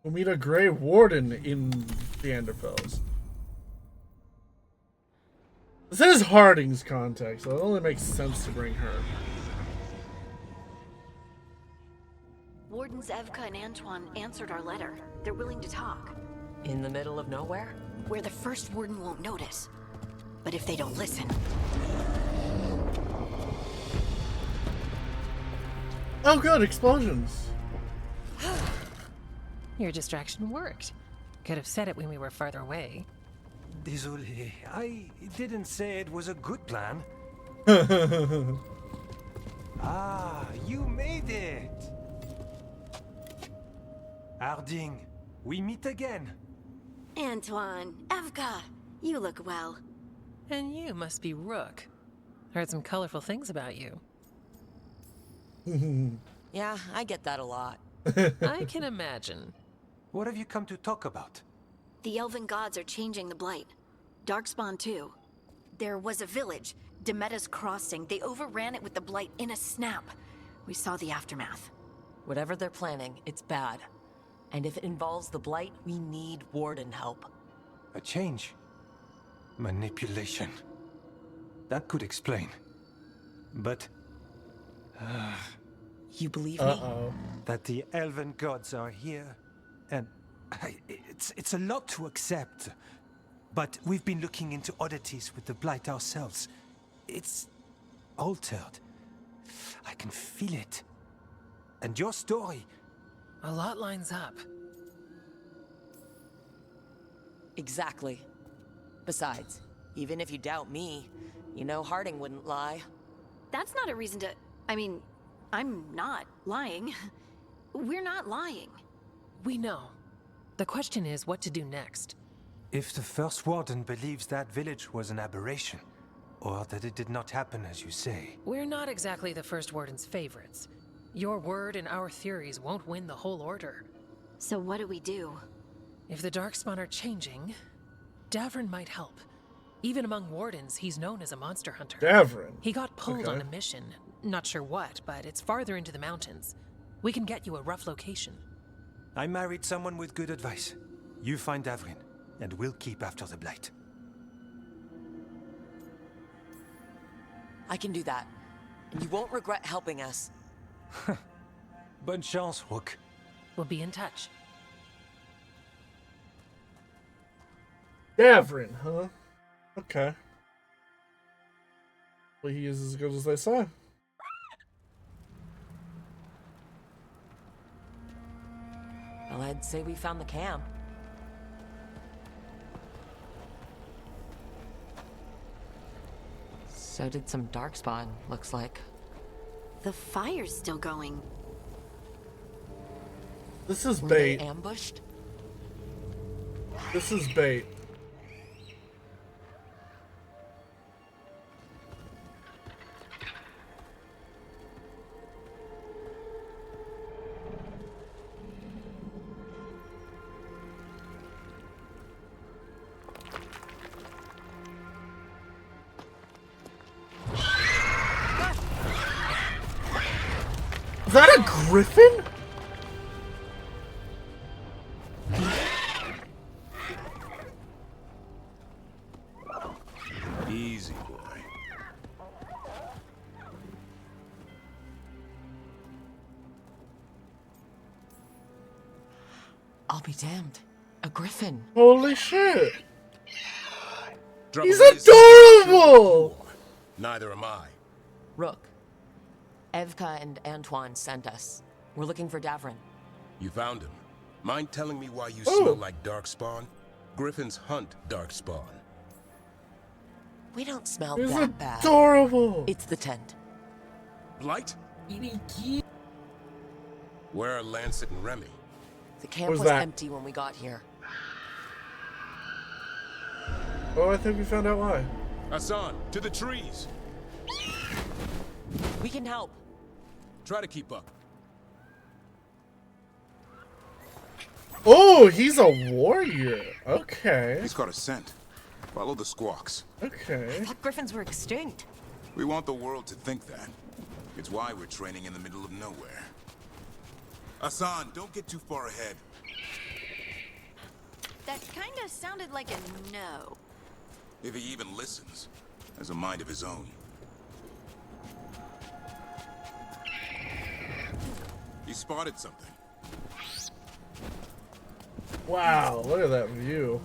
We'll meet a Grey Warden in the Enderfells. This is Harding's contact, so it only makes sense to bring her. Wardens Evka and Antoine answered our letter. They're willing to talk. In the middle of nowhere? Where the first warden won't notice. But if they don't listen... Oh good, explosions. Your distraction worked. Could have said it when we were farther away. Désolé, I didn't say it was a good plan. Ah, you made it! Harding, we meet again. Antoine, Evka, you look well. And you must be Rook. Heard some colorful things about you. Yeah, I get that a lot. I can imagine. What have you come to talk about? The elven gods are changing the Blight. Darkspawn too. There was a village, Demeta's Crossing. They overran it with the Blight in a snap. We saw the aftermath. Whatever they're planning, it's bad. And if it involves the Blight, we need Warden help. A change? Manipulation. That could explain. But... you believe me? That the elven gods are here, and it's a lot to accept. But we've been looking into oddities with the Blight ourselves. It's altered. I can feel it. And your story... A lot lines up. Exactly. Besides, even if you doubt me, you know Harding wouldn't lie. That's not a reason to... I mean, I'm not lying. We're not lying. We know. The question is what to do next. If the First Warden believes that village was an aberration, or that it did not happen as you say... We're not exactly the First Warden's favorites. Your word and our theories won't win the whole order. So what do we do? If the Darkspawn are changing, Davrin might help. Even among Wardens, he's known as a monster hunter. Davrin? He got pulled Okay. on a mission. Not sure what, but it's farther into the mountains. We can get you a rough location. I married someone with good advice. You find Davrin, and we'll keep after the Blight. I can do that. And you won't regret helping us. Bonne chance, Rook. We'll be in touch. Davrin, huh? Okay. Well, he is as good as they say. Well, I'd say we found the camp. So did some darkspawn, looks like. The fire's still going. This is Were bait. they ambushed? This is bait. Is that a griffin? Easy, boy. I'll be damned. A griffin. Holy shit. Drop He's a adorable! Neither am I. Rook. Evka and Antoine sent us. We're looking for Davrin. You found him. Mind telling me why you Oh. smell like darkspawn? Griffins hunt darkspawn. We don't smell He's that bad. adorable. It's the tent. Blight? Where are Lancet and Remy? The camp What's was that? empty when we got here. Oh, I think we found out why. Hassan, to the trees! We can help. Try to keep up. Oh, he's a warrior. Okay. He's got a scent. Follow the squawks. Okay. I thought griffins were extinct. We want the world to think that. It's why we're training in the middle of nowhere. Hassan, don't get too far ahead. That kind of sounded like a no. If he even listens, has a mind of his own. He spotted something. Wow, look at that view.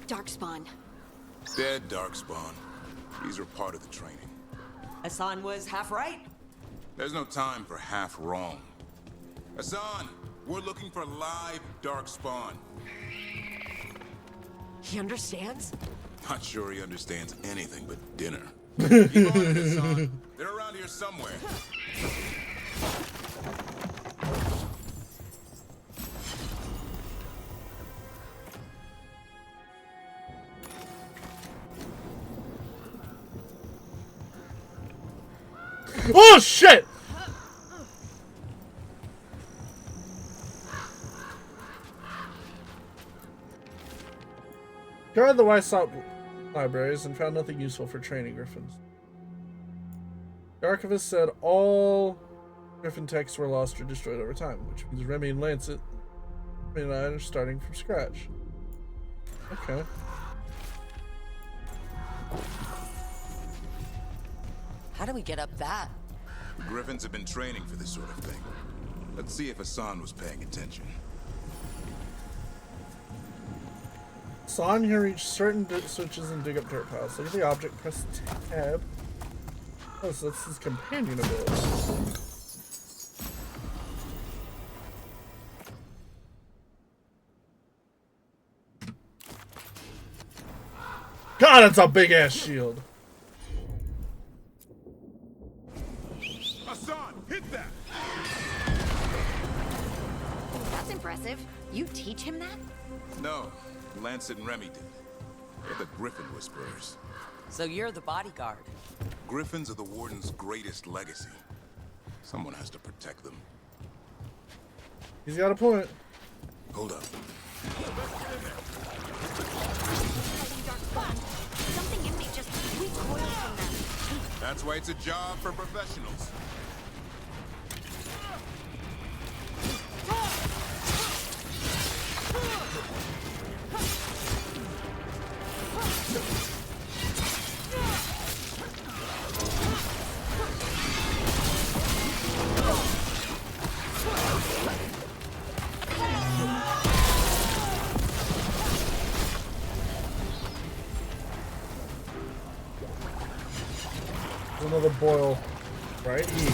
Darkspawn. Dead darkspawn. These are part of the training. Hassan was half right. There's no time for half wrong. Hassan, we're looking for live darkspawn. He understands? Not sure he understands anything but dinner. Keep on it, Hassan. They're around here somewhere. Oh shit! Guarded the Wysop libraries and found nothing useful for training griffins. The archivist said all griffin texts were lost or destroyed over time, which means Remy and Lancet and I are starting from scratch. Okay. How do we get up that? The Griffins have been training for this sort of thing. Let's see if Hassan was paying attention. Hassan can reach certain switches and dig up dirt piles. Look at the object, press tab. Oh, so that's his companion ability. God, that's a big ass shield. Hassan, hit that! That's impressive. You teach him that? No, Lancet and Remy did. They're the Griffin Whisperers. So you're the bodyguard. Griffins are the Warden's greatest legacy. Someone has to protect them. He's got a point. Hold up. Something in me just recoiled from them. That's why it's a job for professionals. Another boil right here.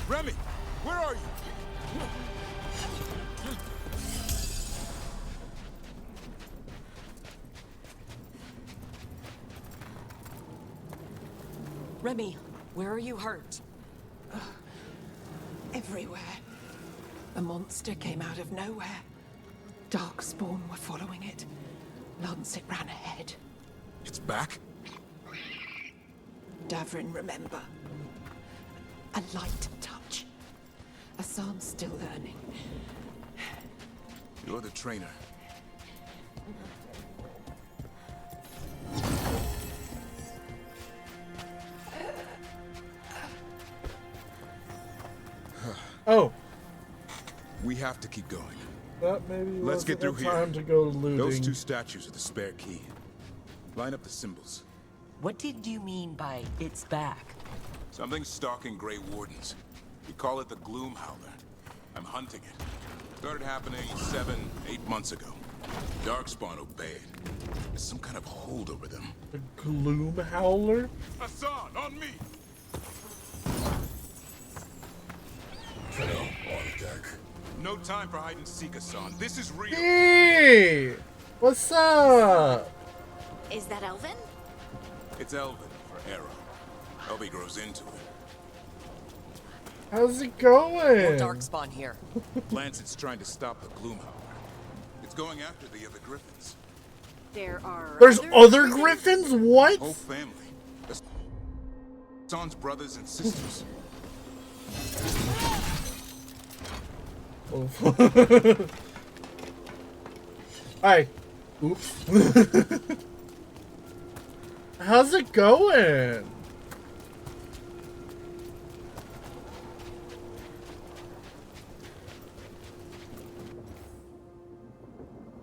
Remy, where are you? Remy, where are you hurt? Everywhere. A monster came out of nowhere. Darkspawn were following it. Lancet ran ahead. It's back? Davrin, remember. A light touch. Hassan's still learning. You're the trainer. Oh. We have to keep going. That maybe Let's get through here. Time to go looting. Those two statues are the spare key. Line up the symbols. What did you mean by it's back? Something's stalking Grey Wardens. We call it the Gloom Howler. I'm hunting it. Started happening 7-8 months ago. Darkspawn obeyed. There's some kind of hold over them. The Gloom Howler? Hassan, on me! On deck. No time for hide and seek, Hassan. This is real. Hey! What's up? Is that Elvin? It's Elvin for Arrow. Elby grows into it. How's it going? More Darkspawn here. Lancet's trying to stop the Gloom Howler. It's going after the other Griffins. There's other Griffins? What? Whole family. Hassan's brothers and sisters. Oh. Hi. Oops. How's it going?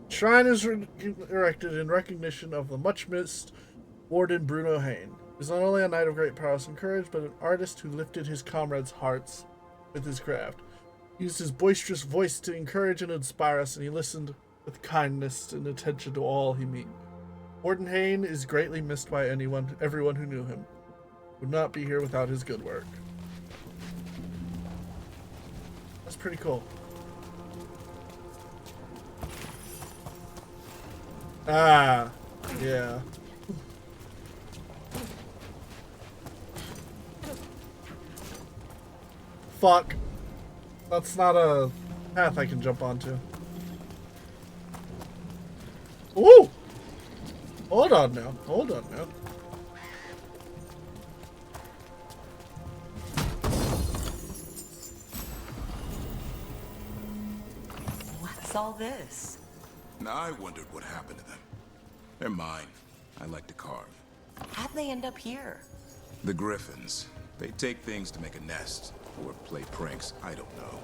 Shrine is erected in recognition of the much-missed Warden Bruno Hain. He is not only a knight of great prowess and courage, but an artist who lifted his comrades' hearts with his craft. He used his boisterous voice to encourage and inspire us, and he listened with kindness and attention to all he met. Warden Hain is greatly missed by everyone who knew him. Would not be here without his good work. That's pretty cool. Ah, yeah. Fuck. That's not a path I can jump onto. Ooh! Hold on now. Hold on now. What's all this? Now I wondered what happened to them. They're mine. I like to carve. How'd they end up here? The Griffins. They take things to make a nest. Or play pranks. I don't know.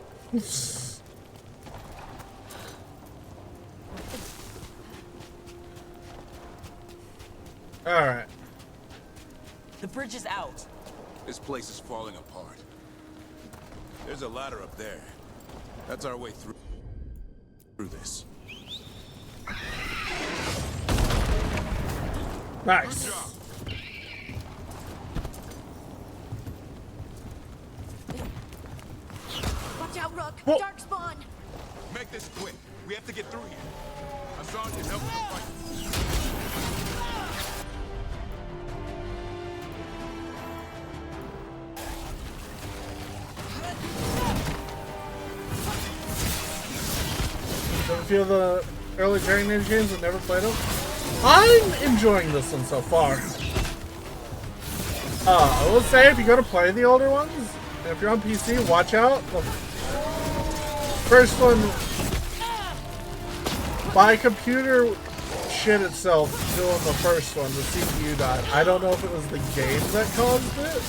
Alright. The bridge is out. This place is falling apart. There's a ladder up there. That's our way through this. Nice. Good job. Watch out, Rook! Whoa. Darkspawn! Make this quick. We have to get through here. Hassan can help with the fight. Don't feel the early Dragon Age games but never played them? I'm enjoying this one so far. I will say, if you go to play the older ones, and if you're on PC, watch out. The first one, my computer shit itself doing the first one. The CPU died. I don't know if it was the game that caused it,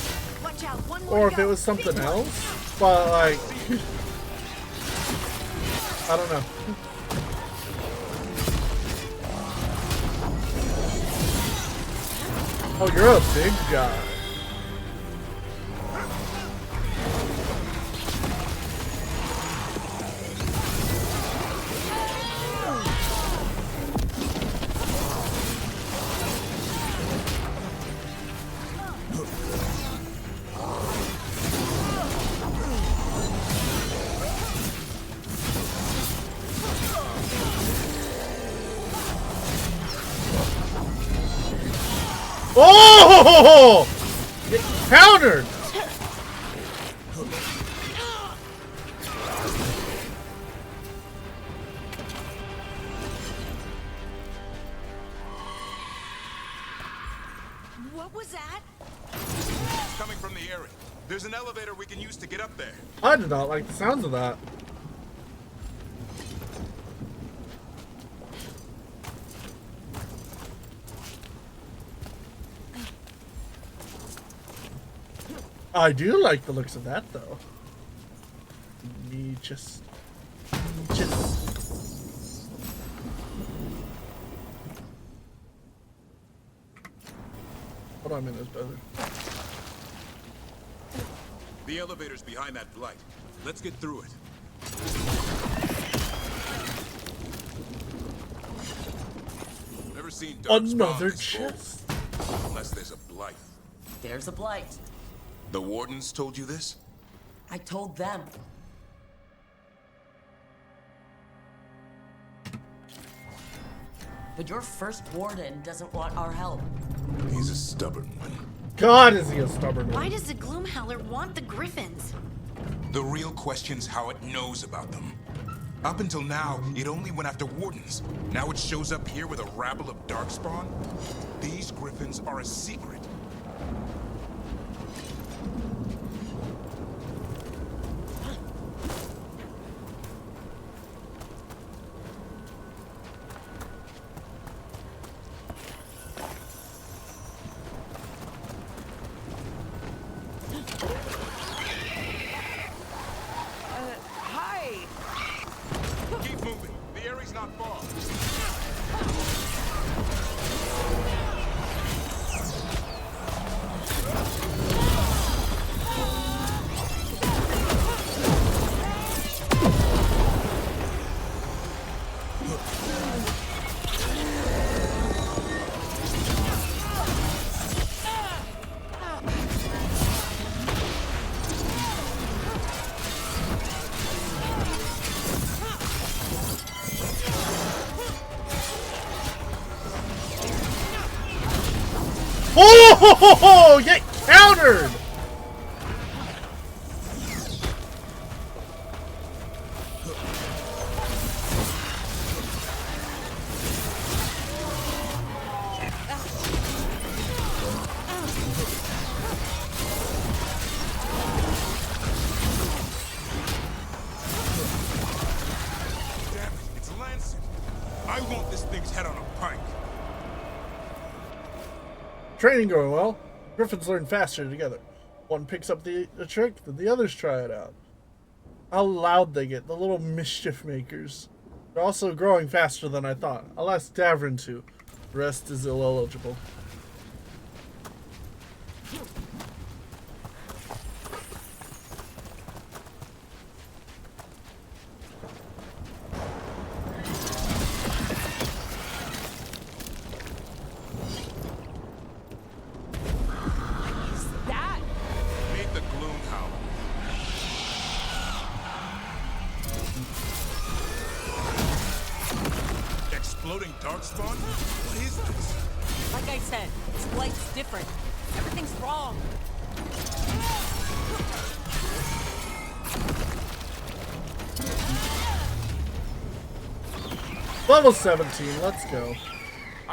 or if it was something else. But like, I don't know. Oh, you're a big guy. Oh! Get countered! What was that? It's coming from the area. There's an elevator we can use to get up there. I did not like the sounds of that. I do like the looks of that, though. Me just. What do I mean is better. The elevator's behind that blight. Let's get through it. Never seen another Darkspawn chest. Unless there's a blight. There's a blight. The wardens told you this? I told them. But your first warden doesn't want our help. He's a stubborn one. God, is he a stubborn one. Why does the Gloomhowler want the Griffins? The real question's how it knows about them. Up until now, it only went after wardens. Now it shows up here with a rabble of Darkspawn? These Griffins are a secret. Oh, get countered! Damn it, it's Lancet. I want this thing's head on a pike. Training going well. Griffins learn faster together. One picks up the trick, then the others try it out. How loud they get, the little mischief makers. They're also growing faster than I thought. I'll ask Davrin to. The rest is eligible. Darkspawn? What is this? Like I said, this blight's different. Everything's wrong. Level 17, let's go.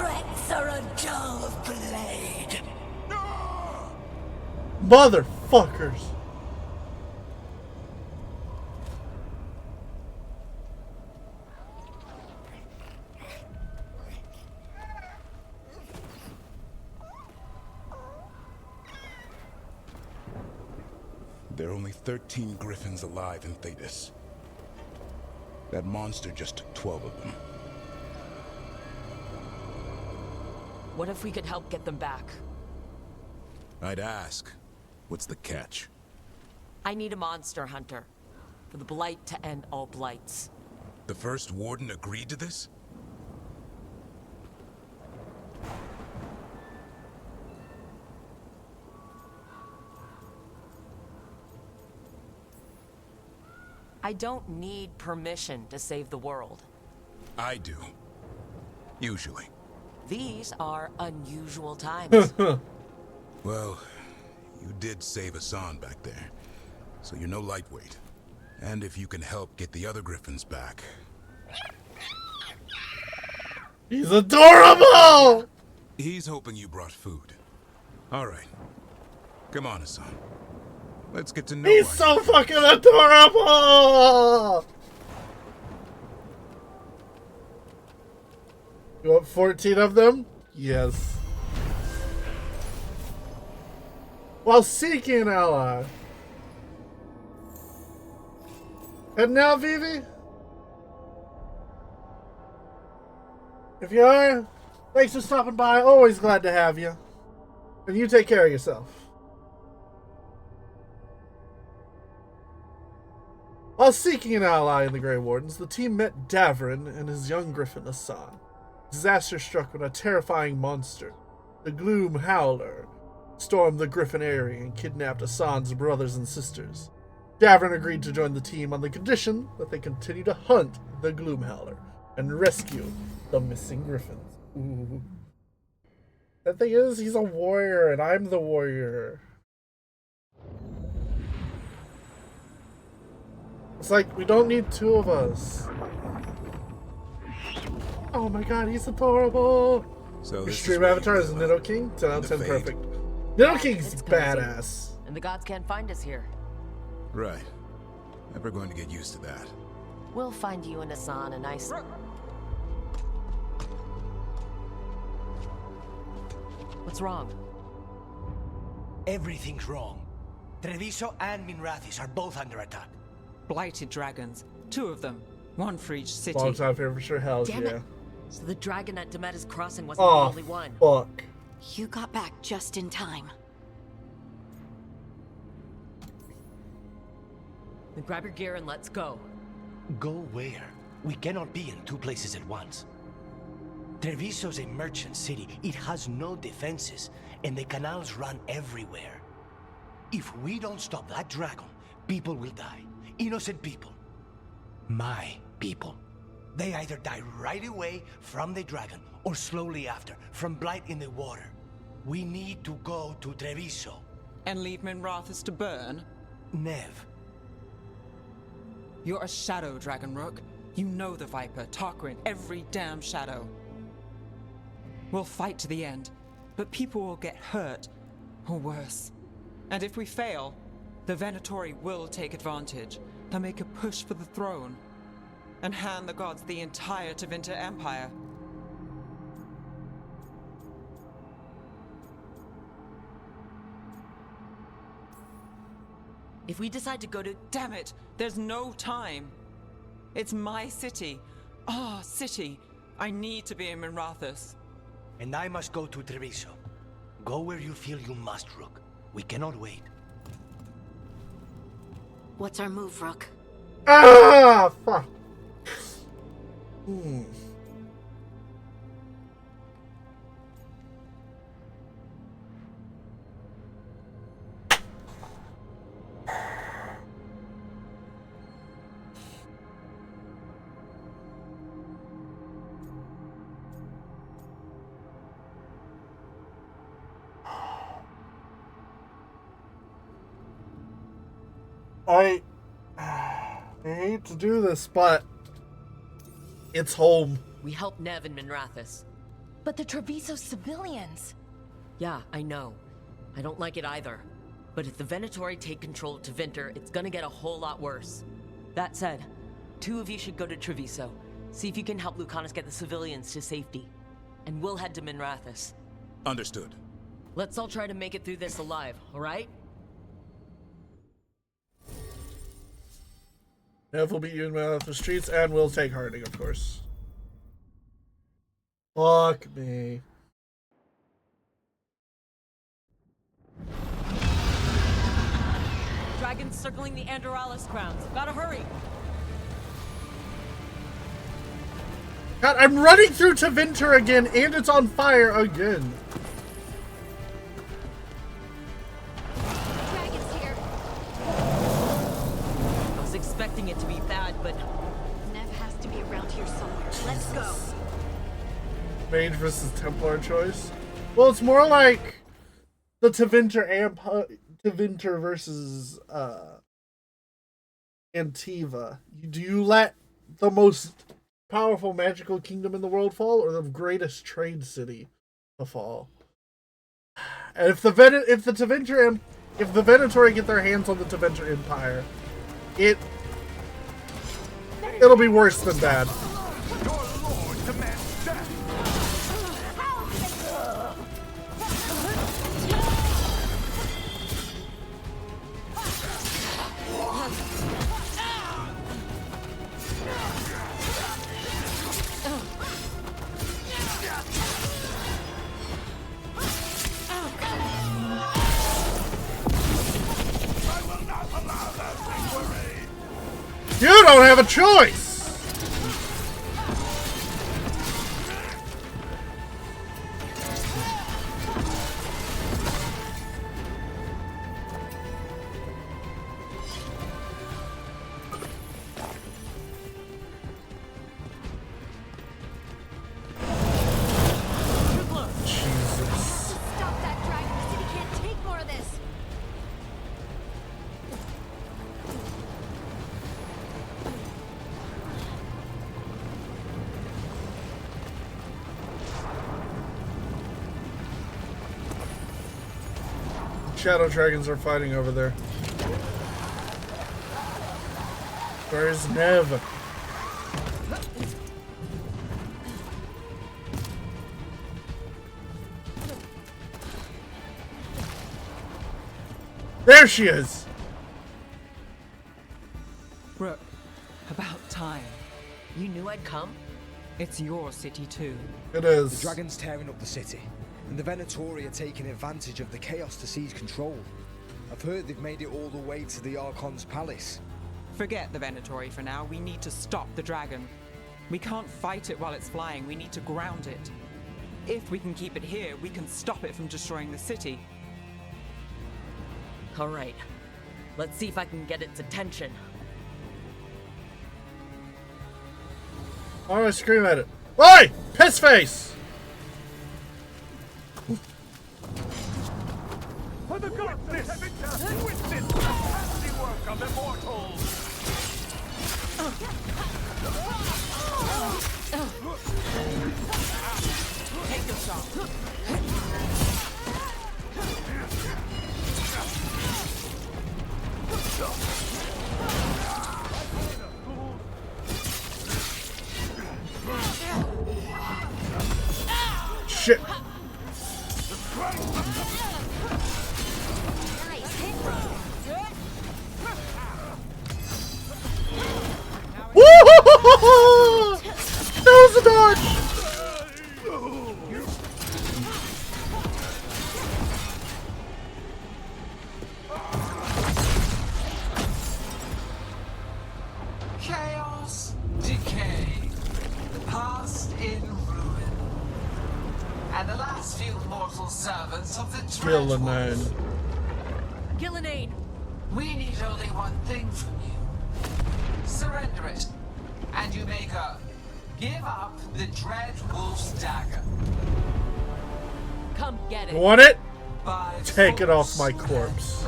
threats are a dull blade. Motherfuckers. There are only 13 griffins alive in Thetis. That monster just took 12 of them. What if we could help get them back? I'd ask, what's the catch? I need a monster hunter. For the Blight to end all blights. The first warden agreed to this? I don't need permission to save the world. I do. Usually. These are unusual times. Well, you did save Hassan back there, so you're no lightweight. And if you can help get the other griffins back... He's adorable! He's hoping you brought food. All right. Come on, Hassan. Let's get to know He's so fucking adorable! You want 14 of them? Yes. While seeking an ally. And now, Vivi? If you are, thanks for stopping by. Always glad to have you. And you take care of yourself. While seeking an ally in the Grey Wardens, the team met Davrin and his young griffin Hassan. Disaster struck when a terrifying monster, the Gloom Howler, stormed the Griffin area and kidnapped Hassan's brothers and sisters. Davrin agreed to join the team on the condition that they continue to hunt the Gloom Howler and rescue the missing griffins. Ooh. The thing is, he's a warrior and I'm the warrior. It's like, we don't need two of us. Oh my god, he's adorable. So Your stream avatar is Nido King. 10 out of 10 perfect. Nido King's badass. And the gods can't find us here. Right. Never going to get used to that. We'll find you and Hassan a nice... What's wrong? Everything's wrong. Treviso and Minrathis are both under attack. Blighted dragons. 2 of them. 1 for each city. Long time favorite for sure. Hells Damn yeah. it. So the dragon at Demeter's Crossing wasn't Oh, the only one. fuck. You got back just in time. Then grab your gear and let's go. Go where? We cannot be in 2 places at once. Treviso's a merchant city. It has no defenses, and the canals run everywhere. If we don't stop that dragon, people will die. Innocent people. My people. They either die right away from the dragon, or slowly after, from blight in the water. We need to go to Treviso. And leave Minrathis to burn? Nev. You're a shadow, Dragon Rook. You know the Viper, Tarquin, every damn shadow. We'll fight to the end, but people will get hurt, or worse. And if we fail, the Venatori will take advantage. They'll make a push for the throne, and hand the gods the entire Tevinter Empire. If we decide to go to... Damn it! There's no time! It's my city. Our city. I need to be in Minrathis. And I must go to Treviso. Go where you feel you must, Rook. We cannot wait. What's our move, Rook? Ah, fuck. I hate to do this, but it's home. We help Nev in Minrathis. But the Treviso civilians... Yeah, I know. I don't like it either. But if the Venatori take control of Tevinter, it's gonna get a whole lot worse. That said, 2 of you should go to Treviso. See if you can help Lucanus get the civilians to safety. And we'll head to Minrathous. Understood. Let's all try to make it through this alive, alright? Nev will beat you in the streets, and we'll take Harding, of course. Fuck me. Dragons circling the Andorralis grounds. Gotta hurry! God, I'm running through Tevinter again, and it's on fire again. Dragons here. I was expecting it to be bad, but... Nev has to be around here somewhere. Let's go. Mage versus Templar choice. Well, it's more like the Tevinter versus Antiva. Do you let the most powerful magical kingdom in the world fall, or the greatest trade city to fall? And if the Venatori get their hands on the Tevinter Empire, it'll be worse than bad. You don't have a choice! Jesus. Stop that dragon. The city can't take more of this. Shadow dragons are fighting over there. Where's Nev? There she is! Rook, about time. You knew I'd come? It's your city too. It is. The dragon's tearing up the city, and the Venatori are taking advantage of the chaos to seize control. I've heard they've made it all the way to the Archon's palace. Forget the Venatori for now. We need to stop the dragon. We can't fight it while it's flying. We need to ground it. If we can keep it here, we can stop it from destroying the city. Alright. Let's see if I can get its attention. Why do I scream at it? Oi! Piss face! For the goddess! Twisted handiwork of immortals! Take the shot. Shit! Woo! That was a dodge! Chaos, decay, the past in ruin, and the last few mortal servants of the Gillenane. Gillenane! We need only one thing from you. Surrender it, and you may go. Give up the Dread Wolf's dagger. Come get it. Want it? By Take it off my corpse.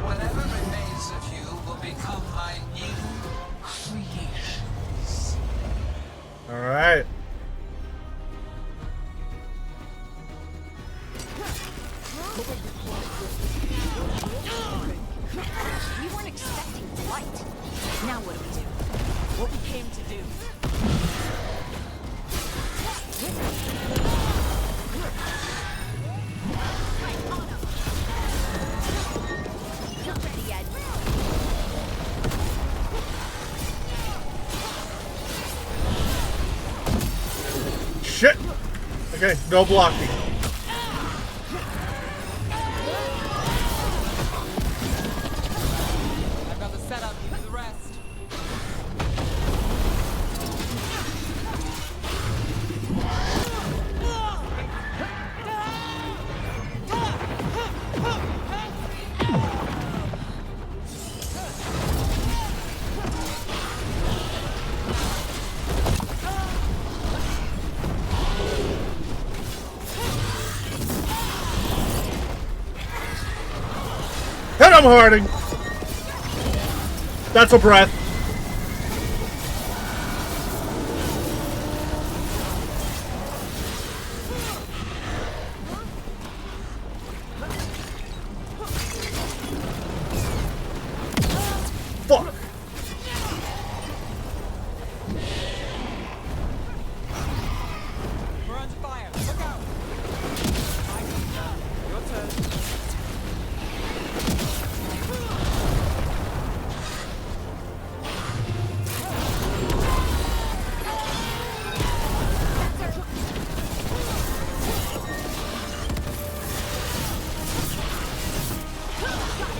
whatever remains of you will become my new creations. Alright. shit! Okay, no blocking. I've got the setup, you do the rest. Hit him, Harding! That's a breath. Fuck! We're under fire. Look out! Your turn.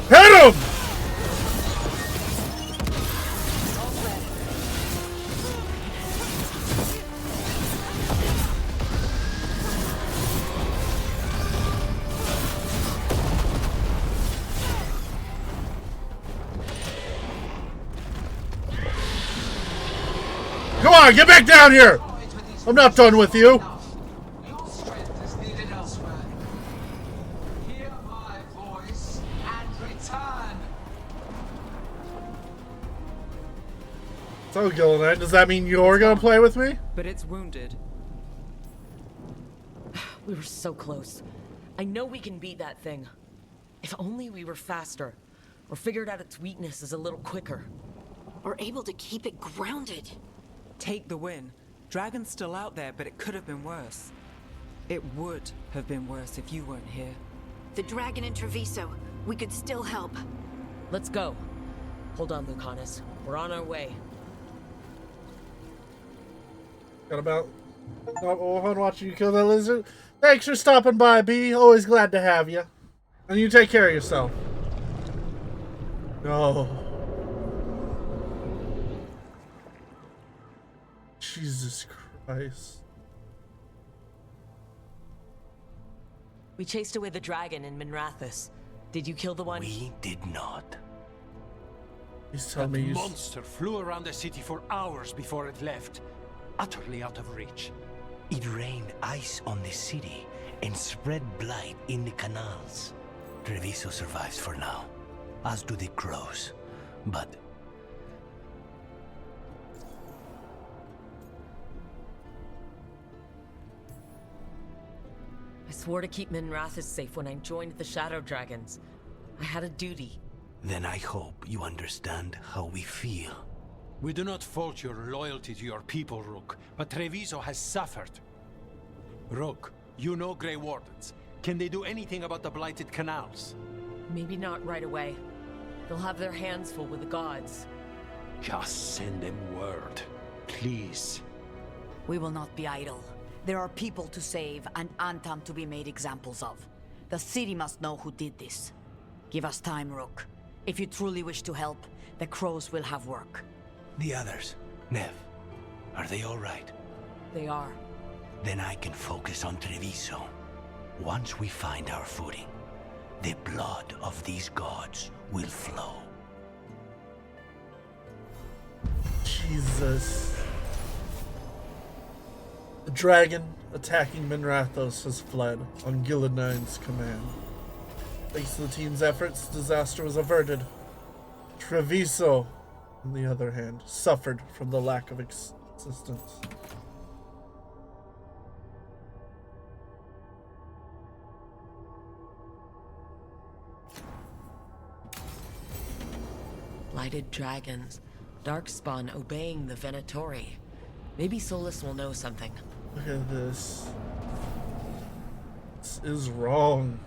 Hit him! Come on, get back down here! I'm not done with you. Your strength is needed elsewhere. Hear my voice and return. So, Gillinan, does that mean you're gonna play with me? But it's wounded. We were so close. I know we can beat that thing. If only we were faster, or figured out its weaknesses a little quicker. Or able to keep it grounded. Take the win. Dragon's still out there, but it could have been worse. It would have been worse if you weren't here. The dragon in Treviso. We could still help. Let's go. Hold on, Lucanus. We're on our way. Got about on watching you kill that lizard. Thanks for stopping by, B. Always glad to have you. And you take care of yourself. No. Jesus Christ. We chased away the dragon in Minrathous. Did you kill the one? We did not. He's telling That me monster flew around the city for hours before it left, utterly out of reach. It rained ice on the city and spread blight in the canals. Treviso survives for now, as do the crows. But I swore to keep Minrathous safe when I joined the Shadow Dragons. I had a duty. then I hope you understand how we feel. We do not fault your loyalty to your people, Rook, but Treviso has suffered. Rook, you know Grey Wardens. Can they do anything about the blighted canals? Maybe not right away. They'll have their hands full with the gods. Just send them word, please. We will not be idle. There are people to save and Antam to be made examples of. The city must know who did this. Give us time, Rook. If you truly wish to help, the crows will have work. The others, Nev, are they all right? They are. Then I can focus on Treviso. Once we find our footing, the blood of these gods will flow. Jesus. The dragon attacking Minrathous has fled on Gillidan's command. Thanks to the team's efforts, disaster was averted. Treviso, on the other hand, suffered from the lack of assistance. Blighted dragons. Darkspawn obeying the Venatori. Maybe Solus will know something. Look at this. This is wrong.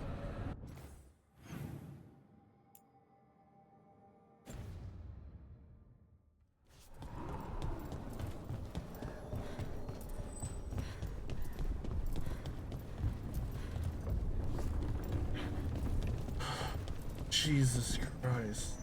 Jesus Christ.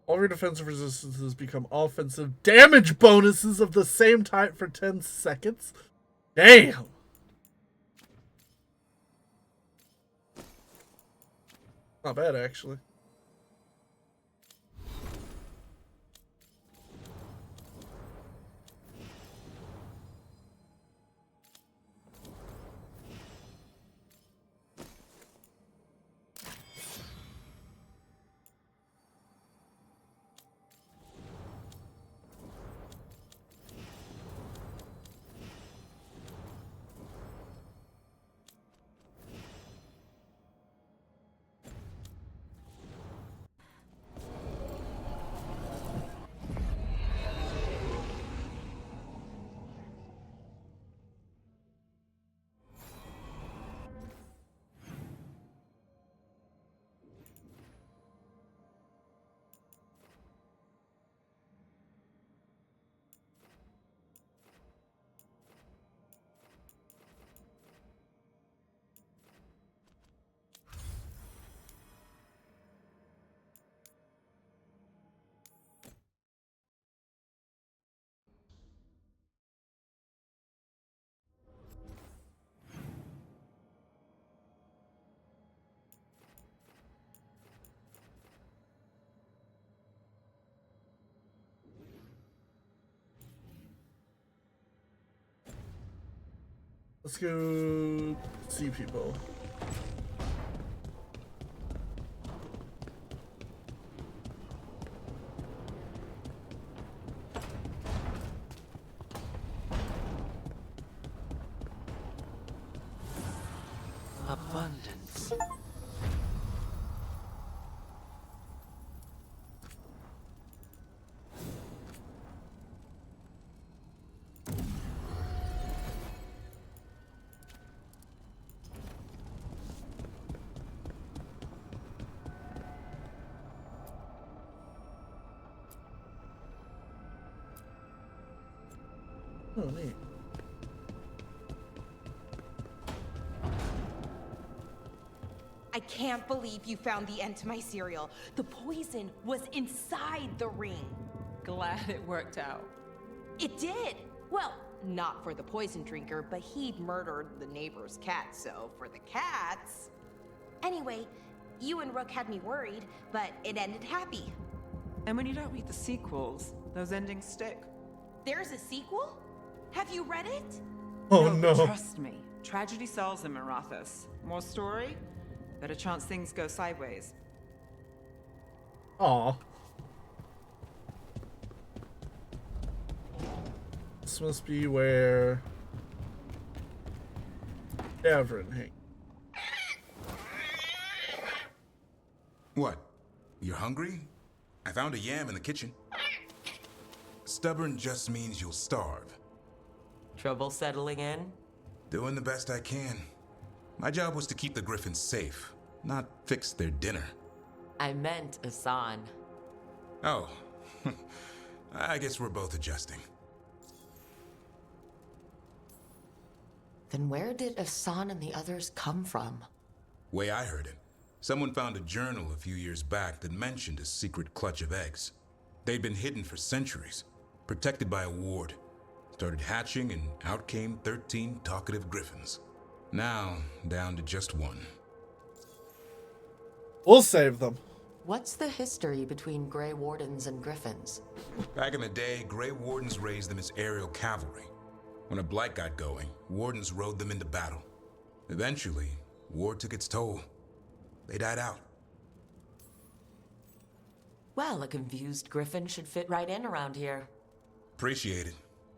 All your defensive resistances become offensive damage bonuses of the same type for 10 seconds. Damn! Not bad, actually. Let's go see people. Abundance. Oh, neat. I can't believe you found the end to my cereal. The poison was inside the ring. Glad it worked out. It did. Well, not for the poison drinker, but he'd murdered the neighbor's cat, so for the cats. Anyway, you and Rook had me worried, but it ended happy. And when you don't read the sequels, those endings stick. There's a sequel? Have you read it? Oh no. Trust me, tragedy sells them, Marathas. More story? Better chance things go sideways. Aw. This must be where Davrin hangs. What? You're hungry? I found a yam in the kitchen. Stubborn just means you'll starve. Trouble settling in? Doing the best I can. My job was to keep the Griffins safe, not fix their dinner. I meant Asan. Oh. I guess we're both adjusting. Then where did Asan and the others come from? Way I heard it, someone found a journal a few years back that mentioned a secret clutch of eggs. They'd been hidden for centuries, protected by a ward. Started hatching and out came 13 talkative griffins. Now, down to just one. We'll save them. What's the history between Grey Wardens and Griffins? Back in the day, Grey Wardens raised them as aerial cavalry. When a blight got going, Wardens rode them into battle. Eventually, war took its toll. They died out. Well, a confused Griffin should fit right in around here. Appreciate it.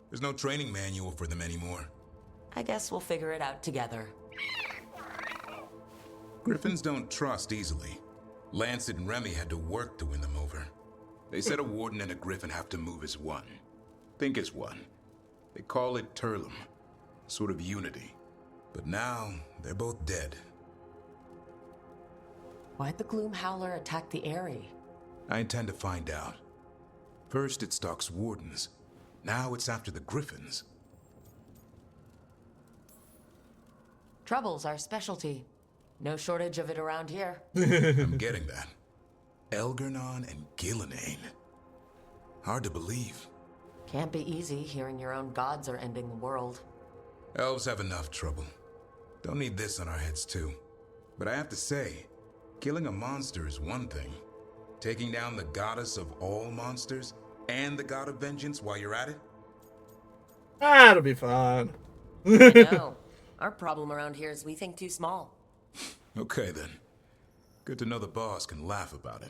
There's no training manual for them anymore. I guess we'll figure it out together. Griffins don't trust easily. Lancet and Remy had to work to win them over. They said a warden and a griffin have to move as one. Think as one. They call it Turlum, sort of unity. But now, they're both dead. Why'd the Gloom Howler attack the Eyrie? I intend to find out. First it stalks wardens. Now it's after the griffins. Trouble's our specialty. No shortage of it around here. I'm getting that. Elgar'nan and Gillenane. Hard to believe. Can't be easy hearing your own gods are ending the world. Elves have enough trouble. Don't need this on our heads too. But I have to say, killing a monster is one thing. Taking down the goddess of all monsters and the god of vengeance while you're at it? That'll be fun. I know. Our problem around here is we think too small. Okay then. Good to know the boss can laugh about it.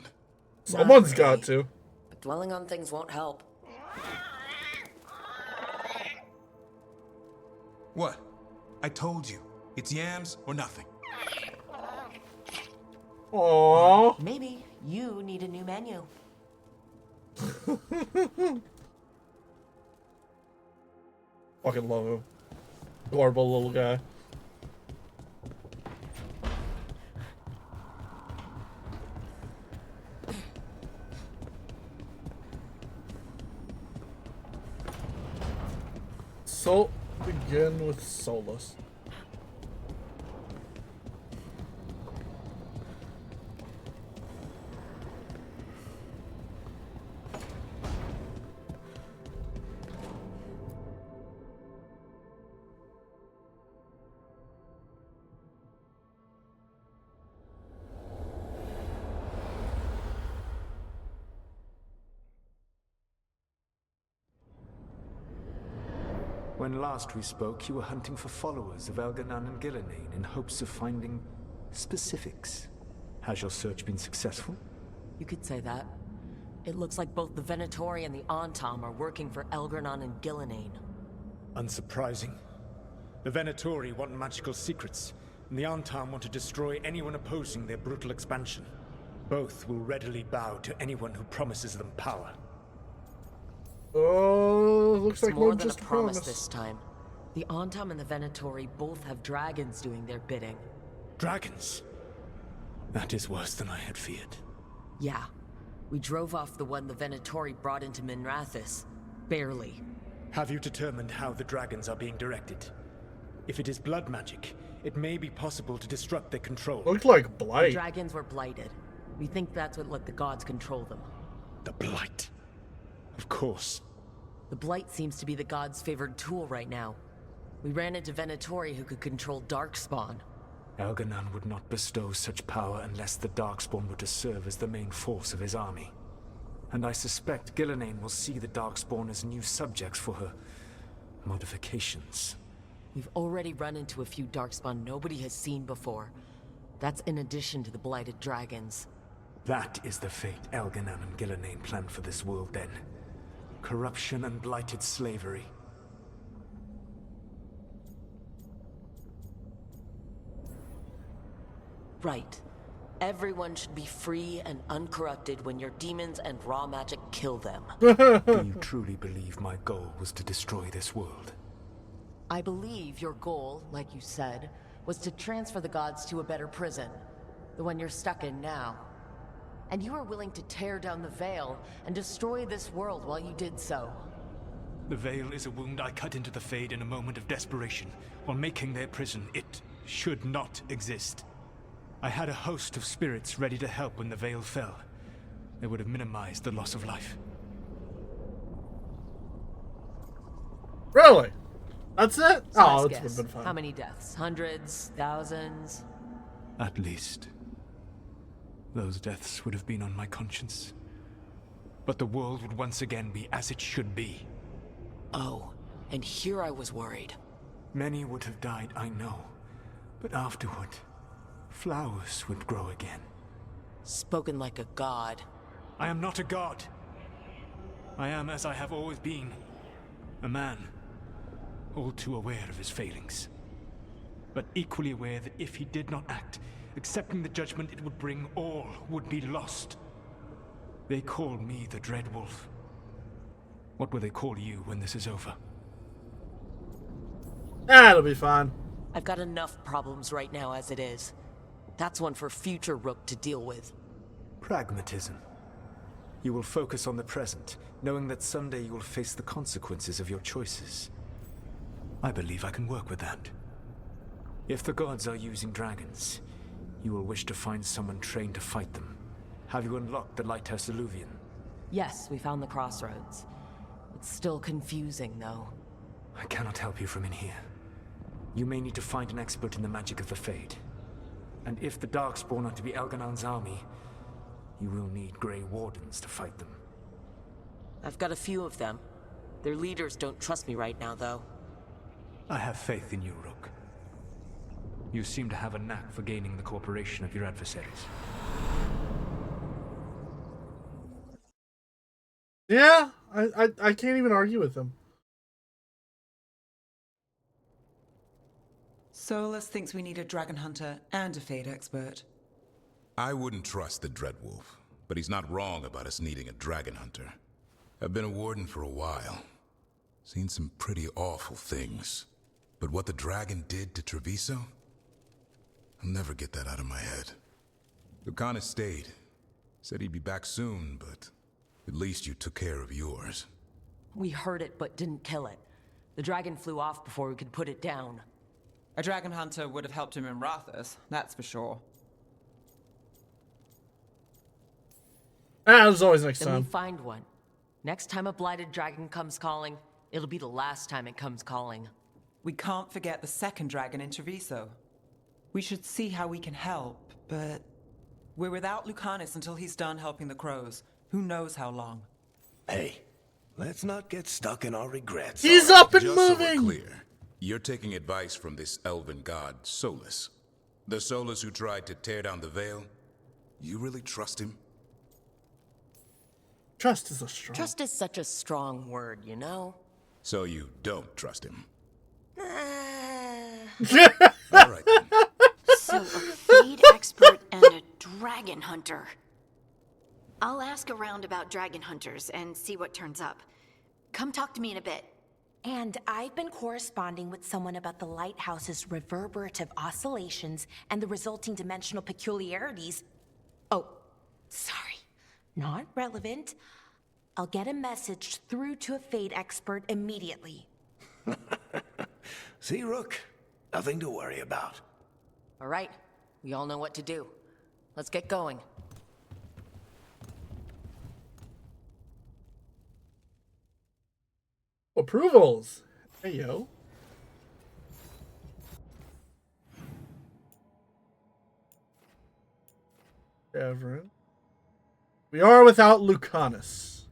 Someone's got to. But dwelling on things won't help. What? I told you. It's yams or nothing. Aww. Maybe you need a new menu. Fucking love him. Adorable little guy. So, begin with Solus. When last we spoke, you were hunting for followers of Elgar'nan and Gillenane in hopes of finding specifics. Has your search been successful? You could say that. It looks like both the Venatori and the Antam are working for Elgar'nan and Gillenane. Unsurprising. The Venatori want magical secrets, and the Antam want to destroy anyone opposing their brutal expansion. Both will readily bow to anyone who promises them power. Oh, looks It's like more more than just a promise this time. The Antam and the Venatori both have dragons doing their bidding. Dragons? That is worse than I had feared. Yeah. We drove off the one the Venatori brought into Minrathous. Barely. Have you determined how the dragons are being directed? If it is blood magic, it may be possible to disrupt their control. Looked like The Blight. dragons were blighted. We think that's what let the gods control them. The Blight. Of course. The Blight seems to be the gods' favored tool right now. We ran into Venatori who could control Darkspawn. Elgar'nan would not bestow such power unless the Darkspawn were to serve as the main force of his army. And I suspect Gillenane will see the Darkspawn as new subjects for her modifications. We've already run into a few Darkspawn nobody has seen before. That's in addition to the blighted dragons. That is the fate Elgar'nan and Gillenane planned for this world then. Corruption and blighted slavery. Right. Everyone should be free and uncorrupted when your demons and raw magic kill them. Do you truly believe my goal was to destroy this world? I believe your goal, like you said, was to transfer the gods to a better prison. The one you're stuck in now. And you were willing to tear down the Veil and destroy this world while you did so. The Veil is a wound I cut into the Fade in a moment of desperation, while making their prison. It should not exist. I had a host of spirits ready to help when the Veil fell. They would have minimized the loss of life. Really? That's it? So Oh, let's it's guess. been fun. How many deaths? Hundreds? Thousands? At least. Those deaths would have been on my conscience. But the world would once again be as it should be. Oh, and here I was worried. Many would have died, I know. But afterward, flowers would grow again. Spoken like a god. I am not a god. I am as I have always been. A man. All too aware of his failings. But equally aware that if he did not act, Accepting the judgment it would bring, all would be lost. They call me the Dread Wolf. What will they call you when this is over? It'll be fine. I've got enough problems right now as it is. That's one for future Rook to deal with. Pragmatism. You will focus on the present, knowing that someday you will face the consequences of your choices. I believe I can work with that. If the gods are using dragons, you will wish to find someone trained to fight them. Have you unlocked the Lighthouse Illuvian? Yes, we found the crossroads. It's still confusing, though. I cannot help you from in here. You may need to find an expert in the magic of the Fade. And if the Darkspawn are to be Elganon's army, you will need Grey Wardens to fight them. I've got a few of them. Their leaders don't trust me right now, though. I have faith in you, Rook. You seem to have a knack for gaining the cooperation of your adversaries. Yeah, I can't even argue with him. Solus thinks we need a dragon hunter and a Fade expert. I wouldn't trust the Dreadwolf, but he's not wrong about us needing a dragon hunter. I've been a warden for a while. Seen some pretty awful things. But what the dragon did to Treviso? I'll never get that out of my head. Lucanus stayed. Said he'd be back soon, but at least you took care of yours. We heard it, but didn't kill it. The dragon flew off before we could put it down. A dragon hunter would have helped him in Rathus, that's for sure. There's always next Then time. we find one. Next time a blighted dragon comes calling, it'll be the last time it comes calling. We can't forget the second dragon in Treviso. We should see how we can help, but we're without Lucanus until he's done helping the crows. Who knows how long? Hey, let's not get stuck in our regrets. He's up and Just moving! So we're clear, you're taking advice from this elven god, Solus. The Solus who tried to tear down the Veil? You really trust him? Trust is a strong. Trust is such a strong word, you know? So you don't trust him? Alright then. So, a Fade expert and a dragon hunter. I'll ask around about dragon hunters and see what turns up. Come talk to me in a bit. And I've been corresponding with someone about the lighthouse's reverberative oscillations and the resulting dimensional peculiarities. Oh, sorry. Not relevant. I'll get a message through to a Fade expert immediately. See, Rook? Nothing to worry about. All right, we all know what to do. Let's get going. Approvals. Hey, yo. Everett. We are without Lucanus.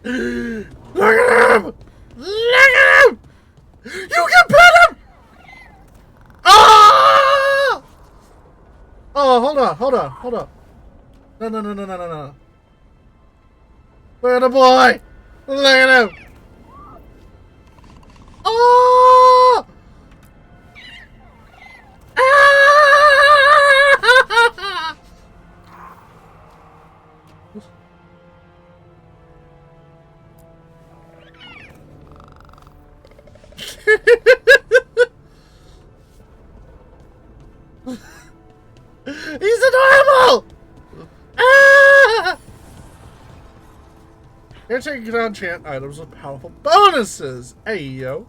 Look at him! Look at him! You can pet him! Ah! Oh, hold on. No. Look at the boy! Look at him! Oh! Ah! He's adorable! Ah! You're taking down enchant items with powerful bonuses. Hey, yo.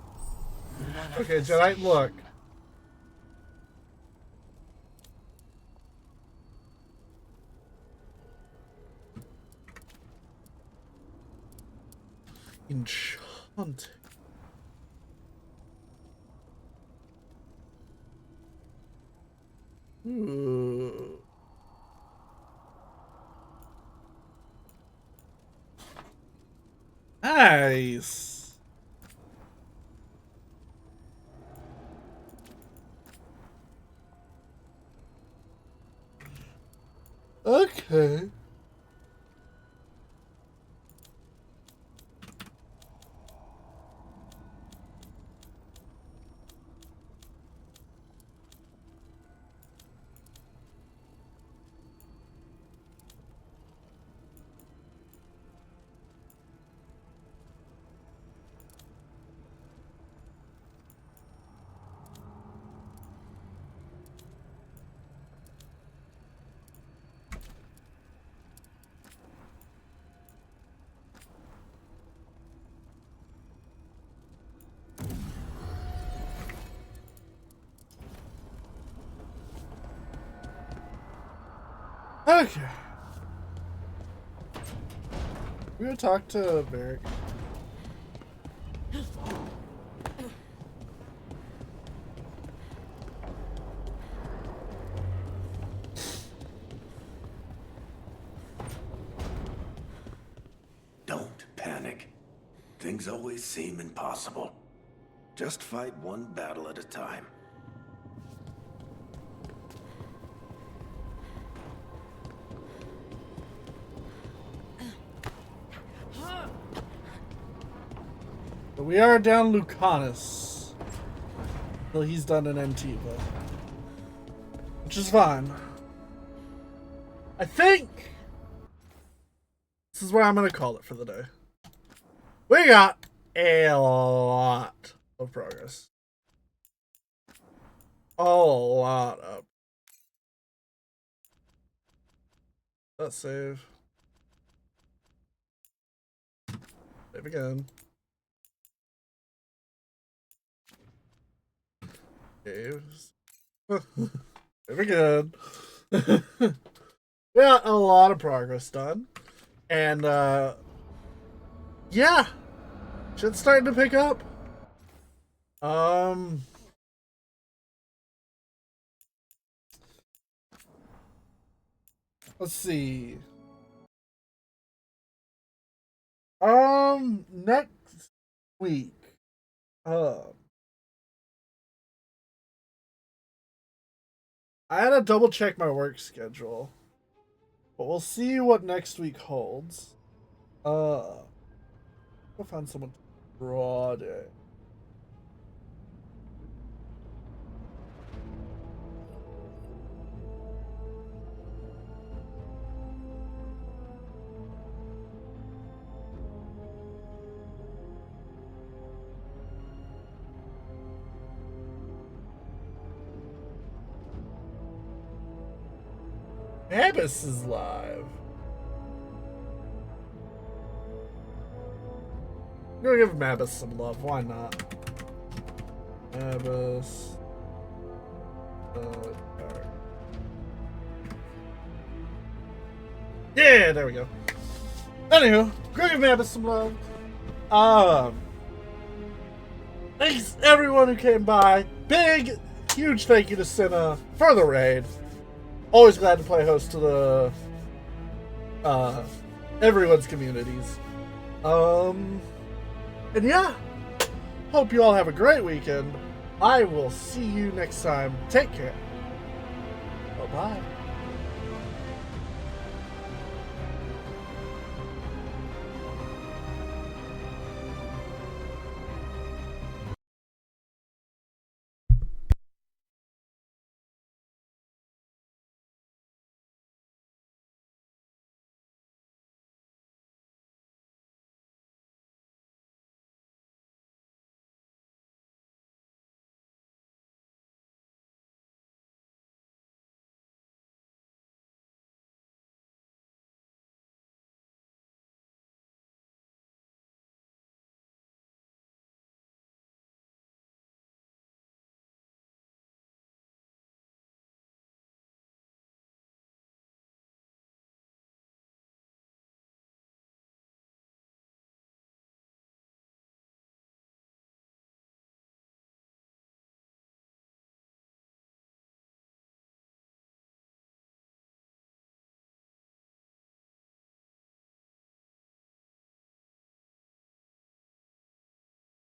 Okay, Jedi, look. Enchant. Ooh. Nice. Okay. Okay. We're gonna talk to Varric. Don't panic. Things always seem impossible. Just fight one battle at a time. But we are down Lucanus. Well, he's done an MT, but which is fine. I think this is where I'm gonna call it for the day. We got a lot of progress. A lot of. Let's save. Save again. Saves. Save again. We got a lot of progress done. And, yeah. Shit's starting to pick up. Let's see. Next week. I had to double check my work schedule. But we'll see what next week holds. I'll find someone to draw it. Abyss is live. I'm gonna give Abyss some love. Why not? Abyss. Yeah, there we go. Anywho, gonna give Abyss some love. Thanks everyone who came by. Big, huge thank you to Cinna for the raid. Always glad to play host to the everyone's communities. And yeah, hope you all have a great weekend. I will see you next time. Take care. Bye-bye.